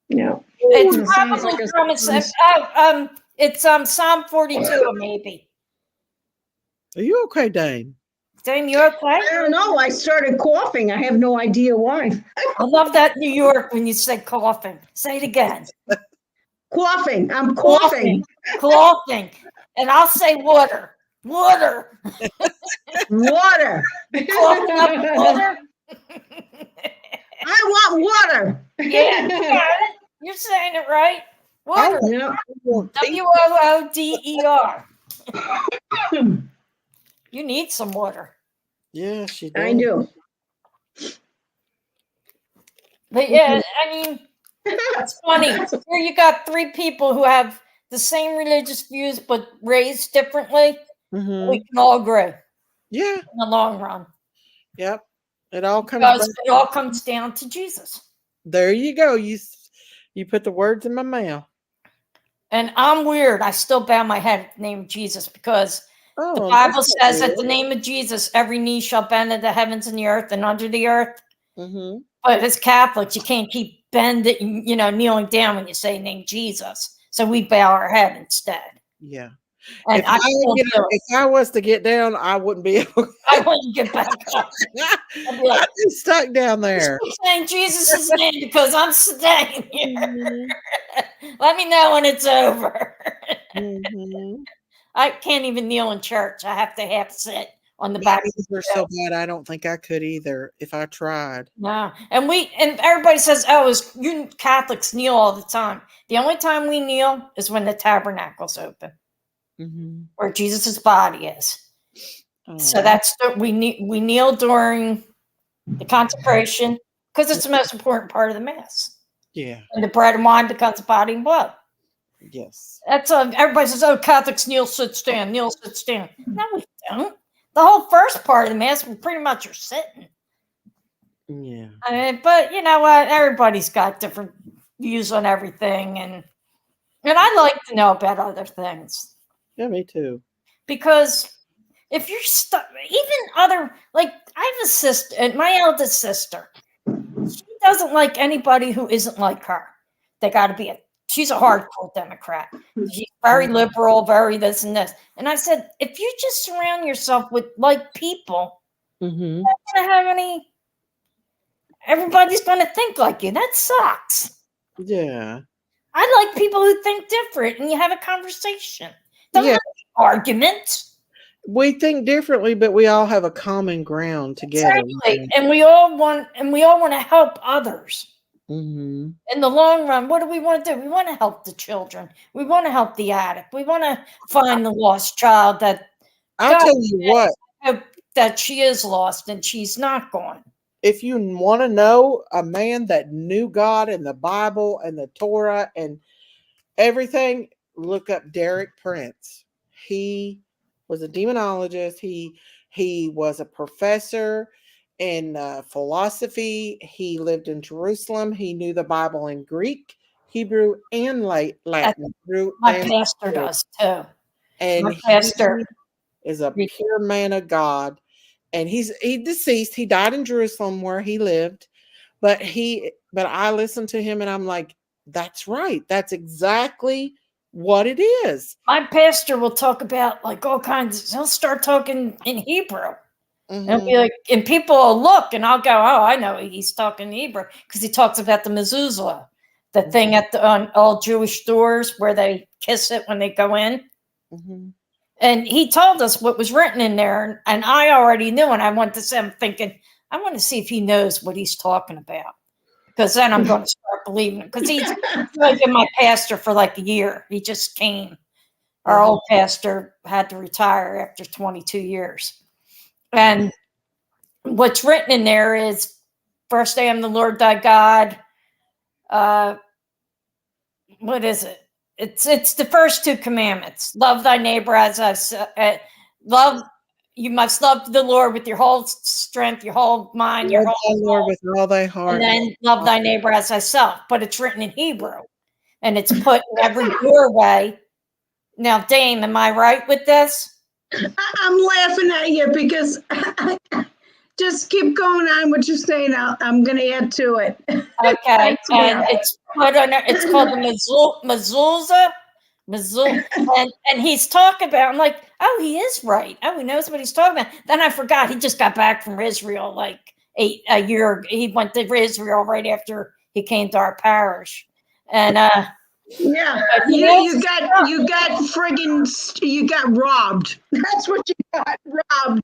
Yeah. It's probably from it's Psalm 42 maybe. Are you okay, Dame? Dame, you okay? I don't know. I started coughing. I have no idea why. I love that New York when you say coughing. Say it again. Coughing. I'm coughing. Coughing. And I'll say water. Water. Water. Coughing up water. I want water. Yeah, you got it. You're saying it right. Water. Yeah. WOODER. You need some water. Yeah, she does. I do. But yeah, I mean, it's funny. Here you got 3 people who have the same religious views but raised differently. Mm-hmm. We can all agree. Yeah. In the long run. Yep. It all comes down to Jesus. There you go. You put the words in my mouth. And I'm weird. I still bow my head at the name of Jesus because the Bible says at the name of Jesus, every knee shall bend in the heavens and the earth and under the earth. Mm-hmm. But as Catholics, you can't keep bending, kneeling down when you say name Jesus. So we bow our head instead. Yeah. And if I was to get down, I wouldn't be able. I wouldn't get back up. I'd be stuck down there. I'm saying Jesus' name because I'm staying here. Mm-hmm. Let me know when it's over. Mm-hmm. I can't even kneel in church. I have to half sit on the back. They're so bad. I don't think I could either if I tried. No, and everybody says, "Oh, you Catholics kneel all the time." The only time we kneel is when the tabernacle's open, where Jesus' body is. Oh. So we kneel during the consecration because it's the most important part of the Mass. Yeah, and the bread and wine becomes body and blood. Yes. That's everybody says, oh, Catholics kneel, sit, stand, kneel, sit, stand. No, we don't. The whole first part of the Mass, we pretty much are sitting. Yeah. I mean, but you know what? Everybody's got different views on everything. And I like to know about other things. Yeah, me too. Because if you're stuck, even I have a sister, my eldest sister, she doesn't like anybody who isn't like her. They got to be she's a hardcore Democrat. She's very liberal, very this and this. And I said, if you just surround yourself with like people, you're not going to have everybody's going to think like you. That sucks. Yeah. I like people who think different and you have a conversation. Don't have arguments. We think differently, but we all have a common ground together. Exactly. And we all want to help others. Mm-hmm. In the long run, what do we want to do? We want to help the children. We want to help the addict. We want to find the lost child that I'll tell you what. that she is lost and she's not gone. If you want to know a man that knew God and the Bible and the Torah and everything, look up Derek Prince. He was a demonologist. He was a professor in philosophy. He lived in Jerusalem. He knew the Bible in Greek, Hebrew, and Latin. My pastor does too. And My pastor is a pure man of God. And he deceased. He died in Jerusalem where he lived. But I listened to him and I'm like, that's right. That's exactly what it is. My pastor will talk about like all kinds. He'll start talking in Hebrew. And be like, and people will look, and I'll go, "Oh, I know he's talking Hebrew," because he talks about the mezuzah, the thing at on all Jewish doors where they kiss it when they go in. And he told us what was written in there, and I already knew. And I went to see him thinking, I want to see if he knows what he's talking about, because then I'm going to start believing him. Because he's like been my pastor for like a year. He just came. Our old pastor had to retire after 22 years. And what's written in there is, first I am the Lord thy God. What is it? It's the first two commandments. Love thy neighbor as you must love the Lord with your whole strength, your whole mind, your whole Lord with all thy heart. And then love thy neighbor as thyself. But it's written in Hebrew. And it's put in every doorway. Now, Dame, am I right with this? I'm laughing at you because just keep going on what you're saying. I'm going to add to it. Okay, and it's put on. It's called the mezuzah. And he's talking about. I'm like, oh, he is right. Oh, he knows what he's talking about. Then I forgot he just got back from Israel like a year. He went to Israel right after he came to our parish, and yeah, you got robbed. That's what you got, robbed.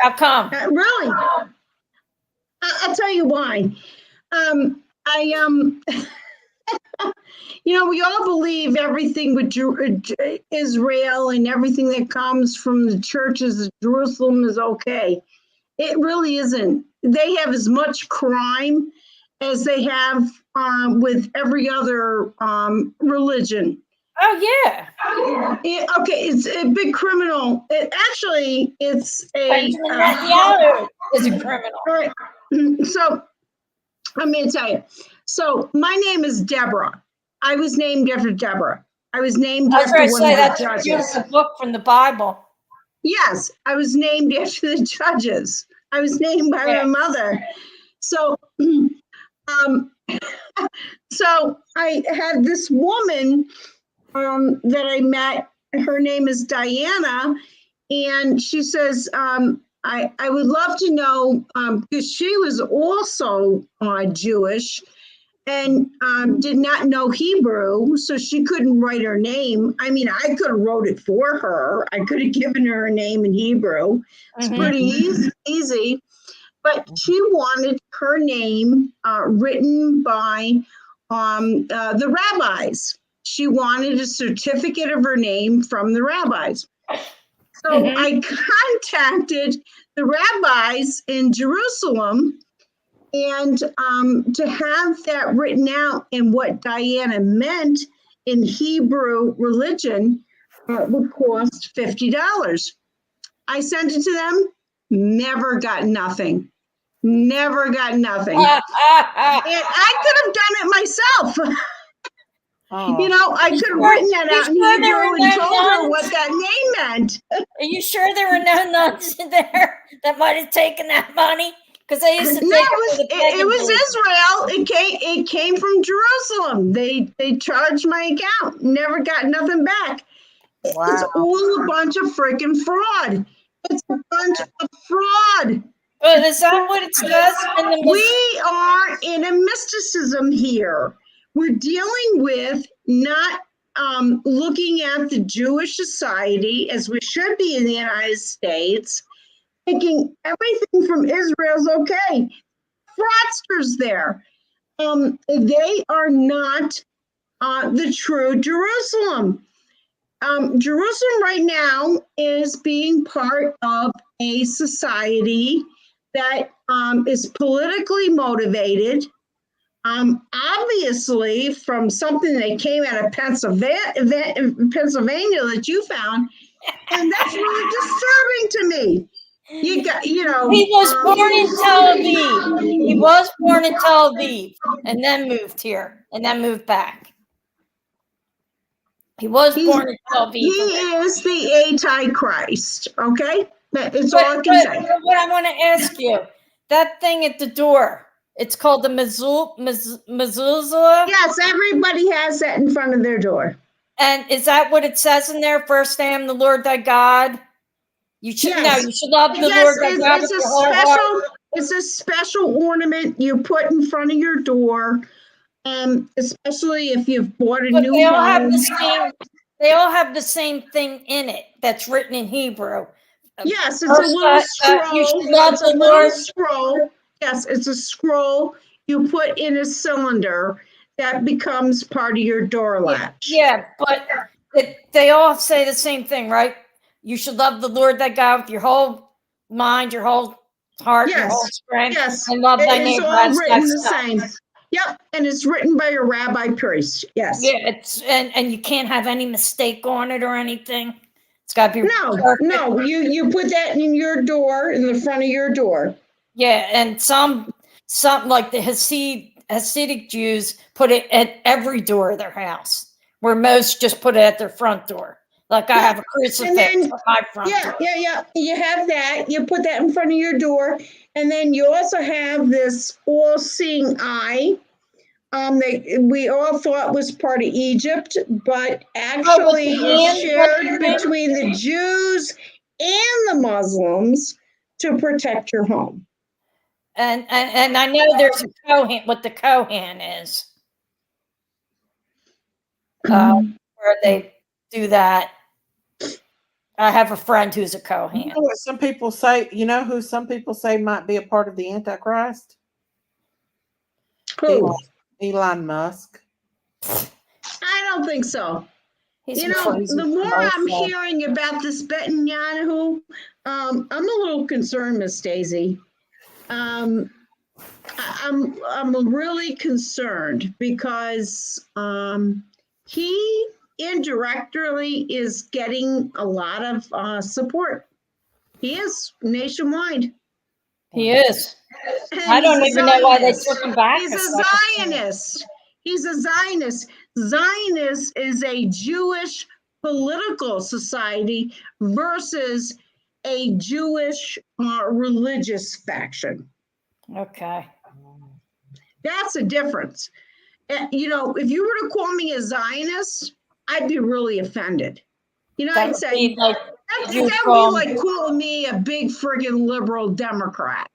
How come? Really? I'll tell you why. We all believe everything with Israel and everything that comes from the churches of Jerusalem is okay. It really isn't. They have as much crime as they have with every other religion. Oh yeah. Okay, it's a big criminal. It's a is a criminal. All right. So let me tell you. So my name is Deborah. I was named after Deborah. I was named after one of the judges. That's a book from the Bible. Yes, I was named after the judges. I was named by my mother. So, so I had this woman that I met. Her name is Diana, and she says, I would love to know, because she was also Jewish and did not know Hebrew, so she couldn't write her name. I mean, I could have wrote it for her. I could have given her a name in Hebrew. It's pretty easy. But she wanted her name written by the rabbis. She wanted a certificate of her name from the rabbis. So I contacted the rabbis in Jerusalem, and to have that written out in what Diana meant in Hebrew religion would cost $50. I sent it to them, never got nothing. Never got nothing. And I could have done it myself. I could have written that out in Hebrew and told her what that name meant. Are you sure there were no nuns in there that might have taken that money? Because they used to take it was Israel. It came from Jerusalem. They charged my account. Never got nothing back. Wow. It's all a bunch of freaking fraud. It's a bunch of fraud. But is that what it says? We are in a mysticism here. We're dealing with not looking at the Jewish society as we should be in the United States, thinking everything from Israel is okay. Fraudsters there. They are not the true Jerusalem. Jerusalem right now is being part of a society that is politically motivated. Obviously, from something that came out of Pennsylvania that you found, and that's really disturbing to me. You got, He was born in Tel Aviv. He was born in Tel Aviv, and then moved here, and then moved back. He was born in Tel Aviv. He is the Antichrist. Okay, that's all I can say. But what I want to ask you, that thing at the door, it's called the mezuzah. Yes, everybody has that in front of their door. And is that what it says in there? First, I am the Lord thy God. You should know. You should love the Lord thy God with your whole heart. It's a special ornament you put in front of your door, especially if you've bought a new home. They all have the same thing in it that's written in Hebrew. Yes, it's a little scroll. You should love It's the a little Lord. scroll. Yes, it's a scroll you put in a cylinder that becomes part of your door latch. Yeah, but they all say the same thing, right? You should love the Lord thy God with your whole mind, your whole heart, your whole strength, and love thy neighbor. It's all written the same. Yep, and it's written by a rabbi priest. Yes. Yeah, it's and you can't have any mistake on it or anything. It's got to be perfect. No. You put that in your door, in the front of your door. Yeah, and some like the Hasidic Jews put it at every door of their house, where most just put it at their front door. Like I have a crucifix at my front door. Yeah. You have that. You put that in front of your door, and then you also have this all-seeing eye. We all thought was part of Egypt, but actually it's shared between the Jews and the Muslims to protect your home. And I know there's a Kohen, what the Kohen is, where they do that. I have a friend who's a Kohen. You know what some people say? You know who some people say might be a part of the Antichrist? Who? Elon Musk. I don't think so. He's the more I'm hearing about this Netanyahu, I'm a little concerned, Miss Daisy. I'm really concerned because he indirectly is getting a lot of support. He is nationwide. He is. I don't even know why they took him back. He's a Zionist. He's a Zionist. Zionist is a Jewish political society versus a Jewish religious faction. Okay. That's a difference. If you were to call me a Zionist, I'd be really offended. I'd say that would be like calling me a big friggin' liberal Democrat,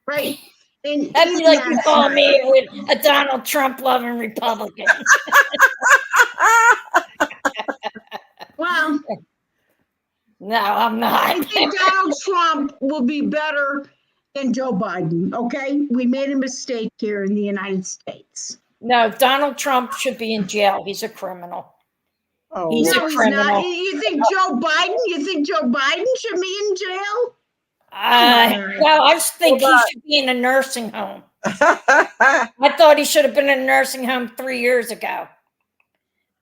right? And that'd be like you call me a Donald Trump loving Republican. Well, no, I'm not. I think Donald Trump will be better than Joe Biden. Okay, we made a mistake here in the United States. No, Donald Trump should be in jail. He's a criminal. Oh, he's a criminal. Not. You think Joe Biden should be in jail? Well, I think he should be in a nursing home. I thought he should have been in a nursing home 3 years ago.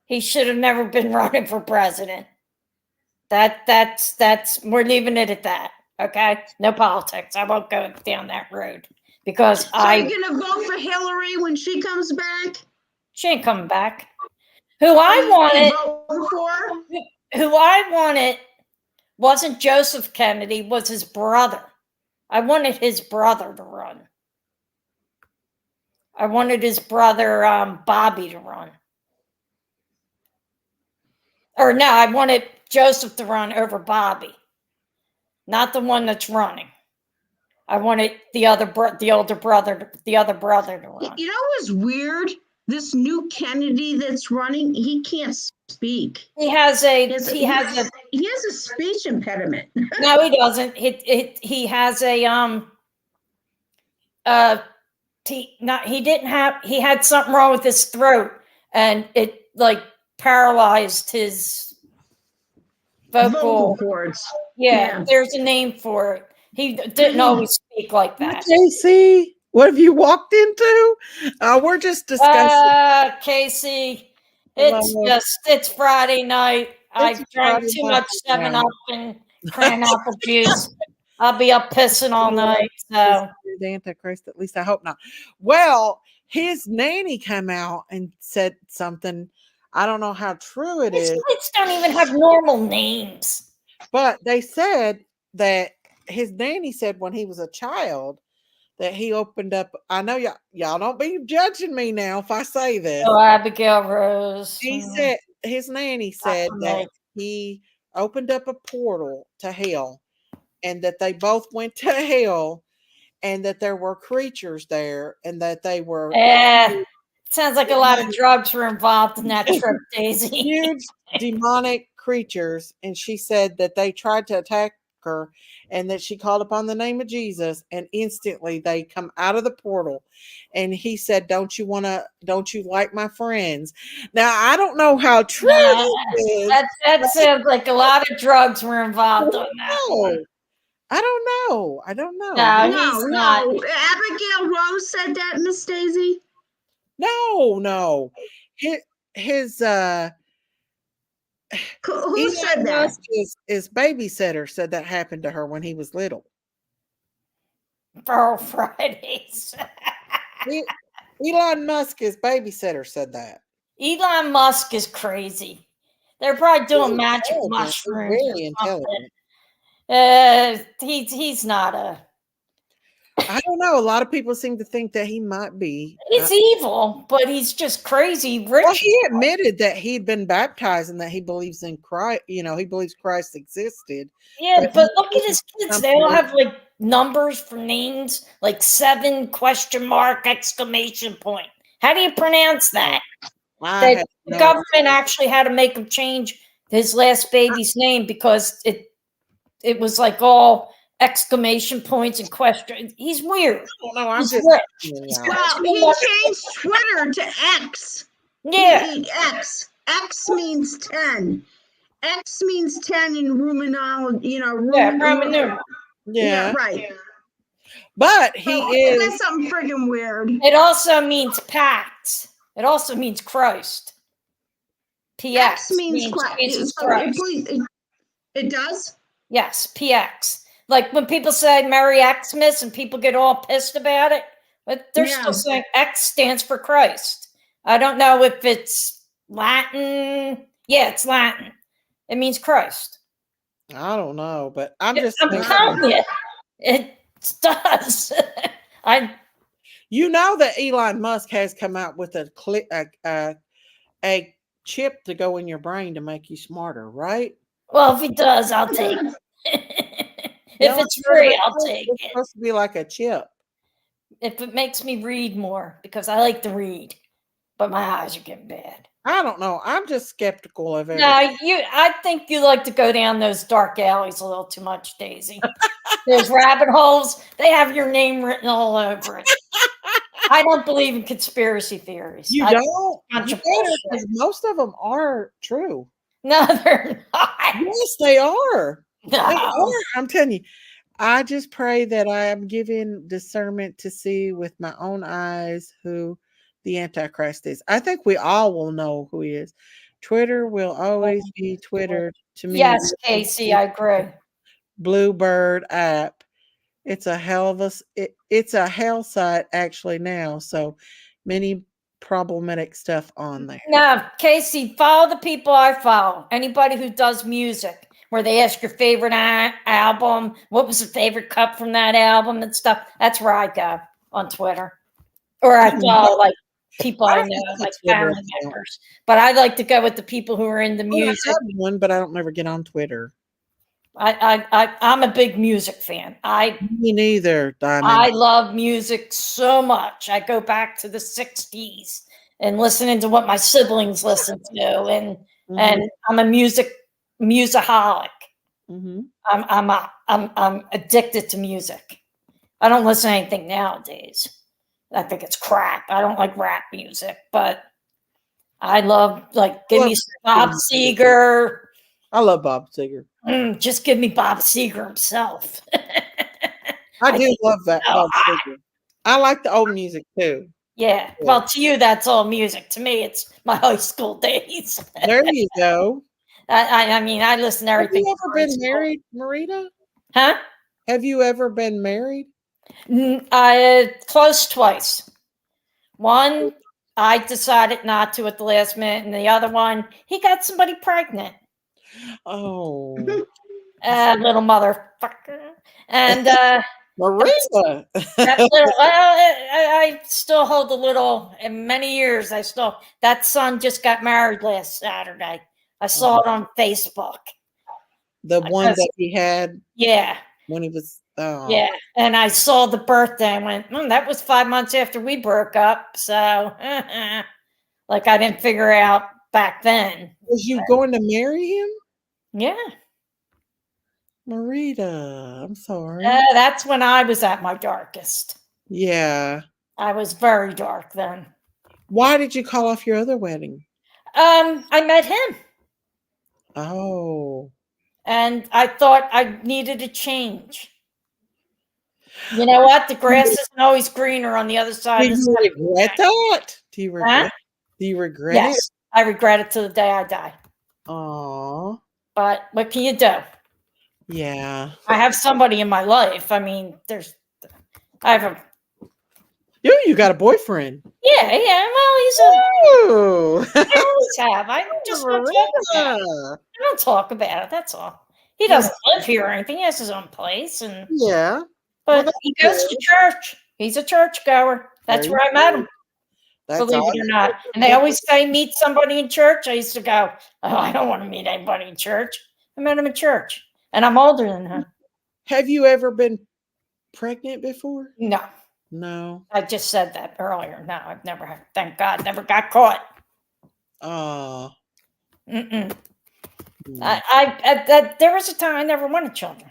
He should have never been running for president. That's we're leaving it at that. Okay, no politics. I won't go down that road because you're gonna vote for Hillary when she comes back? She ain't coming back. Who I wanted wasn't Joseph Kennedy, was his brother. I wanted his brother to run. I wanted his brother Bobby to run. Or no, I wanted Joseph to run over Bobby. Not the one that's running. I wanted the other brother to run. You know what's weird? This new Kennedy that's running, he can't speak. He has a speech impediment. No, he doesn't. He has a he had something wrong with his throat and it like paralyzed his vocal cords. Yeah, there's a name for it. He didn't always speak like that. JC, what have you walked into? We're just discussing. Casey, Hello. it's Friday night. It's I drank Friday too night much 7 now. Up and cran apple juice. I'll be up pissing all night. So The Antichrist, at least I hope not. Well, his nanny came out and said something. I don't know how true it is. Kids don't even have normal names. But they said that his nanny said when he was a child that he opened up. I know y'all don't be judging me now if I say this. Oh, Abigail Rose. He said his nanny said that he opened up a portal to hell and that they both went to hell and that there were creatures there and that they were sounds like a lot of drugs were involved in that trip, Daisy. Huge demonic creatures. And she said that they tried to attack her and that she called upon the name of Jesus and instantly they come out of the portal. And he said, don't you like my friends? Now, I don't know how true this is. That sounds like a lot of drugs were involved on that one. I don't know. No. Abigail Rose said that, Miss Daisy? No. Who said that? His babysitter said that happened to her when he was little. For Fridays. Elon Musk, his babysitter, said that. Elon Musk is crazy. They're probably doing magic mushrooms. Really intelligent. He's not a. I don't know. A lot of people seem to think that he might be. He's evil, but he's just crazy rich. Well, he admitted that he'd been baptized and that he believes in Christ. He believes Christ existed. Yeah, but look at his kids. They all have like numbers for names, like 7 ? Exclamation point. How do you pronounce that? The government actually had to make him change his last baby's name because it was like all exclamation points and questions. He's weird. No, Well, he changed Twitter to X. Yeah. X. X means 10. X means 10 in Romanology, Roman numeral. Yeah, right. But is. That's something friggin' weird. It also means pact. It also means Christ. PX X means Jesus Christ. Christ. It does? Yes, PX. Like when people say Merry Xmas and people get all pissed about it, but they're still saying X stands for Christ. I don't know if it's Latin. Yeah, it's Latin. It means Christ. I don't know, but I'm telling you, it does. You know that Elon Musk has come out with a chip to go in your brain to make you smarter, right? Well, if he does, I'll take it. If it's free, I'll take it. It's supposed to be like a chip. If it makes me read more, because I like to read, but my eyes are getting bad. I don't know. I'm just skeptical of it. No, I think you like to go down those dark alleys a little too much, Daisy. Those rabbit holes, they have your name written all over it. I don't believe in conspiracy theories. You don't? Because most of them are true. No, they're not. Yes, they are. No. They are. I'm telling you. I just pray that I am given discernment to see with my own eyes who the Antichrist is. I think we all will know who he is. Twitter will always be Twitter to me. Yes, Casey, I agree. Bluebird app. It's a hell of it's a hell site actually now. So many problematic stuff on there. No, Casey, follow the people I follow. Anybody who does music, where they ask your favorite album, what was the favorite cut from that album and stuff. That's where I go on Twitter. Or I follow like people I know, like family members. But I like to go with the people who are in the music. I have one, but I don't ever get on Twitter. I'm a big music fan. Me neither, Diamond. I love music so much. I go back to the 60s and listening to what my siblings listen to, and I'm a musicaholic. Mm-hmm. I'm addicted to music. I don't listen to anything nowadays. I think it's crap. I don't like rap music, but I love give me some Bob Seger. I love Bob Seger. Just give me Bob Seger himself. I do love that so Bob Seger. I like the old music too. Yeah. Well, to you, that's all music. To me, it's my high school days. There you go. I mean, I listen to everything. Have you ever been married, Marita? Huh? Have you ever been married? Close twice. One, I decided not to at the last minute, and the other one, he got somebody pregnant. Oh, little motherfucker. And Marita. I still hold a little. In many years, that son just got married last Saturday. I saw it on Facebook. The one that he had. Yeah. When he was. Oh. Yeah, and I saw the birthday and went, that was 5 months after we broke up. So, like, I didn't figure out back then. Was you going to marry him? Yeah. Marita, I'm sorry. That's when I was at my darkest. Yeah. I was very dark then. Why did you call off your other wedding? I met him. Oh. And I thought I needed a change. You know what? The grass isn't always greener on the other side. Do you regret that? Do you regret? Do you regret it? Yes, I regret it till the day I die. Aw. But what can you do? Yeah. I have somebody in my life. I mean, You got a boyfriend. Yeah. Well, he's a. Ooh. I always have. I just don't talk about it. I don't talk about it. That's all. He doesn't live here or anything. He has his own place, and yeah. But he goes to church. He's a churchgoer. That's where I met him. Believe it or not. And they always say, meet somebody in church. I used to go, oh, I don't want to meet anybody in church. I met him in church. And I'm older than him. Have you ever been pregnant before? No. No. I just said that earlier. No, I've never, thank God, never got caught. Oh. There was a time I never wanted children.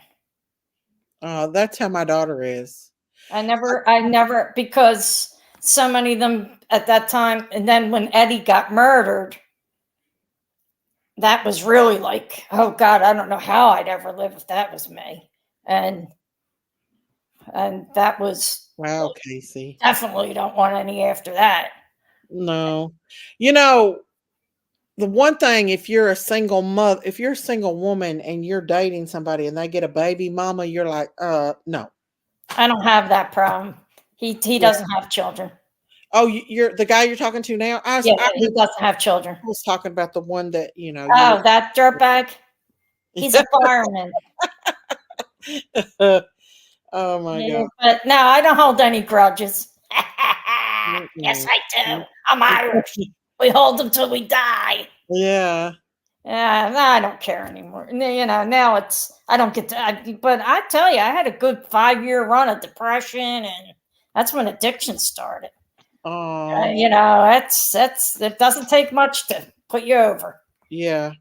That's how my daughter is. I never, because so many of them at that time, and then when Eddie got murdered, that was really like, oh God, I don't know how I'd ever live if that was me. And that was, wow, Casey. Definitely don't want any after that. No. You know, the one thing, if you're a single mother, if you're a single woman and you're dating somebody and they get a baby mama, you're like, no. I don't have that problem. He doesn't have children. Oh, you're the guy you're talking to now? He doesn't have children. I was talking about the one that, you know. Oh, that dirtbag? He's a fireman. Oh, my God. But no, I don't hold any grudges. Yes, I do. I'm Irish. We hold them till we die. Yeah. Yeah, no, I don't care anymore. You know, now I don't get to, but I tell you, I had a good 5-year run of depression, and that's when addiction started. You know, it doesn't take much to put you over. Yeah.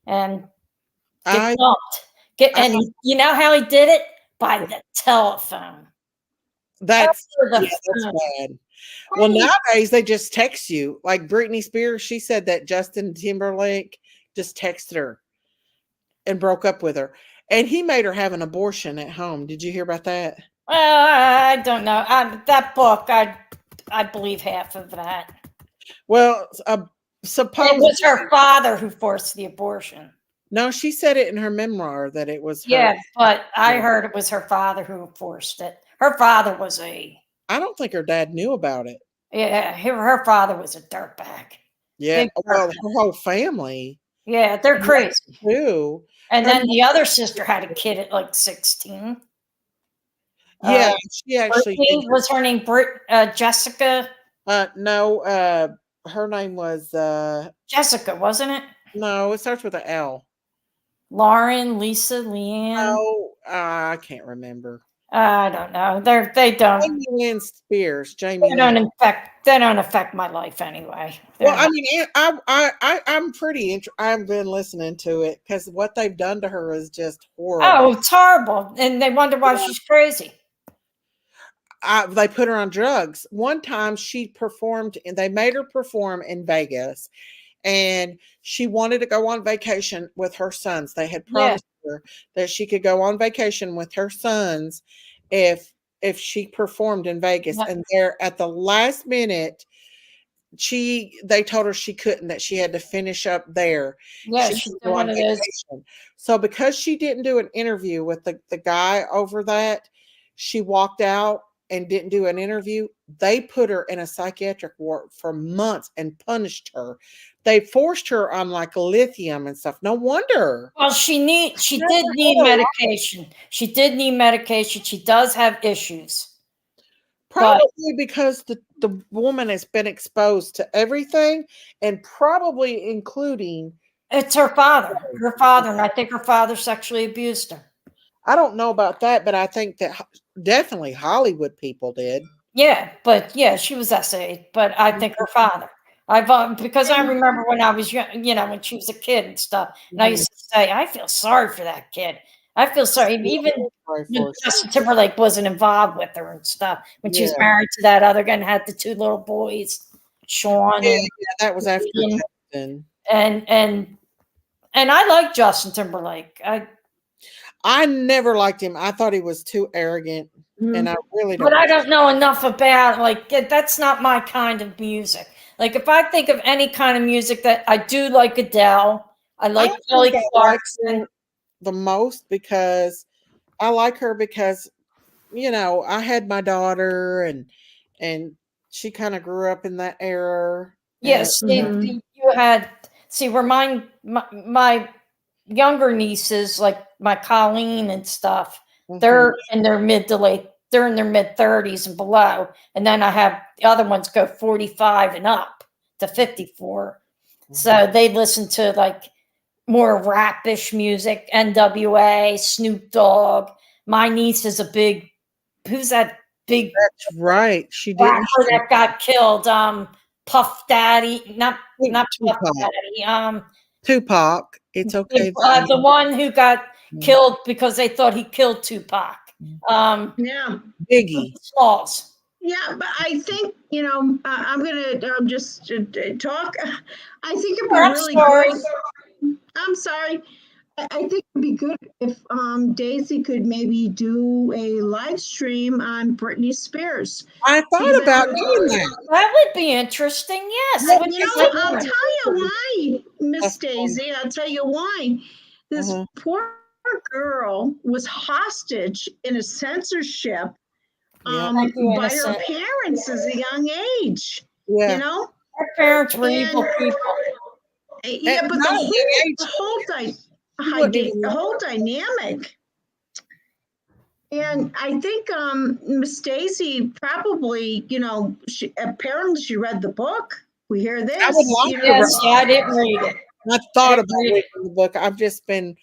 And get dumped. And you know how he did it? By the telephone. That's bad. Well, nowadays they just text you. Like Britney Spears, she said that Justin Timberlake just texted her and broke up with her. And he made her have an abortion at home. Did you hear about that? Well, I don't know. That book, I believe half of that. Well, supposedly. It was her father who forced the abortion. No, she said it in her memoir that it was her. Yeah, but I heard it was her father who forced it. Her father was I don't think her dad knew about it. Yeah, her father was a dirtbag. Yeah, well, her whole family. Yeah, they're crazy too. And then the other sister had a kid at like 16. Yeah, she actually was her name Jessica? No, her name was Jessica, wasn't it? No, it starts with an L. Lauren, Lisa, Leanne. No, I can't remember. I don't know. They don't. Jamie Lynn Spears. Jamie. They don't affect my life anyway. Well, I mean, I'm pretty. I've been listening to it because what they've done to her is just horrible. Oh, it's horrible, and they wonder why she's crazy. They put her on drugs. One time she performed, and they made her perform in Vegas. and she wanted to go on vacation with her sons. They had promised her that she could go on vacation with her sons if she performed in Vegas. Yeah. And there at the last minute, they told her she couldn't, that she had to finish up there. Yeah, She she could did go one on of those. vacation. So because she didn't do an interview with the guy over that, she walked out and didn't do an interview. They put her in a psychiatric ward for months and punished her. They forced her on like lithium and stuff. No wonder. Well, she did need medication. She did need medication. She does have issues. Probably because the woman has been exposed to everything, and probably including It's her father. Her father, and I think her father sexually abused her. I don't know about that, but I think that definitely Hollywood people did. Yeah, but yeah, she was essayed, but I think her father. Because I remember when I was young, when she was a kid and stuff, and I used to say, I feel sorry for that kid. I feel sorry. Even when Justin Timberlake wasn't involved with her and stuff, when she was married to that other guy and had the 2 little boys, Sean and that was after Justin. And I like Justin Timberlake. I never liked him. I thought he was too arrogant, and I really don't. But I don't know enough about that's not my kind of music. Like if I think of any kind of music that I do like Adele, I like Kelly Clarkson the most because I like her because I had my daughter and she kind of grew up in that era. Yes, you had where my younger nieces, like my Colleen and stuff, they're in their mid 30s and below, and then I have the other ones go 45 and up to 54. So they listen to like more rapish music, NWA, Snoop Dogg. My niece is a big. Who's that big? That's right. She did. Rapper that got killed. Puff Daddy, not Puff Daddy. Tupac. It's okay. The one who got killed because they thought he killed Tupac. Biggie Smalls. Yeah, but I think I'm gonna just talk. I think it'd be really good. I'm sorry. I think it'd be good if Daisy could maybe do a live stream on Britney Spears. I thought about doing that. That would be interesting. Yes. I'll tell you why, Miss Daisy. I'll tell you why. This poor girl was hostage in a censorship by her parents as a young age. Yeah. Her parents were evil people. Yeah, but the whole dynamic. And I think Miss Daisy probably, apparently she read the book. We hear this. I would like to. I didn't read it. I thought about reading the book. I've just been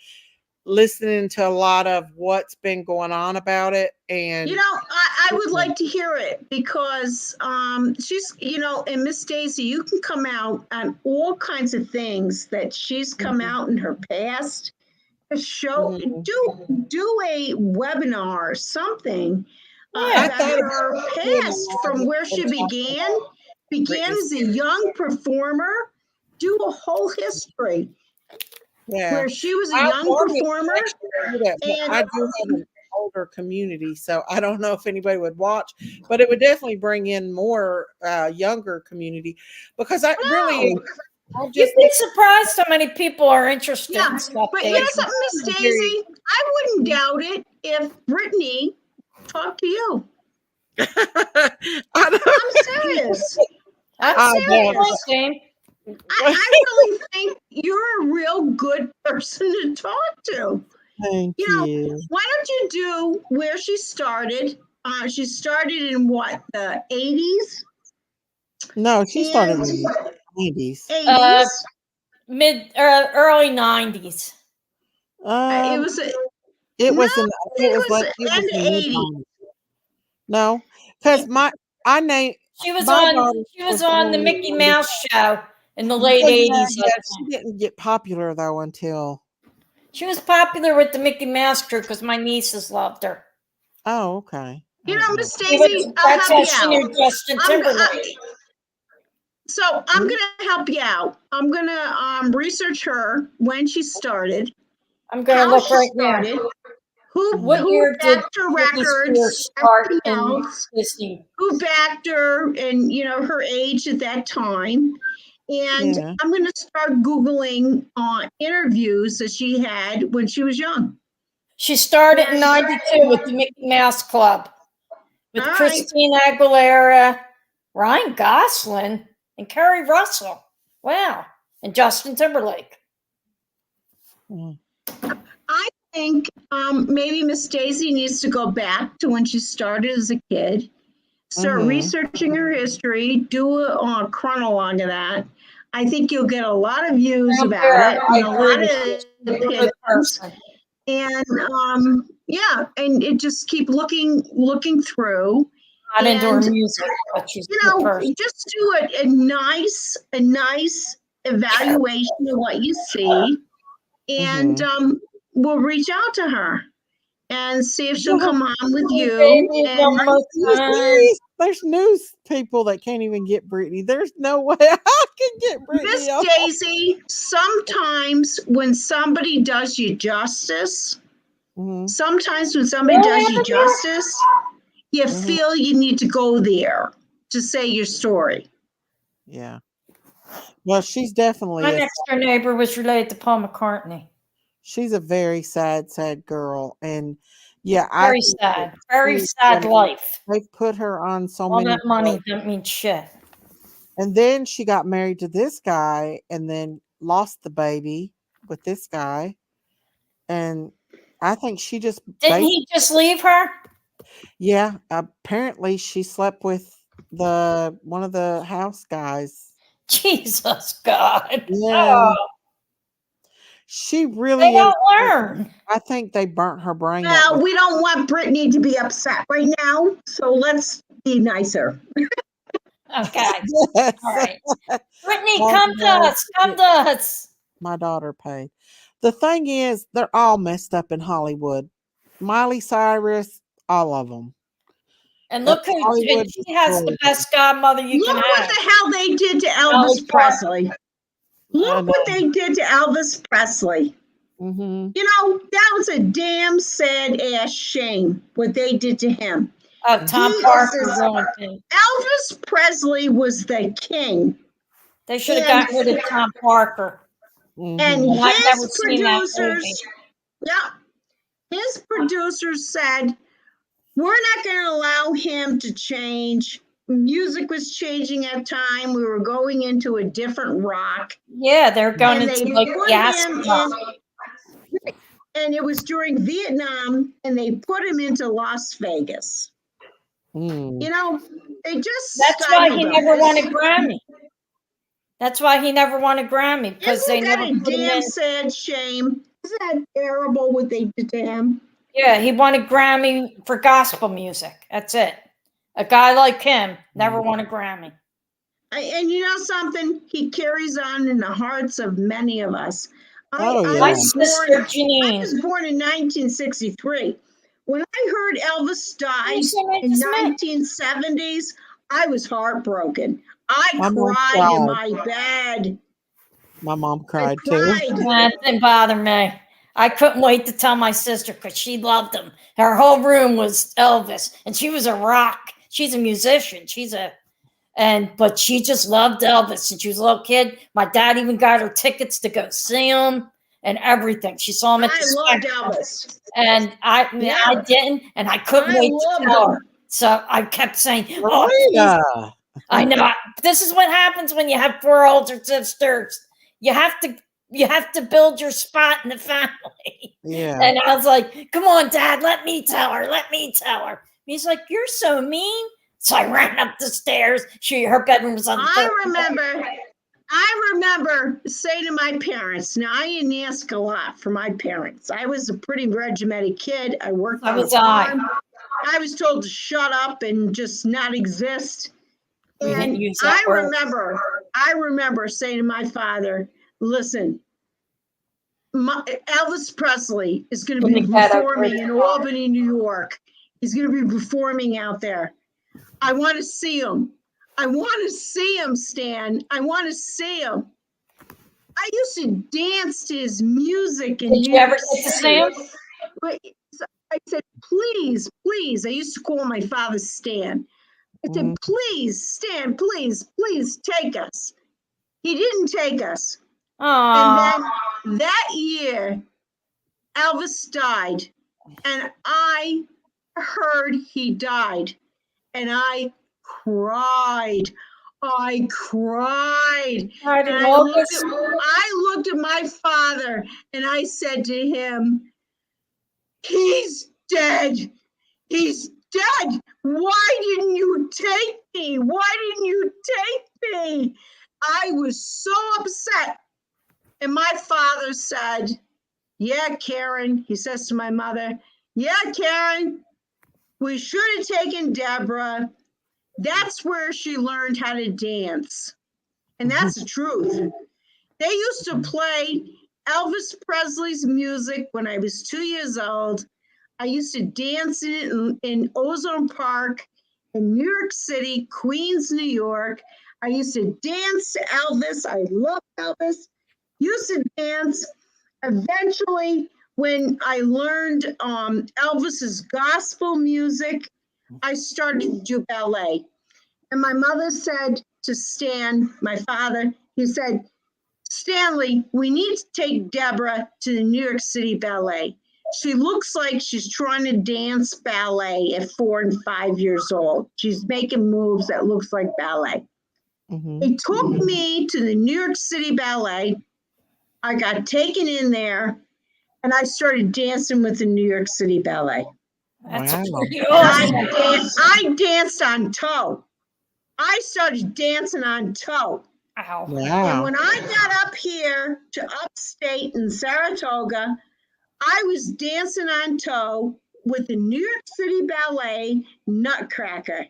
listening to a lot of what's been going on about it, and I would like to hear it because she's and Miss Daisy, you can come out on all kinds of things that she's come out in her past. Show do a webinar or something about her past from where she began as a young performer. Do a whole history. Yeah. Where she was a young performer. And I do have an older community, so I don't know if anybody would watch, but it would definitely bring in more younger community because you'd be surprised how many people are interested in stuff. But you know something, Miss Daisy? I wouldn't doubt it if Britney talked to you. I'm serious. I'm serious. I really think you're a real good person to talk to. Thank you. Why don't you do where she started? She started in what, the 80s? No, she started in the 80s. Early 90s. It was in the 80s. No, because she was on the Mickey Mouse show in the late 80s. She didn't get popular though until she was popular with the Mickey Mouse crew because my nieces loved her. Oh, okay. Miss Daisy, that's how she knew Justin Timberlake. So I'm going to help you out. I'm going to research her, when she started, I'm going to how look she right started, now. who What year did backed her Britney Spears records, start everything in else, Disney? who backed her, and her age at that time. And Yeah. I'm going to start Googling interviews that she had when she was young. She started in 92 with the Mickey Mouse Club with All right. Christina Aguilera, Ryan Gosling, and Kerry Russell. Wow. And Justin Timberlake. I think maybe Miss Daisy needs to go back to when she started as a kid, start researching her history, do a chronologue of that. I think you'll get a lot of views about it, and a lot of opinions. And and it just keep looking through. Not into her music, but she's just do a nice evaluation of what you see, and we'll reach out to her and see if she'll come on with you. And there's news people that can't even get Britney. There's no way I can get Britney. Miss Daisy, sometimes when somebody does you justice, you feel you need to go there to say your story. Yeah. Well, she's definitely my next door neighbor was related to Paul McCartney. She's a very sad girl. And very sad life. They've put her on so all many that money don't mean shit. And then she got married to this guy and then lost the baby with this guy. And I think she just didn't he just leave her? Yeah, apparently she slept with one of the house guys. Jesus God. Yeah. Oh. She really they don't learn. I think they burnt her brain out. Well, we don't want Britney to be upset right now, so let's be nicer. Okay. Yes. All right. Britney, come to us. My daughter paid. The thing is, they're all messed up in Hollywood. Miley Cyrus, all of them. And look who she has the best godmother you can have. Look what the hell they did to Elvis Presley. Look what they did to Elvis Presley. Mm-hmm. That was a damn sad ass shame what they did to him. Oh, Tom Parker. Elvis Presley was the king. They should have gotten rid of Tom Parker. And his producers said, we're not going to allow him to change. Music was changing at time. We were going into a different rock. Yeah, they're going into like gas rock. And it was during Vietnam, and they put him into Las Vegas. They just that's why he never won a Grammy. That's why he never won a Grammy, because they never put him in. Damn sad shame. Isn't that terrible what they did to him? Yeah, he won a Grammy for gospel music. That's it. A guy like him never won a Grammy. And you know something? He carries on in the hearts of many of us. My sister Janine. I was born in 1963. When I heard Elvis died in 1970s, I was heartbroken. I cried in my bed. My mom cried too. That didn't bother me. I couldn't wait to tell my sister because she loved him. Her whole room was Elvis, and she was a rock. She's a musician. But she just loved Elvis since she was a little kid. My dad even got her tickets to go see him and everything. She saw him at the Spectrum. I loved Elvis. And I didn't, and I couldn't wait to tell her. So I kept saying, I know. This is what happens when you have 4 older sisters. You have to build your spot in the family. Yeah. And I was like, come on, Dad, let me tell her. He's like, you're so mean. So I ran up the stairs. Her bedroom was on the third floor. I remember saying to my parents, now I didn't ask a lot for my parents. I was a pretty regimented kid. I worked on a farm. I was told to shut up and just not exist. And I remember saying to my father, listen, Elvis Presley is going to be performing in Albany, New York. He's going to be performing out there. I want to see him. I want to see him, Stan. I want to see him. I used to dance to his music in Did New you ever York get to City. see him? But I said, please, please. I used to call my father Stan. I said, please, Stan, please, please take us. He didn't take us. And then that year, Elvis died. And I heard he died. And I cried. I cried. Right in And August? I looked at my father and I said to him, he's dead. He's dead. Why didn't you take me? Why didn't you take me? I was so upset. And my father said, yeah, Karen, he says to my mother, yeah, Karen, we should have taken Deborah. That's where she learned how to dance. And that's the truth. They used to play Elvis Presley's music when I was 2 years old. I used to dance in Ozone Park in New York City, Queens, New York. I used to dance to Elvis. I love Elvis. Used to dance. Eventually, when I learned Elvis's gospel music, I started to do ballet. And my mother said to Stan, my father, he said, Stanley, we need to take Deborah to the New York City Ballet. She looks like she's trying to dance ballet at 4 and 5 years old. She's making moves that looks like ballet. They took me to the New York City Ballet. I got taken in there and I started dancing with the New York City Ballet. That's Wow. pretty awesome. I danced on toe. I started dancing on toe. Ow. And Wow. when I got up here to upstate in Saratoga, I was dancing on toe with the New York City Ballet Nutcracker.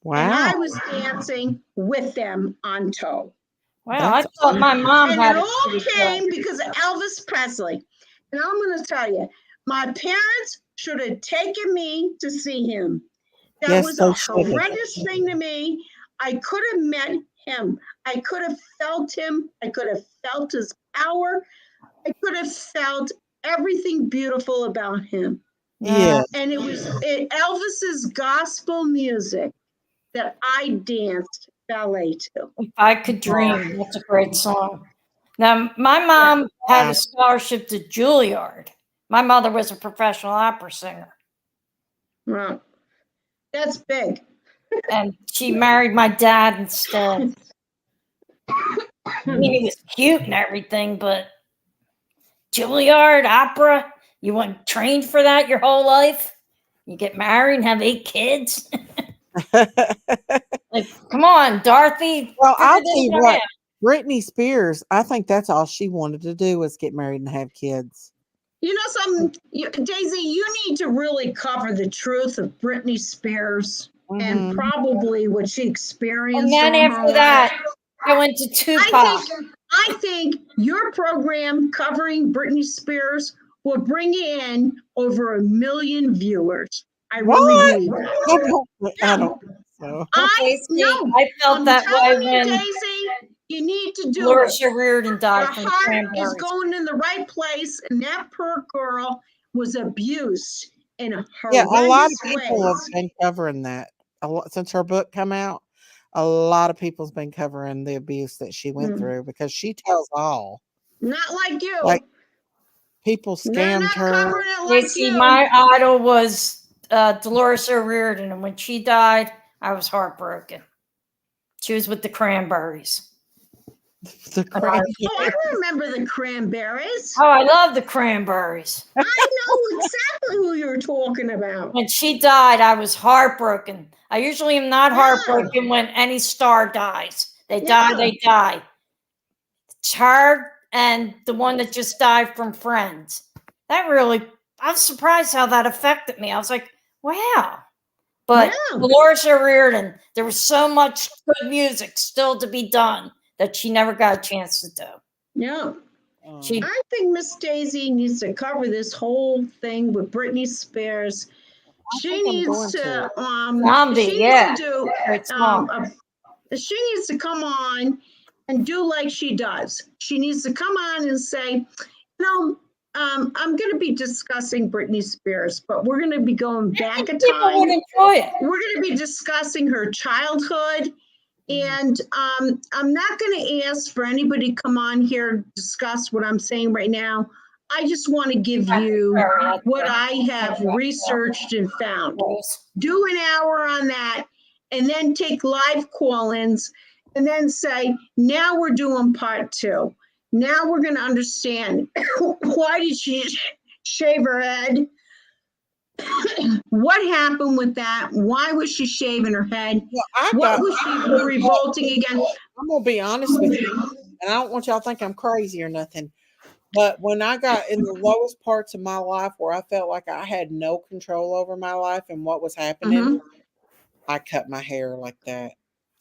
And I Wow. was dancing with them on toe. Wow, I That's thought my mom And had it it all pretty came good. because of Elvis Presley. And I'm going to tell you, my parents should have taken me to see him. That Yes, was they a should have. horrendous thing to me. I could have met him. I could have felt him. I could have felt his power. I could have felt everything beautiful about him. Yeah. And it was Elvis's gospel music that I danced ballet to. If I Could Dream, that's a great song. Now, my mom had a scholarship to Juilliard. My mother was a professional opera singer. Well, that's big. And she married my dad instead. I mean, he was cute and everything, but Juilliard, opera, you weren't trained for that your whole life? You get married and have 8 kids? Like, come on, Dorothy. Well, I'll figure tell this you one what, out. Britney Spears, I think that's all she wanted to do was get married and have kids. You know something, Daisy, you need to really cover the truth of Britney Spears and probably what she experienced. And then all her after that, life. go into Tupac. I think your program covering Britney Spears will bring in over 1 million viewers. I really believe that. I don't think so. I felt that way when Daisy, you need to do Dolores it. O'Riordan died Your from the heart is cranberries. going in the right place, and that poor girl was abused in a Yeah, a lot of horrendous people have ways. been covering that. Since her book come out, a lot of people's been covering the abuse that she went through because she tells all. Not like you. Like people They're scammed not her. covering it like See, you. my idol was Dolores O'Riordan, and when she died, I was heartbroken. She was with the Cranberries. The Cranberries. Oh, I remember the Cranberries. Oh, I love the Cranberries. I know exactly who you're talking about. When she died, I was heartbroken. I usually am not heartbroken when any star dies. They die, they die. It's her and the one that just died from Friends. That really, I was surprised how that affected me. I was like, wow. But Dolores O'Riordan, there was so much good music still to be done that she never got a chance to do. Yeah. I think Miss Daisy needs to cover this whole thing with Britney Spears. She needs to Zombie, she yeah. needs to do Great song. She needs to come on and do like she does. She needs to come on and say, I'm going to be discussing Britney Spears, but we're going to be going back a People time. would enjoy it. We're going to be discussing her childhood. And I'm not going to ask for anybody to come on here and discuss what I'm saying right now. I just want to give you what I have researched and found. Do an hour on that, and then take live call-ins, and then say, now we're doing part 2. Now we're going to understand why did she shave her head? What happened with that? Why was she shaving her head? Well, What was she revolting against? I'm gonna be honest with you, and I don't want y'all to think I'm crazy or nothing. But when I got in the lowest parts of my life where I felt like I had no control over my life and what was happening, I cut my hair like that.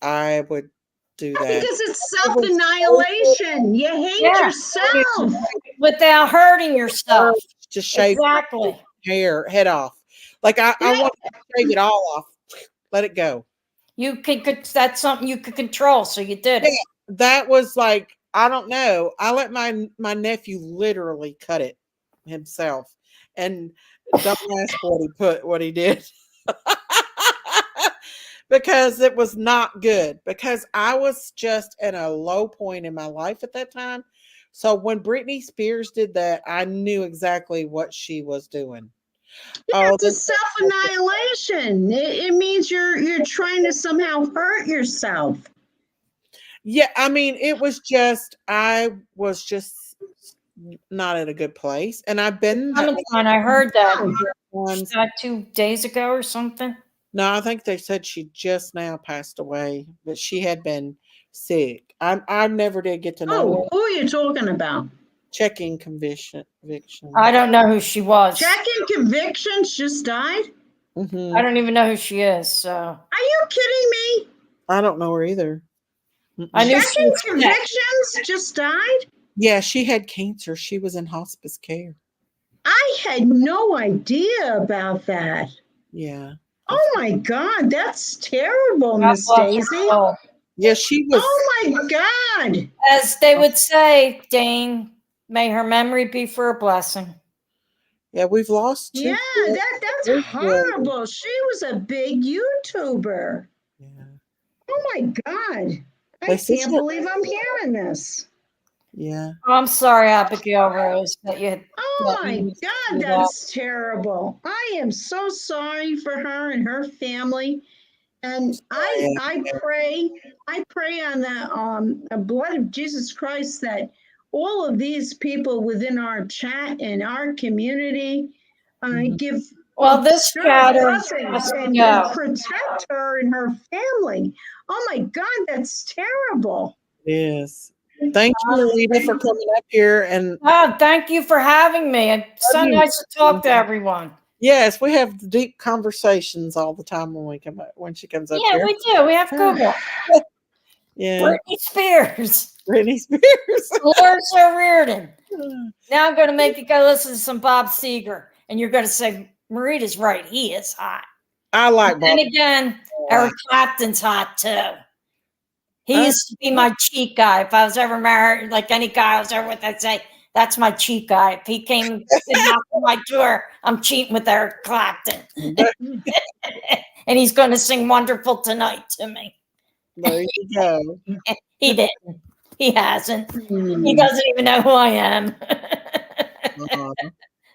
I would do that. Because it's self-annihilation. You hate yourself. Without hurting yourself. Just shave exactly. Head off. Like I want to shave it all off. Let it go. You could that's something you could control, so you did it. That was like, I don't know. I let my nephew literally cut it himself, and don't ask what he did. Because it was not good, because I was just at a low point in my life at that time. So when Britney Spears did that, I knew exactly what she was doing. Yeah, it's a self-annihilation. It means you're trying to somehow hurt yourself. Yeah, I mean, I was just not at a good place. And I've been I heard that 2 days ago or something. No, I think they said she just now passed away, but she had been sick. I never did get to know. Oh, who are you talking about? Checking conviction. I don't know who she was. Checking Convictions just died? Mm-hmm. I don't even know who she is. So. Are you kidding me? I don't know her either. I knew Checking Convictions just died? Yeah, she had cancer. She was in hospice care. I had no idea about that. Yeah. Oh my God, that's terrible, Miss Daisy. Yeah, she was. Oh my God. As they would say, Dane, may her memory be for a blessing. Yeah, we've lost two. Yeah, that's horrible. She was a big YouTuber. Yeah. Oh my God. I can't believe I'm hearing this. Yeah. Oh, I'm sorry, Abigail Rose, that you had. Oh my God, that's terrible. I am so sorry for her and her family. And I pray on the blood of Jesus Christ that all of these people within our chat and our community give this blessings and protect her and her family. Oh my God, that's terrible. Yes. Thank you, Rita, for coming up here. And thank you for having me. It's so nice to talk to everyone. Yes, we have deep conversations all the time when she comes up here. Yeah, we do. We have Google. Yeah. Britney Spears. Britney Spears. Dolores O'Riordan. Now I'm going to make you go listen to some Bob Seger, and you're going to say, Marita's right. He is hot. I like Bob. And again, Eric Clapton's hot too. He used to be my cheat guy. If I was ever married, like any guy I was ever with, I'd say, that's my cheat guy. If he came and knocked on my door, I'm cheating with Eric Clapton. And he's going to sing Wonderful Tonight to me. There you go. He didn't. He hasn't. He doesn't even know who I am.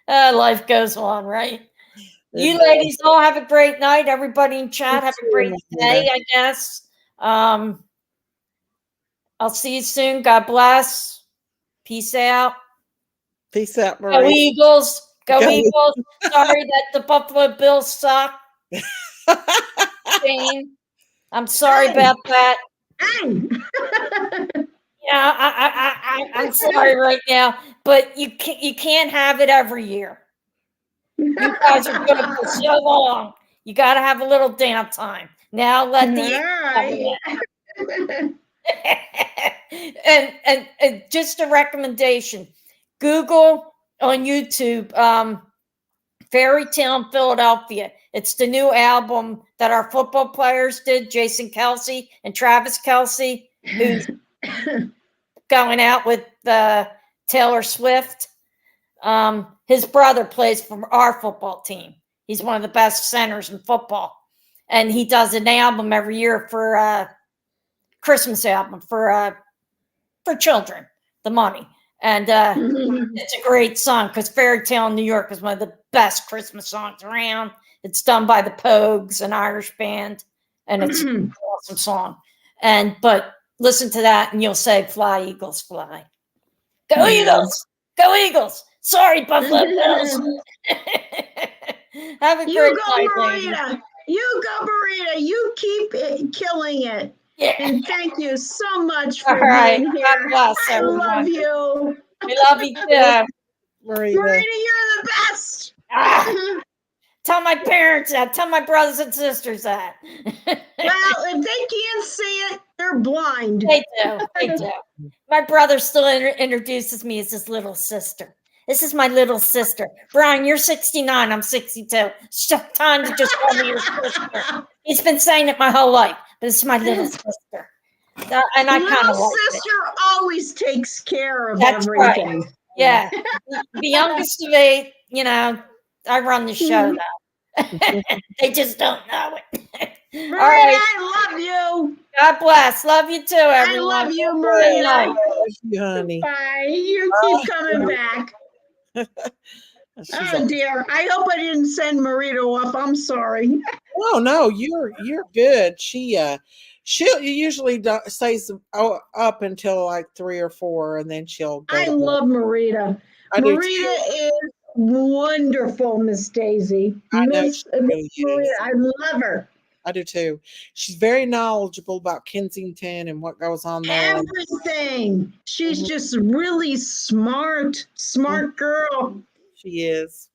Life goes on, right? You ladies all have a great night. Everybody in chat, have a great day, I guess. I'll see you soon. God bless. Peace out. Peace out, Marie. Go Eagles. Go Eagles. Sorry that the Buffalo Bills suck. Jane, I'm sorry about that. Yeah, I'm sorry right now, but you can't have it every year. You guys are good for so long. You got to have a little downtime. Now let the and just a recommendation. Google on YouTube, Fairy Tale in Philadelphia. It's the new album that our football players did, Jason Kelsey and Travis Kelsey, who's going out with Taylor Swift. His brother plays for our football team. He's one of the best centers in football. And he does an album every year for Christmas album for children, the money. And it's a great song because Fairy Tale in New York is one of the best Christmas songs around. It's done by the Pogues, an Irish band, and it's an awesome song. But listen to that and you'll say, "Fly, Eagles, fly." Go Eagles! Go Eagles! Sorry, Buffalo Bills. Have a great night, Marita. You go, Marita. You keep killing it. Yeah. And thank you so much for being here. God bless I everyone. love you. We love you too. Marita, you're the best. Tell my parents that. Tell my brothers and sisters that. Well, if they can't see it, they're blind. They do. They do. My brother still introduces me as his little sister. This is my little sister. Brian, you're 69. I'm 62. It's just time to just call me your sister. He's been saying it my whole life, but it's my little sister. And I kind of like sister always takes care of That's everything. Right. Yeah. The youngest of 8, I run the show now. They just don't know it. Maria, All right. I love you. God bless. Love you too, everyone. I love you, Maria. love you, honey. Bye. You keep coming back. Oh dear. I hope I didn't send Marita off. I'm sorry. Oh no, you're good. She usually stays up until like 3 or 4, and then she'll go. I love Marita. Marita is wonderful, Miss Daisy. Miss Marita, I love her. I do too. She's very knowledgeable about Kensington and what goes on there. Everything. She's just really smart girl. She is.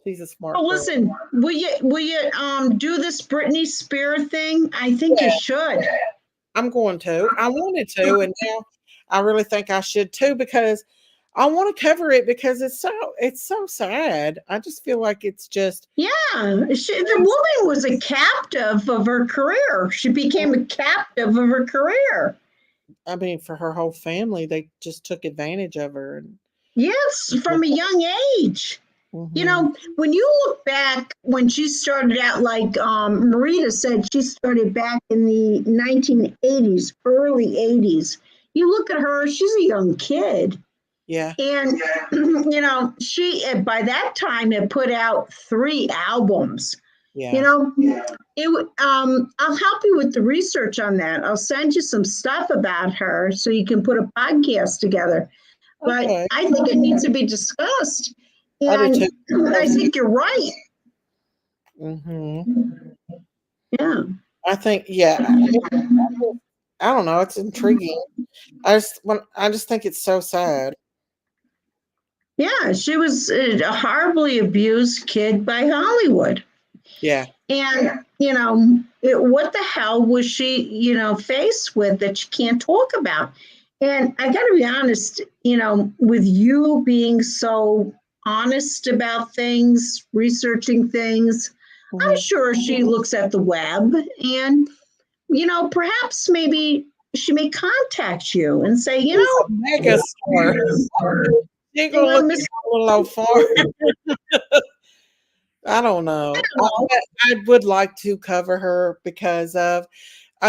She's a smart girl. Listen, will you do this Britney Spears thing? I think you should. I'm going to. I wanted to, and now I really think I should too, because I want to cover it because it's so sad. I just feel like it's just the woman was a captive of her career. She became a captive of her career. I mean, for her whole family, they just took advantage of her. Yes, from a young age. Mm-hmm. When you look back when she started out, like Marita said, she started back in the 1980s, early 80s. You look at her; she's a young kid. Yeah. And, she, by that time, had put out 3 albums. Yeah. I'll help you with the research on that. I'll send you some stuff about her so you can put a podcast together. But I think it needs to be discussed. And I think you're right. Mm-hmm. Yeah. I think, I don't know. It's intriguing. I just think it's so sad. Yeah, she was a horribly abused kid by Hollywood. Yeah. And, what the hell was she, faced with that she can't talk about? And I got to be honest, with you being so honest about things, researching things, I'm sure she looks at the web and, perhaps maybe she may contact you and say, mega star. You're gonna look a little low far. I don't know. I would like to cover her because of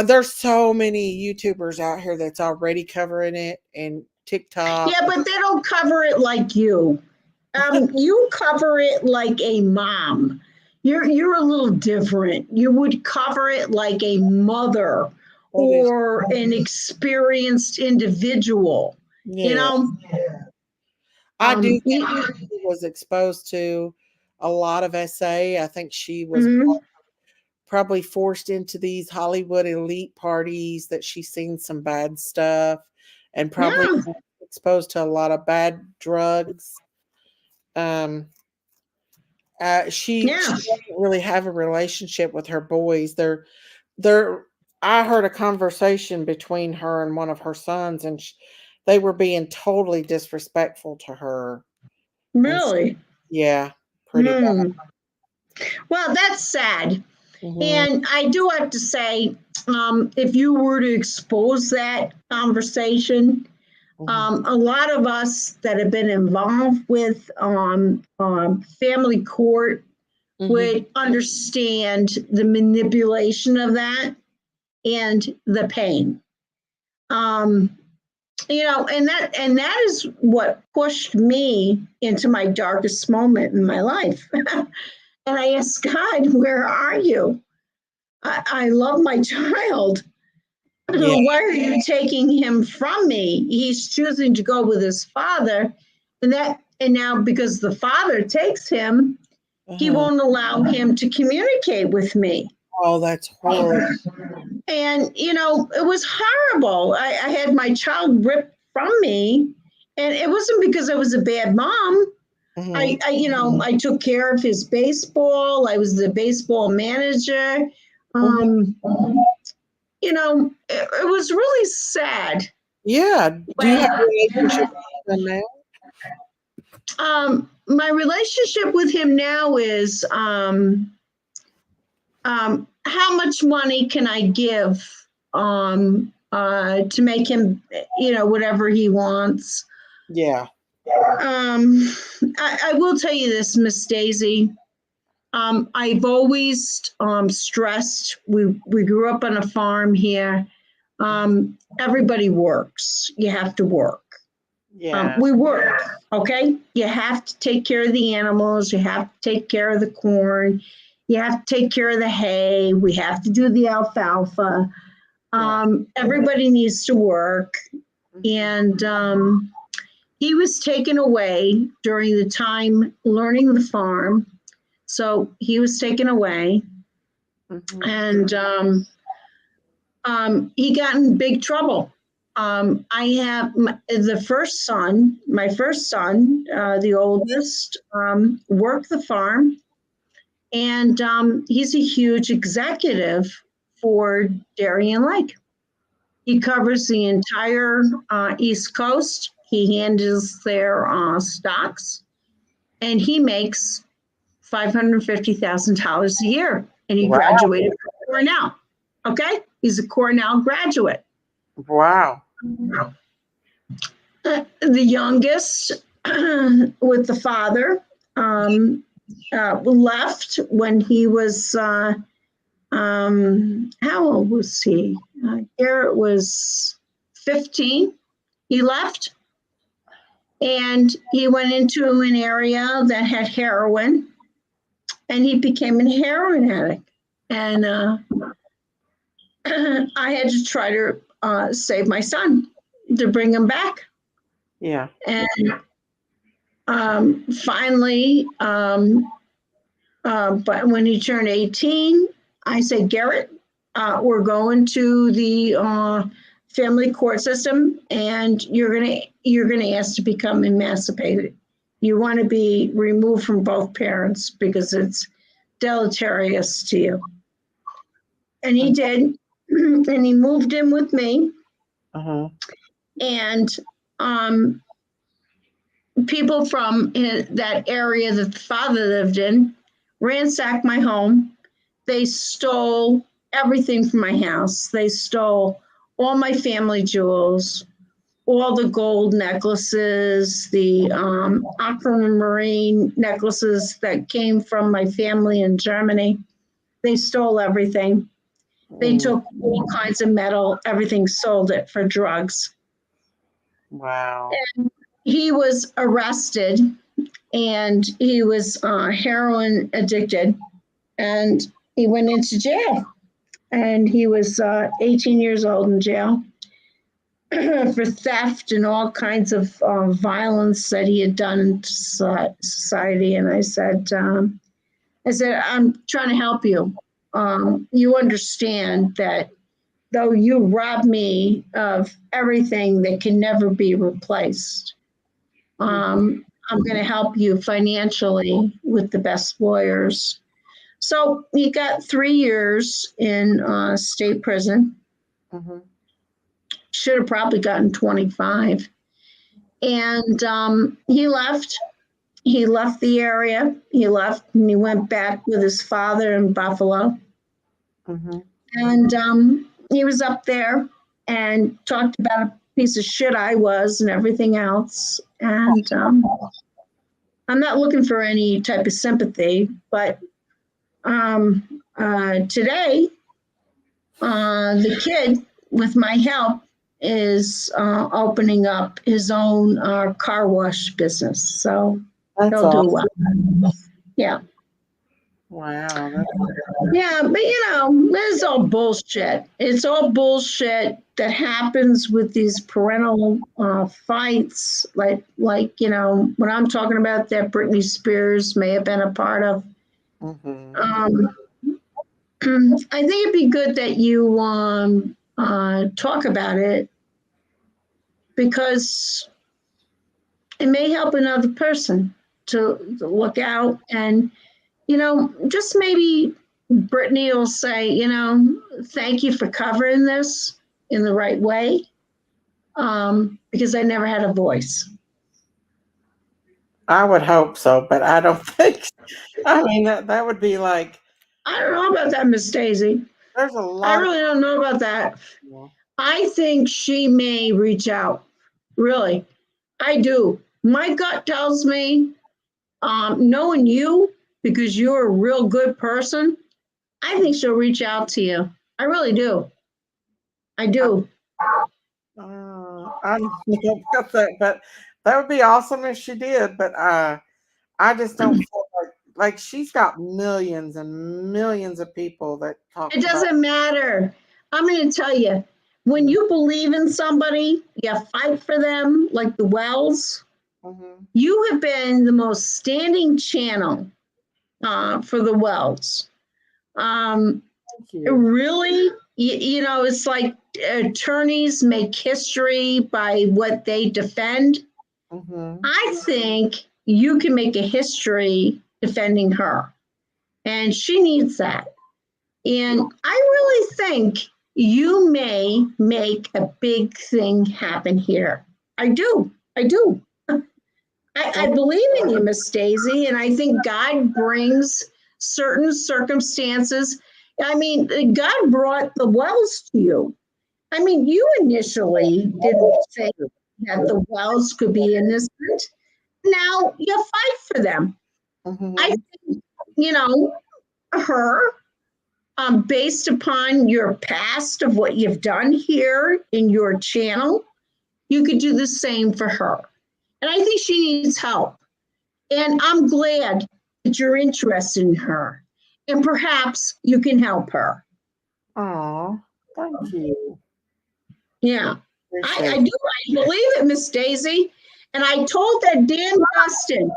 there's so many YouTubers out here that's already covering it, and TikTok. Yeah, but they don't cover it like you. You cover it like a mom. You're a little different. You would cover it like a mother or an experienced individual. I do think she was exposed to a lot of SA. I think she was probably forced into these Hollywood elite parties that she's seen some bad stuff and probably exposed to a lot of bad drugs. She doesn't really have a relationship with her boys. I heard a conversation between her and one of her sons, and they were being totally disrespectful to her. Really? Yeah, pretty bad. Well, that's sad. Mhm. And I do have to say, if you were to expose that conversation, a lot of us that have been involved with family court would understand the manipulation of that and the pain. And that is what pushed me into my darkest moment in my life. And I asked God, where are you? I love my child. Yeah. Why are you taking him from me? He's choosing to go with his father. And now because the father takes him, he won't allow him to communicate with me. Oh, that's horrible. And, it was horrible. I had my child ripped from me. And it wasn't because I was a bad mom. I took care of his baseball. I was the baseball manager. It was really sad. Yeah. Do you have a relationship with him now? My relationship with him now is how much money can I give to make him, whatever he wants. Yeah. I will tell you this, Miss Daisy. I've always stressed, we grew up on a farm here. Everybody works. You have to work. Yeah. We work, okay? You have to take care of the animals. You have to take care of the corn. You have to take care of the hay. We have to do the alfalfa. Everybody needs to work. And he was taken away during the time learning the farm. So he was taken away. And he got in big trouble. I have my first son, the oldest, worked the farm, and he's a huge executive for Darien Lake. He covers the entire East Coast. He handles their stocks, and he makes $550,000 a year. And he graduated from Cornell. Okay, he's a Cornell graduate. Wow. The youngest with the father left when he was how old was he? Garrett was 15. He left and he went into an area that had heroin, and he became a heroin addict. And I had to try to save my son, to bring him back. Yeah. And finally, but when he turned 18, I said, Garrett, we're going to the family court system, and you're gonna ask to become emancipated. You want to be removed from both parents because it's deleterious to you. And he did, and he moved in with me. And people from that area that the father lived in ransacked my home. They stole everything from my house. They stole all my family jewels, all the gold necklaces, the aquamarine necklaces that came from my family in Germany. They stole everything. They took all kinds of metal, everything, sold it for drugs. Wow. And he was arrested, and he was heroin addicted, and he went into jail. And he was 18 years old in jail for theft and all kinds of violence that he had done in society. And I said, I'm trying to help you. You understand that though you robbed me of everything that can never be replaced, I'm going to help you financially with the best lawyers. So he got 3 years in state prison. Should have probably gotten 25. And he left, he left the area. He left and he went back with his father in Buffalo. Mm-hmm. And he was up there and talked about a piece of shit I was and everything else. And I'm not looking for any type of sympathy, but today, the kid, with my help, is opening up his own car wash business. So That's he'll do awesome. well. Yeah. Wow. Yeah, but it's all bullshit. It's all bullshit that happens with these parental fights, like what I'm talking about that Britney Spears may have been a part of. Mm-hmm. I think it'd be good that you talk about it because it may help another person to look out and just maybe Brittany will say, thank you for covering this in the right way, because I never had a voice. I would hope so, but I don't think. I mean, that would be like. I don't know about that, Miss Daisy. There's a lot. I really don't know about that. I think she may reach out. Really, I do. My gut tells me, knowing you, because you're a real good person, I think she'll reach out to you. I really do. I do. I don't know about that, but that would be awesome if she did. But I just don't feel like she's got millions and millions of people that talk. It doesn't matter. I'm going to tell you, when you believe in somebody, you fight for them, like the Wells. Mm-hmm. You have been the most standing channel for the Wells. Really, it's like attorneys make history by what they defend. Mm-hmm. I think you can make a history defending her, and she needs that. And I really think you may make a big thing happen here. I do. I believe in you, Miss Daisy, and I think God brings certain circumstances. I mean, God brought the Wells to you. I mean, you initially didn't say that the Wells could be innocent. Now you fight for them. Mm-hmm. I think, her, based upon your past of what you've done here in your channel, you could do the same for her. And I think she needs help. And I'm glad that you're interested in her. And perhaps you can help her. Oh, thank you. Yeah. I do. I believe it, Miss Daisy. And I told that damn Dustin,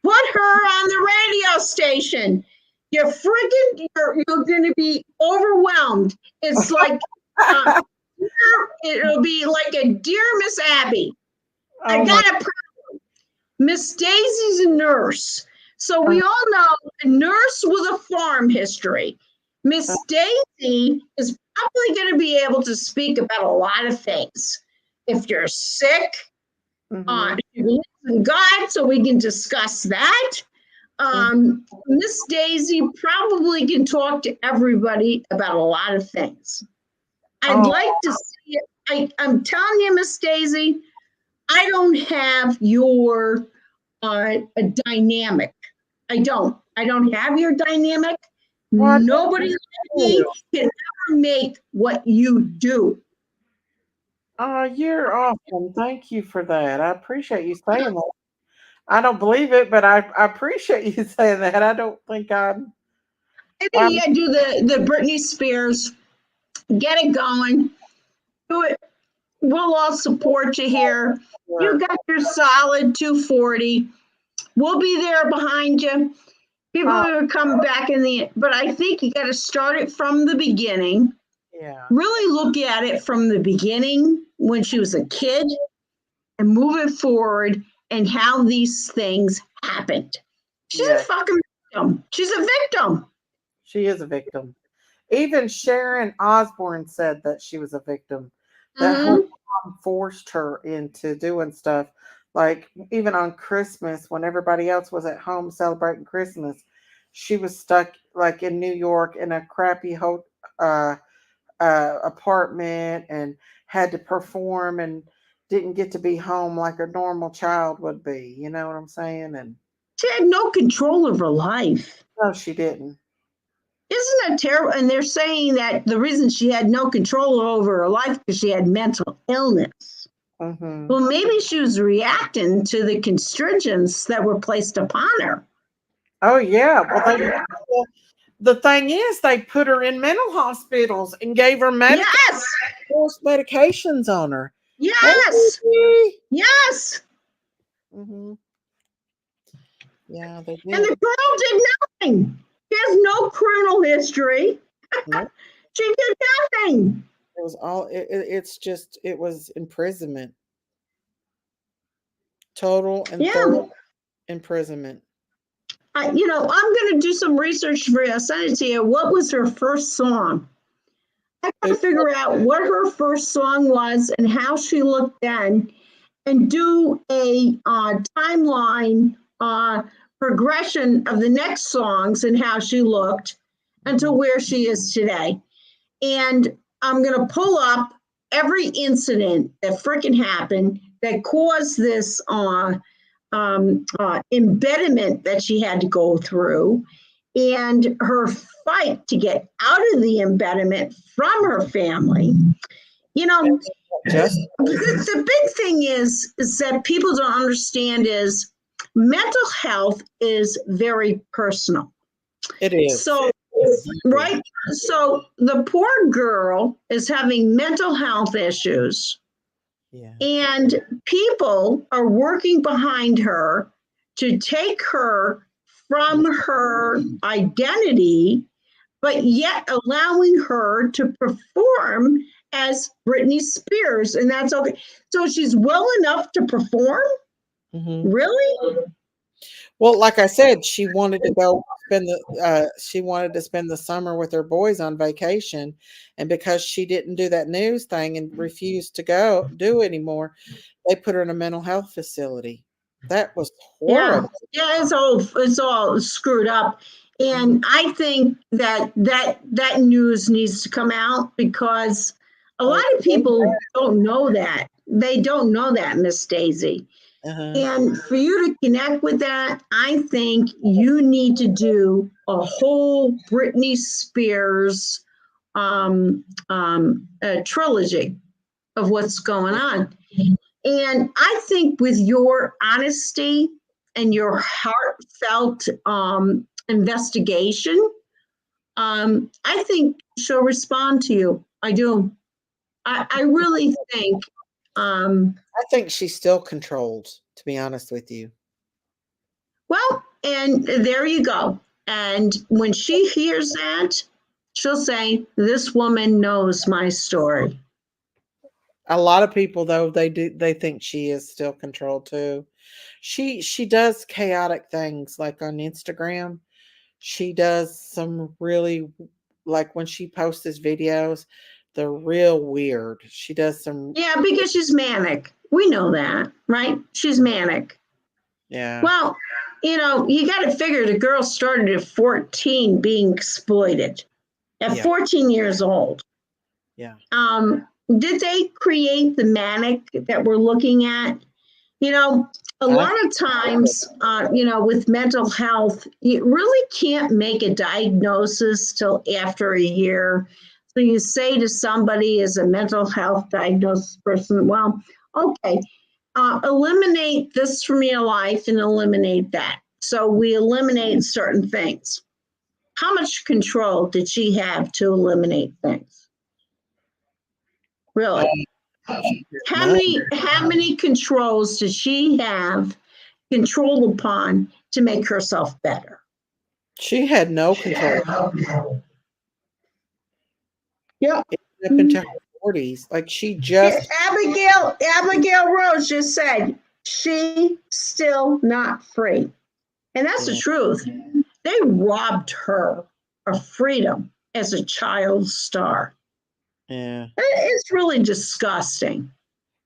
put her on the radio station. You're going to be overwhelmed. It's like, it'll be like a Dear Miss Abby. I got a problem. Miss Daisy's a nurse. So we all know a nurse with a farm history. Miss Daisy is probably going to be able to speak about a lot of things. If you're sick, you believe in God, so we can discuss that. Miss Daisy probably can talk to everybody about a lot of things. I'd like to see it. I'm telling you, Miss Daisy, I don't have your a dynamic. I don't have your dynamic. Nobody like me can ever make what you do. Oh, you're awesome. Thank you for that. I appreciate you saying that. I don't believe it, but I appreciate you saying that. I don't think I'm. I think you gotta do the Britney Spears. Get it going. Do it. We'll all support you here. You got your solid 240. We'll be there behind you. People are coming back in the end, but I think you got to start it from the beginning. Yeah. Really look at it from the beginning when she was a kid and move it forward and how these things happened. She's a fucking victim. She's a victim. She is a victim. Even Sharon Osbourne said that she was a victim. That her mom forced her into doing stuff Like even on Christmas, when everybody else was at home celebrating Christmas, she was stuck like in New York in a crappy uh, apartment and had to perform and didn't get to be home like a normal child would be. You know what I'm saying? And She had no control of her life. no, she didn't. Isn't that terrible? And they're saying that the reason she had no control over her life because she had mental illness. Mm-hmm. Well, maybe she was reacting to the constrictions that were placed upon her. Oh yeah. Well, the thing is, they put her in mental hospitals and gave her Yes. forced medications on her. Yes. Hey. Yes. Mm-hmm. Yeah, they did. And the girl did nothing. She has no criminal history. Nope. She did nothing. It was all. It's just. It was imprisonment. Total and thorough imprisonment. I'm going to do some research for you. I'll send it to you. What was her first song? I got to figure out what her first song was and how she looked then, and do a timeline progression of the next songs and how she looked until where she is today. And I'm going to pull up every incident that freaking happened that caused this embedment that she had to go through, and her fight to get out of the embedment from her family. The big thing is that people don't understand is mental health is very personal. It is. So, right? So the poor girl is having mental health issues. Yeah. And people are working behind her to take her from her identity, but yet allowing her to perform as Britney Spears. And that's okay. So she's well enough to perform? Mm-hmm. Really? Well, like I said, she wanted to go spend the summer with her boys on vacation, and because she didn't do that news thing and refused to do anymore, they put her in a mental health facility. That was horrible. Yeah, it's all screwed up. And I think that news needs to come out because a lot of people don't know that. They don't know that, Miss Daisy. Uh-huh. And for you to connect with that, I think you need to do a whole Britney Spears trilogy of what's going on. And I think with your honesty and your heartfelt investigation, I think she'll respond to you. I do. I really think. I think she's still controlled, to be honest with you. Well, and there you go. And when she hears that, she'll say, "This woman knows my story." A lot of people, though, they think she is still controlled too. She does chaotic things, like on Instagram. She does some really, like when she posts his videos, they're real weird. She does some. Yeah, because she's manic. We know that, right? She's manic. Yeah. Well, you got to figure the girl started at 14 being exploited at 14 years old. Yeah. Did they create the manic that we're looking at? A lot of times, with mental health, you really can't make a diagnosis till after a year. So you say to somebody as a mental health diagnosis person, well, okay, eliminate this from your life and eliminate that. So we eliminate certain things. How much control did she have to eliminate things? Really? How many controls did she have control upon to make herself better? She had no control. Yeah. Up into her 40s. Like she just. Abigail Rose just said she's still not free. And that's the truth. They robbed her of freedom as a child star. Yeah. It's really disgusting.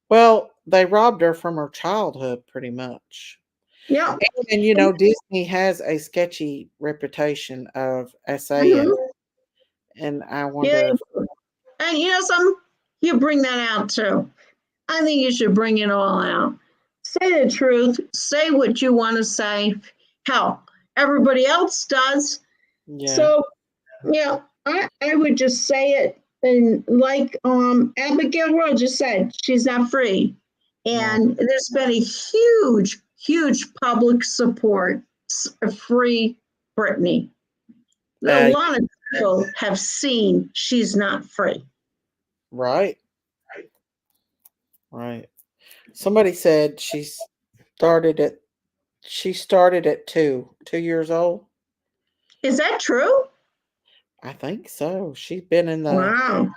Well, they robbed her from her childhood pretty much. Yeah. And Disney has a sketchy reputation of essaying, and I wonder if And you bring that out too. I think you should bring it all out. Say the truth. Say what you want to say. Hell, everybody else does. So, I would just say it. And like Abigail Rowe just said, she's not free. And there's been a huge, huge public support of free Britney. A lot of people have seen she's not free. Right. Somebody said she started at 2 years old. Is that true? I think so. She's been in Wow.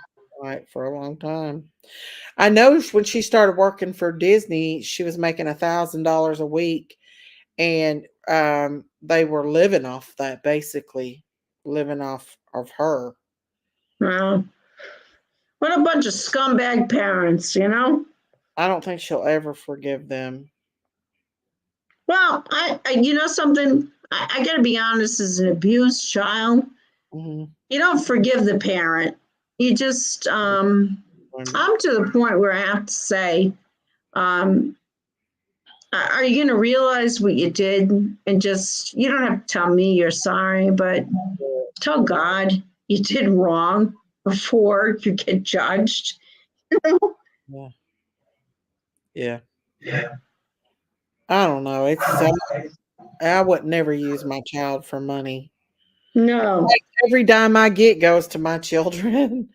for a long time. I know when she started working for Disney, she was making $1,000 a week, and they were living off that, basically living off of her. Wow. What a bunch of scumbag parents, I don't think she'll ever forgive them. Well, I something, I got to be honest, as an abused child, you don't forgive the parent. You just, I'm to the point where I have to say, are you going to realize what you did? And just, you don't have to tell me you're sorry, but tell God you did wrong before you get judged. Yeah. I don't know. I would never use my child for money. No. Like every dime I get goes to my children.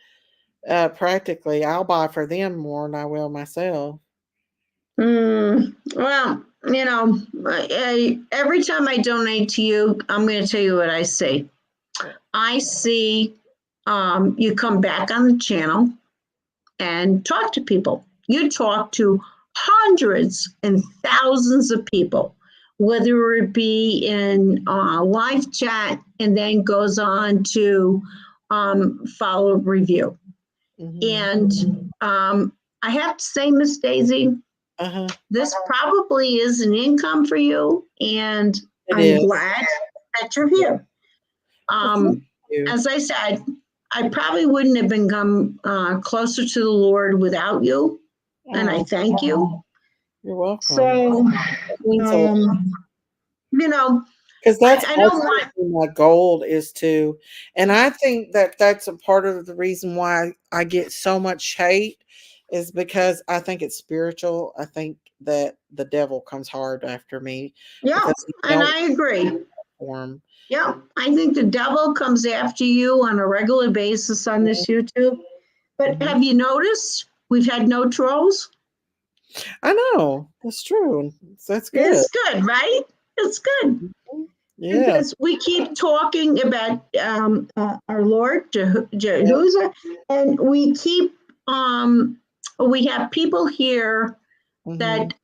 Practically, I'll buy for them more than I will myself. Well, every time I donate to you, I'm going to tell you what I see. I see you come back on the channel and talk to people. You talk to hundreds and thousands of people, whether it be in live chat and then goes on to follow review. And I have to say, Miss Daisy, this probably is an income for you, and I'm glad that you're here. As I said, I probably wouldn't have become closer to the Lord without you, and I thank you. You're welcome. So, because that's I don't want my goal is to, and I think that that's a part of the reason why I get so much hate is because I think it's spiritual. I think that the devil comes hard after me. Yeah, and I agree. Yeah, I think the devil comes after you on a regular basis on this YouTube. But have you noticed we've had no trolls? I know. That's true. That's good. It's good, right? It's good. Yeah. Because we keep talking about our Lord, Jehusa, and we keep, we have people here that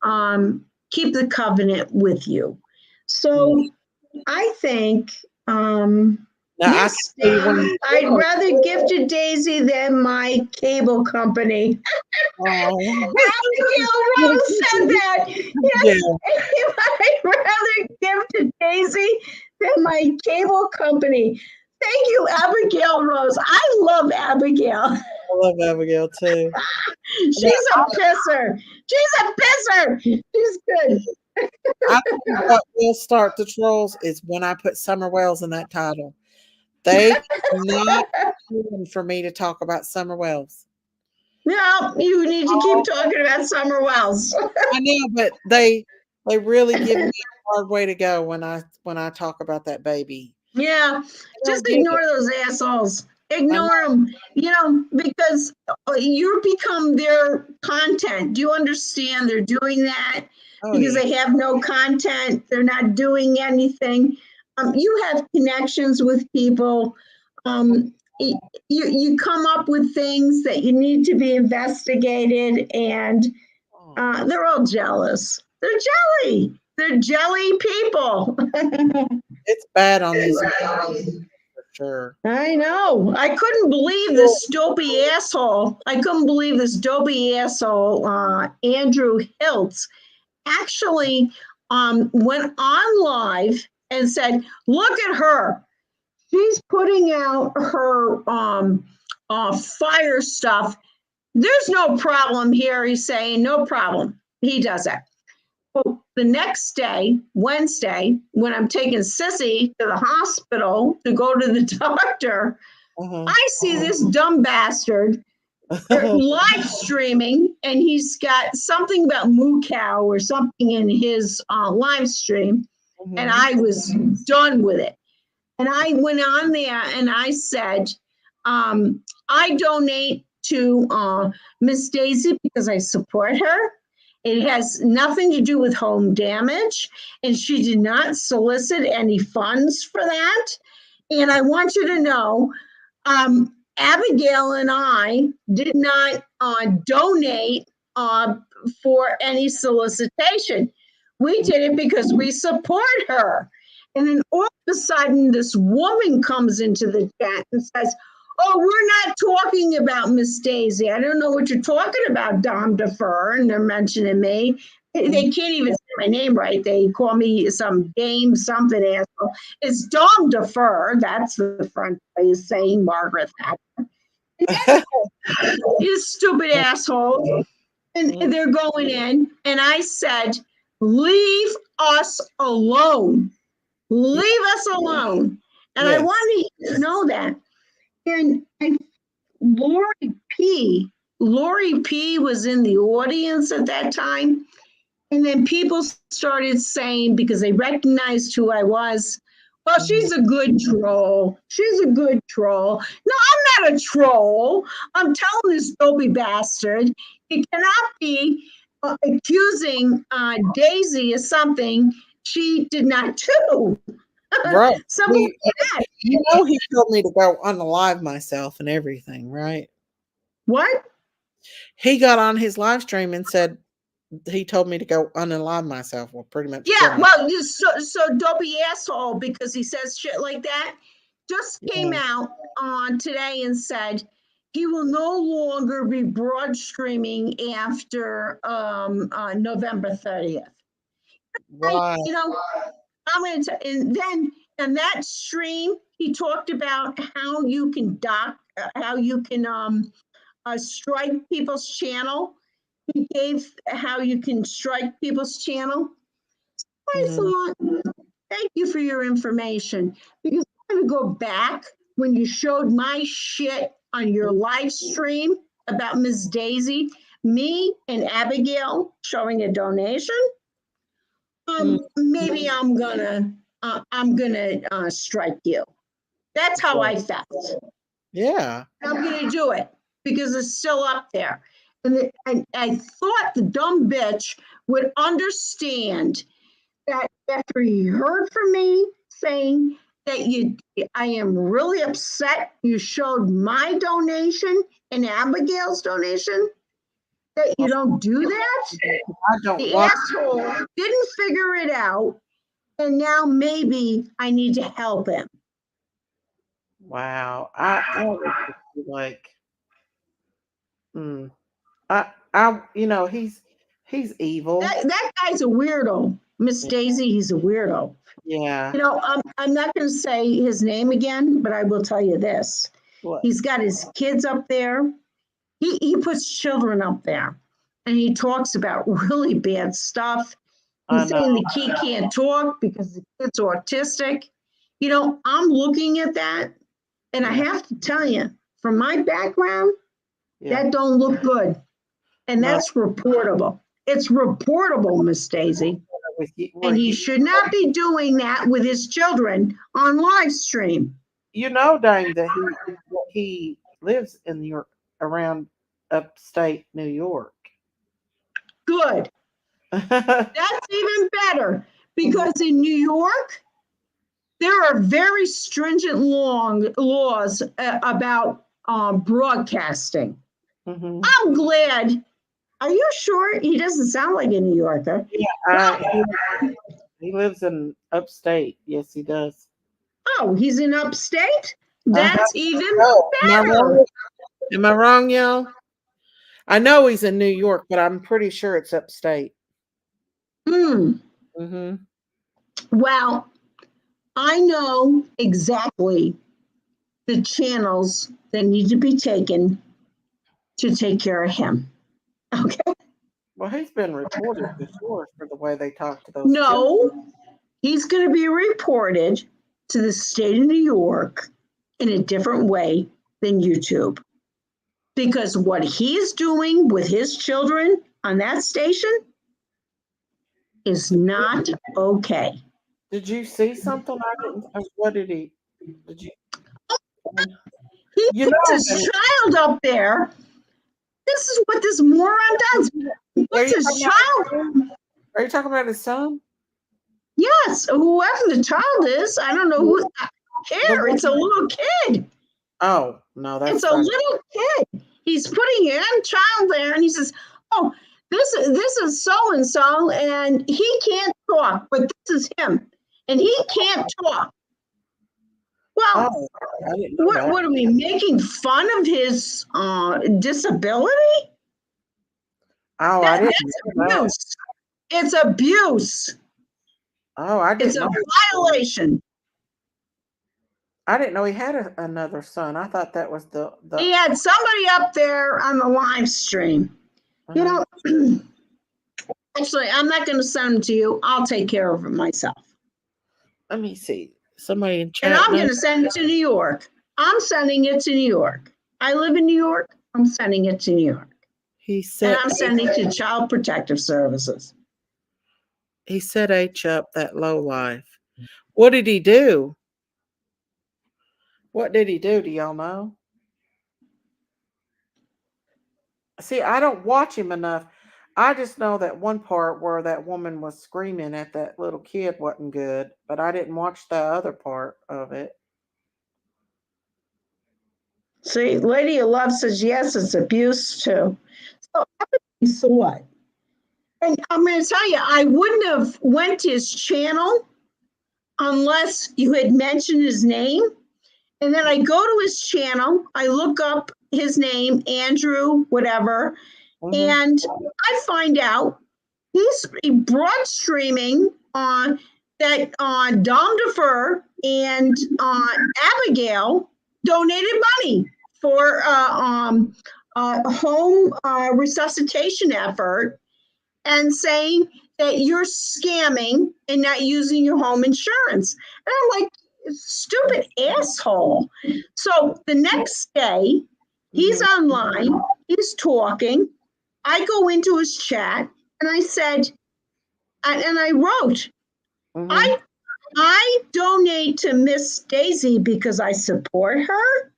keep the covenant with you. So I think, yes, I'd rather give to Daisy than my cable company. Abigail Rose said that. Yes, I'd rather give to Daisy than my cable company. Thank you, Abigail Rose. I love Abigail. I love Abigail too. She's a pisser. She's a pisser. She's good. I think what will start the trolls is when I put Summer Wells in that title. They not for me to talk about Summer Wells. No, you need to keep talking about Summer Wells. I know, but they really give me a hard way to go when I talk about that baby. Yeah, just ignore those assholes. Ignore them, because you become their content. Do you understand? They're doing that because they have no content. They're not doing anything. You have connections with people. You come up with things that you need to be investigated, and they're all jealous. They're jelly. They're jelly people. It's bad on these for sure. I know. I couldn't believe this dopey asshole. Andrew Hiltz actually went on live and said, "Look at her. She's putting out her fire stuff. There's no problem here." He's saying, "No problem." He does it. Well, the next day, Wednesday, when I'm taking Sissy to the hospital to go to the doctor, I see this dumb bastard live streaming, and he's got something about moo cow or something in his live stream, and I was done with it. And I went on there and I said, I donate to Miss Daisy because I support her. It has nothing to do with home damage, and she did not solicit any funds for that. And I want you to know, Abigail and I did not donate for any solicitation. We did it because we support her. And then all of a sudden, this woman comes into the chat and says, "Oh, we're not talking about Miss Daisy. I don't know what you're talking about, Dom Defer." And they're mentioning me. They can't even say my name right. They call me some Dame something asshole. It's Dom Defer. That's the front way of saying Margaret Thatcher. You stupid asshole. And they're going in. And I said, "Leave us alone. Leave us alone." And I wanted you to know that. And Lori P was in the audience at that time. And then people started saying, because they recognized who I was, "Well, she's a good troll. She's a good troll." No, I'm not a troll. I'm telling this dopey bastard, he cannot be accusing Daisy of something she did not do. Right. Something like that. You know, he told me to go unalive myself and everything, right? What? He got on his live stream and said he told me to go unalive myself. Well, pretty much. Yeah, well, so dopey asshole, because he says shit like that, just came out on today and said he will no longer be broad streaming after November 30th. Wow. You know, I'm going to, and then in that stream, he talked about how you can strike people's channel. He gave how you can strike people's channel. I thought, thank you for your information, because I'm going to go back when you showed my shit on your live stream about Miss Daisy, me and Abigail showing a donation. Maybe I'm gonna strike you. That's how I felt. Yeah. I'm gonna do it because it's still up there. And I thought the dumb bitch would understand that after he heard from me saying that I am really upset you showed my donation and Abigail's donation, that you don't do that. I don't The want asshole didn't figure it out, and now maybe I need to help him. Wow. I would just be like, you know, he's evil. That guy's a weirdo. Miss Daisy, he's a weirdo. Yeah. You know, I'm not going to say his name again, but I will tell you this. What? He's got his kids up there. He puts children up there, and he talks about really bad stuff. He's saying the kid can't talk because the kid's autistic. You know, I'm looking at that, and I have to tell you, from my background, that don't look good. And that's reportable. It's reportable, Miss Daisy. And he should not be doing that with his children on live stream. You know, Dame, that he lives in around upstate New York. Good. That's even better, because in New York, there are very stringent laws about broadcasting. I'm glad. Are you sure? He doesn't sound like a New Yorker. Yeah, he lives in upstate. Yes, he does. Oh, he's in upstate? That's even Oh, am I better. wrong? Am I wrong, y'all? I know he's in New York, but I'm pretty sure it's upstate. Mm-hmm. Well, I know exactly the channels that need to be taken to take care of him. Okay. Well, he's been reported before for the way they talk to those children. No, he's going to be reported to the state of New York in a different way than YouTube. Because what he's doing with his children on that station is not okay. Did you see something? I didn't. What did he? Did you? He puts his child up there. This is what this moron does. He puts his child. Are you talking about his son? Yes, whoever the child is. I don't know who. I don't care. It's a little kid. Oh no, that's it's a little kid. He's putting a young child there, and he says, "Oh, this is so and so, and he can't talk, but this is him, and he can't talk." Well, what are we making fun of his disability? Oh, I didn't know that. Abuse. It's abuse. Oh, I didn't It's a know. violation. I didn't know he had another son. I thought that was the. He had somebody up there on the live stream. You know, actually, I'm not going to send him to you. I'll take care of it myself. Let me see. Somebody in chat. And I'm going to send it to New York. I'm sending it to New York. I live in New York. I'm sending it to New York. He said. And I'm sending it to Child Protective Services. He set H up, that low life. What did he do? What did he do? Do y'all know? See, I don't watch him enough. I just know that one part where that woman was screaming at that little kid wasn't good, but I didn't watch the other part of it. See, Lady of Love says, yes, it's abuse too. So what? And I'm going to tell you, I wouldn't have went to his channel unless you had mentioned his name. And then I go to his channel, I look up his name, Andrew, whatever, and I find out he's broad streaming on that Dom DeFur and Abigail donated money for a home resuscitation effort, and saying that you're scamming and not using your home insurance. And I'm like, stupid asshole. So the next day, he's online, he's talking. I go into his chat and I said, and I wrote, I donate to Miss Daisy because I support her.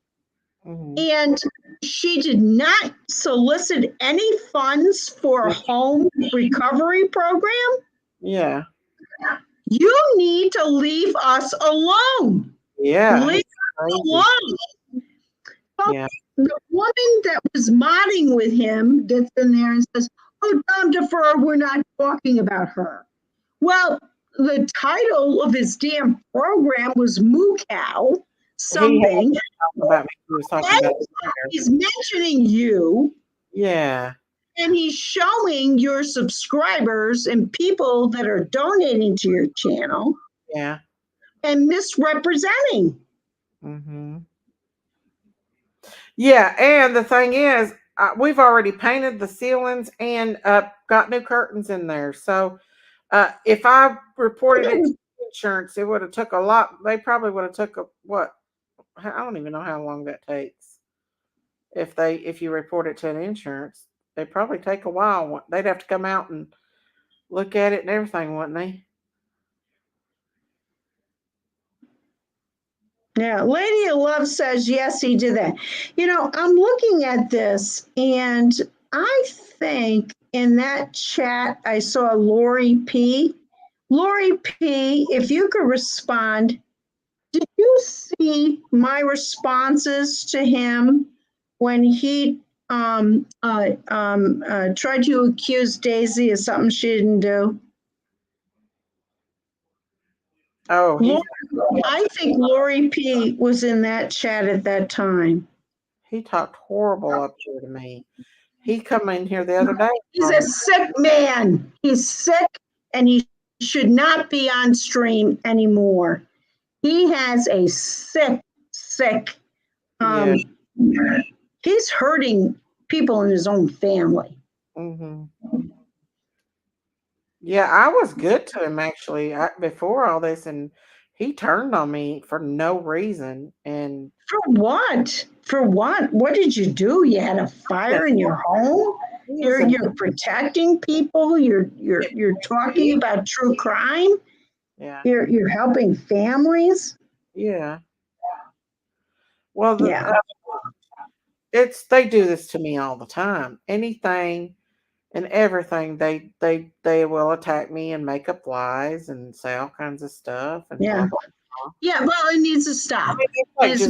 And she did not solicit any funds for a home recovery program. Yeah. You need to leave us alone. Yeah. Leave us alone. So yeah. The woman that was modding with him gets in there and says, "Oh, Dom DeFur, we're not talking about her." Well, the title of his damn program was Moo Cow something. He was talking about he's mentioning you. Yeah. And he's showing your subscribers and people that are donating to your channel. Yeah. And misrepresenting. Yeah, and the thing is, we've already painted the ceilings and got new curtains in there. So if I reported it to insurance, it would have took a lot. They probably would have took what? I don't even know how long that takes. If you report it to an insurance, they probably take a while. They'd have to come out and look at it and everything, wouldn't they? Yeah, Lady of Love says, yes, he did that. You know, I'm looking at this, and I think in that chat I saw Lori P. Lori P., if you could respond, did you see my responses to him when he tried to accuse Daisy of something she didn't do? Oh, I think Lori P was in that chat at that time. he talked horrible up here to me. He come in here the other day. He's a sick man. He's sick and he should not be on stream anymore. He has a sick, he's hurting people in his own family. Yeah, I was good to him actually before all this, and he turned on me for no reason. And for what? For what? What did you do? You had a fire in your home? You're protecting people. You're talking about true crime. Yeah. You're helping families. Yeah. Well, they do this to me all the time. Anything and everything, they will attack me and make up lies and say all kinds of stuff. And yeah, blah, blah, blah. Yeah. Well, it needs to stop. It's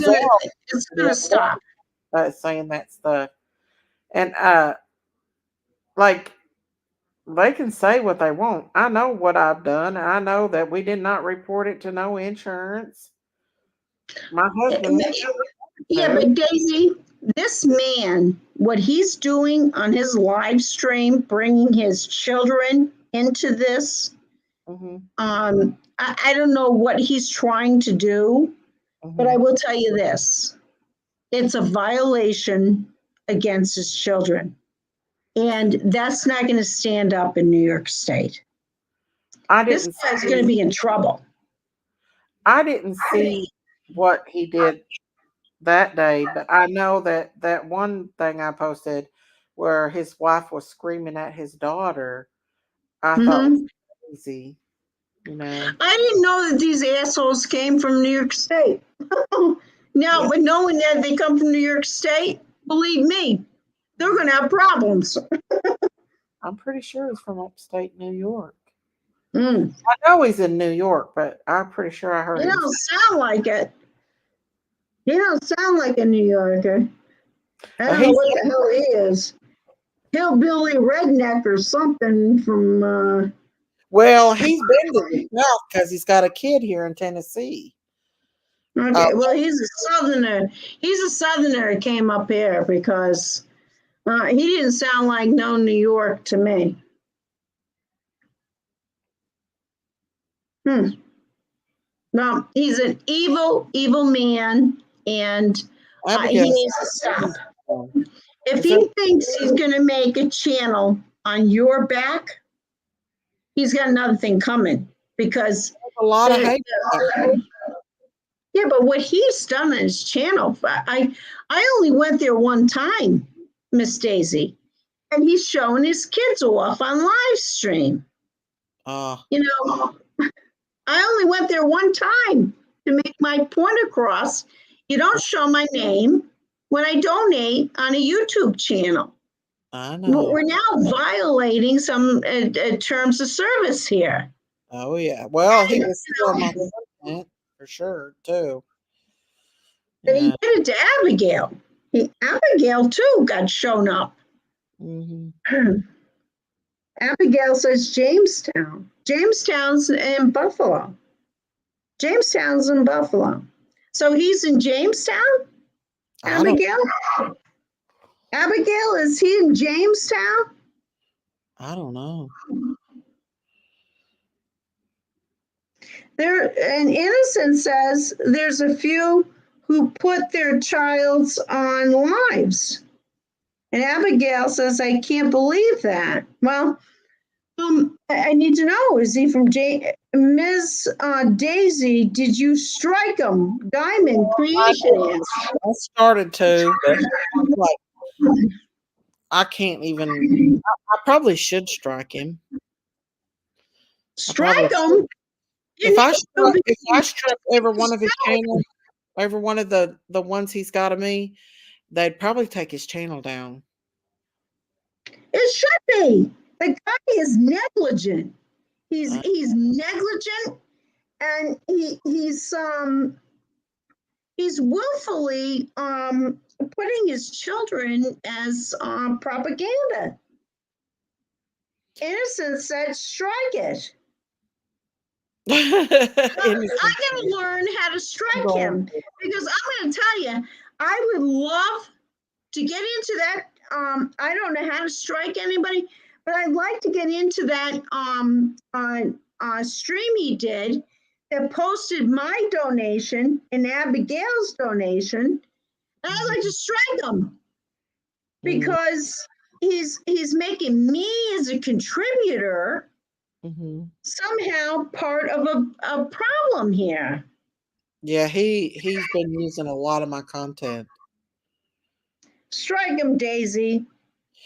gonna stop. Saying that stuff, and like they can say what they want. I know what I've done. I know that we did not report it to no insurance. My husband. Yeah, but Daisy, this man, what he's doing on his live stream, bringing his children into this, I don't know what he's trying to do, but I will tell you this. It's a violation against his children. And that's not going to stand up in New York State. This guy's going to be in trouble. I didn't see what he did that day, but I know that one thing I posted where his wife was screaming at his daughter, I thought was crazy. You know, I didn't know that these assholes came from New York State. Now, but knowing that they come from New York State, believe me, they're going to have problems. I'm pretty sure he's from upstate New York. I know he's in New York, but I'm pretty sure I heard he don't sound like it. He don't sound like a New Yorker. I don't know what the hell he is. Hillbilly redneck or something from... Well, he's been to the South because he's got a kid here in Tennessee. Okay, well, he's a Southerner. He's a Southerner who came up here because he didn't sound like no New York to me. No, he's an evil man, and he needs to stop. If he thinks he's going to make a channel on your back, he's got another thing coming because a lot of hate. Yeah, but what he's done on his channel, I only went there one time, Miss Daisy, and he's showing his kids off on live stream. You know, I only went there one time to make my point across. You don't show my name when I donate on a YouTube channel. I know. We're now violating some terms of service here. Oh, yeah. Well, he was still my content for sure, too. But he did it to Abigail. Abigail, too, got shown up. Abigail says Jamestown. Jamestown's in Buffalo. Jamestown's in Buffalo. So he's in Jamestown? Abigail? Abigail, is he in Jamestown? I don't know. And Innocent says there's a few who put their childs on lives. And Abigail says, I can't believe that. Well, I need to know, is he from Ms. Daisy, did you strike him? Diamond Creation. I started to, but I can't even. I probably should strike him. Strike him? If I struck every one of his channels, every one of the ones he's got of me, they'd probably take his channel down. It should be. The guy is negligent. He's negligent, and he's willfully putting his children as propaganda. Innocent said, strike it. I gotta learn how to strike him because I'm gonna tell you, I would love to get into that. I don't know how to strike anybody, but I'd like to get into that stream he did that posted my donation and Abigail's donation. And I'd like to strike him because he's making me as a contributor somehow part of a problem here. Yeah, he's been using a lot of my content. Strike him, Daisy.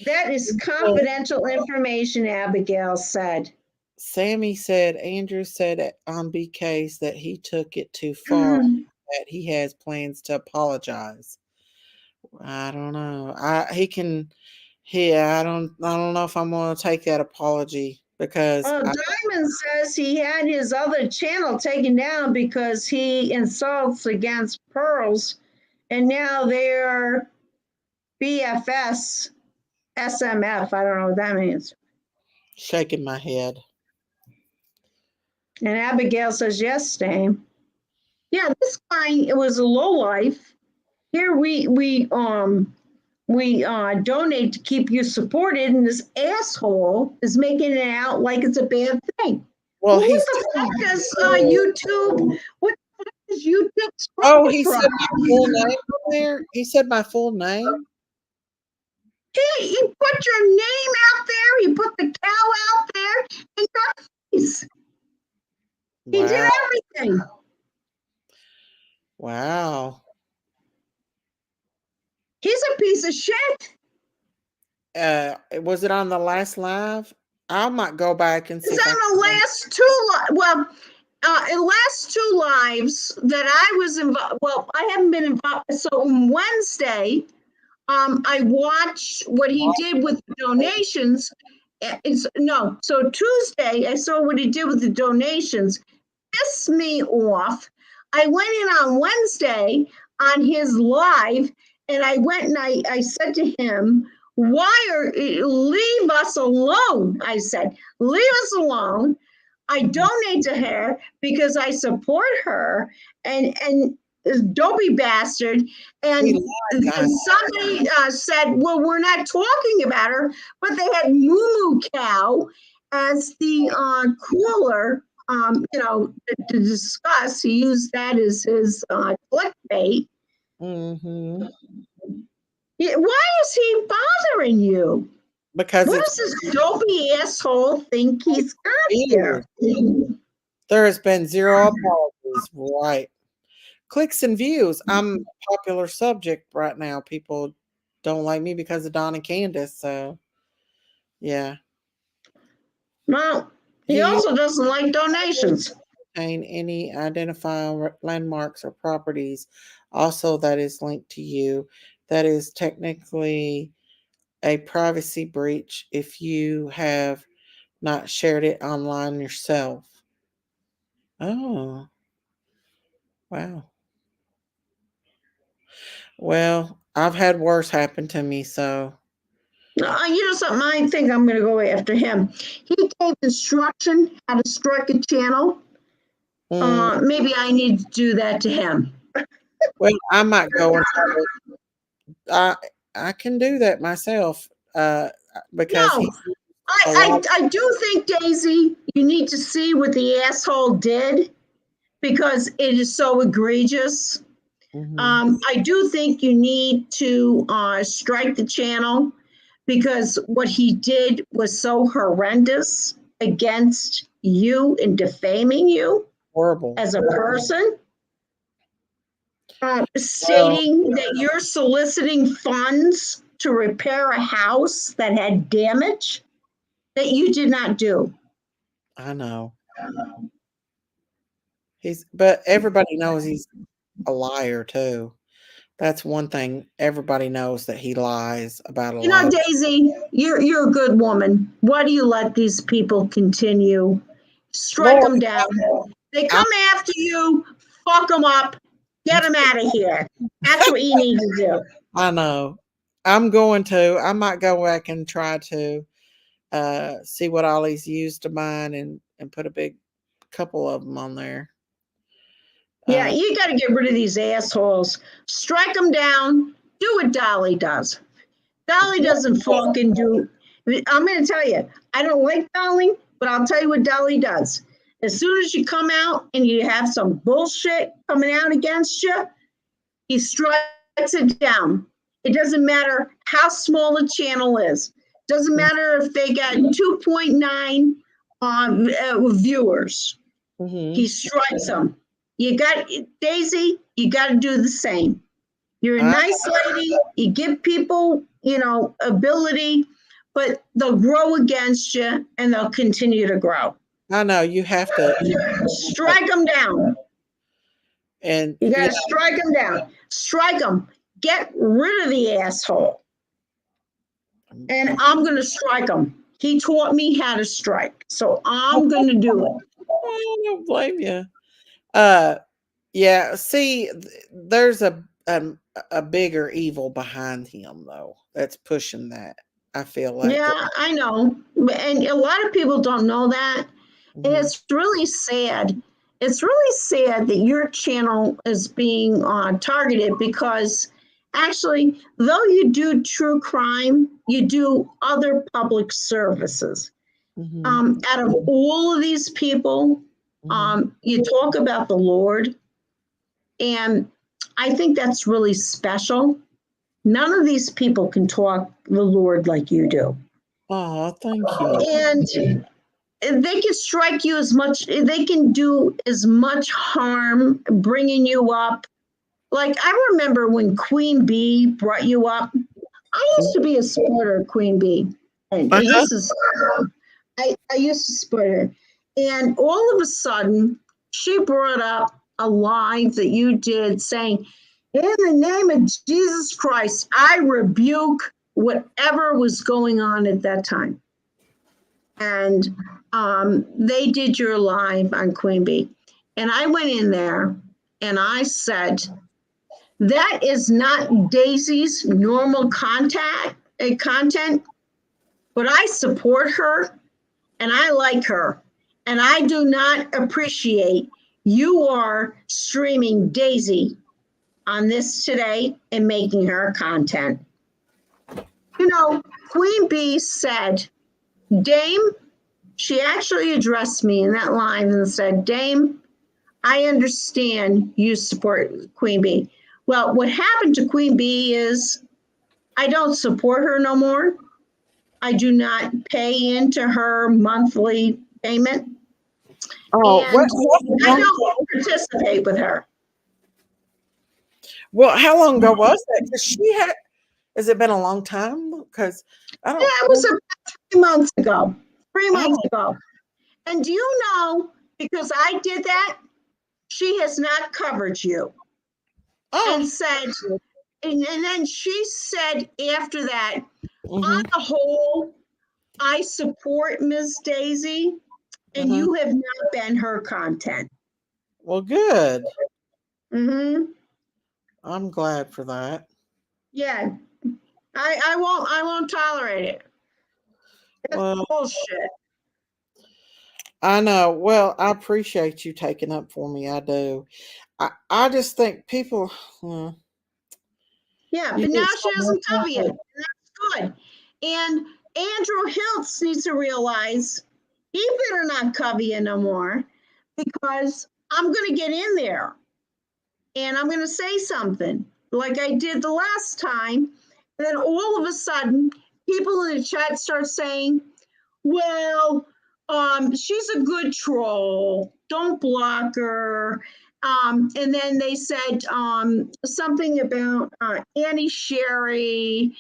That is confidential information, Abigail said. Sammy said, Andrew said on BK's that he took it too far, that he has plans to apologize. I don't know. I don't know if I'm going to take that apology because Diamond says he had his other channel taken down because he insults against Pearls, and now they're BFS SMF. I don't know what that means. Shaking my head. And Abigail says, yes, Stain. Yeah, this guy, it was a low life. Here we donate to keep you supported, and this asshole is making it out like it's a bad thing. Well, what the fuck does YouTube? What the fuck is YouTube? Oh, he said my full name on there. He said my full name. He put your name out there. He put the cow out there, and your face. He did everything. Wow. He's a piece of shit. Was it on the last live? I might go back and see. It's on the last two. Last two lives that I was involved. Well, I haven't been involved. So on Wednesday, I watched what he did with the donations. So Tuesday, I saw what he did with the donations. Pissed me off. I went in on Wednesday on his live, and I went and I said to him, leave us alone. I said, leave us alone. I donate to her because I support her, and dopey bastard. And somebody said, well, we're not talking about her, but they had Moo Moo Cow as the cooler, to discuss. He used that as his clickbait. Why is he bothering you? Because what does this dopey asshole think he's got here? There has been zero apologies, right? Clicks and views. I'm a popular subject right now. People don't like me because of Don and Candace. So, yeah. Well, he also doesn't like donations. Any identifying landmarks or properties also that is linked to you. That is technically a privacy breach if you have not shared it online yourself. Oh. Wow. Well, I've had worse happen to me, so. Something, I think I'm going to go after him. He gave instruction how to strike a channel. Maybe I need to do that to him. Well, I might go and I can do that myself because I do think, Daisy, you need to see what the asshole did because it is so egregious. I do think you need to strike the channel because what he did was so horrendous against you and defaming you. Horrible. As a person. Stating that you're soliciting funds to repair a house that had damage that you did not do. I know. But everybody knows he's a liar too. That's one thing. Everybody knows that he lies about a lot. Daisy, you're a good woman. Why do you let these people continue? Strike them down. They come after you, fuck them up, get them out of here. That's what you need to do. I know. I might go back and try to see what all he's used of mine and put a big couple of them on there. Yeah, you got to get rid of these assholes. Strike them down. Do what Dolly does. Dolly doesn't fucking do. I'm going to tell you, I don't like Dolly, but I'll tell you what Dolly does. As soon as you come out and you have some bullshit coming out against you, he strikes it down. It doesn't matter how small the channel is. Doesn't matter if they got 2.9 viewers. He strikes them. You got Daisy. You got to do the same. You're a nice lady. You give people, ability, but they'll grow against you and they'll continue to grow. I know you have to strike them down. And you got to strike them down. Strike them. Get rid of the asshole. And I'm going to strike him. He taught me how to strike, so I'm going to do it. I don't blame you. Yeah. See, there's a bigger evil behind him, though. That's pushing that. I feel like. Yeah, I know, and a lot of people don't know that. And it's really sad. It's really sad that your channel is being targeted because actually, though you do true crime, you do other public services. Out of all of these people, you talk about the Lord, and I think that's really special. None of these people can talk the Lord like you do. Oh, thank you. And they can strike you as much, they can do as much harm bringing you up. Like, I remember when Queen Bee brought you up. I used to be a supporter of Queen Bee. And this is, I used to support her. And all of a sudden, she brought up a live that you did saying, in the name of Jesus Christ, I rebuke whatever was going on at that time. And they did your live on Queen Bee. And I went in there and I said, that is not Daisy's normal content, but I support her and I like her. And I do not appreciate you are streaming Daisy on this today and making her content. Queen Bee said, Dame, she actually addressed me in that line and said, Dame, I understand you support Queen Bee. Well, what happened to Queen Bee is I don't support her no more. I do not pay into her monthly payment. Oh, and I don't participate with her. Well, how long ago was that? Because has it been a long time? Because it was about 3 months ago. 3 months ago. And do you know, because I did that, she has not covered you. And said, and then she said after that, on the whole, I support Ms. Daisy, and you have not been her content. Well, good. I'm glad for that. Yeah. I won't tolerate it. It's bullshit. I know. Well, I appreciate you taking up for me. I do. I just think people. Yeah, but now she doesn't cover you. And that's good. And Andrew Hiltz needs to realize he better not cover you no more, because I'm going to get in there and I'm going to say something like I did the last time. And then all of a sudden, people in the chat start saying, well, she's a good troll. Don't block her. And then they said something about Annie Sherry.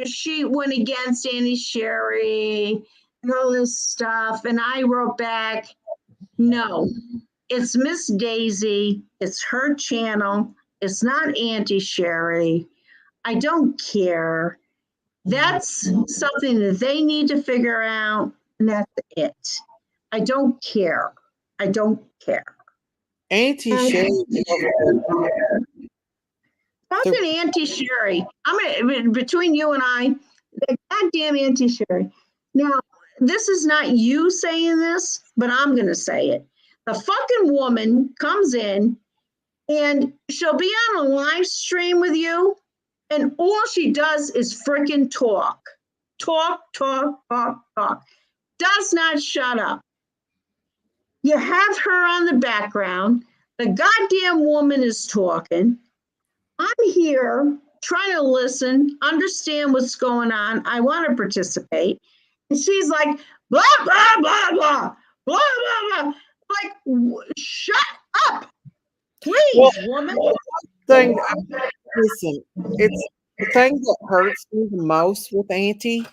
She went against Annie Sherry and all this stuff. And I wrote back, no, it's Miss Daisy. It's her channel. It's not Auntie Sherry. I don't care. That's something that they need to figure out, and that's it. I don't care. I don't care. Auntie Sherry. Fucking Auntie Sherry. Between you and I, the goddamn Auntie Sherry. Now, this is not you saying this, but I'm going to say it. The fucking woman comes in and she'll be on a live stream with you, and all she does is freaking talk. Talk. Does not shut up. You have her on the background. The goddamn woman is talking. I'm here trying to listen, understand what's going on. I want to participate. And she's like, blah, blah, blah, blah, blah, blah, blah. Like, shut up, please, woman. Listen, it's the thing that hurts me the most with Auntie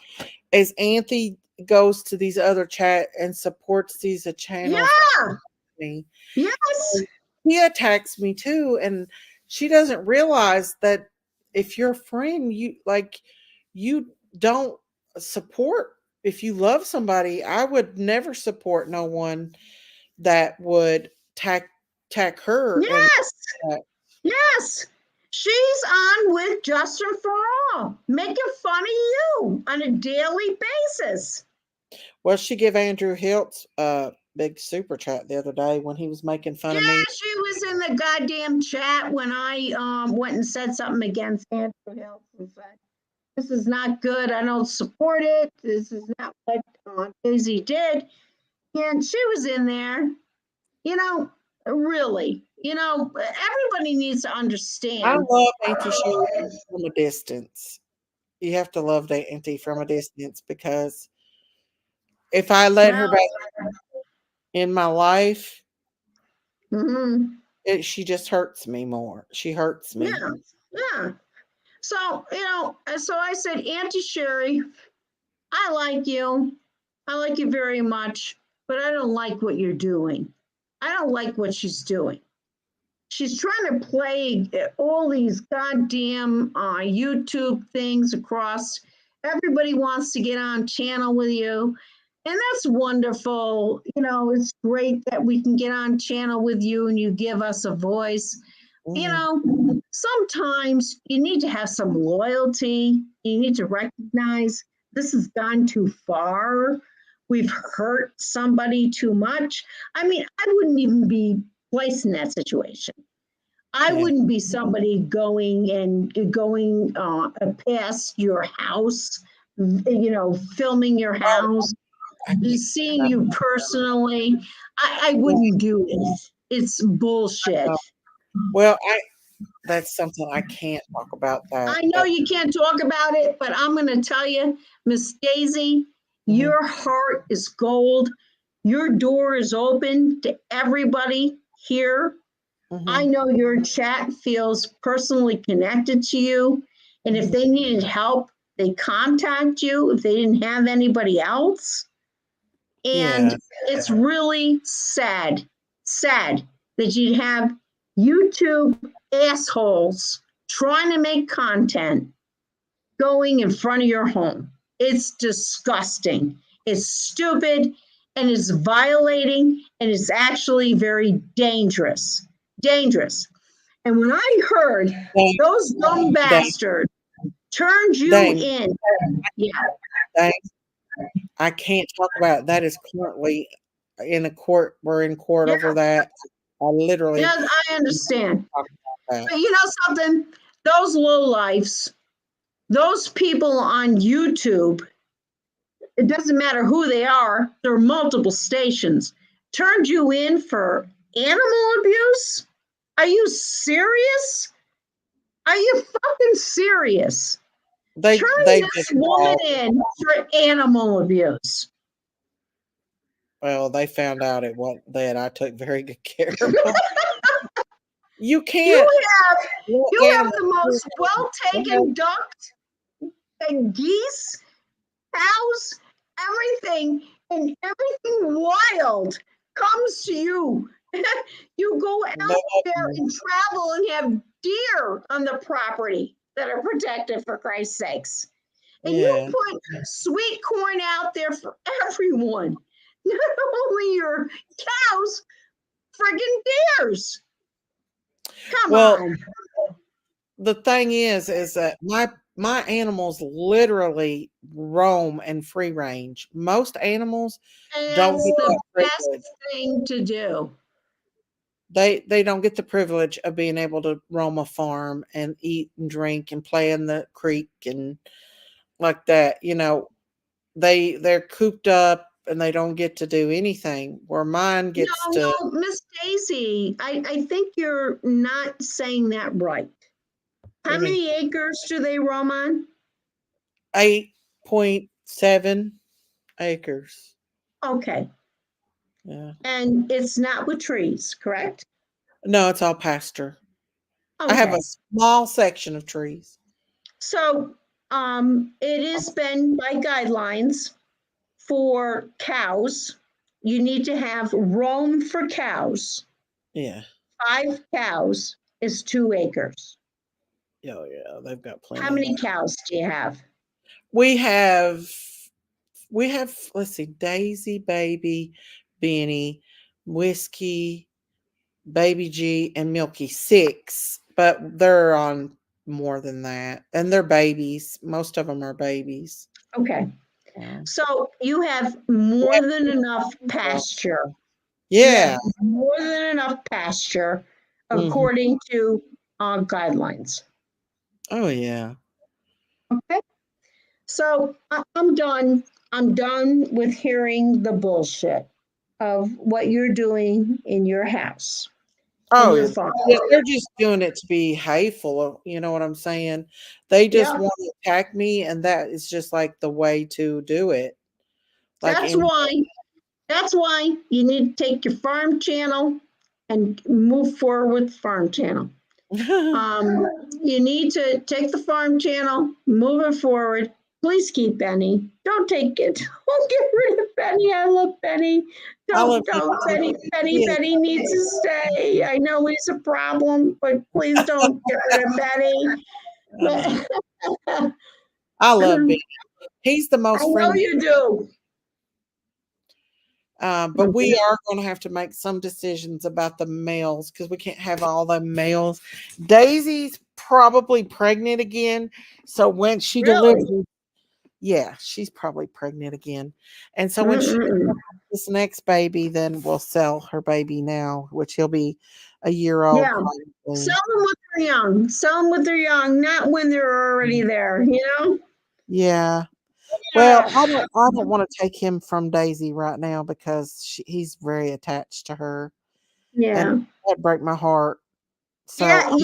is Auntie goes to these other chat and supports these channels. Yeah. Me. Yes. He attacks me too, and she doesn't realize that if you're a friend, you don't support. If you love somebody, I would never support no one that would attack her. Yes. Yes. She's on with Justin for All, making fun of you on a daily basis. Well, she gave Andrew Hiltz a big super chat the other day when he was making fun of me. Yeah, she was in the goddamn chat when I went and said something against Andrew Hiltz and said, this is not good. I don't support it. This is not what Daisy did. And she was in there, really, everybody needs to understand. I love Auntie Sherry from a distance. You have to love that Auntie from a distance, because if I let her back in my life, she just hurts me more. She hurts me. Yeah. So, so I said, Auntie Sherry, I like you. I like you very much, but I don't like what you're doing. I don't like what she's doing. She's trying to play all these goddamn YouTube things across. Everybody wants to get on channel with you. And that's wonderful. It's great that we can get on channel with you and you give us a voice. Sometimes you need to have some loyalty. You need to recognize this has gone too far. We've hurt somebody too much. I mean, I wouldn't even be placed in that situation. I wouldn't be somebody going past your house, filming your house, seeing you personally. I wouldn't do it. It's bullshit. Well, that's something I can't talk about. That I know you can't talk about it, but I'm going to tell you, Miss Daisy, your heart is gold. Your door is open to everybody here. I know your chat feels personally connected to you. And if they needed help, they contact you if they didn't have anybody else. And it's really sad that you have YouTube assholes trying to make content going in front of your home. It's disgusting. It's stupid, and it's violating, and it's actually very dangerous. And when I heard those dumb bastards turned you in, I can't talk about it. That is currently in a court. We're in court over that. I literally. Yes, I understand. But you know something? Those lowlifes, those people on YouTube, it doesn't matter who they are, there are multiple stations, turned you in for animal abuse? Are you serious? Are you fucking serious? Turn this woman in for animal abuse. Well, they found out that I took very good care of them. You can't. You have the most well-taken ducks and geese, cows, everything, and everything wild comes to you. You go out there and travel and have deer on the property that are protected, for Christ's sakes. And you put sweet corn out there for everyone. Not only your cows, friggin' deers. Come on. The thing is that my animals literally roam and free range. Most animals And don't that's get the that best privilege. thing to do. They don't get the privilege of being able to roam a farm and eat and drink and play in the creek and like that. They're cooped up and they don't get to do anything. Where mine gets to No, Miss Daisy, I think you're not saying that right. what do How you mean? many acres do they roam on? 8.7 acres. Okay. Yeah. And it's not with trees, correct? No, it's all pasture. I have Okay. a small section of trees. So it has been by guidelines for cows. You need to have roam for cows. Yeah. 5 cows is 2 acres. Oh yeah, they've got plenty. How many cows do you have? We have let's see, Daisy, Baby, Benny, Whiskey, Baby G, and Milky, 6, but they're on more than that. And they're babies. Most of them are babies. Okay. Yeah. So you have more than enough pasture. You Yeah. have more than enough pasture Mhm. according to guidelines. Oh yeah. Okay. So I'm done. I'm done with hearing the bullshit of what you're doing in your house. Oh, your yeah. farm. Yeah, they're just doing it to be hateful. You know what I'm saying? They just Yeah. want to attack me, and that is just like the way to do it. Like That's any, why you need to take your farm channel and move forward with farm channel. You need to take the farm channel, move it forward. Please keep Benny. Don't take it. Don't get rid of Benny. I love Benny. I love Don't. you. Benny needs to stay. I know he's a problem, but please don't get rid of Benny. I love Benny. He's the I most know friendly. you do. But we are going to have to make some decisions about the males because we can't have all the males. Daisy's probably pregnant again. So when she Really? delivers, yeah, she's probably pregnant again. And so when she delivers this next baby, then we'll sell her baby now, which he'll be a year old. Yeah. Probably. Sell them when they're young. Sell them when they're young, not when they're already there, you know? Yeah. Well, I don't want to take him from Daisy right now because he's very attached to her. Yeah. And that break my heart. So Yeah,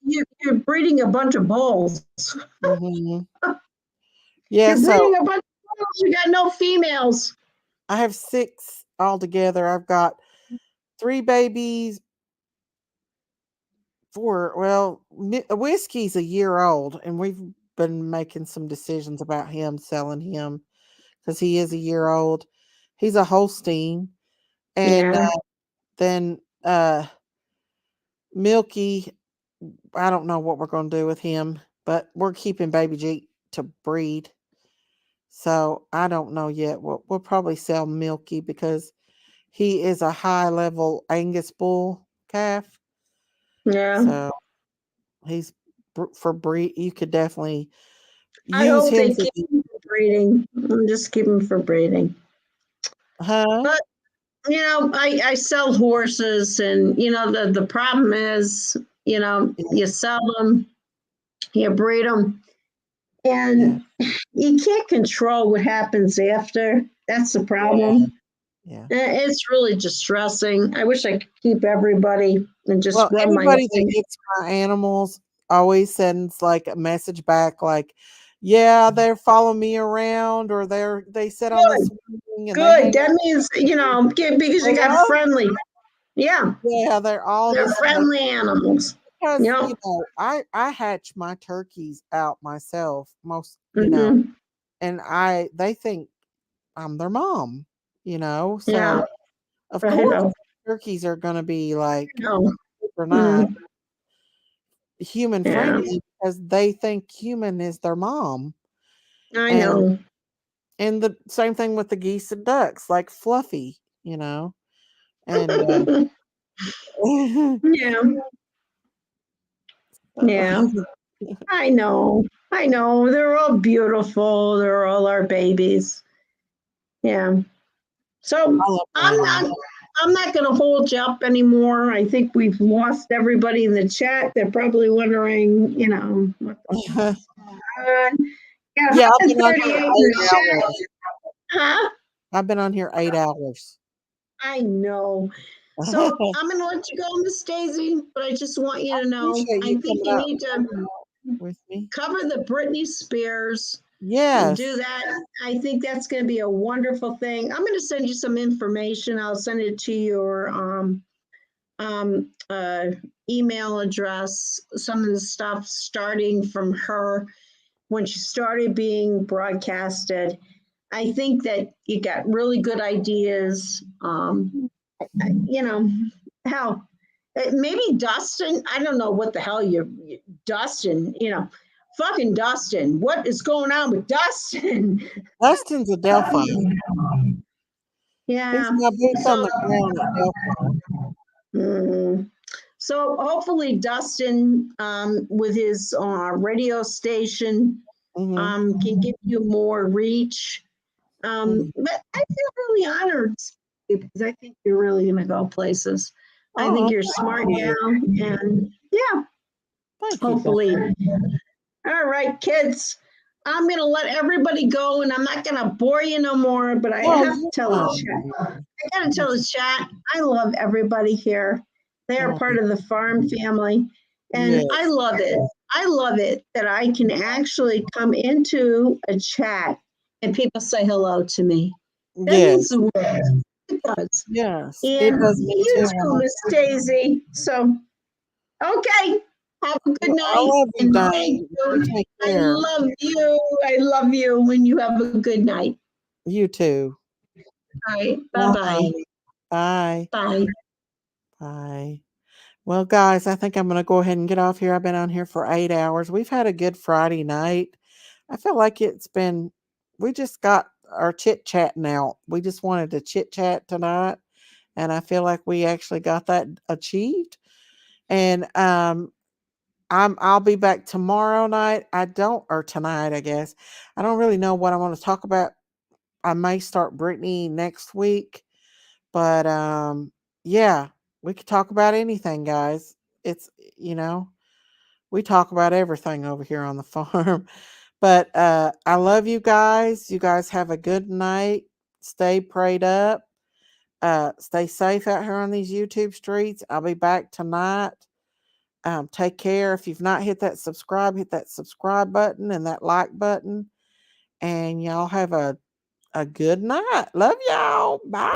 you're breeding a bunch of bulls. mhm. Yeah, You're so breeding a bunch of bulls. You got no females. I have 6 altogether. I've got 3 babies, 4. Well, Whiskey's a year old, and we've been making some decisions about him, selling him because he is a year old. He's a Holstein, and Yeah. then Milky. I don't know what we're going to do with him, but we're keeping Baby G to breed. So I don't know yet. We'll probably sell Milky because he is a high level Angus bull calf. Yeah. So he's for breed. You could definitely I use hope him they for keep him for breeding. I'm just keep him for breeding. huh? But I sell horses, and the problem is, you sell them, you breed them, and you can't control what happens after. That's the problem. Yeah. It's really distressing. I wish I could keep everybody and just Well, run my everybody that own. gets my animals always sends like a message back, like, "Yeah, they're following me around, or they sit on this wing and they Good. hang That means, because you They got love friendly. Yeah. Yeah, they're all They're just friendly animals. because Yep. I hatch my turkeys out myself most, Mhm. and they think I'm their mom, Yeah. so of Right. course turkeys are going to be like No. super nice, Mm. human Yeah. friendly because they think human is their mom. I and know. and the same thing with the geese and ducks, like Fluffy, and Yeah. Yeah. I know. I know they're all beautiful. They're all our babies. Yeah. So I'm not going to hold you up anymore. I think we've lost everybody in the chat. They're probably wondering, what the Yeah, I've been on here 138 in the 8 chat. hours. Huh? I've been on here 8 hours. I know. So I'm going to let you go, Miss Daisy, but I just want you to know, I think you need to with me. cover the Britney Spears. Yes. Do that. I think that's going to be a wonderful thing. I'm going to send you some information. I'll send it to your email address, some of the stuff starting from her when she started being broadcasted. I think that you got really good ideas. Hell, maybe Dustin, I don't know what the hell Dustin, fucking Dustin. What is going on with Dustin? Dustin's a Delphi. Yeah. He's my boots on the ground at Delphi. So hopefully Dustin, with his radio station, can give you more reach. But I feel really honored because I think you're really going to go places. I think you're smart now, and yeah, hopefully. All right, kids. I'm going to let everybody go, and I'm not going to bore you no more, but I have to tell the chat. I got to tell the chat, I love everybody here. They are part of the farm family, and I love it. I love it that I can actually come into a chat and people say hello to me. That means the world. It does. Yes. And you too, Miss Daisy. So, okay. Have a good night. I love you, and Diane. You take care. I love you. I love you when you have a good night. You too. All right. Bye-bye. Bye. Bye. Bye. Well, guys, I think I'm going to go ahead and get off here. I've been on here for 8 hours. We've had a good Friday night. I feel like we just got our chit chatting out. We just wanted to chit chat tonight. And I feel like we actually got that achieved. And I'll be back tomorrow night. Or tonight, I guess. I don't really know what I want to talk about. I may start Britney next week. But yeah, we could talk about anything, guys. It's we talk about everything over here on the farm. But I love you guys. You guys have a good night. Stay prayed up. Stay safe out here on these YouTube streets. I'll be back tonight. Take care. If you've not hit that subscribe button and that like button. And y'all have a good night. Love y'all. Bye.